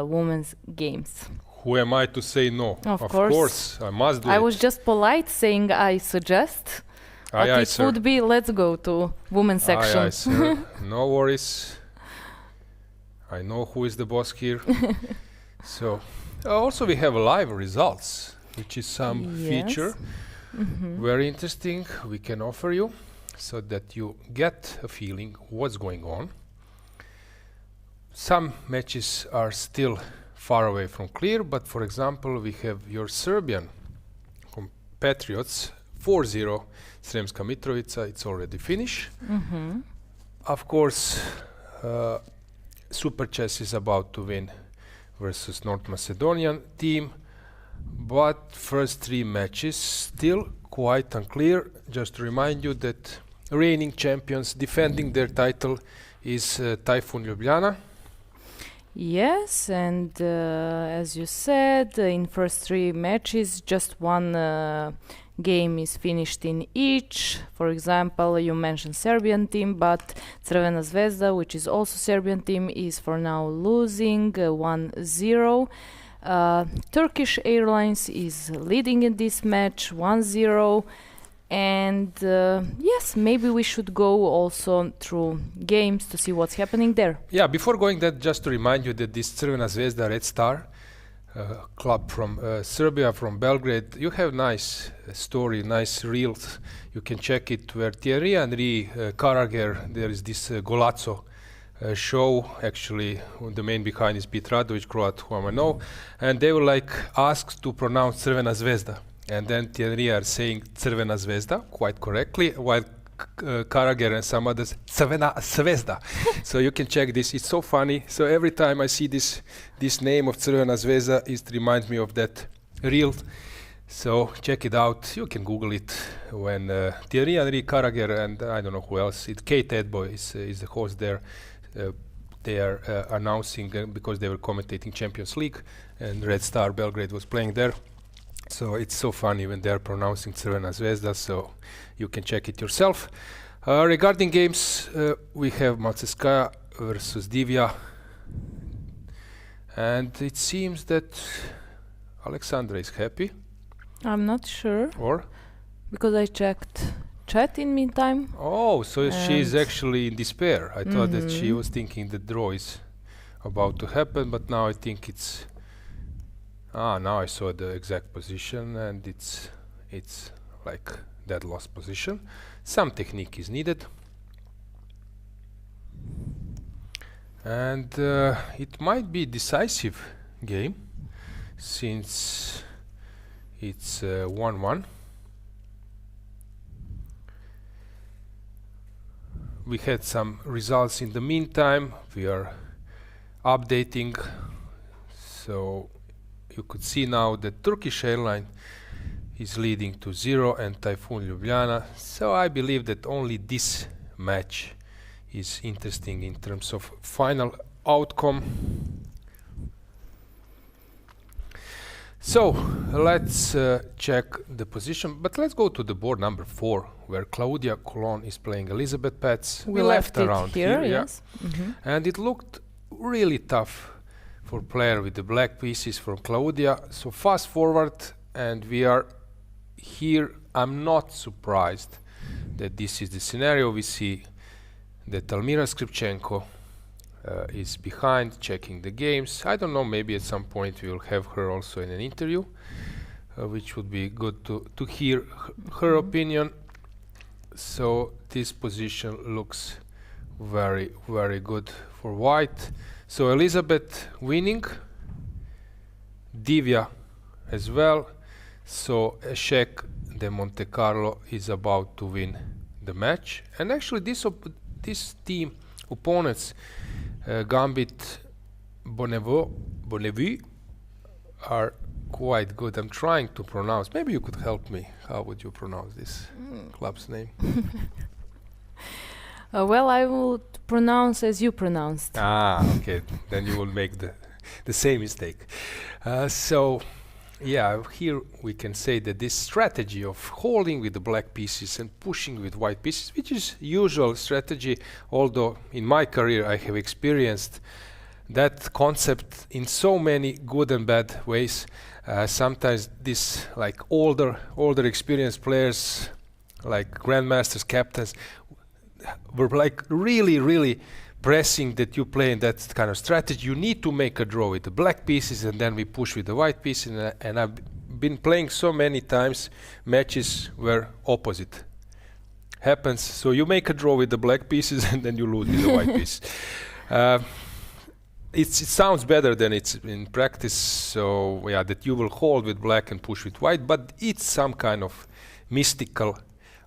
women's games. Who am I to say no? Of course, I must do it. I was just polite saying I suggest, but it would be let's go to women's section. Aye, sir. No worries. I know who is the boss here. So, also we have live results, which is some feature. Very interesting we can offer you, so that you get a feeling what's going on. some matches are still far away from clear, but for example, we have your Serbian compatriots 4-0 Sremska Mitrovica, it's already finished. Of course, Super Chess is about to win versus North Macedonian team, but first 3 matches still quite unclear. Just to remind you that reigning champions defending their title is Typhoon Ljubljana. Yes, and as you said, in first 3 matches, just one game is finished in each. For example, you mentioned Serbian team, but Crvena Zvezda, which is also Serbian team, is for now losing 1-0. Turkish Airlines is leading in this match 1-0. And yes, maybe we should go also through games to see what's happening there. Yeah, before going that, just to remind you that this Crvena Zvezda Red Star club from Serbia, from Belgrade, you have nice story, nice reels. You can check it where Thierry Henry, Karager, there is this Golazzo show. Actually, the main behind is Pit Radovic, Croat, whom I know, and they were like asked to pronounce Crvena Zvezda. And then Thierry are saying Crvena Zvezda quite correctly, while Karager and some others Crvena Zvezda. So you can check this. It's so funny. So every time I see this name of Crvena Zvezda, it reminds me of that reel. So check it out. You can Google it. When Thierry Henry, Karager, and I don't know who else. Kate Edboy is the host there. They are announcing because they were commentating Champions League, and Red Star Belgrade was playing there. So it's so funny when they're pronouncing Crvena Zvezda, so you can check it yourself. Regarding games, we have Malceskaja versus Divya. And it seems that Alexandra is happy. I'm not sure. Or? Because I checked chat in meantime. Oh, so she is actually in despair. I thought that she was thinking the draw is about to happen, but now I think it's... now I saw the exact position, and it's like that lost position. Some technique is needed, and it might be decisive game since it's 1-1. We had some results in the meantime. We are updating, so you could see now that Turkish Airlines is leading to 0 and Typhoon Ljubljana. So I believe that only this match is interesting in terms of final outcome. So let's check the position, but let's go to the board number 4, where Claudia Colon is playing Elizabeth Pets. We left around here, yes. And it looked really tough for player with the black pieces from Claudia. So fast forward, and we are here. I'm not surprised that this is the scenario. We see that Almira Skripchenko is behind, checking the games. I don't know, maybe at some point we will have her also in an interview, which would be good to hear her opinion. So this position looks very, very good for white. So Elizabeth winning, Divya as well. So Eshek de Monte Carlo is about to win the match. And actually this team opponents, Gambit Bonnevue, are quite good. I'm trying to pronounce. Maybe you could help me. How would you pronounce this club's name? Well, I would pronounce as you pronounced. Okay. Then you will make the same mistake. So, yeah, here we can say that this strategy of holding with the black pieces and pushing with white pieces, which is usual strategy, although in my career I have experienced that concept in so many good and bad ways. Sometimes this, like older experienced players, like grandmasters, captains, were like really pressing that you play in that kind of strategy. You need to make a draw with the black pieces, and then we push with the white pieces. And I've been playing so many times matches where opposite happens. So you make a draw with the black pieces, and then you lose with the white piece. it sounds better than it's in practice. So yeah, that you will hold with black and push with white, but it's some kind of mystical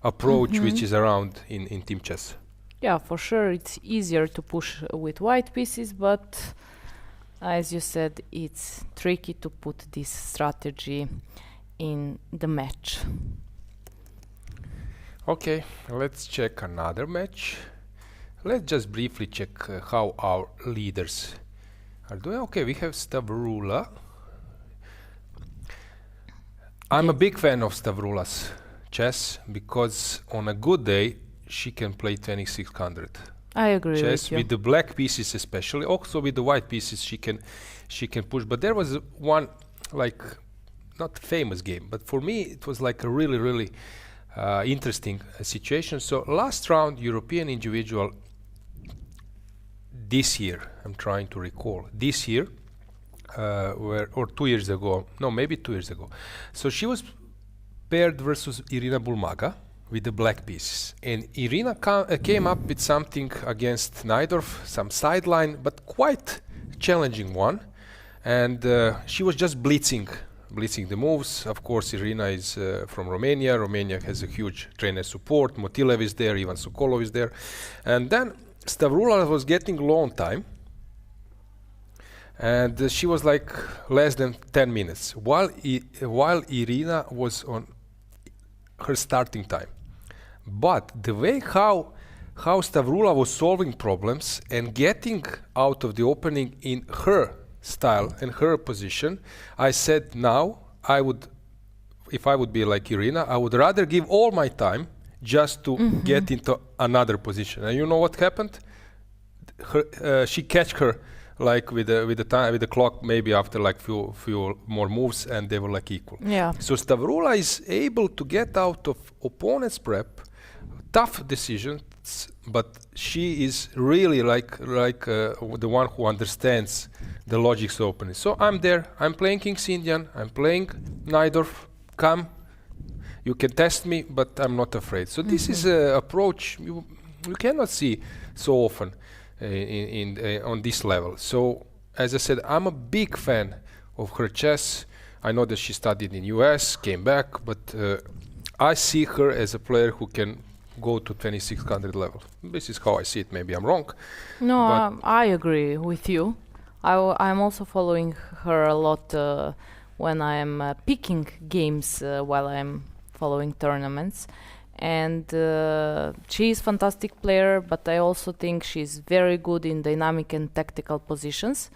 approach which is around in team chess. Yeah, for sure, it's easier to push with white pieces, but as you said, it's tricky to put this strategy in the match. Okay, let's check another match. Let's just briefly check how our leaders are doing. Okay, we have Stavrula. I'm a big fan of Stavrula's chess because on a good day she can play 2600. I agree Chess with you. with the black pieces, especially. Also with the white pieces, she can push. But there was one, like, not famous game, but for me it was like a really interesting situation. So last round, European individual this year, I'm trying to recall, this year, or 2 years ago, no, maybe 2 years ago. So she was paired versus Irina Bulmaga with the black pieces. And Irina came up with something against Najdorf, some sideline, but quite challenging one. And she was just blitzing the moves. Of course, Irina is from Romania. Romania has a huge trainer support. Motilev is there, Ivan Sokolov is there. And then Stavrula was getting low on time. And she was like less than 10 minutes, while Irina was on her starting time. But the way how Stavrula was solving problems and getting out of the opening in her style and her position, I said now if I would be like Irina, I would rather give all my time just to get into another position. And you know what happened? She catch her like with the clock, maybe after like few more moves, and they were like equal. Yeah. So Stavrula is able to get out of opponent's prep, tough decisions, but she is really like the one who understands the logics of opening. So I'm there. I'm playing King's Indian. I'm playing Najdorf. Come, you can test me, but I'm not afraid. So this is an approach you cannot see so often on this level. So as I said, I'm a big fan of her chess. I know that she studied in US, came back, but I see her as a player who can go to 2600 level. This is how I see it. Maybe I'm wrong. No, I agree with you. I'm also following her a lot when I'm picking games while I'm following tournaments. And she is a fantastic player, but I also think she's very good in dynamic and tactical positions.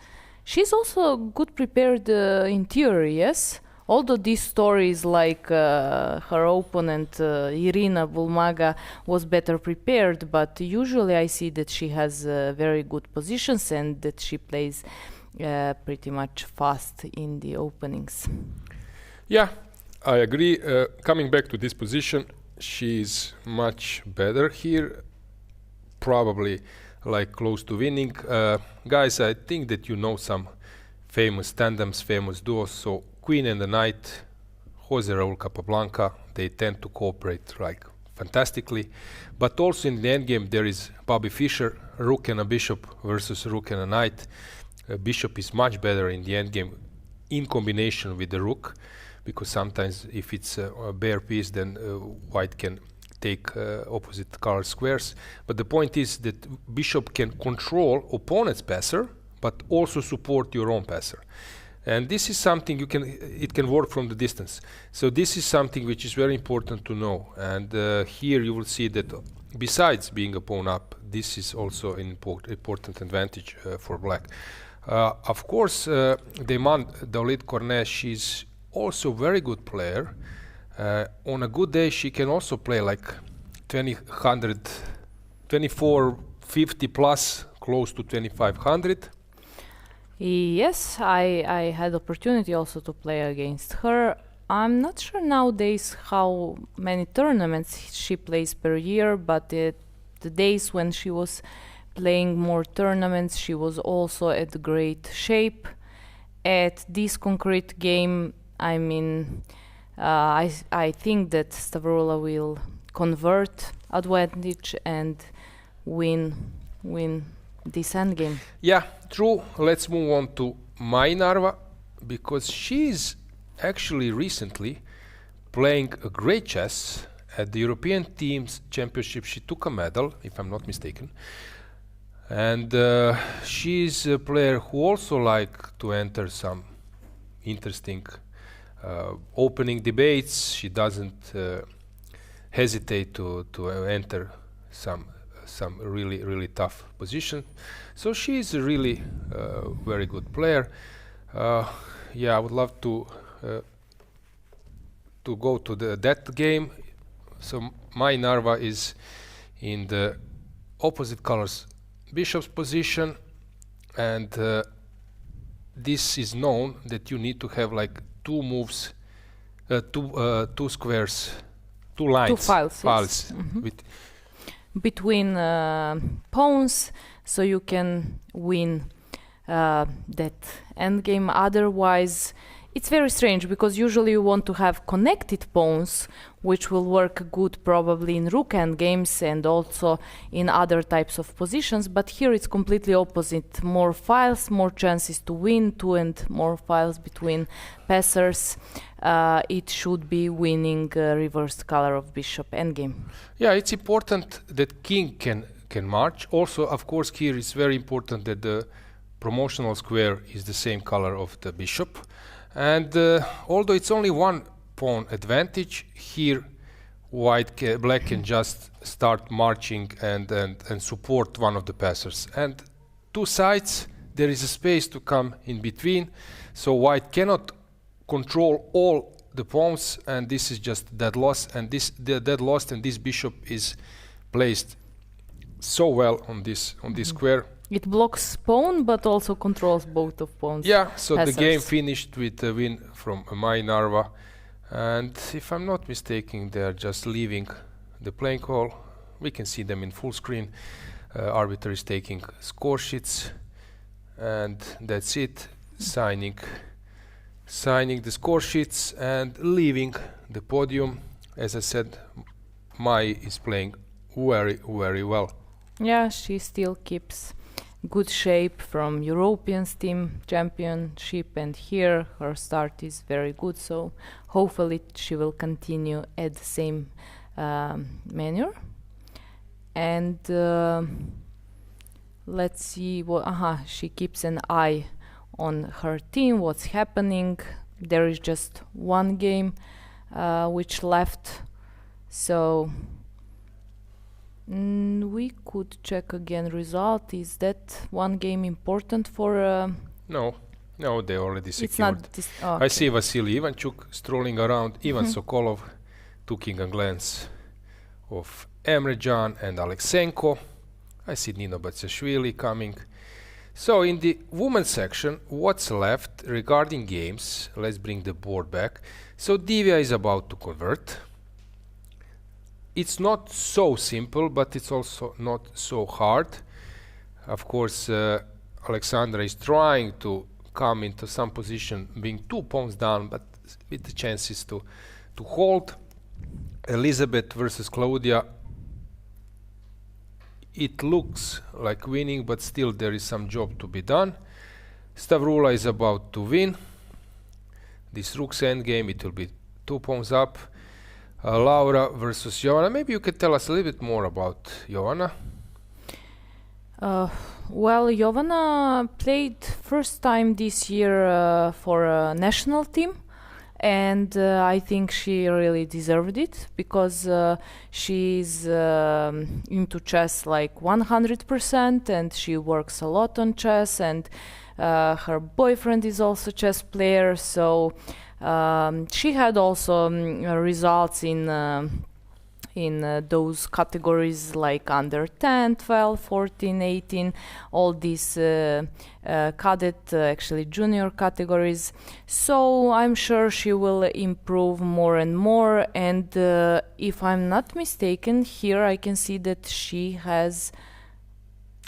She's also good prepared in theory, yes? Although these stories like her opponent Irina Bulmaga was better prepared, but usually I see that she has very good positions and that she plays pretty much fast in the openings. Yeah, I agree. Coming back to this position, she's much better here, probably like close to winning. Guys, I think that you know some famous tandems, famous duos. So Queen and the Knight, Jose Raul Capablanca, they tend to cooperate like fantastically. But also in the endgame there is Bobby Fischer, Rook and a Bishop versus Rook and a Knight. Bishop is much better in the endgame in combination with the Rook, because sometimes if it's a bare piece, then White can take opposite color squares. But the point is that Bishop can control opponent's passer, but also support your own passer. And this is something it can work from the distance. So this is something which is very important to know. And here you will see that besides being a pawn up, this is also an important advantage for Black. Of course, Demand Daolit Cornet, she's also a very good player. On a good day, she can also play like 2450 plus, close to 2500. Yes, I had opportunity also to play against her. I'm not sure nowadays how many tournaments she plays per year, but the days when she was playing more tournaments, she was also at great shape. At this concrete game, I mean, I think that Stavrula will convert advantage and win this endgame. Yeah, true. Let's move on to Maynarova, because she's actually recently playing a great chess at the European Teams Championship. She took a medal, if I'm not mistaken. And she's a player who also like to enter some interesting opening debates. She doesn't hesitate to enter some really tough position. So she's a really very good player. Yeah, I would love to go to that game. So Maynarova is in the opposite colors bishop's position, and this is known that you need to have like two moves, two squares, two lines, two files yes. with between pawns, so you can win that endgame. Otherwise, it's very strange, because usually you want to have connected pawns, which will work good probably in rook endgames and also in other types of positions. But here it's completely opposite. More files, more chances to win, two and more files between passers. It should be winning reversed color of bishop endgame. Yeah, it's important that king can march. Also, of course, here it's very important that the promotional square is the same color of the bishop. And although it's only one pawn advantage, here black can just start marching and support one of the passers. And two sides, there is a space to come in between, so white cannot control all the pawns, and this is just dead loss. And this bishop is placed so well on this square. It blocks pawn, but also controls both of pawns. Yeah, so passers. the game finished with a win from Maynarova. And if I'm not mistaken, they are just leaving the playing hall. We can see them in full screen. Arbiter is taking score sheets, and that's it. Signing the score sheets and leaving the podium. As I said, Mai is playing very, very well. Yeah, she still keeps good shape from European Team Championship, and here her start is very good, so hopefully she will continue at the same manner. And let's see what she keeps an eye on her team, what's happening. There is just one game which left, so we could check again result. Is that one game important for No, they already secured. It's not okay. I see Vasily Ivanchuk strolling around. Ivan Sokolov taking a glance of Emre Can and Aleksenko. I see Nino Batsiashvili coming. So in the women's section, what's left regarding games? Let's bring the board back. So Divya is about to convert. It's not so simple, but it's also not so hard. Of course, Alexandra is trying to come into some position, being 2 pawns down, but with the chances to hold. Elizabeth versus Claudia. It looks like winning, but still there is some job to be done. Stavrula is about to win. This rook's endgame, it will be 2 pawns up. Laura versus Jovana. Maybe you could tell us a little bit more about Jovana. Well, Jovana played first time this year for a national team, and I think she really deserved it, because she's into chess like 100%, and she works a lot on chess, and her boyfriend is also a chess player, so she had also results in those categories like under 10, 12, 14, 18, all these cadet, actually junior categories. So I'm sure she will improve more and more. And if I'm not mistaken, here I can see that she has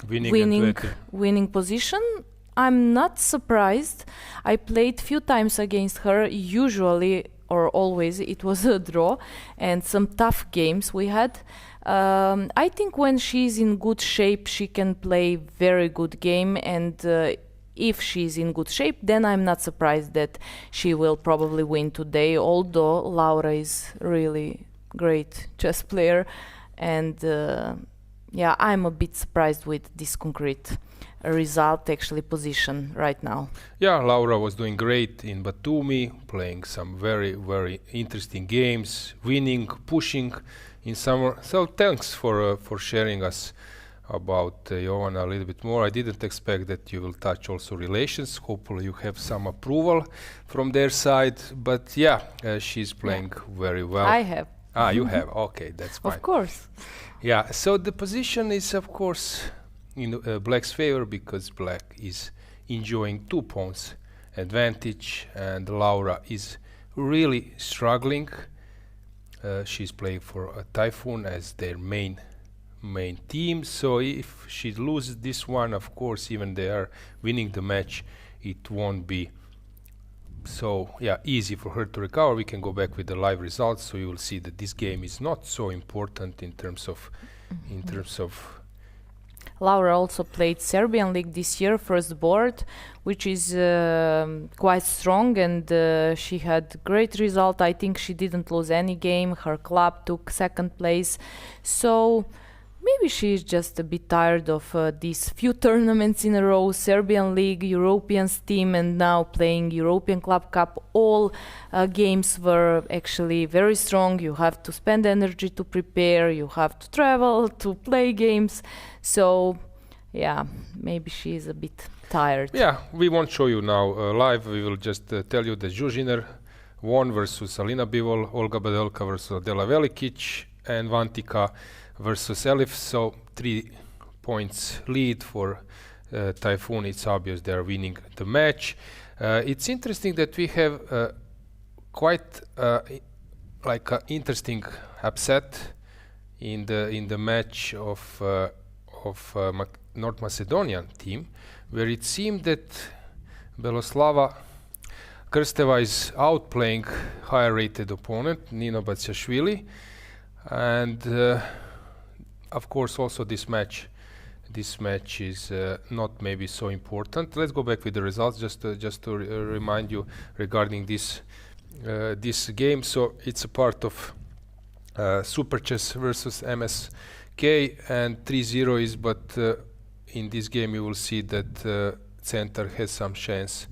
winning position. I'm not surprised. I played few times against her. Usually or always it was a draw, and some tough games we had. I think when she's in good shape, she can play very good game, and if she's in good shape, then I'm not surprised that she will probably win today, although Laura is really great chess player, and yeah, I'm a bit surprised with this concrete result, actually position right now. Yeah, Laura was doing great in Batumi, playing some very, very interesting games, winning, pushing in summer. So thanks for sharing us about Jovana a little bit more. I didn't expect that you will touch also relations. Hopefully you have some approval from their side. But yeah, she's playing very well. I have. Ah, you have. Okay, that's fine. Of course. Yeah, so the position is, of course, in Black's favor because Black is enjoying 2 points advantage and Laura is really struggling. She's playing for a Typhoon as their main team, so if she loses this one, of course, even they are winning the match, it won't be so easy for her to recover. We can go back with the live results, so you will see that this game is not so important in terms of Laura also played Serbian League this year, first board, which is quite strong, and she had great result. I think she didn't lose any game. Her club took second place, so maybe she's just a bit tired of these few tournaments in a row, Serbian League, European team, and now playing European Club Cup. All games were actually very strong. You have to spend energy to prepare, you have to travel to play games. So, yeah, maybe she's a bit tired. Yeah, we won't show you now live. We will just tell you that Zhu won versus Alina Bivol, Olga Badelka versus Adela Velikic, and Vantika versus Elif, so 3 points lead for Typhoon. It's obvious they are winning the match. It's interesting that we have quite like an interesting upset in the match of North Macedonian team, where it seemed that Beloslava Krsteva is outplaying higher rated opponent Nino Batsiashvili, and of course also this match is not maybe so important. Let's go back with the results just to remind you regarding this game. So it's a part of Super Chess versus MSK, and 3-0 is, but in this game you will see that Center has some chance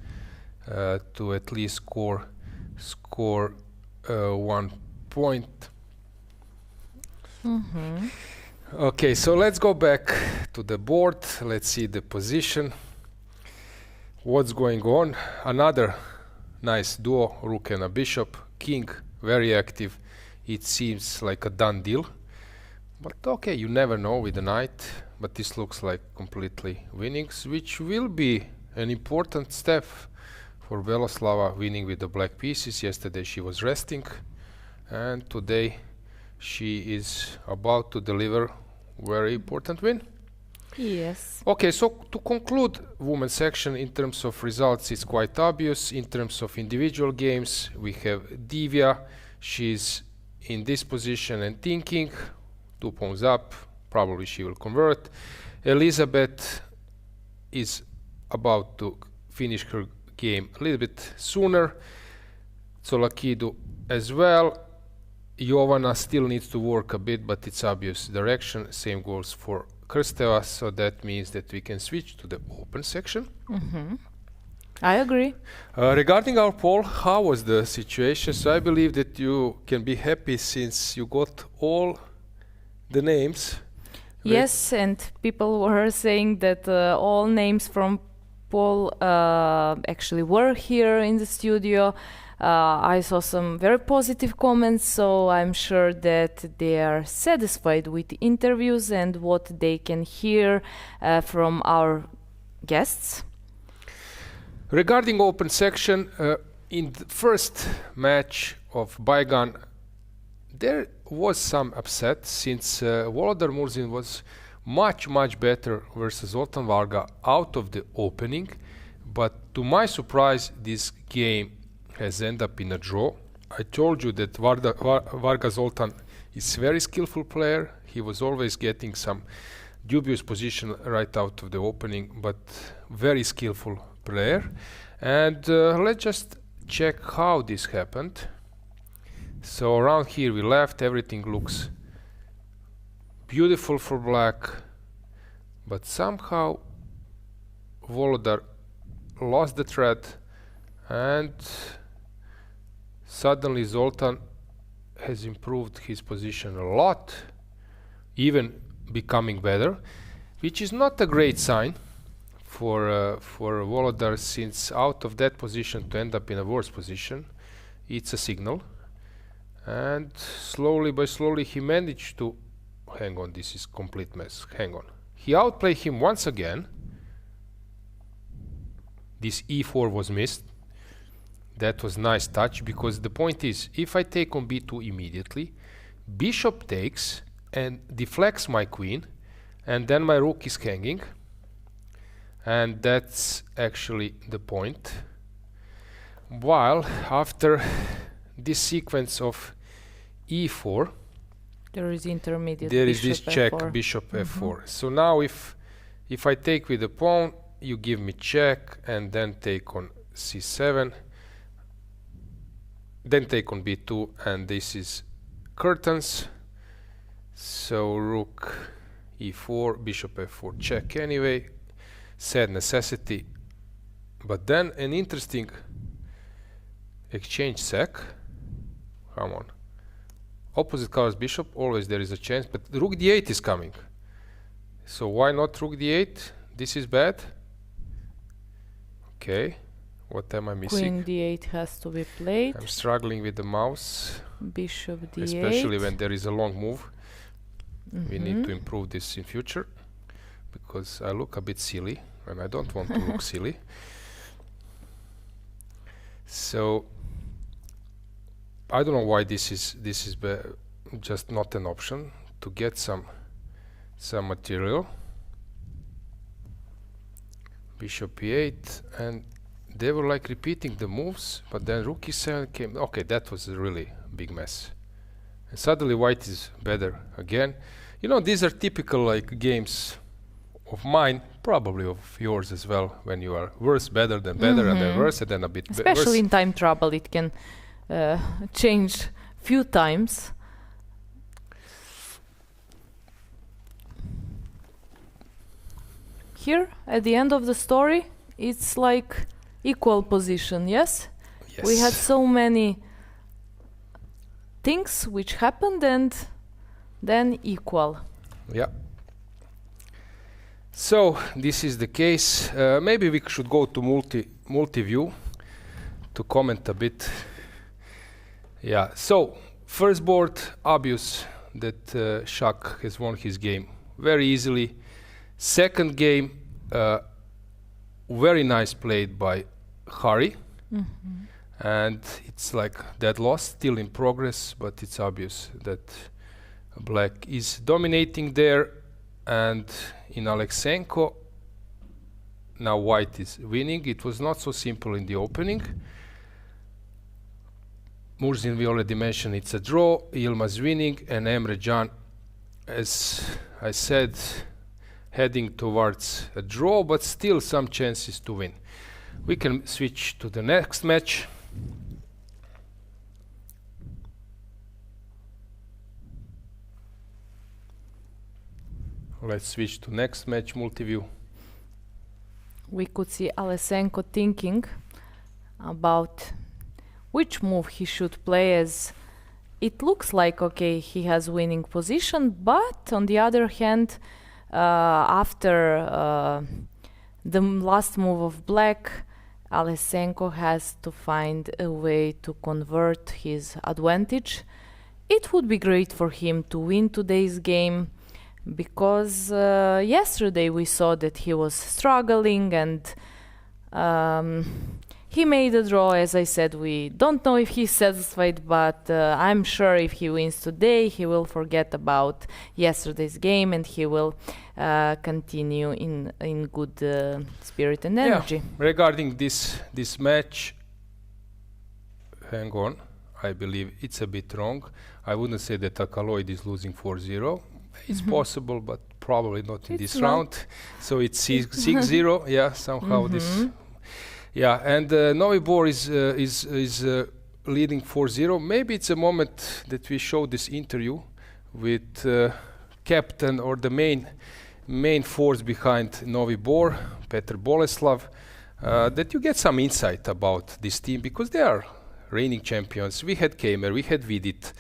to at least score 1 point. Mm-hmm. Okay, so let's go back to the board. Let's see the position. What's going on? Another nice duo, Rook and a Bishop. King, very active. It seems like a done deal. But okay, you never know with the Knight. But this looks like completely winnings, which will be an important step for Beloslava, winning with the black pieces. Yesterday she was resting, and today she is about to deliver very important win. Yes. Okay, so to conclude women's section in terms of results, it's quite obvious. In terms of individual games, we have Divya. She's in this position and thinking, 2 pawns up, probably she will convert. Elizabeth is about to finish her game a little bit sooner. Tsolakidu as well. Jovana still needs to work a bit, but it's obvious direction. Same goes for Krsteva, so that means that we can switch to the open section. Mm-hmm. I agree. Regarding our poll, how was the situation? So I believe that you can be happy since you got all the names. Yes, and people were saying that all names from poll actually were here in the studio. I saw some very positive comments, so I'm sure that they are satisfied with the interviews and what they can hear from our guests. Regarding open section, in the first match of Baigan, there was some upset since Volodar Murzin was much better versus Zoltan Varga out of the opening, but to my surprise, this game has ended up in a draw. I told you that Varga Zoltan is very skillful player. He was always getting some dubious position right out of the opening, but very skillful player. And let's just check how this happened. So around here we left, everything looks beautiful for black, but somehow Volodar lost the thread, and suddenly Zoltan has improved his position a lot, even becoming better, which is not a great sign for Volodar, since out of that position to end up in a worse position, it's a signal. And slowly by slowly he managed to, hang on, this is complete mess, hang on. He outplayed him once again. This e4 was missed. That was nice touch, because the point is, if I take on b2 immediately, bishop takes and deflects my queen, and then my rook is hanging, and that's actually the point. While after this sequence of e4, there is intermediate. There is this check, F4. bishop f4. So now if I take with the pawn, you give me check, and then take on c7, then take on b2, and this is curtains. So rook e4, bishop f4, check anyway, sad necessity. But then an interesting exchange sec. Come on. Opposite colors bishop, always there is a chance, but rook d8 is coming. So why not rook d8? This is bad. Okay, what am I missing? Queen d8 has to be played. I'm struggling with the mouse. Bishop d8. Especially when there is a long move. We need to improve this in future, because I look a bit silly, and I don't want to look silly. So I don't know why this is just not an option to get some material. Bishop e8, and they were like repeating the moves, but then rook e7 came. Okay, that was a really big mess. And suddenly white is better again. You know, these are typical like games of mine, probably of yours as well, when you are worse, better, and then worse, and then a bit worse. Especially in time trouble, it can change few times. Here, at the end of the story, it's like equal position, yes? Yes. We had so many things which happened, and then equal. Yeah. So this is the case. Maybe we should go to multi-view to comment a bit. Yeah. So first board, obvious that Shak has won his game very easily. Second game, very nice played by Hari. And it's like that loss still in progress, but it's obvious that black is dominating there. And in Aleksenko, now white is winning. It was not so simple in the opening. Murzin, we already mentioned, it's a draw. Yilmaz winning, and Emre Can, as I said, heading towards a draw, but still some chances to win. We can switch to the next match. Let's switch to next match, multi-view. We could see Aleksenko thinking about which move he should play, as it looks like, okay, he has winning position, but on the other hand, after the last move of black, Aleksenko has to find a way to convert his advantage. It would be great for him to win today's game, because yesterday we saw that he was struggling, and he made a draw. As I said, we don't know if he's satisfied, but I'm sure if he wins today, he will forget about yesterday's game, and he will continue in good spirit and energy. Yeah. Regarding this match, hang on, I believe it's a bit wrong. I wouldn't say that Alkaloid is losing 4-0. It's possible, but probably not in this round. So it's 6-0. Yeah, somehow this. Yeah, and Novibor is leading 4-0. Maybe it's a moment that we show this interview with captain or the main force behind Novibor, Petr Boleslav, that you get some insight about this team, because they are reigning champions. We had Keymer, we had Vidit.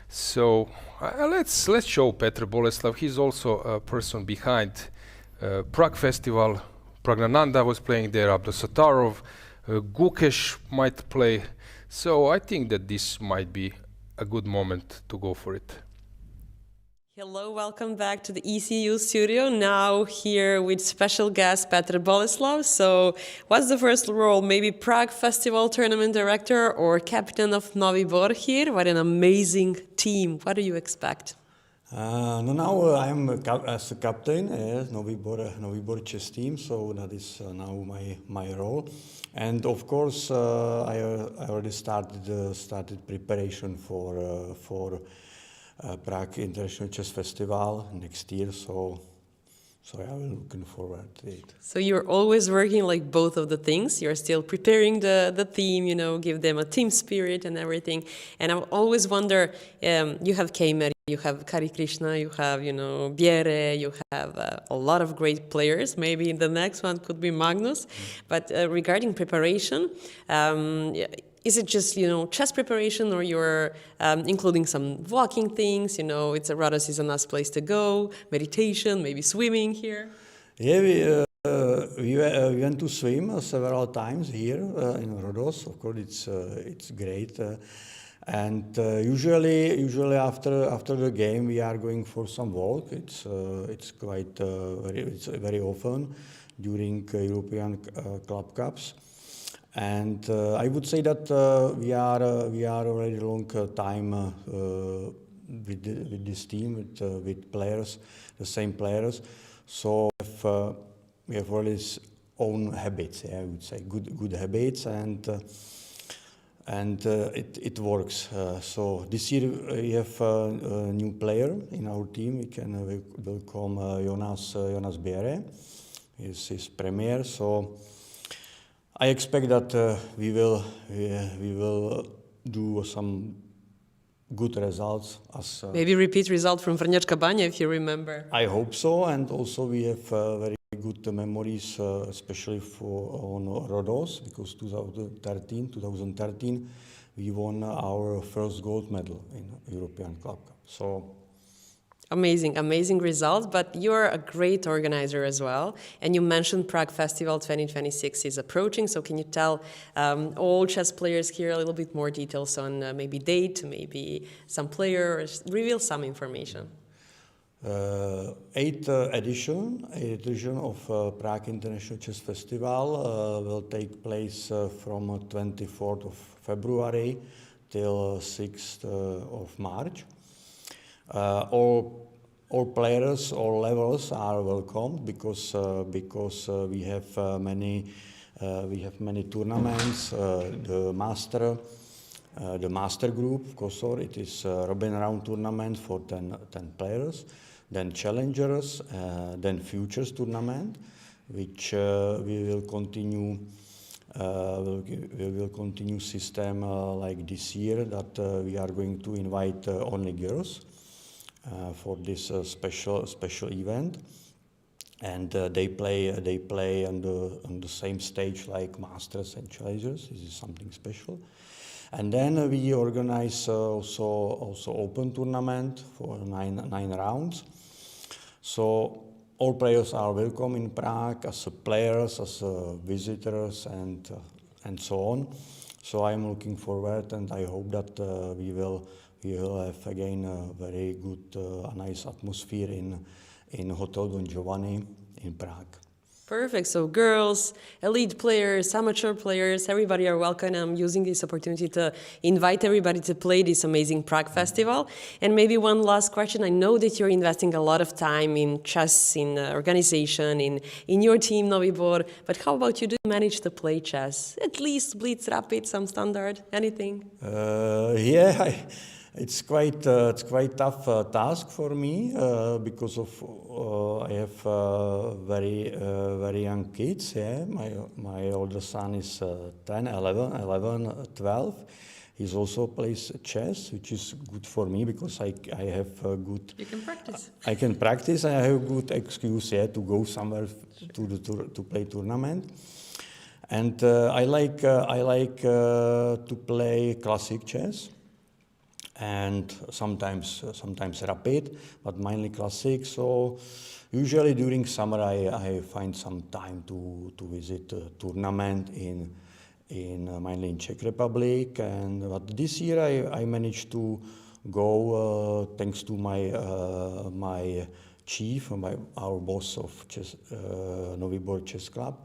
So let's show Petr Boleslav. He's also a person behind Prague Festival. Pragnananda was playing there, Abdosatarov, Gukesh might play. So I think that this might be a good moment to go for it. Hello, welcome back to the ECU studio. Now here with special guest Petr Boleslav. So what's the first role? Maybe Prague Festival Tournament Director or Captain of Novibor here? What an amazing team. What do you expect? Now I am as a captain, Novibor chess team, so that is now my role. And of course, I already started preparation for Prague International Chess Festival next year, so I'm looking forward to it. So you're always working like both of the things. You're still preparing the team, give them a team spirit and everything. And I always wonder, you have Keymer, you have Kari Krishna, you have, Biere, you have a lot of great players. Maybe the next one could be Magnus. But regarding preparation, is it just, chess preparation, or you're including some walking things? Rhodes is a nice place to go, meditation, maybe swimming here? Yeah, we went to swim several times here in Rhodes. Of course, it's great. And usually after the game, we are going for some walk. It's quite very often during European Club Cups. And I would say that we are already a long time with this team, with players, the same players. So we have all his own habits. I would say good habits, and it works. So this year we have a new player in our team. We can welcome Jonas Biere. He's his premier. So I expect that we will do some good results. Maybe repeat result from Vrnjačka Banja, if you remember. I hope so, and also we have very good memories, especially on Rhodes, because 2013 we won our first gold medal in European Club Cup. So. Amazing results, but you're a great organizer as well. And you mentioned Prague Festival 2026 is approaching, so can you tell all chess players here a little bit more details on maybe date, maybe some players, reveal some information? 8th edition of Prague International Chess Festival will take place from 24th of February till 6th of March. All players, all levels are welcome because we have many tournaments. The master group, of course, it is a Robin Round tournament for 10 players, then challengers, then futures tournament, which we will continue. We will continue system like this year, that we are going to invite only girls for this special event, and they play on the same stage like masters and challengers. This is something special. And then we organize also open tournament for nine rounds. So all players are welcome in Prague as players, as visitors, and so on. So I'm looking forward, and I hope that we will have again a very good, nice atmosphere in Hotel Don Giovanni in Prague. Perfect. So girls, elite players, amateur players, everybody are welcome. I'm using this opportunity to invite everybody to play this amazing Prague festival. And maybe one last question. I know that you're investing a lot of time in chess, in organization, in your team, Novibor. But how about you? Do you manage to play chess? At least Blitz, Rapid, some standard, anything? It's quite tough task for me because of I have very young kids. Yeah, my older son is 10, 11, 12. He also plays chess, which is good for me because I have good. You can practice. I can practice, and I have a good excuse to go somewhere to play tournament. And I like to play classic chess. And sometimes Rapid, but mainly classic. So usually during summer I find some time to visit a tournament in mainly in Czech Republic. But this year I managed to go thanks to my chief, our boss of chess, Novibor Chess Club.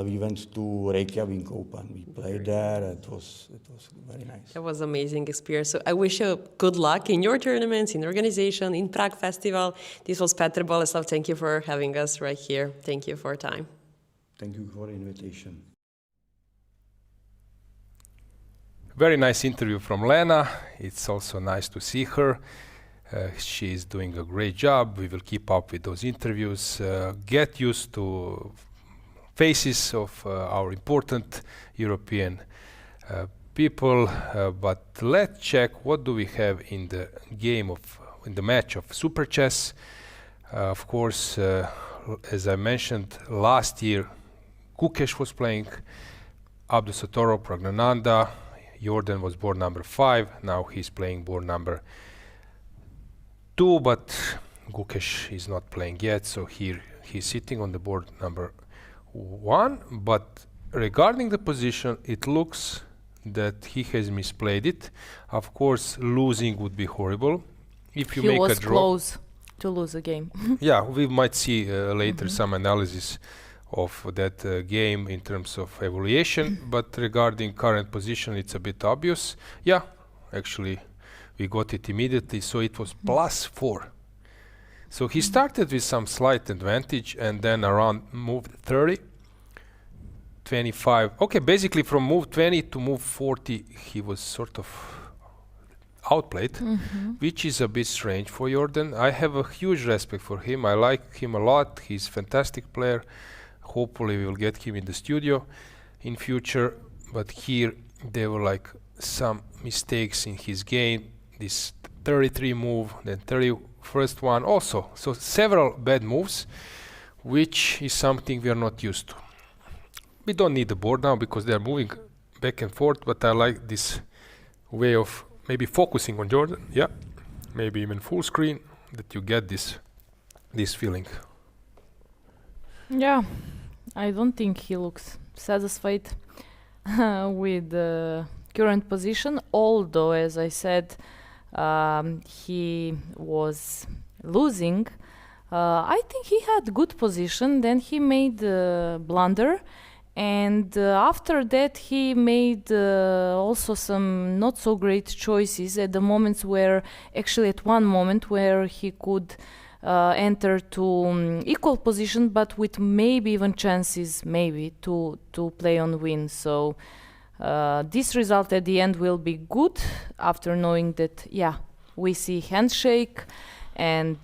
We went to Reykjavik Open. We played there. It was very nice. That was an amazing experience. So I wish you good luck in your tournaments, in organization, in Prague Festival. This was Petr Boleslav. Thank you for having us right here. Thank you for your time. Thank you for the invitation. Very nice interview from Lena. It's also nice to see her. She is doing a great job. We will keep up with those interviews. Get used to faces of our important European people, but let's check what do we have in the match of Super Chess. Of course, as I mentioned last year, Gukesh was playing, Abdusattorov, Pragnananda, Jordan was board number 5. Now he's playing board number 2, but Gukesh is not playing yet, so here he's sitting on the board number 1, but regarding the position, it looks that he has misplayed it. Of course, losing would be horrible. If you he make was a draw, close to lose a game. yeah, we might see later some analysis of that game in terms of evaluation, but regarding current position, it's a bit obvious. Yeah, actually, we got it immediately, so it was +4. So he started with some slight advantage, and then around move 30, 25. Okay, basically from move 20 to move 40, he was sort of outplayed, which is a bit strange for Jordan. I have a huge respect for him. I like him a lot. He's a fantastic player. Hopefully we will get him in the studio in future. But here there were like some mistakes in his game. This 33 move, then 31st one also. So several bad moves, which is something we are not used to. We don't need the board now because they are moving back and forth, but I like this way of maybe focusing on Jordan. Yeah, maybe even full screen, that you get this feeling. Yeah, I don't think he looks satisfied with the current position, although, as I said, he was losing. I think he had good position, then he made a blunder, and after that he made also some not so great choices at the moments where, actually at one moment where he could enter to equal position, but with maybe even chances maybe to play on win. So this result at the end will be good after knowing that, yeah, we see handshake and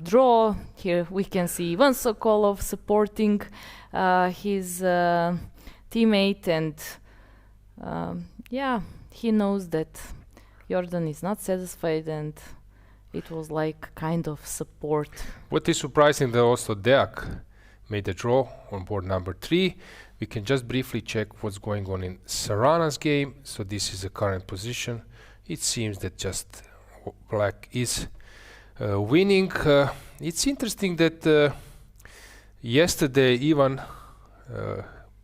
draw. Here we can see Ivan Sokolov supporting his teammate, and yeah, he knows that Jordan is not satisfied, and it was like kind of support. What is surprising that also Deak made a draw on board number 3. We can just briefly check what's going on in Sarana's game. So this is the current position. It seems that just black is winning. It's interesting that yesterday Ivan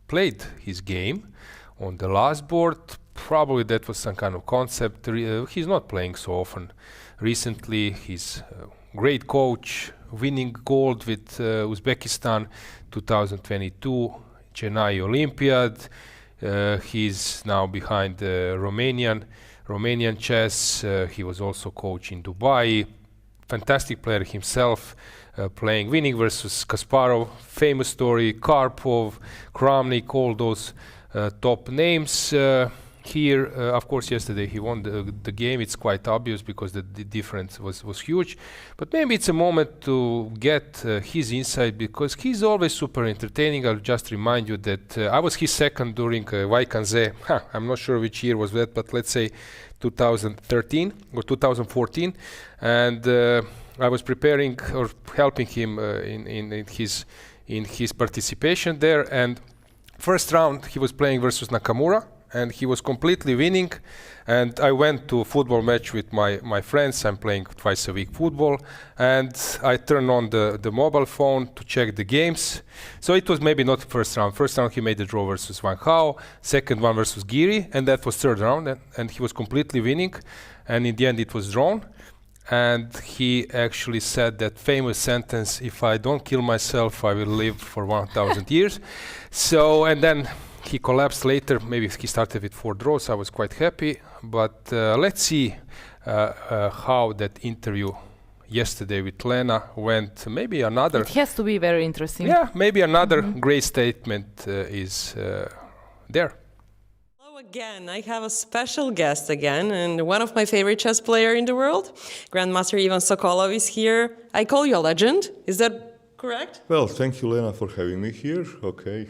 played his game on the last board. Probably that was some kind of concept. He's not playing so often. Recently he's great coach, winning gold with Uzbekistan 2022 Chennai Olympiad. He's now behind the Romanian chess. He was also coach in Dubai. Fantastic player himself, winning versus Kasparov. Famous story, Karpov, Kramnik, all those top names. Here, of course, yesterday he won the game. It's quite obvious because the difference was huge. But maybe it's a moment to get his insight, because he's always super entertaining. I'll just remind you that I was his second during Vaikanze. I'm not sure which year was that, but let's say 2013 or 2014. And I was preparing or helping him in his participation there. And first round he was playing versus Nakamura, and he was completely winning. And I went to a football match with my friends. I'm playing twice a week football, and I turned on the mobile phone to check the games. So it was maybe not the first round. First round he made a draw versus Van Hao, second one versus Giri, and that was third round, and he was completely winning. And in the end it was drawn. And he actually said that famous sentence, "If I don't kill myself, I will live for 1,000 years." So, and then he collapsed later. Maybe he started with 4 draws. I was quite happy. But let's see how that interview yesterday with Lena went. Maybe another... It has to be very interesting. Yeah, maybe another great statement is there. Hello again. I have a special guest again, and one of my favorite chess players in the world, Grandmaster Ivan Sokolov, is here. I call you a legend. Is that correct? Well, thank you, Lena, for having me here. Okay.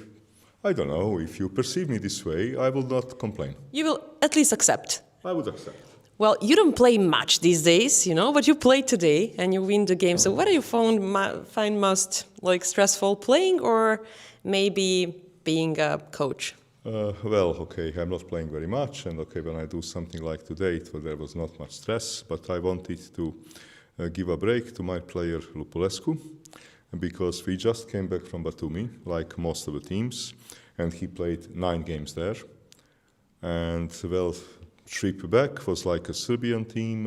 I don't know, if you perceive me this way, I will not complain. You will at least accept. I would accept. Well, you don't play much these days, but you play today and you win the game. So what do you find most stressful, playing or maybe being a coach? Well, okay, I'm not playing very much, and okay, when I do something like today, there was not much stress, but I wanted to give a break to my player Lupulescu, because we just came back from Batumi, like most of the teams, and he played 9 games there. And, well, trip back was like a Serbian team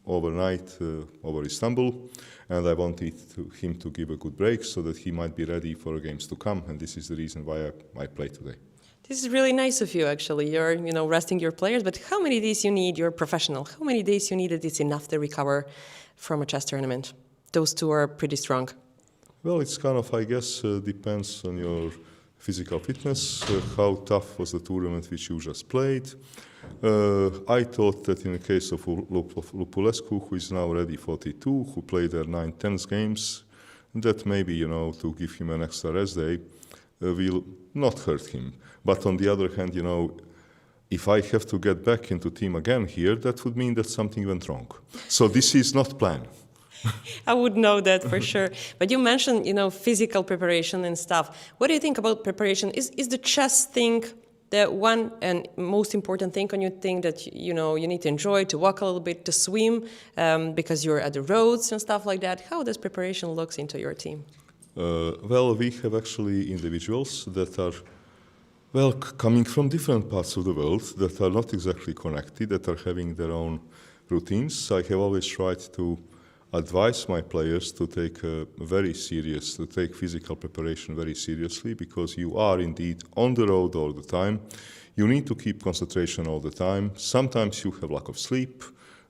overnight over Istanbul, and I wanted him to give a good break so that he might be ready for games to come, and this is the reason why I play today. This is really nice of you, actually. You're, resting your players, but how many days you need? You're professional. How many days you need that it's enough to recover from a chess tournament? Those two are pretty strong. Well, it's kind of, I guess, depends on your physical fitness, how tough was the tournament which you just played. I thought that in the case of Lupulescu, who is now already 42, who played their 9 tennis games, that maybe, to give him an extra rest day will not hurt him. But on the other hand, if I have to get back into team again here, that would mean that something went wrong. So this is not planned. I would know that for sure. But you mentioned, physical preparation and stuff. What do you think about preparation? Is the chess thing the one and most important thing, and you think that, you need to enjoy, to walk a little bit, to swim, because you're at the Rhodes and stuff like that? How does preparation look into your team? Well, we have actually individuals that are, coming from different parts of the world, that are not exactly connected, that are having their own routines. I have always tried to advise my players to take physical preparation very seriously, because you are indeed on the road all the time. You need to keep concentration all the time. Sometimes you have lack of sleep,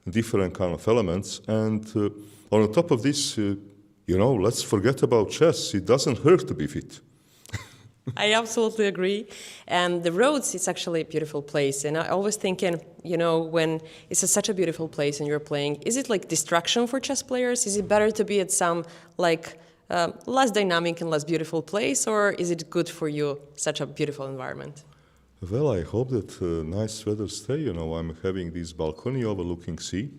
different kind of elements, and on top of this, let's forget about chess. It doesn't hurt to be fit. I absolutely agree. And the Rhodes is actually a beautiful place. And I always thinking, when it's such a beautiful place and you're playing, is it like distraction for chess players? Is it better to be at some less dynamic and less beautiful place, or is it good for you, such a beautiful environment? Well, I hope that nice weather stay. I'm having this balcony overlooking sea,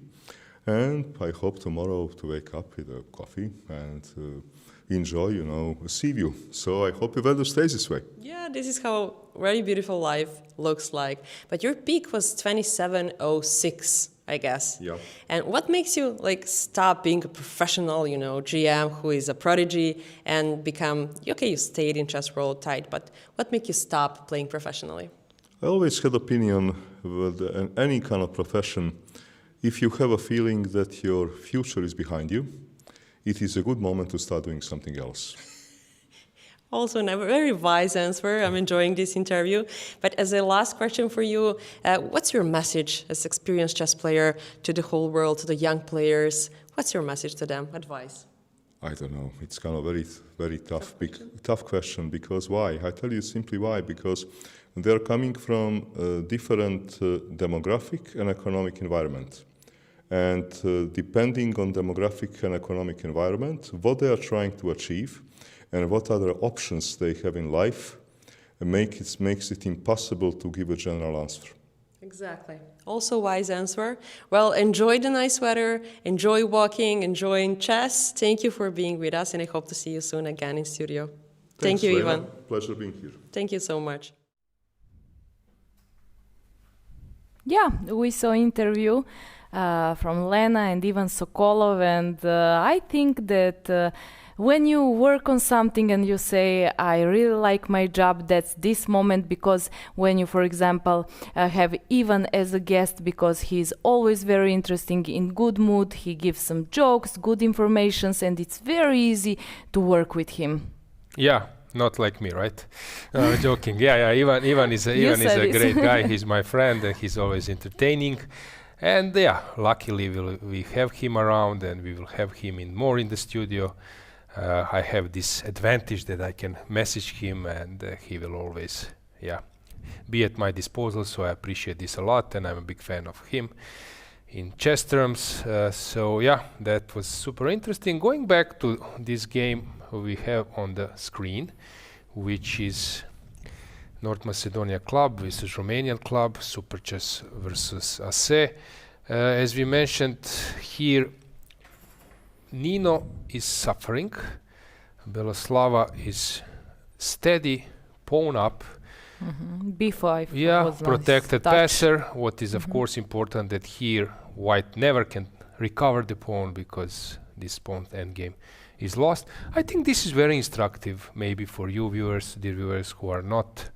and I hope tomorrow to wake up with a coffee and enjoy, a sea view. So I hope the weather stays this way. Yeah, this is how very beautiful life looks like. But your peak was 27.06, I guess. Yeah. And what makes you stop being a professional, GM who is a prodigy, and become, you stayed in chess world tight, but what made you stop playing professionally? I always had opinion that any kind of profession, if you have a feeling that your future is behind you, it is a good moment to start doing something else. Also, a very wise answer. I'm enjoying this interview. But as a last question for you, what's your message as experienced chess player to the whole world, to the young players? What's your message to them? Advice? I don't know. It's kind of very tough question. Because why? I tell you simply why. Because they're coming from a different demographic and economic environment. And depending on demographic and economic environment, what they are trying to achieve and what other options they have in life makes it impossible to give a general answer. Exactly. Also wise answer. Well, enjoy the nice weather, enjoy walking, enjoying chess. Thank you for being with us, and I hope to see you soon again in studio. Thanks, Thank you, Lena. Ivan. Pleasure being here. Thank you so much. Yeah, we saw interview from Lena and Ivan Sokolov, and I think that when you work on something and you say, I really like my job, that's this moment, because when you, for example, have Ivan as a guest, because he's always very interesting, in good mood, he gives some jokes, good informations, and it's very easy to work with him. Yeah, not like me, right? Joking. Yeah, Ivan is a great guy. He's my friend, and he's always entertaining. And yeah, luckily we have him around, and we will have him more in the studio. I have this advantage that I can message him, and he will always, be at my disposal. So I appreciate this a lot, and I'm a big fan of him in chess terms. So yeah, that was super interesting. Going back to this game we have on the screen, which is North Macedonia club versus Romanian club, Super Chess versus ASE. As we mentioned here, Nino is suffering. Beloslava is steady, pawn up. B5. Yeah, protected passer. What is of course important that here white never can recover the pawn because this pawn endgame is lost. I think this is very instructive, maybe for you viewers, dear viewers, who are not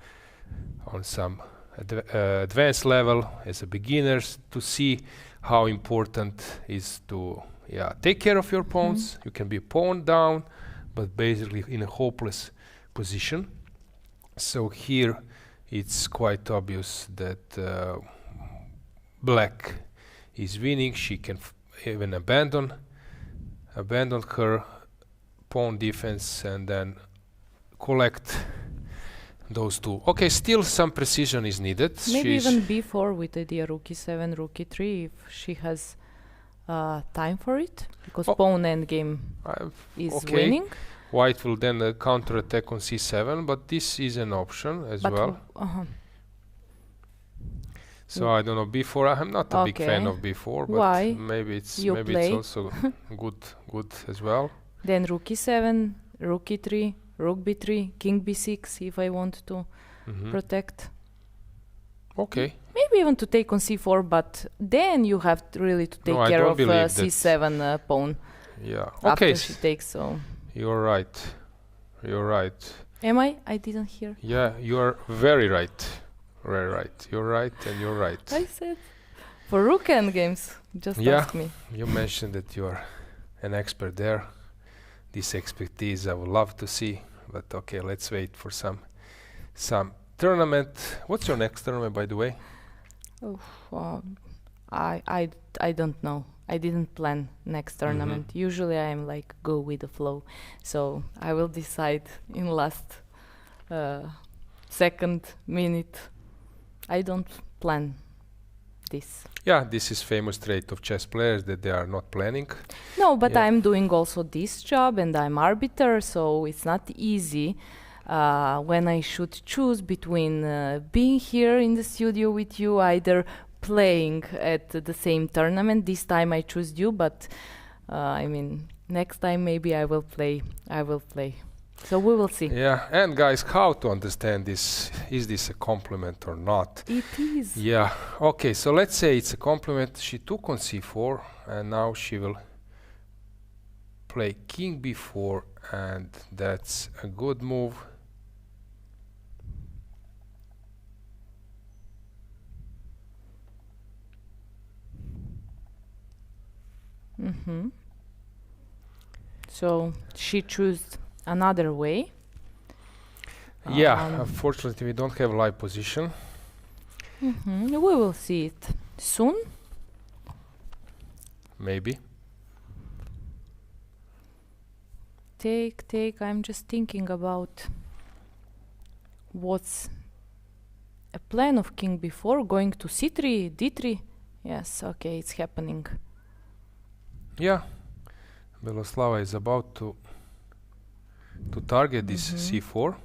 on some advanced level as a beginners, to see how important is to take care of your pawns. You can be pawn down, but basically in a hopeless position. So here it's quite obvious that black is winning. She can even abandon her pawn defense and then collect those two. Okay, still some precision is needed. Maybe even b4 with idea rook e7, rook e3 if she has time for it, because pawn endgame is winning. White will then counter-attack on c7, but this is an option as well. So I don't know, b4. I'm not a big fan of b4, but why? Maybe it's also good as well. Then rook e7, rook e3, rook b3, king b6 if I want to protect. Okay. Maybe even to take on c4, but then you have really to take care of c7 pawn. Yeah. After she takes, so. You're right. You're right. Am I? I didn't hear. Yeah, you are very right. Very right. You're right, and you're right. I said for rook endgames. Just ask me. You mentioned that you are an expert there. This expertise I would love to see, but okay, let's wait for some tournament. What's your next tournament, by the way? I don't know. I didn't plan next tournament. Usually I am like go with the flow, so I will decide in last second minute. I don't plan this. Yeah, this is famous trait of chess players that they are not planning. No, but I'm doing also this job and I'm arbiter, so it's not easy when I should choose between being here in the studio with you, either playing at the same tournament. This time I choose you, but I mean, next time maybe I will play. So we will see. Yeah, and guys, how to understand this? Is this a compliment or not? It is. Yeah, okay, so let's say it's a compliment. She took on c4, and now she will play king b4, and that's a good move. So she chose another way. Yeah, unfortunately we don't have live position. We will see it soon. Maybe. Take. I'm just thinking about what's a plan of king before going to c3, d3. Yes, okay, it's happening. Yeah, Beloslava is about to target this c4.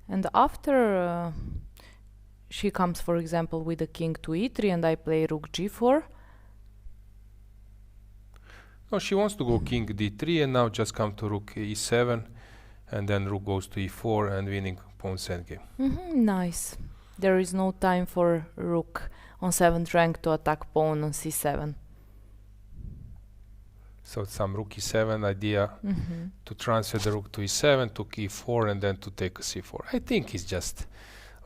And after she comes, for example, with the king to e3 and I play rook g4. No, she wants to go king d3 and now just come to rook e7 and then rook goes to e4 and winning pawn's endgame. Nice. There is no time for rook on 7th rank to attack pawn on c7. So some rook e7 idea to transfer the rook to e7, to e4 and then to take a c4. I think it's just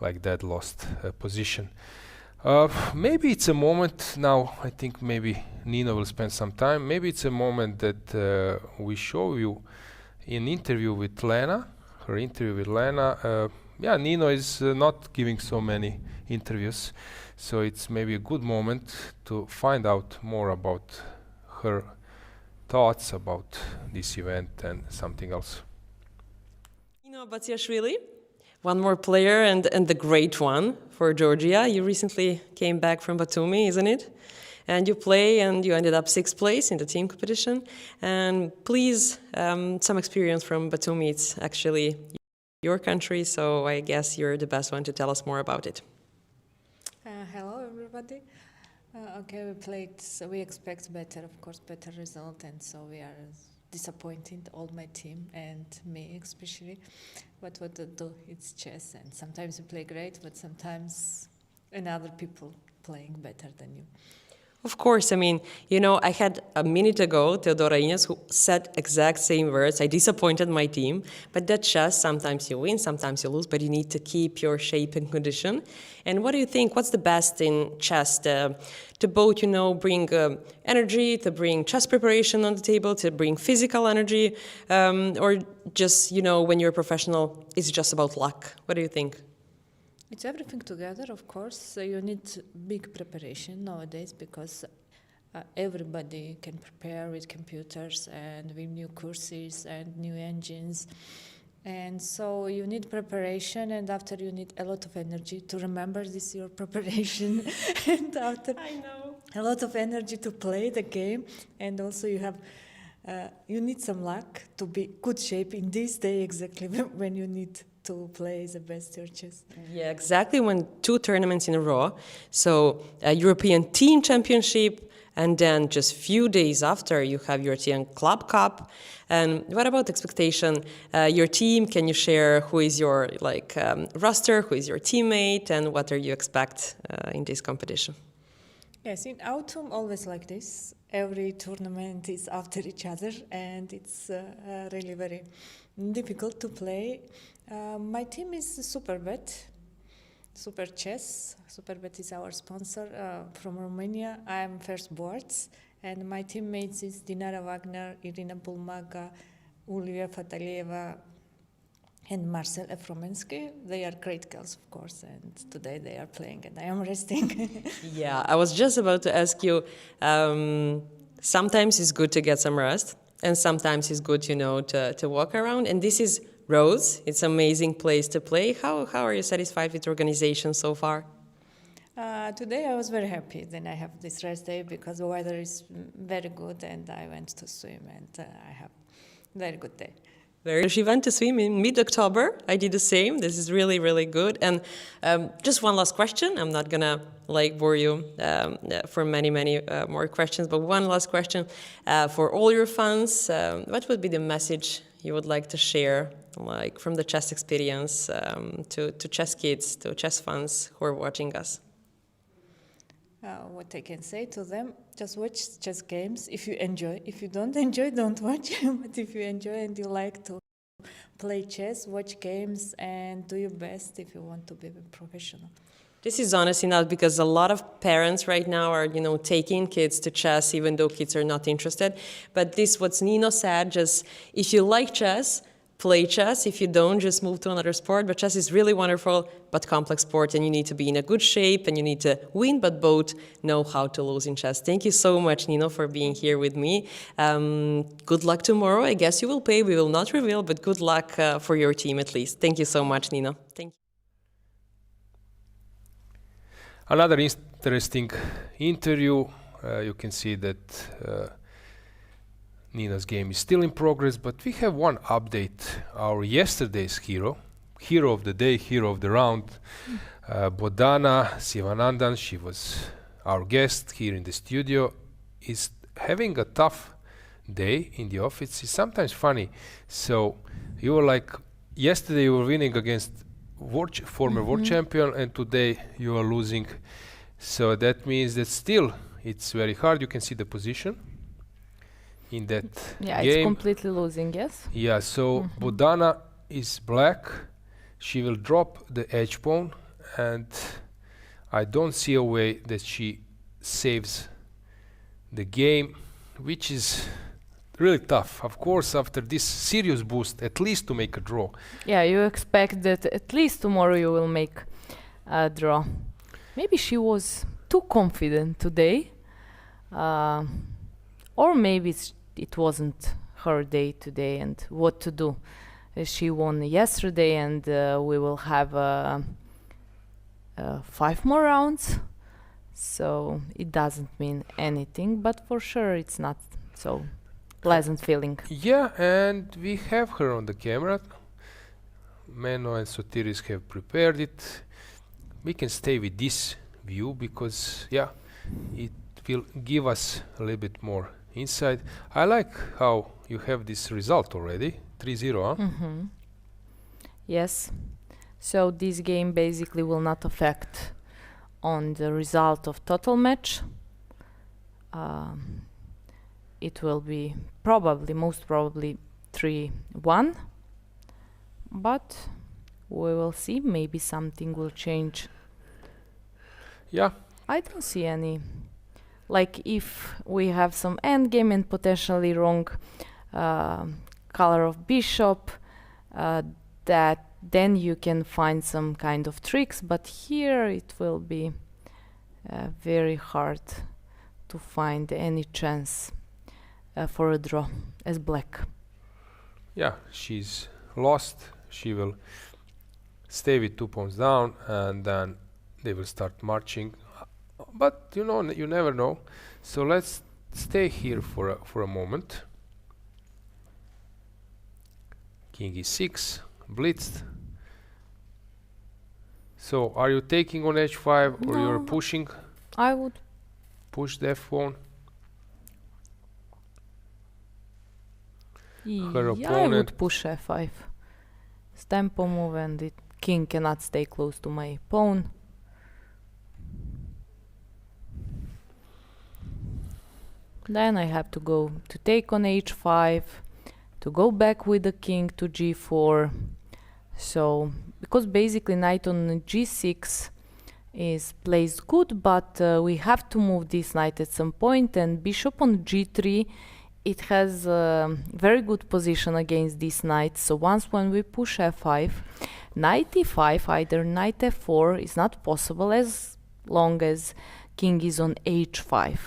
like that lost position. Maybe it's a moment now, I think maybe Nino will spend some time. Maybe it's a moment that we show you in interview with Lena, her interview with Lena. Yeah, Nino is not giving so many interviews, so it's maybe a good moment to find out more about her thoughts about this event and something else. Nino Batsiashvili, one more player and the great one for Georgia. You recently came back from Batumi, isn't it? And you play and you ended up 6th place in the team competition. And please, some experience from Batumi. It's actually your country, so I guess you're the best one to tell us more about it. Hello, everybody. Okay, we played, so we expect better, of course, better result, and so we are disappointed, all my team and me especially. But what to do? It's chess, and sometimes you play great, but sometimes another people playing better than you. Of course, I mean, you know, I had a minute ago Teodora Ignaz who said exact same words. I disappointed my team, but that chess, sometimes you win, sometimes you lose, but you need to keep your shape and condition. And what do you think, what's the best in chess to both, you know, bring energy, to bring chess preparation on the table, to bring physical energy, or just, you know, when you're a professional, it's just about luck? What do you think? It's everything together, of course. So you need big preparation nowadays because everybody can prepare with computers and with new courses and new engines. And so you need preparation, and after you need a lot of energy to remember this your preparation. And after a lot of energy to play the game. And also you have you need some luck to be good shape in this day exactly when you need to play the best your chess. Yeah, exactly. When 2 tournaments in a row, so a European Team Championship, and then just few days after you have European Club Cup. And what about expectation? Your team, can you share who is your roster, who is your teammate, and what are you expect in this competition? Yes, in autumn always like this. Every tournament is after each other, and it's really very difficult to play. My team is Superbet, Super Chess. Superbet is our sponsor from Romania. I am first boards, and my teammates is Dinara Wagner, Irina Bulmaga, Yuliia Fatalieva, and Marcel Efromensky. They are great girls, of course, and today they are playing and I am resting. Yeah, I was just about to ask you, sometimes it's good to get some rest, and sometimes it's good, you know, to walk around, and this is Rhodes. It's an amazing place to play. How are you satisfied with the organization so far? Today I was very happy. Then I have this rest day because the weather is very good and I went to swim and I have a very good day. She went to swim in mid-October. I did the same. This is really, really good. And just one last question. I'm not gonna bore you for many more questions, but one last question for all your fans. What would be the message you would like to share, from the chess experience to chess kids, to chess fans who are watching us? What I can say to them, just watch chess games if you enjoy. If you don't enjoy, don't watch. But if you enjoy and you like to play chess, watch games and do your best if you want to be a professional. This is honestly not because a lot of parents right now are, taking kids to chess even though kids are not interested. But this, what Nino said, just if you like chess, play chess. If you don't, just move to another sport. But chess is really wonderful, but complex sport, and you need to be in a good shape, and you need to win, but both know how to lose in chess. Thank you so much, Nino, for being here with me. Good luck tomorrow. I guess you will play. We will not reveal, but good luck for your team at least. Thank you so much, Nino. Thank you. Another interesting interview. You can see that Nina's game is still in progress, but we have one update. Our yesterday's hero of the day, hero of the round, Bogdana Sivanandan, she was our guest here in the studio, is having a tough day in the office. It's sometimes funny. So you were like, yesterday you were winning against former world champion, and today you are losing. So that means that still it's very hard. You can see the position in that game. It's completely losing, yes? Yeah, so Bogdana is black. She will drop the edge pawn, and I don't see a way that she saves the game, which is really tough. Of course, after this serious boost, at least to make a draw. Yeah, you expect that at least tomorrow you will make a draw. Maybe she was too confident today, or maybe it wasn't her day today and what to do. She won yesterday, and we will have 5 more rounds, so it doesn't mean anything, but for sure it's not so pleasant feeling. Yeah, and we have her on the camera. Meno and Sotiris have prepared it. We can stay with this view because, yeah, it will give us a little bit more insight. I like how you have this result already, 3-0, huh? Yes. So this game basically will not affect on the result of total match. It will be most probably 3-1, but we will see. Maybe something will change. Yeah. I don't see any. Like if we have some endgame and potentially wrong color of bishop, that then you can find some kind of tricks, but here it will be very hard to find any chance for a draw as black. Yeah, she's lost. She will stay with 2 pawns down, and then they will start marching. But you never know. So let's stay here for a moment. King e6, blitzed. So are you taking on h5 or you're pushing? I would push the f pawn. Her opponent, I would push f5. It's tempo move, and the king cannot stay close to my pawn. Then I have to go to take on h5, to go back with the king to g4. So, because basically knight on g6 is placed good, but we have to move this knight at some point, and bishop on g3, it has a very good position against this knight. So once when we push f5, knight e5, either knight f4 is not possible as long as king is on h5.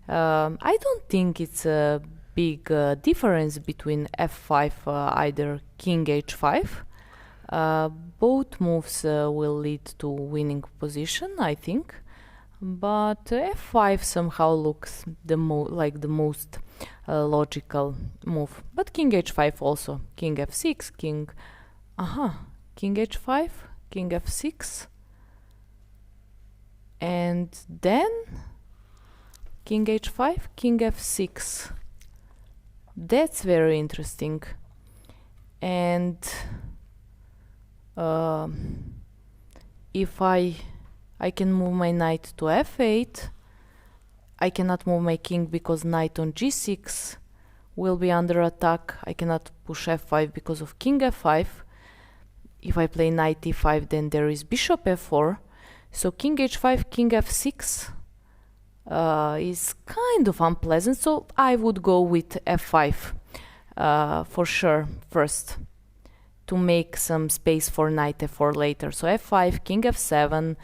I don't think it's a big difference between f5, either king h5. Both moves will lead to winning position, I think. But f5 somehow looks like the most logical move. But king h5 also. King f6, king h5, king f6. And then king h5, king f6. That's very interesting. And if I can move my knight to f8, I cannot move my king because knight on g6 will be under attack. I cannot push f5 because of king f5. If I play knight e5, then there is bishop f4. So king h5, king f6 is kind of unpleasant. So I would go with f5 for sure first, to make some space for knight f4 later. So f5, king f7,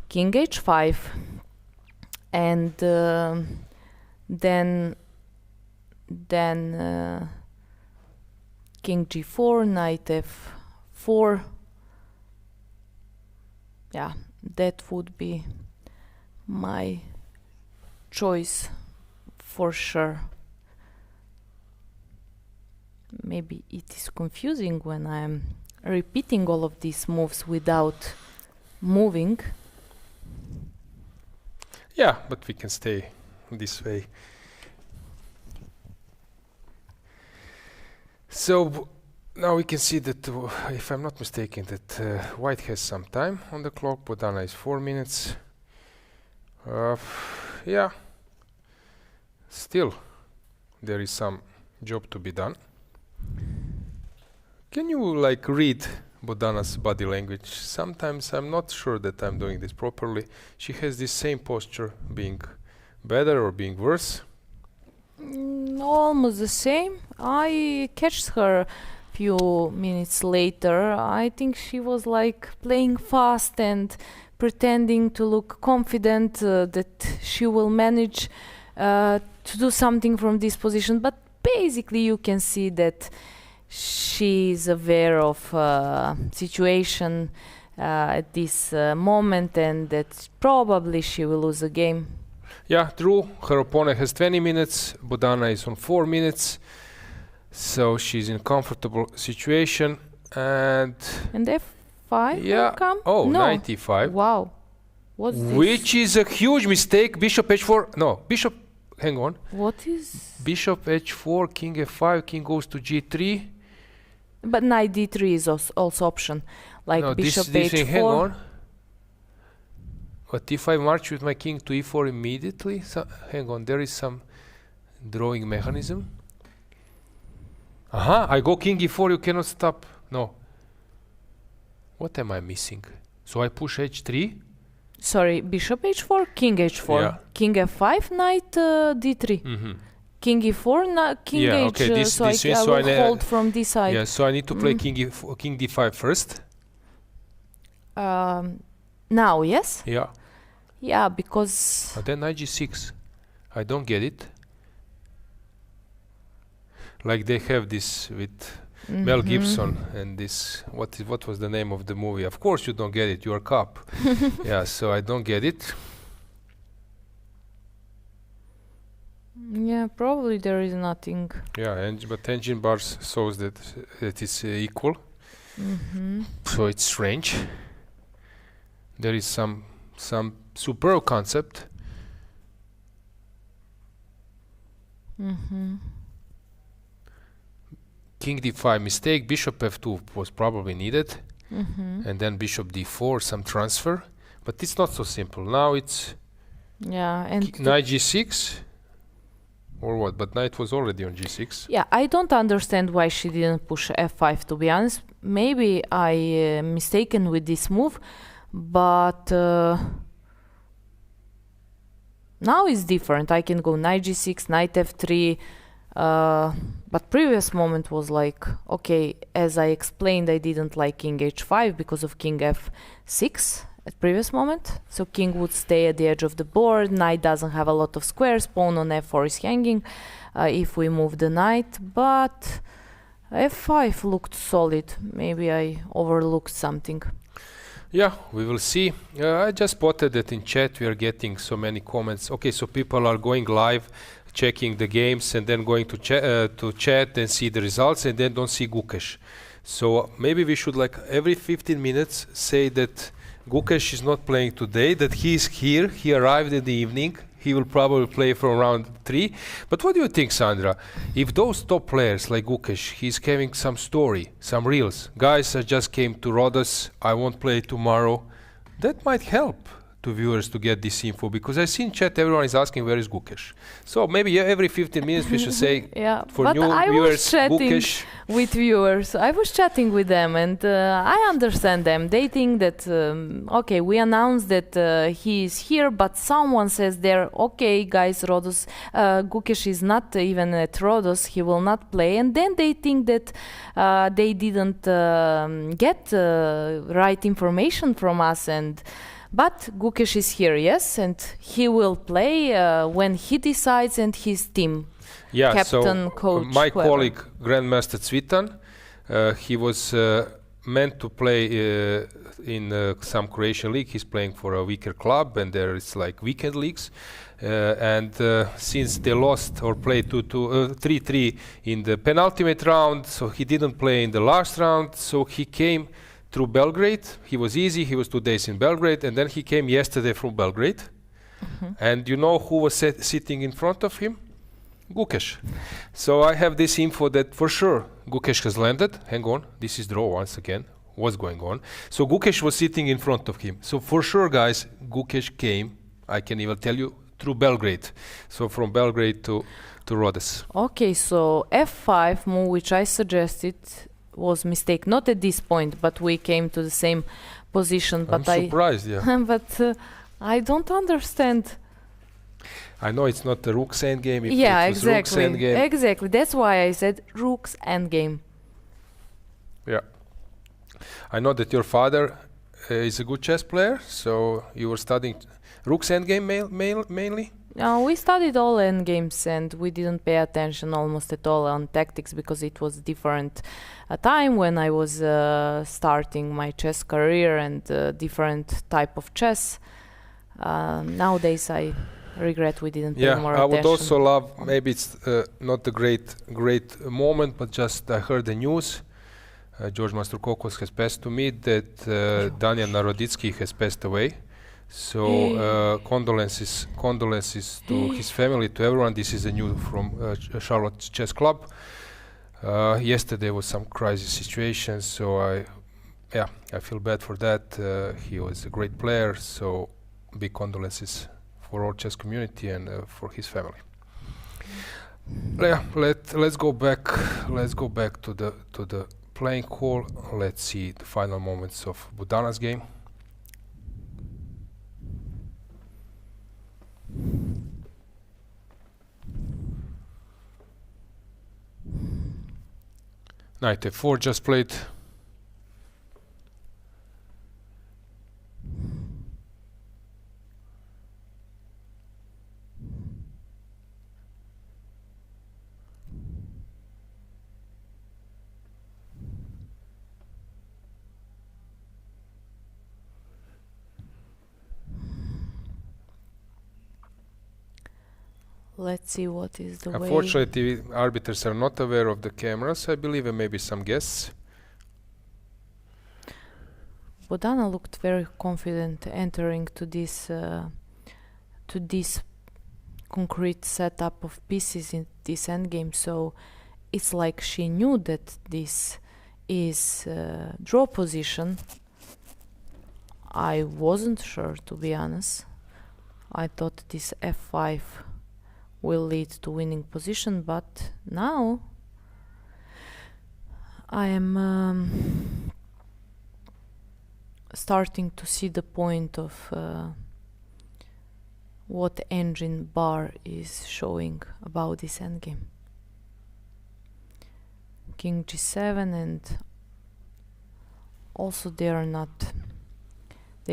king h5, and then king g4, knight f4. Yeah, that would be my choice for sure. Maybe it is confusing when I'm repeating all of these moves without moving. Yeah, but we can stay this way. So now we can see that, if I'm not mistaken, that White has some time on the clock. Bodana is 4 minutes. Yeah, still there is some job to be done. Can you like read Bodana's body language? Sometimes I'm not sure that I'm doing this properly. She has this same posture, being better or being worse. Almost the same. I catched her few minutes later. I think she was like playing fast and pretending to look confident that she will manage to do something from this position. But basically you can see that she is aware of situation at this moment, and that probably she will lose a game. Yeah, true. Her opponent has 20 minutes. Bodana is on 4 minutes. So she's in comfortable situation. And f5 yeah. will come? Oh, no. 95. Wow. What's this? Which is a huge mistake. Bishop h4. No, bishop. Hang on. What is? Bishop h4, king f5, king goes to g3. But knight d3 is also option. Like no, bishop this h4. thing, hang on. But if I march with my king to e4 immediately, so, hang on, there is some drawing mechanism. Aha, I go king e4, you cannot stop. No. What am I missing? So I push h3. Sorry, bishop h4, king h4, Yeah. king f5, knight d3. Mm-hmm. King e4, king Yeah, h. okay, this so I so will I hold from this side. Yeah, so I need to play king e4, king d5 first. Now, yes? Yeah. Yeah, because... And then knight g6. I don't get it. Like they have this with Mel Gibson and this, what was the name of the movie? Of course you don't get it, you're a cop. Yeah, so I don't get it. Yeah, probably there is nothing. Yeah, but engine bars shows that it is equal. So it's strange. There is some superb concept. King d5 mistake, bishop f2 was probably needed, and then bishop d4, some transfer, but it's not so simple. Now it's and knight g6 or what? But knight was already on g6. Yeah, I don't understand why she didn't push f5, to be honest. Maybe I mistaken with this move, but now it's different. I can go knight g6, knight f3, but previous moment was like, okay, as I explained, I didn't like king h5 because of king f6 at previous moment. So king would stay at the edge of the board, knight doesn't have a lot of squares, pawn on f4 is hanging if we move the knight, but f5 looked solid. Maybe I overlooked something. Yeah, we will see. I just spotted that in chat we are getting so many comments. Okay, so people are going live, checking the games, and then going to chat and see the results, and then don't see Gukesh. So maybe we should, like, every 15 minutes say that Gukesh is not playing today, that he is here, he arrived in the evening, he will probably play from round 3. But what do you think, Sandra? If those top players like Gukesh, he's having some story, some reels, guys, I just came to Rhodes, I won't play tomorrow, that might help viewers to get this info, because I see in chat everyone is asking where is Gukesh. So maybe every 15 minutes we should say for but new I viewers, was chatting Gukesh. with viewers. I was chatting with them, and I understand them. They think that okay, we announced that he is here, but someone says there, okay, guys, Rhodes, Gukesh is not even at Rhodes. He will not play, and then they think that they didn't get right information from us and. But Gukesh is here, yes, and he will play when he decides, and his team, captain, coach, my whoever. colleague, Grandmaster Cvitan, he was meant to play in some Croatian league. He's playing for a weaker club, and there is like weekend leagues. And since they lost or played 3-3 in the penultimate round, so he didn't play in the last round, so he came through Belgrade. He was easy. He was 2 days in Belgrade, and then he came yesterday from Belgrade. And you know who was sitting in front of him? Gukesh. So I have this info that for sure Gukesh has landed. Hang on, this is draw once again. What's going on? So Gukesh was sitting in front of him. So for sure, guys, Gukesh came, I can even tell you, through Belgrade. So from Belgrade to Rhodes. Okay, so F5 move, which I suggested, was mistake. Not at this point, but we came to the same position. But I'm surprised, yeah. But I don't understand. I know it's not the rook's endgame. Yeah, it was rook's exactly. endgame. Exactly. That's why I said rook's endgame. Yeah. I know that your father is a good chess player, so you were studying rook's endgame mainly? We studied all endgames, and we didn't pay attention almost at all on tactics because it was different time when I was starting my chess career and different type of chess. Nowadays I regret we didn't pay more attention. I would also love, maybe it's not a great moment, but just I heard the news. George Masterkokos has passed to me that Daniel Naroditsky has passed away. So condolences to his family, to everyone. This is the news from Charlotte Chess Club. Yesterday was some crisis situation, so I feel bad for that. He was a great player, so big condolences for our chess community and for his family. Let's go back to the playing hall. Let's see the final moments of Budana's game. Knight f4 just played. Let's see what is the way. Unfortunately, arbiters are not aware of the cameras, I believe, and maybe some guests. Bodana looked very confident entering to this concrete setup of pieces in this endgame. So it's like she knew that this is draw position. I wasn't sure, to be honest. I thought this f5 will lead to winning position, but now I am starting to see the point of what engine bar is showing about this endgame. King g7, and also they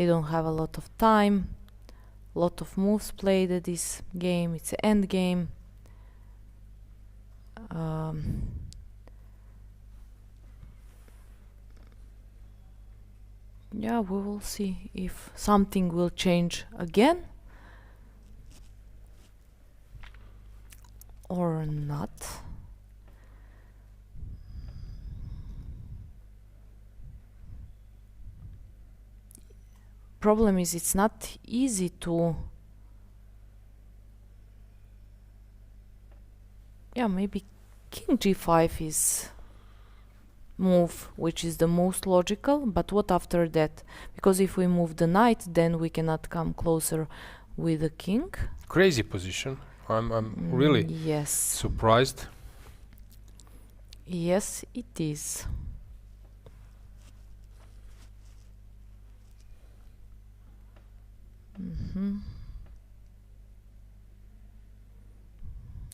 don't have a lot of time. Lot of moves played at this game. It's an end game. Yeah, we will see if something will change again or not. Problem is, it's not easy to maybe king g5 is move, which is the most logical, but what after that? Because if we move the knight, then we cannot come closer with the king. Crazy position. I'm really yes. surprised. Yes, it is.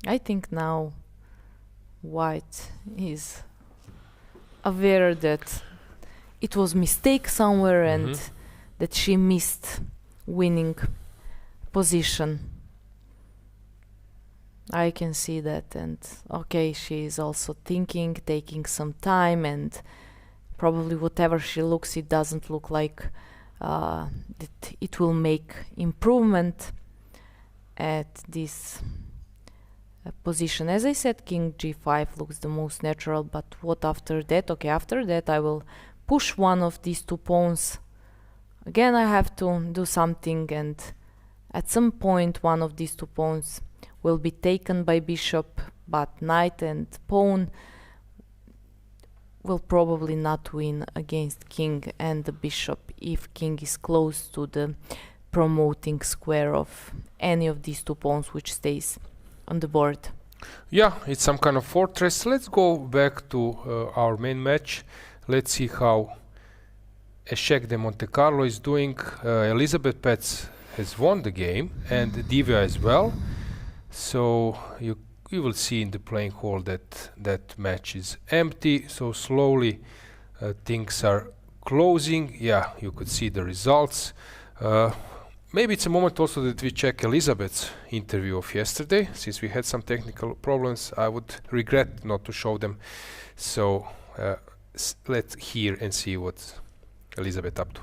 I think now white is aware that it was mistake somewhere and that she missed winning position. I can see that, and okay, she is also thinking, taking some time, and probably whatever she looks, it doesn't look like that it will make improvement at this position. As I said, king g5 looks the most natural, but what after that? Okay, after that I will push one of these two pawns. Again, I have to do something, and at some point one of these two pawns will be taken by bishop, but knight and pawn will probably not win against king and the bishop if king is close to the promoting square of any of these two pawns which stays on the board. Yeah, it's some kind of fortress. Let's go back to our main match. Let's see how Eshek de Monte Carlo is doing. Elizabeth Petz has won the game, and Divya as well. So you will see in the playing hall that that match is empty. So slowly things are closing. Yeah, you could see the results. Maybe it's a moment also that we check Elizabeth's interview of yesterday. Since we had some technical problems, I would regret not to show them. So let's hear and see what Elizabeth up to.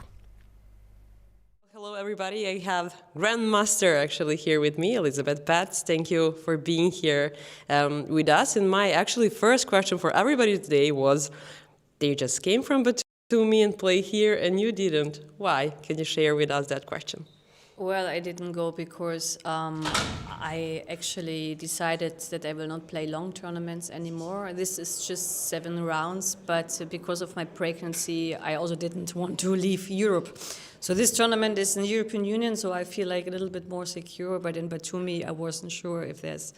Hello everybody, I have Grandmaster actually here with me, Elizabeth Petz. Thank you for being here with us. And my actually first question for everybody today was, they just came from Batumi and play here and you didn't. Why? Can you share with us that question? Well, I didn't go because I actually decided that I will not play long tournaments anymore. This is just 7 rounds, but because of my pregnancy, I also didn't want to leave Europe. So this tournament is in the European Union, so I feel like a little bit more secure, but in Batumi, I wasn't sure if there's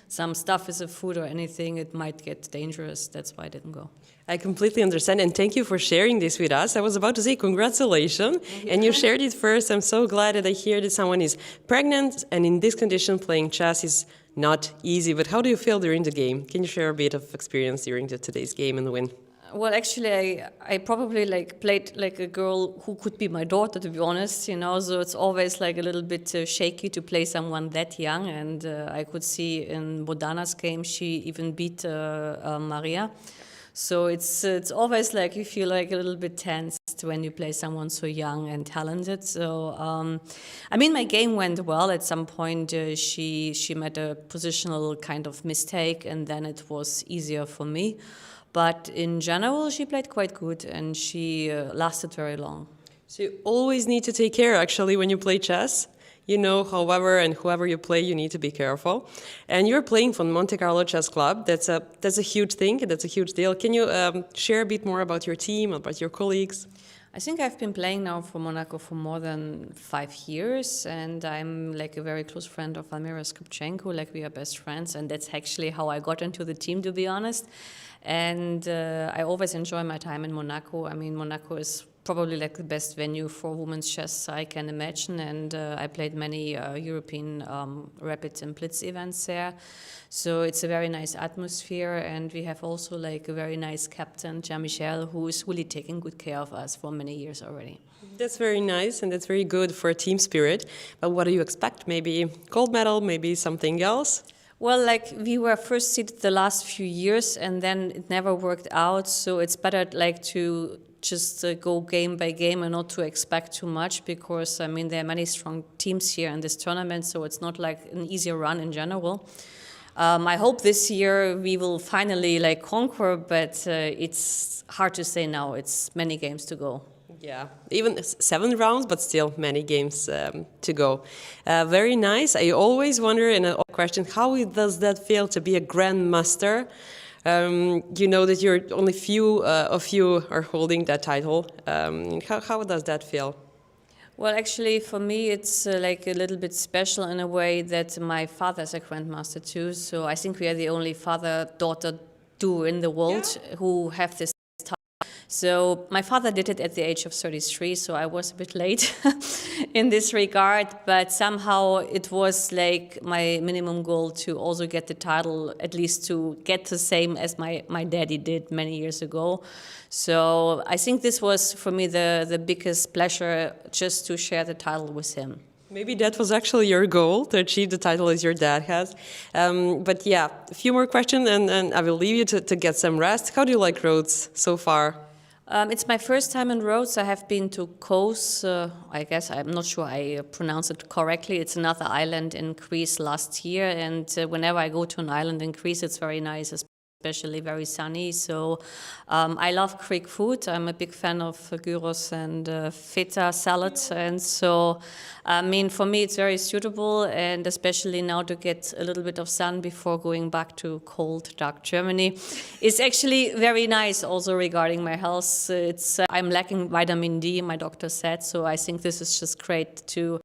some stuff with the food or anything, it might get dangerous. That's why I didn't go. I completely understand, and thank you for sharing this with us. I was about to say congratulations, and you shared it first. I'm so glad that I hear that someone is pregnant, and in this condition playing chess is not easy. But how do you feel during the game? Can you share a bit of experience during today's game and the win? Well, actually, I probably played like a girl who could be my daughter, to be honest, you know, so it's always like a little bit shaky to play someone that young, and I could see in Bodana's game she even beat Mariya. So it's always like you feel like a little bit tensed when you play someone so young and talented. So I mean, my game went well. At some point, she made a positional kind of mistake, and then it was easier for me. But in general, she played quite good, and she lasted very long. So you always need to take care, actually, when you play chess. You know, however and whoever you play, you need to be careful. And you're playing for Monte Carlo Chess Club. That's a huge thing. That's a huge deal. Can you share a bit more about your team, about your colleagues? I think I've been playing now for Monaco for more than 5 years, and I'm like a very close friend of Valmira Skripchenko, like we are best friends, and that's actually how I got into the team, to be honest. And I always enjoy my time in Monaco. I mean, Monaco is probably like the best venue for women's chess I can imagine, and I played many European rapid and blitz events there. So it's a very nice atmosphere, and we have also like a very nice captain, Jean-Michel, who is really taking good care of us for many years already. That's very nice, and that's very good for team spirit. But what do you expect? Maybe gold medal, maybe something else? Well, like we were first seeded the last few years, and then it never worked out. So it's better like to just go game by game and not to expect too much, because I mean there are many strong teams here in this tournament, so it's not like an easier run in general. I hope this year we will finally like conquer, but it's hard to say now. It's many games to go. Yeah, even 7 rounds, but still many games to go. Very nice. I always wonder in a question, how does that feel to be a grandmaster You know that you're only few of you are holding that title. How does that feel? Well, actually, for me, it's like a little bit special in a way that my father's a grandmaster too. So I think we are the only father-daughter duo in the world who have this title. So my father did it at the age of 33, so I was a bit late in this regard. But somehow it was like my minimum goal to also get the title, at least to get the same as my daddy did many years ago. So I think this was for me the biggest pleasure, just to share the title with him. Maybe that was actually your goal, to achieve the title as your dad has. But yeah, a few more questions and I will leave you to get some rest. How do you like Rhodes so far? It's my first time in Rhodes. I have been to Kos, I guess, I'm not sure I pronounce it correctly. It's another island in Greece last year. And whenever I go to an island in Greece, it's very nice, especially very sunny. So I love Greek food. I'm a big fan of gyros and feta salad. And so, I mean, for me, it's very suitable. And especially now to get a little bit of sun before going back to cold, dark Germany. It's actually very nice also regarding my health. I'm lacking vitamin D, my doctor said. So I think this is just great to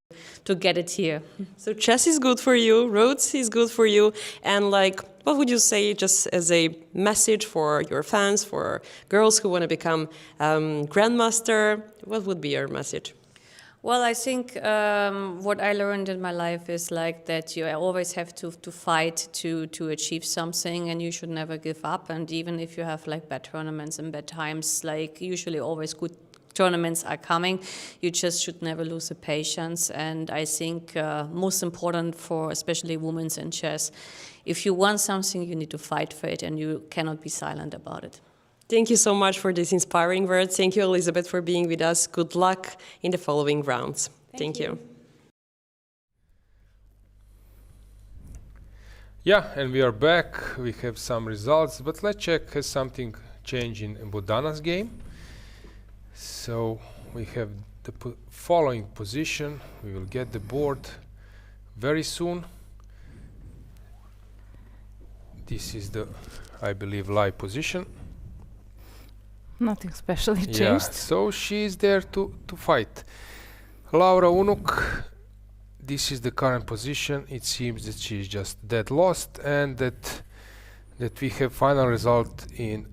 get it here. So chess is good for you, Rhodes is good for you, and like, what would you say just as a message for your fans, for girls who want to become grandmaster? What would be your message? Well, I think what I learned in my life is like that you always have to fight to achieve something, and you should never give up. And even if you have like bad tournaments and bad times, like usually always good tournaments are coming, you just should never lose the patience. And I think most important for especially women in chess, if you want something, you need to fight for it, and you cannot be silent about it. Thank you so much for this inspiring words. Thank you, Elizabeth, for being with us. Good luck in the following rounds. Thank you. Yeah, and we are back. We have some results, but let's check has something changed in Bodana's game. So we have the following position. We will get the board very soon. This is the, I believe, live position. Nothing specially changed. Yeah, so she is there to fight. Laura Unuk, this is the current position. It seems that she is just dead lost, and that we have final result in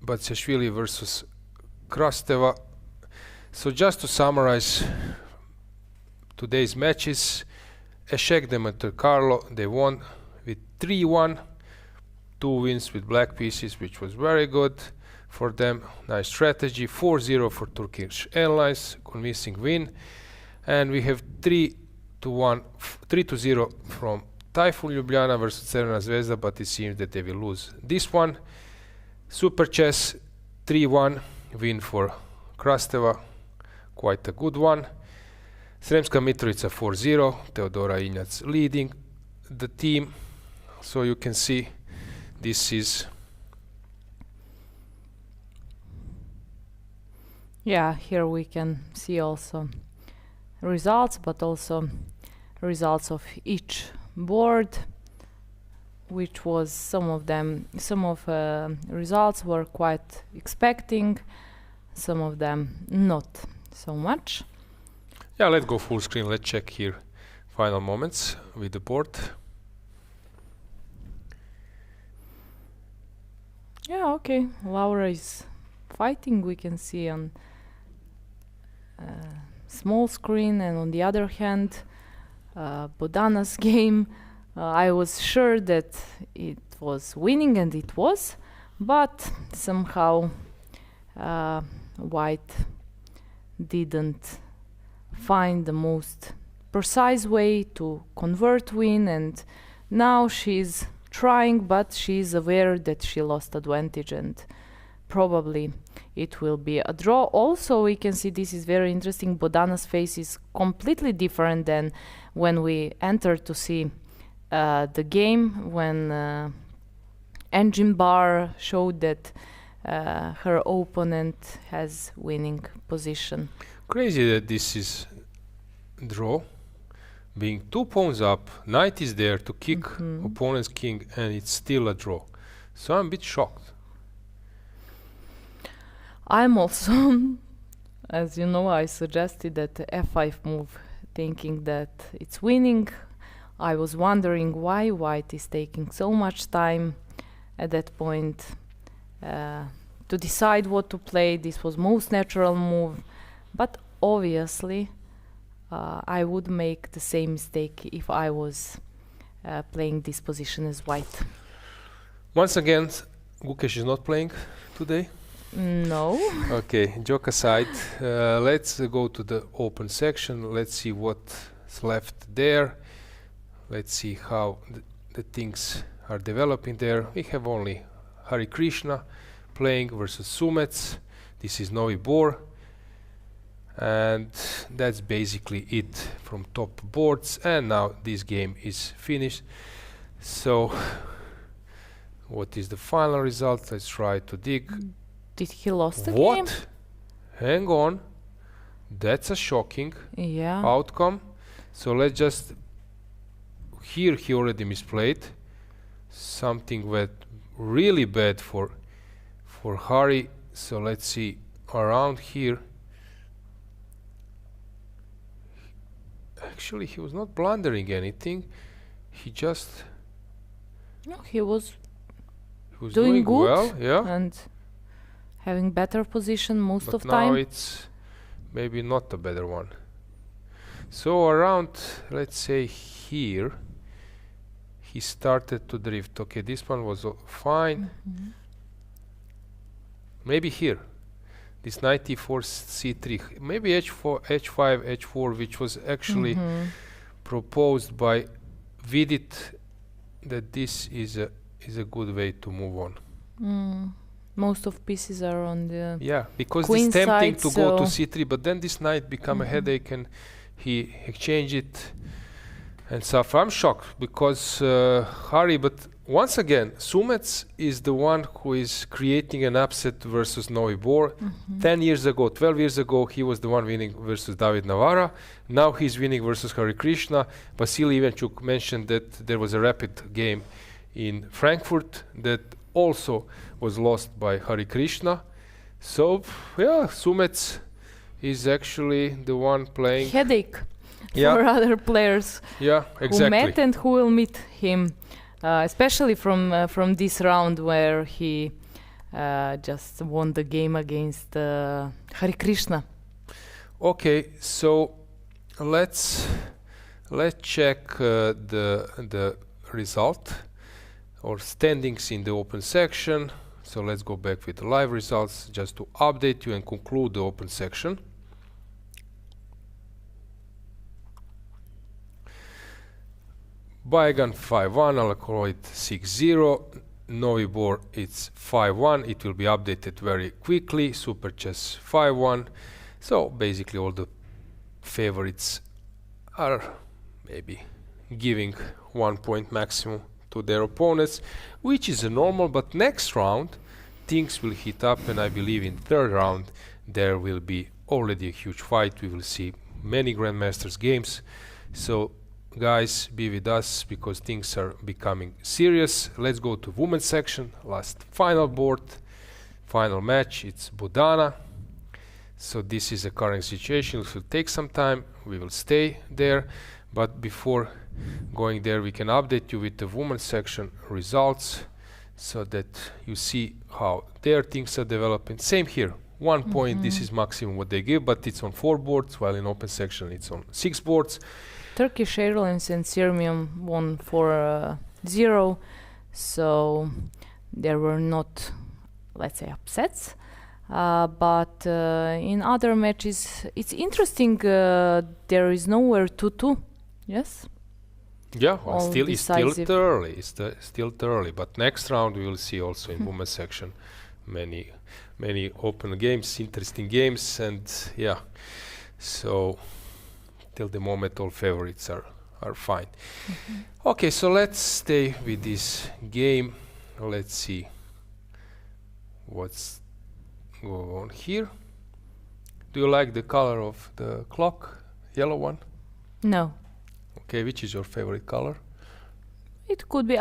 Batsiashvili versus Krasteva. So just to summarize today's matches, Eshek de Monte Carlo, they won with 3-1, 2 wins with black pieces, which was very good for them. Nice strategy. 4-0 for Turkish Airlines, convincing win. And we have 3-0 from Typhoon Ljubljana versus Crvena Zvezda, but it seems that they will lose this one. Super Chess 3-1 win for Krasteva, quite a good one. Sremska Mitrovica 4-0, Teodora Injac leading the team. So you can see this is... Yeah, here we can see also results, but also results of each board, which was some of results were quite expecting, some of them not so much. Yeah, let's go full screen. Let's check here final moments with the board. Yeah, okay. Laura is fighting. We can see on small screen, and on the other hand, Bodana's game. I was sure that it was winning, and it was, but somehow White didn't find the most precise way to convert win, and now she's trying, but she's aware that she lost advantage, and probably it will be a draw. Also, we can see this is very interesting. Bodana's face is completely different than when we entered to see the game, when engine bar showed that her opponent has winning position. Crazy that this is draw, being 2 pawns up, knight is there to kick opponent's king, and it's still a draw. So I'm a bit shocked. I'm also, as you know, I suggested that f5 move, thinking that it's winning. I was wondering why white is taking so much time at that point to decide what to play. This was most natural move, but obviously I would make the same mistake if I was playing this position as white. Once again, Gukesh is not playing today. No. Okay, joke aside, let's go to the open section. Let's see what's left there. Let's see how the things are developing there. We have only Hari Krishna playing versus Sumets. This is Novi Bor. And that's basically it from top boards. And now this game is finished. So, what is the final result? Let's try to dig. Did he lost the game? What? Hang on. That's a shocking outcome. So let's just... Here he already misplayed. Something went really bad for Hari. So let's see around here. Actually, he was not blundering anything. He just... No, he was doing good well, yeah. And having better position most of now time. It's maybe not a better one. So around, let's say here, he started to drift. Okay, this one was fine. Maybe here, this 94 c3, maybe h4, h5, h4, which was actually proposed by Vidit, that this is a good way to move on. Most of pieces are on the because queen it's tempting side, to go to c3, but then this knight become a headache, and he exchanged it and stuff. I'm shocked because Hari, but once again, Sumets is the one who is creating an upset versus Novi Bor. 10 years ago, 12 years ago, he was the one winning versus David Navara. Now he's winning versus Hari Krishna. Vasily Ivanchuk mentioned that there was a rapid game in Frankfurt that also was lost by Hari Krishna. So, yeah, Sumets is actually the one playing headache for other players who met and who will meet him, especially from this round where he just won the game against Hari Krishna. Okay, so let's check the result or standings in the open section. So let's go back with the live results just to update you and conclude the open section. Baigan 5-1, Alakoroid 6-0, Novi Bor it's 5-1, it will be updated very quickly, Super Chess 5-1. So basically all the favorites are maybe giving 1 point maximum to their opponents, which is a normal, but next round things will heat up, and I believe in third round there will be already a huge fight. We will see many Grandmasters games. So guys, be with us because things are becoming serious. Let's go to women's section, last final board, final match. It's Budana. So this is the current situation. It will take some time. We will stay there. But before going there, we can update you with the women's section results so that you see how their things are developing. Same here. 1 point, this is maximum what they give, but it's on 4 boards, while in open section it's on 6 boards. Turkish Airlines and Sirmium won 4-0, so there were not, let's say, upsets. But in other matches, it's interesting. There is nowhere 2-2. Yes. Yeah, well, it's still early. It's still early. But next round we will see also in women's section many open games, interesting games, and yeah. So till the moment, all favorites are fine. Okay, so let's stay with this game. Let's see what's going on here. Do you like the color of the clock? Yellow one? No. Okay, which is your favorite color? It could be.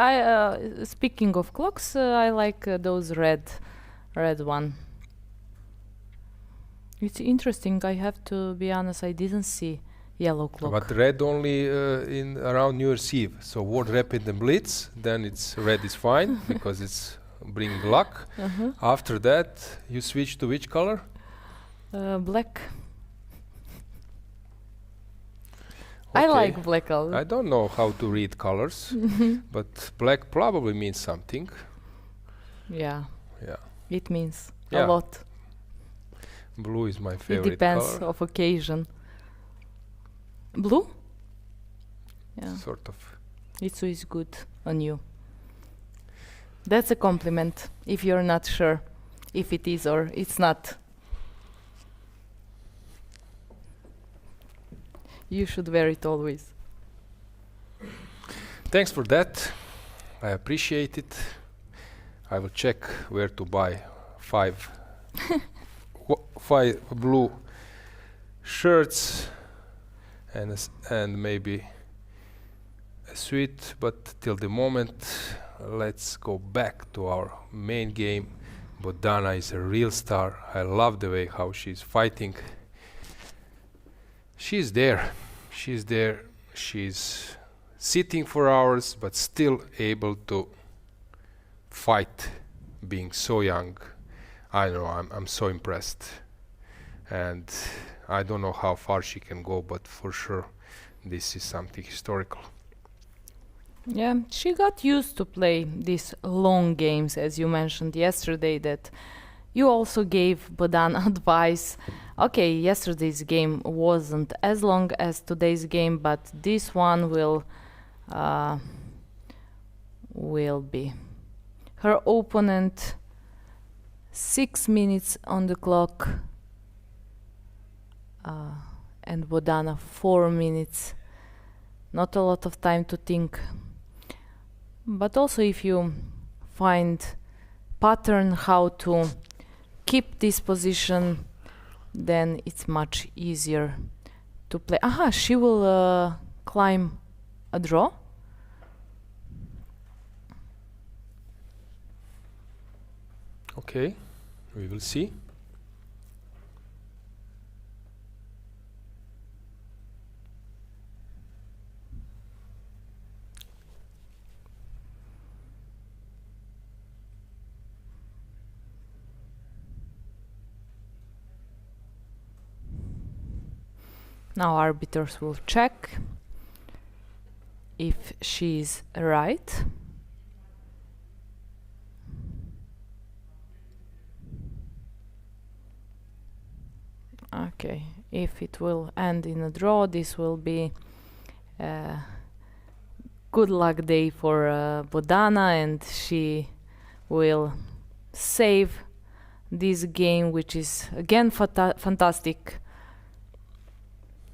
Speaking of clocks, I like those red one. It's interesting. I have to be honest. I didn't see yellow clock. But red only in around New Year's Eve. So World Rapid and Blitz, then it's red is fine because it's bringing luck. After that, you switch to which color? Black. I like black color. I don't know how to read colors, but black probably means something. Yeah. Yeah. It means a lot. Blue is my favorite It depends color. of occasion. Blue? Yeah. Sort of. It's always good on you. That's a compliment if you're not sure if it is or it's not. You should wear it always. Thanks for that. I appreciate it. I will check where to buy 5 blue shirts and maybe a suit, but till the moment let's go back to our main game. Bodana is a real star. I love the way how she's fighting. She's there. She's sitting for hours but still able to fight, being so young. I know, I'm so impressed. And I don't know how far she can go, but for sure this is something historical. Yeah, she got used to play these long games, as you mentioned yesterday, that you also gave Bodana advice. Okay, yesterday's game wasn't as long as today's game, but this one will be. Her opponent, 6 minutes on the clock, and Bodana 4 minutes. Not a lot of time to think. But also if you find pattern how to keep this position, then it's much easier to play. Aha, she will climb a draw. Okay, we will see. Now arbiters will check if she's right. Okay, if it will end in a draw, this will be a good luck day for Bodana, and she will save this game, which is again fantastic.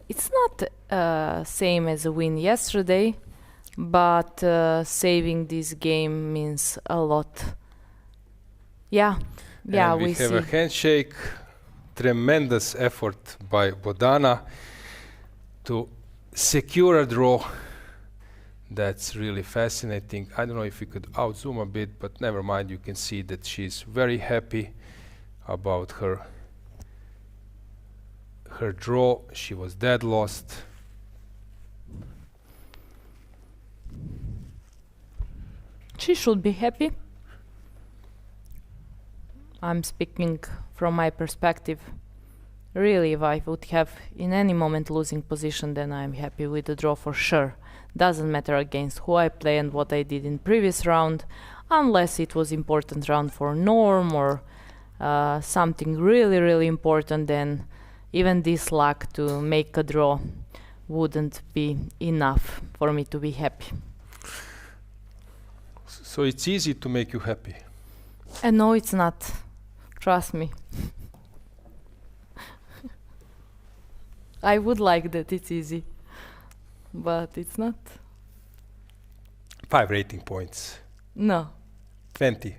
It's not same as a win yesterday, but saving this game means a lot. Yeah, and we see. have a handshake. Tremendous effort by Bodana to secure a draw. That's really fascinating. I don't know if we could outzoom a bit, but never mind. You can see that she's very happy about her draw. She was dead lost. She should be happy. I'm speaking from my perspective. Really, if I would have in any moment losing position, then I'm happy with the draw for sure. Doesn't matter against who I play and what I did in previous round, unless it was important round for Norm or something really, really important, then even this luck to make a draw wouldn't be enough for me to be happy. So it's easy to make you happy? And no, it's not. Trust me. I would like that it's easy, but it's not. 5 rating points. No. 20.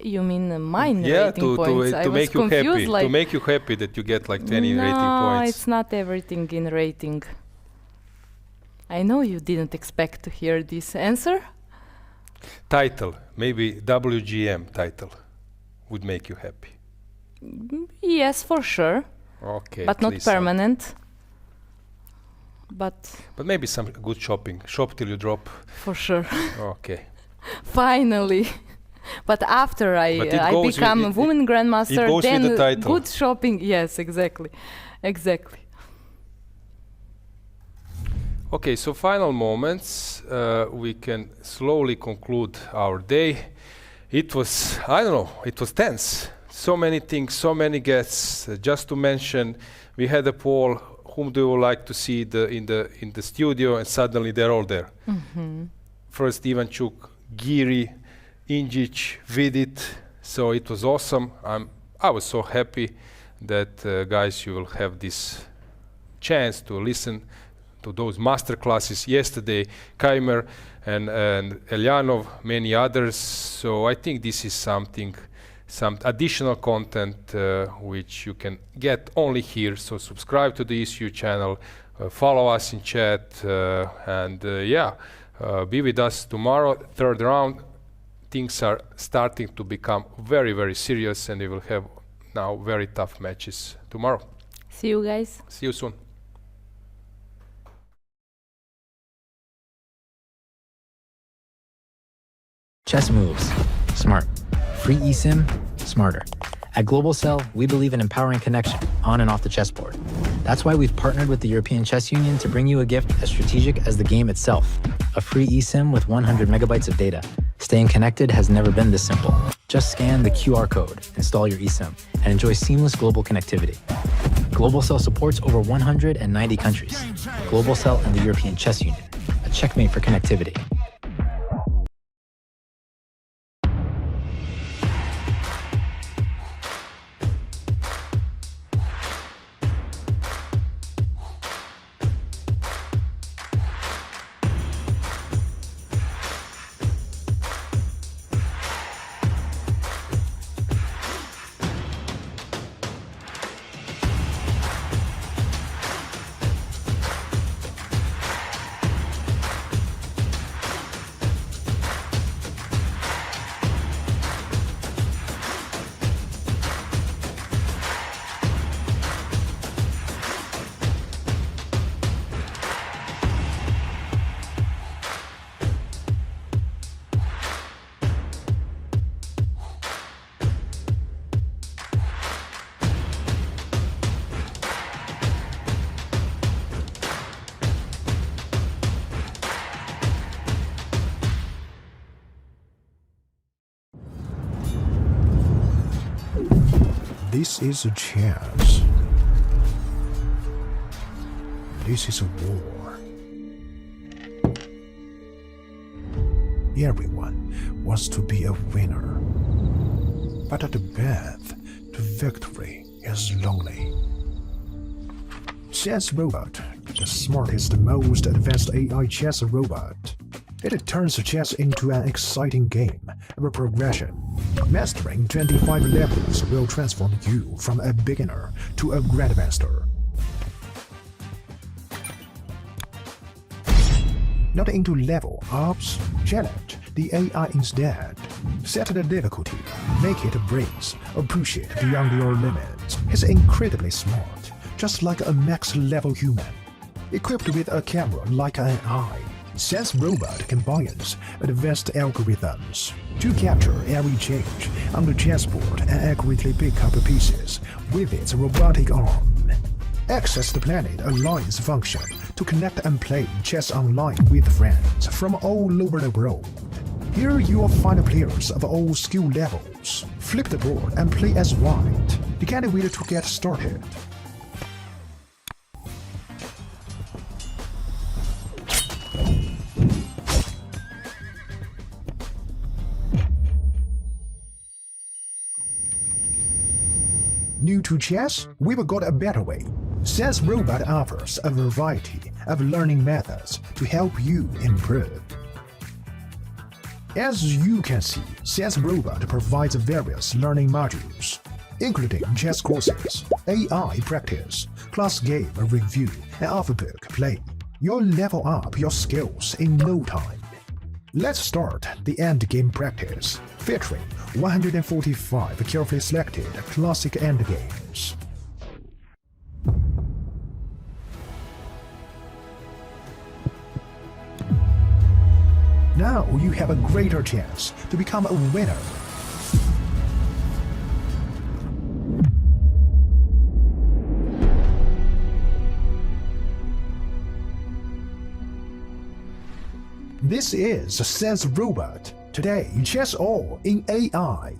You mean mine yeah, rating points? to make you happy. To make you happy that you get like 20 rating points. No, it's not everything in rating. I know you didn't expect to hear this answer. Title, maybe WGM title, would make you happy. Yes, for sure. Okay. But not permanent. But maybe some good shopping. Shop till you drop. For sure. Okay. Finally. But after I become a woman grandmaster, then the good shopping. Yes, exactly. Exactly. Okay, so final moments. We can slowly conclude our day. It was, I don't know, it was tense. So many things, so many guests. Just to mention, we had a poll. Whom do you like to see in the studio? And suddenly they're all there. First Ivanchuk, Giri, Injic, Vidit. So it was awesome. I was so happy that guys, you will have this chance to listen to those master classes yesterday. Keymer and Elyanov, many others. So I think this is some additional content which you can get only here. So subscribe to the ECU channel, follow us in chat, and be with us tomorrow, third round. Things are starting to become very, very serious, and we will have now very tough matches tomorrow. See you guys. See you soon. Chess moves. Smart. Free eSIM. Smarter. At Global Cell, we believe in empowering connection on and off the chessboard. That's why we've partnered with the European Chess Union to bring you a gift as strategic as the game itself. A free eSIM with 100 megabytes of data. Staying connected has never been this simple. Just scan the QR code, install your eSIM, and enjoy seamless global connectivity. Global Cell supports over 190 countries. Global Cell and the European Chess Union. A checkmate for connectivity. This is a chance. This is a war. Everyone wants to be a winner. But the path to victory is lonely. Chess Robot, the smartest, most advanced AI chess robot. It turns chess into an exciting game of progression. Mastering 25 levels will transform you from a beginner to a grandmaster. Not into level ups, challenge the AI instead. Set the difficulty, make it breeze, or push it beyond your limits. He's incredibly smart, just like a max-level human. Equipped with a camera like an eye, Chess Robot combines advanced algorithms to capture every change on the chessboard and accurately pick up pieces with its robotic arm. Access the Planet Alliance function to connect and play chess online with friends from all over the world. Here you will find players of all skill levels. Flip the board and play as white. You can't wait to get started. New to chess? We've got a better way. Chess Robot offers a variety of learning methods to help you improve. As you can see, Chess Robot provides various learning modules, including chess courses, AI practice, class game review, and off-book play. You'll level up your skills in no time. Let's start the endgame practice, featuring 145 carefully selected classic endgames. Now you have a greater chance to become a winner. This is Sense Robot. Today, chess all in AI.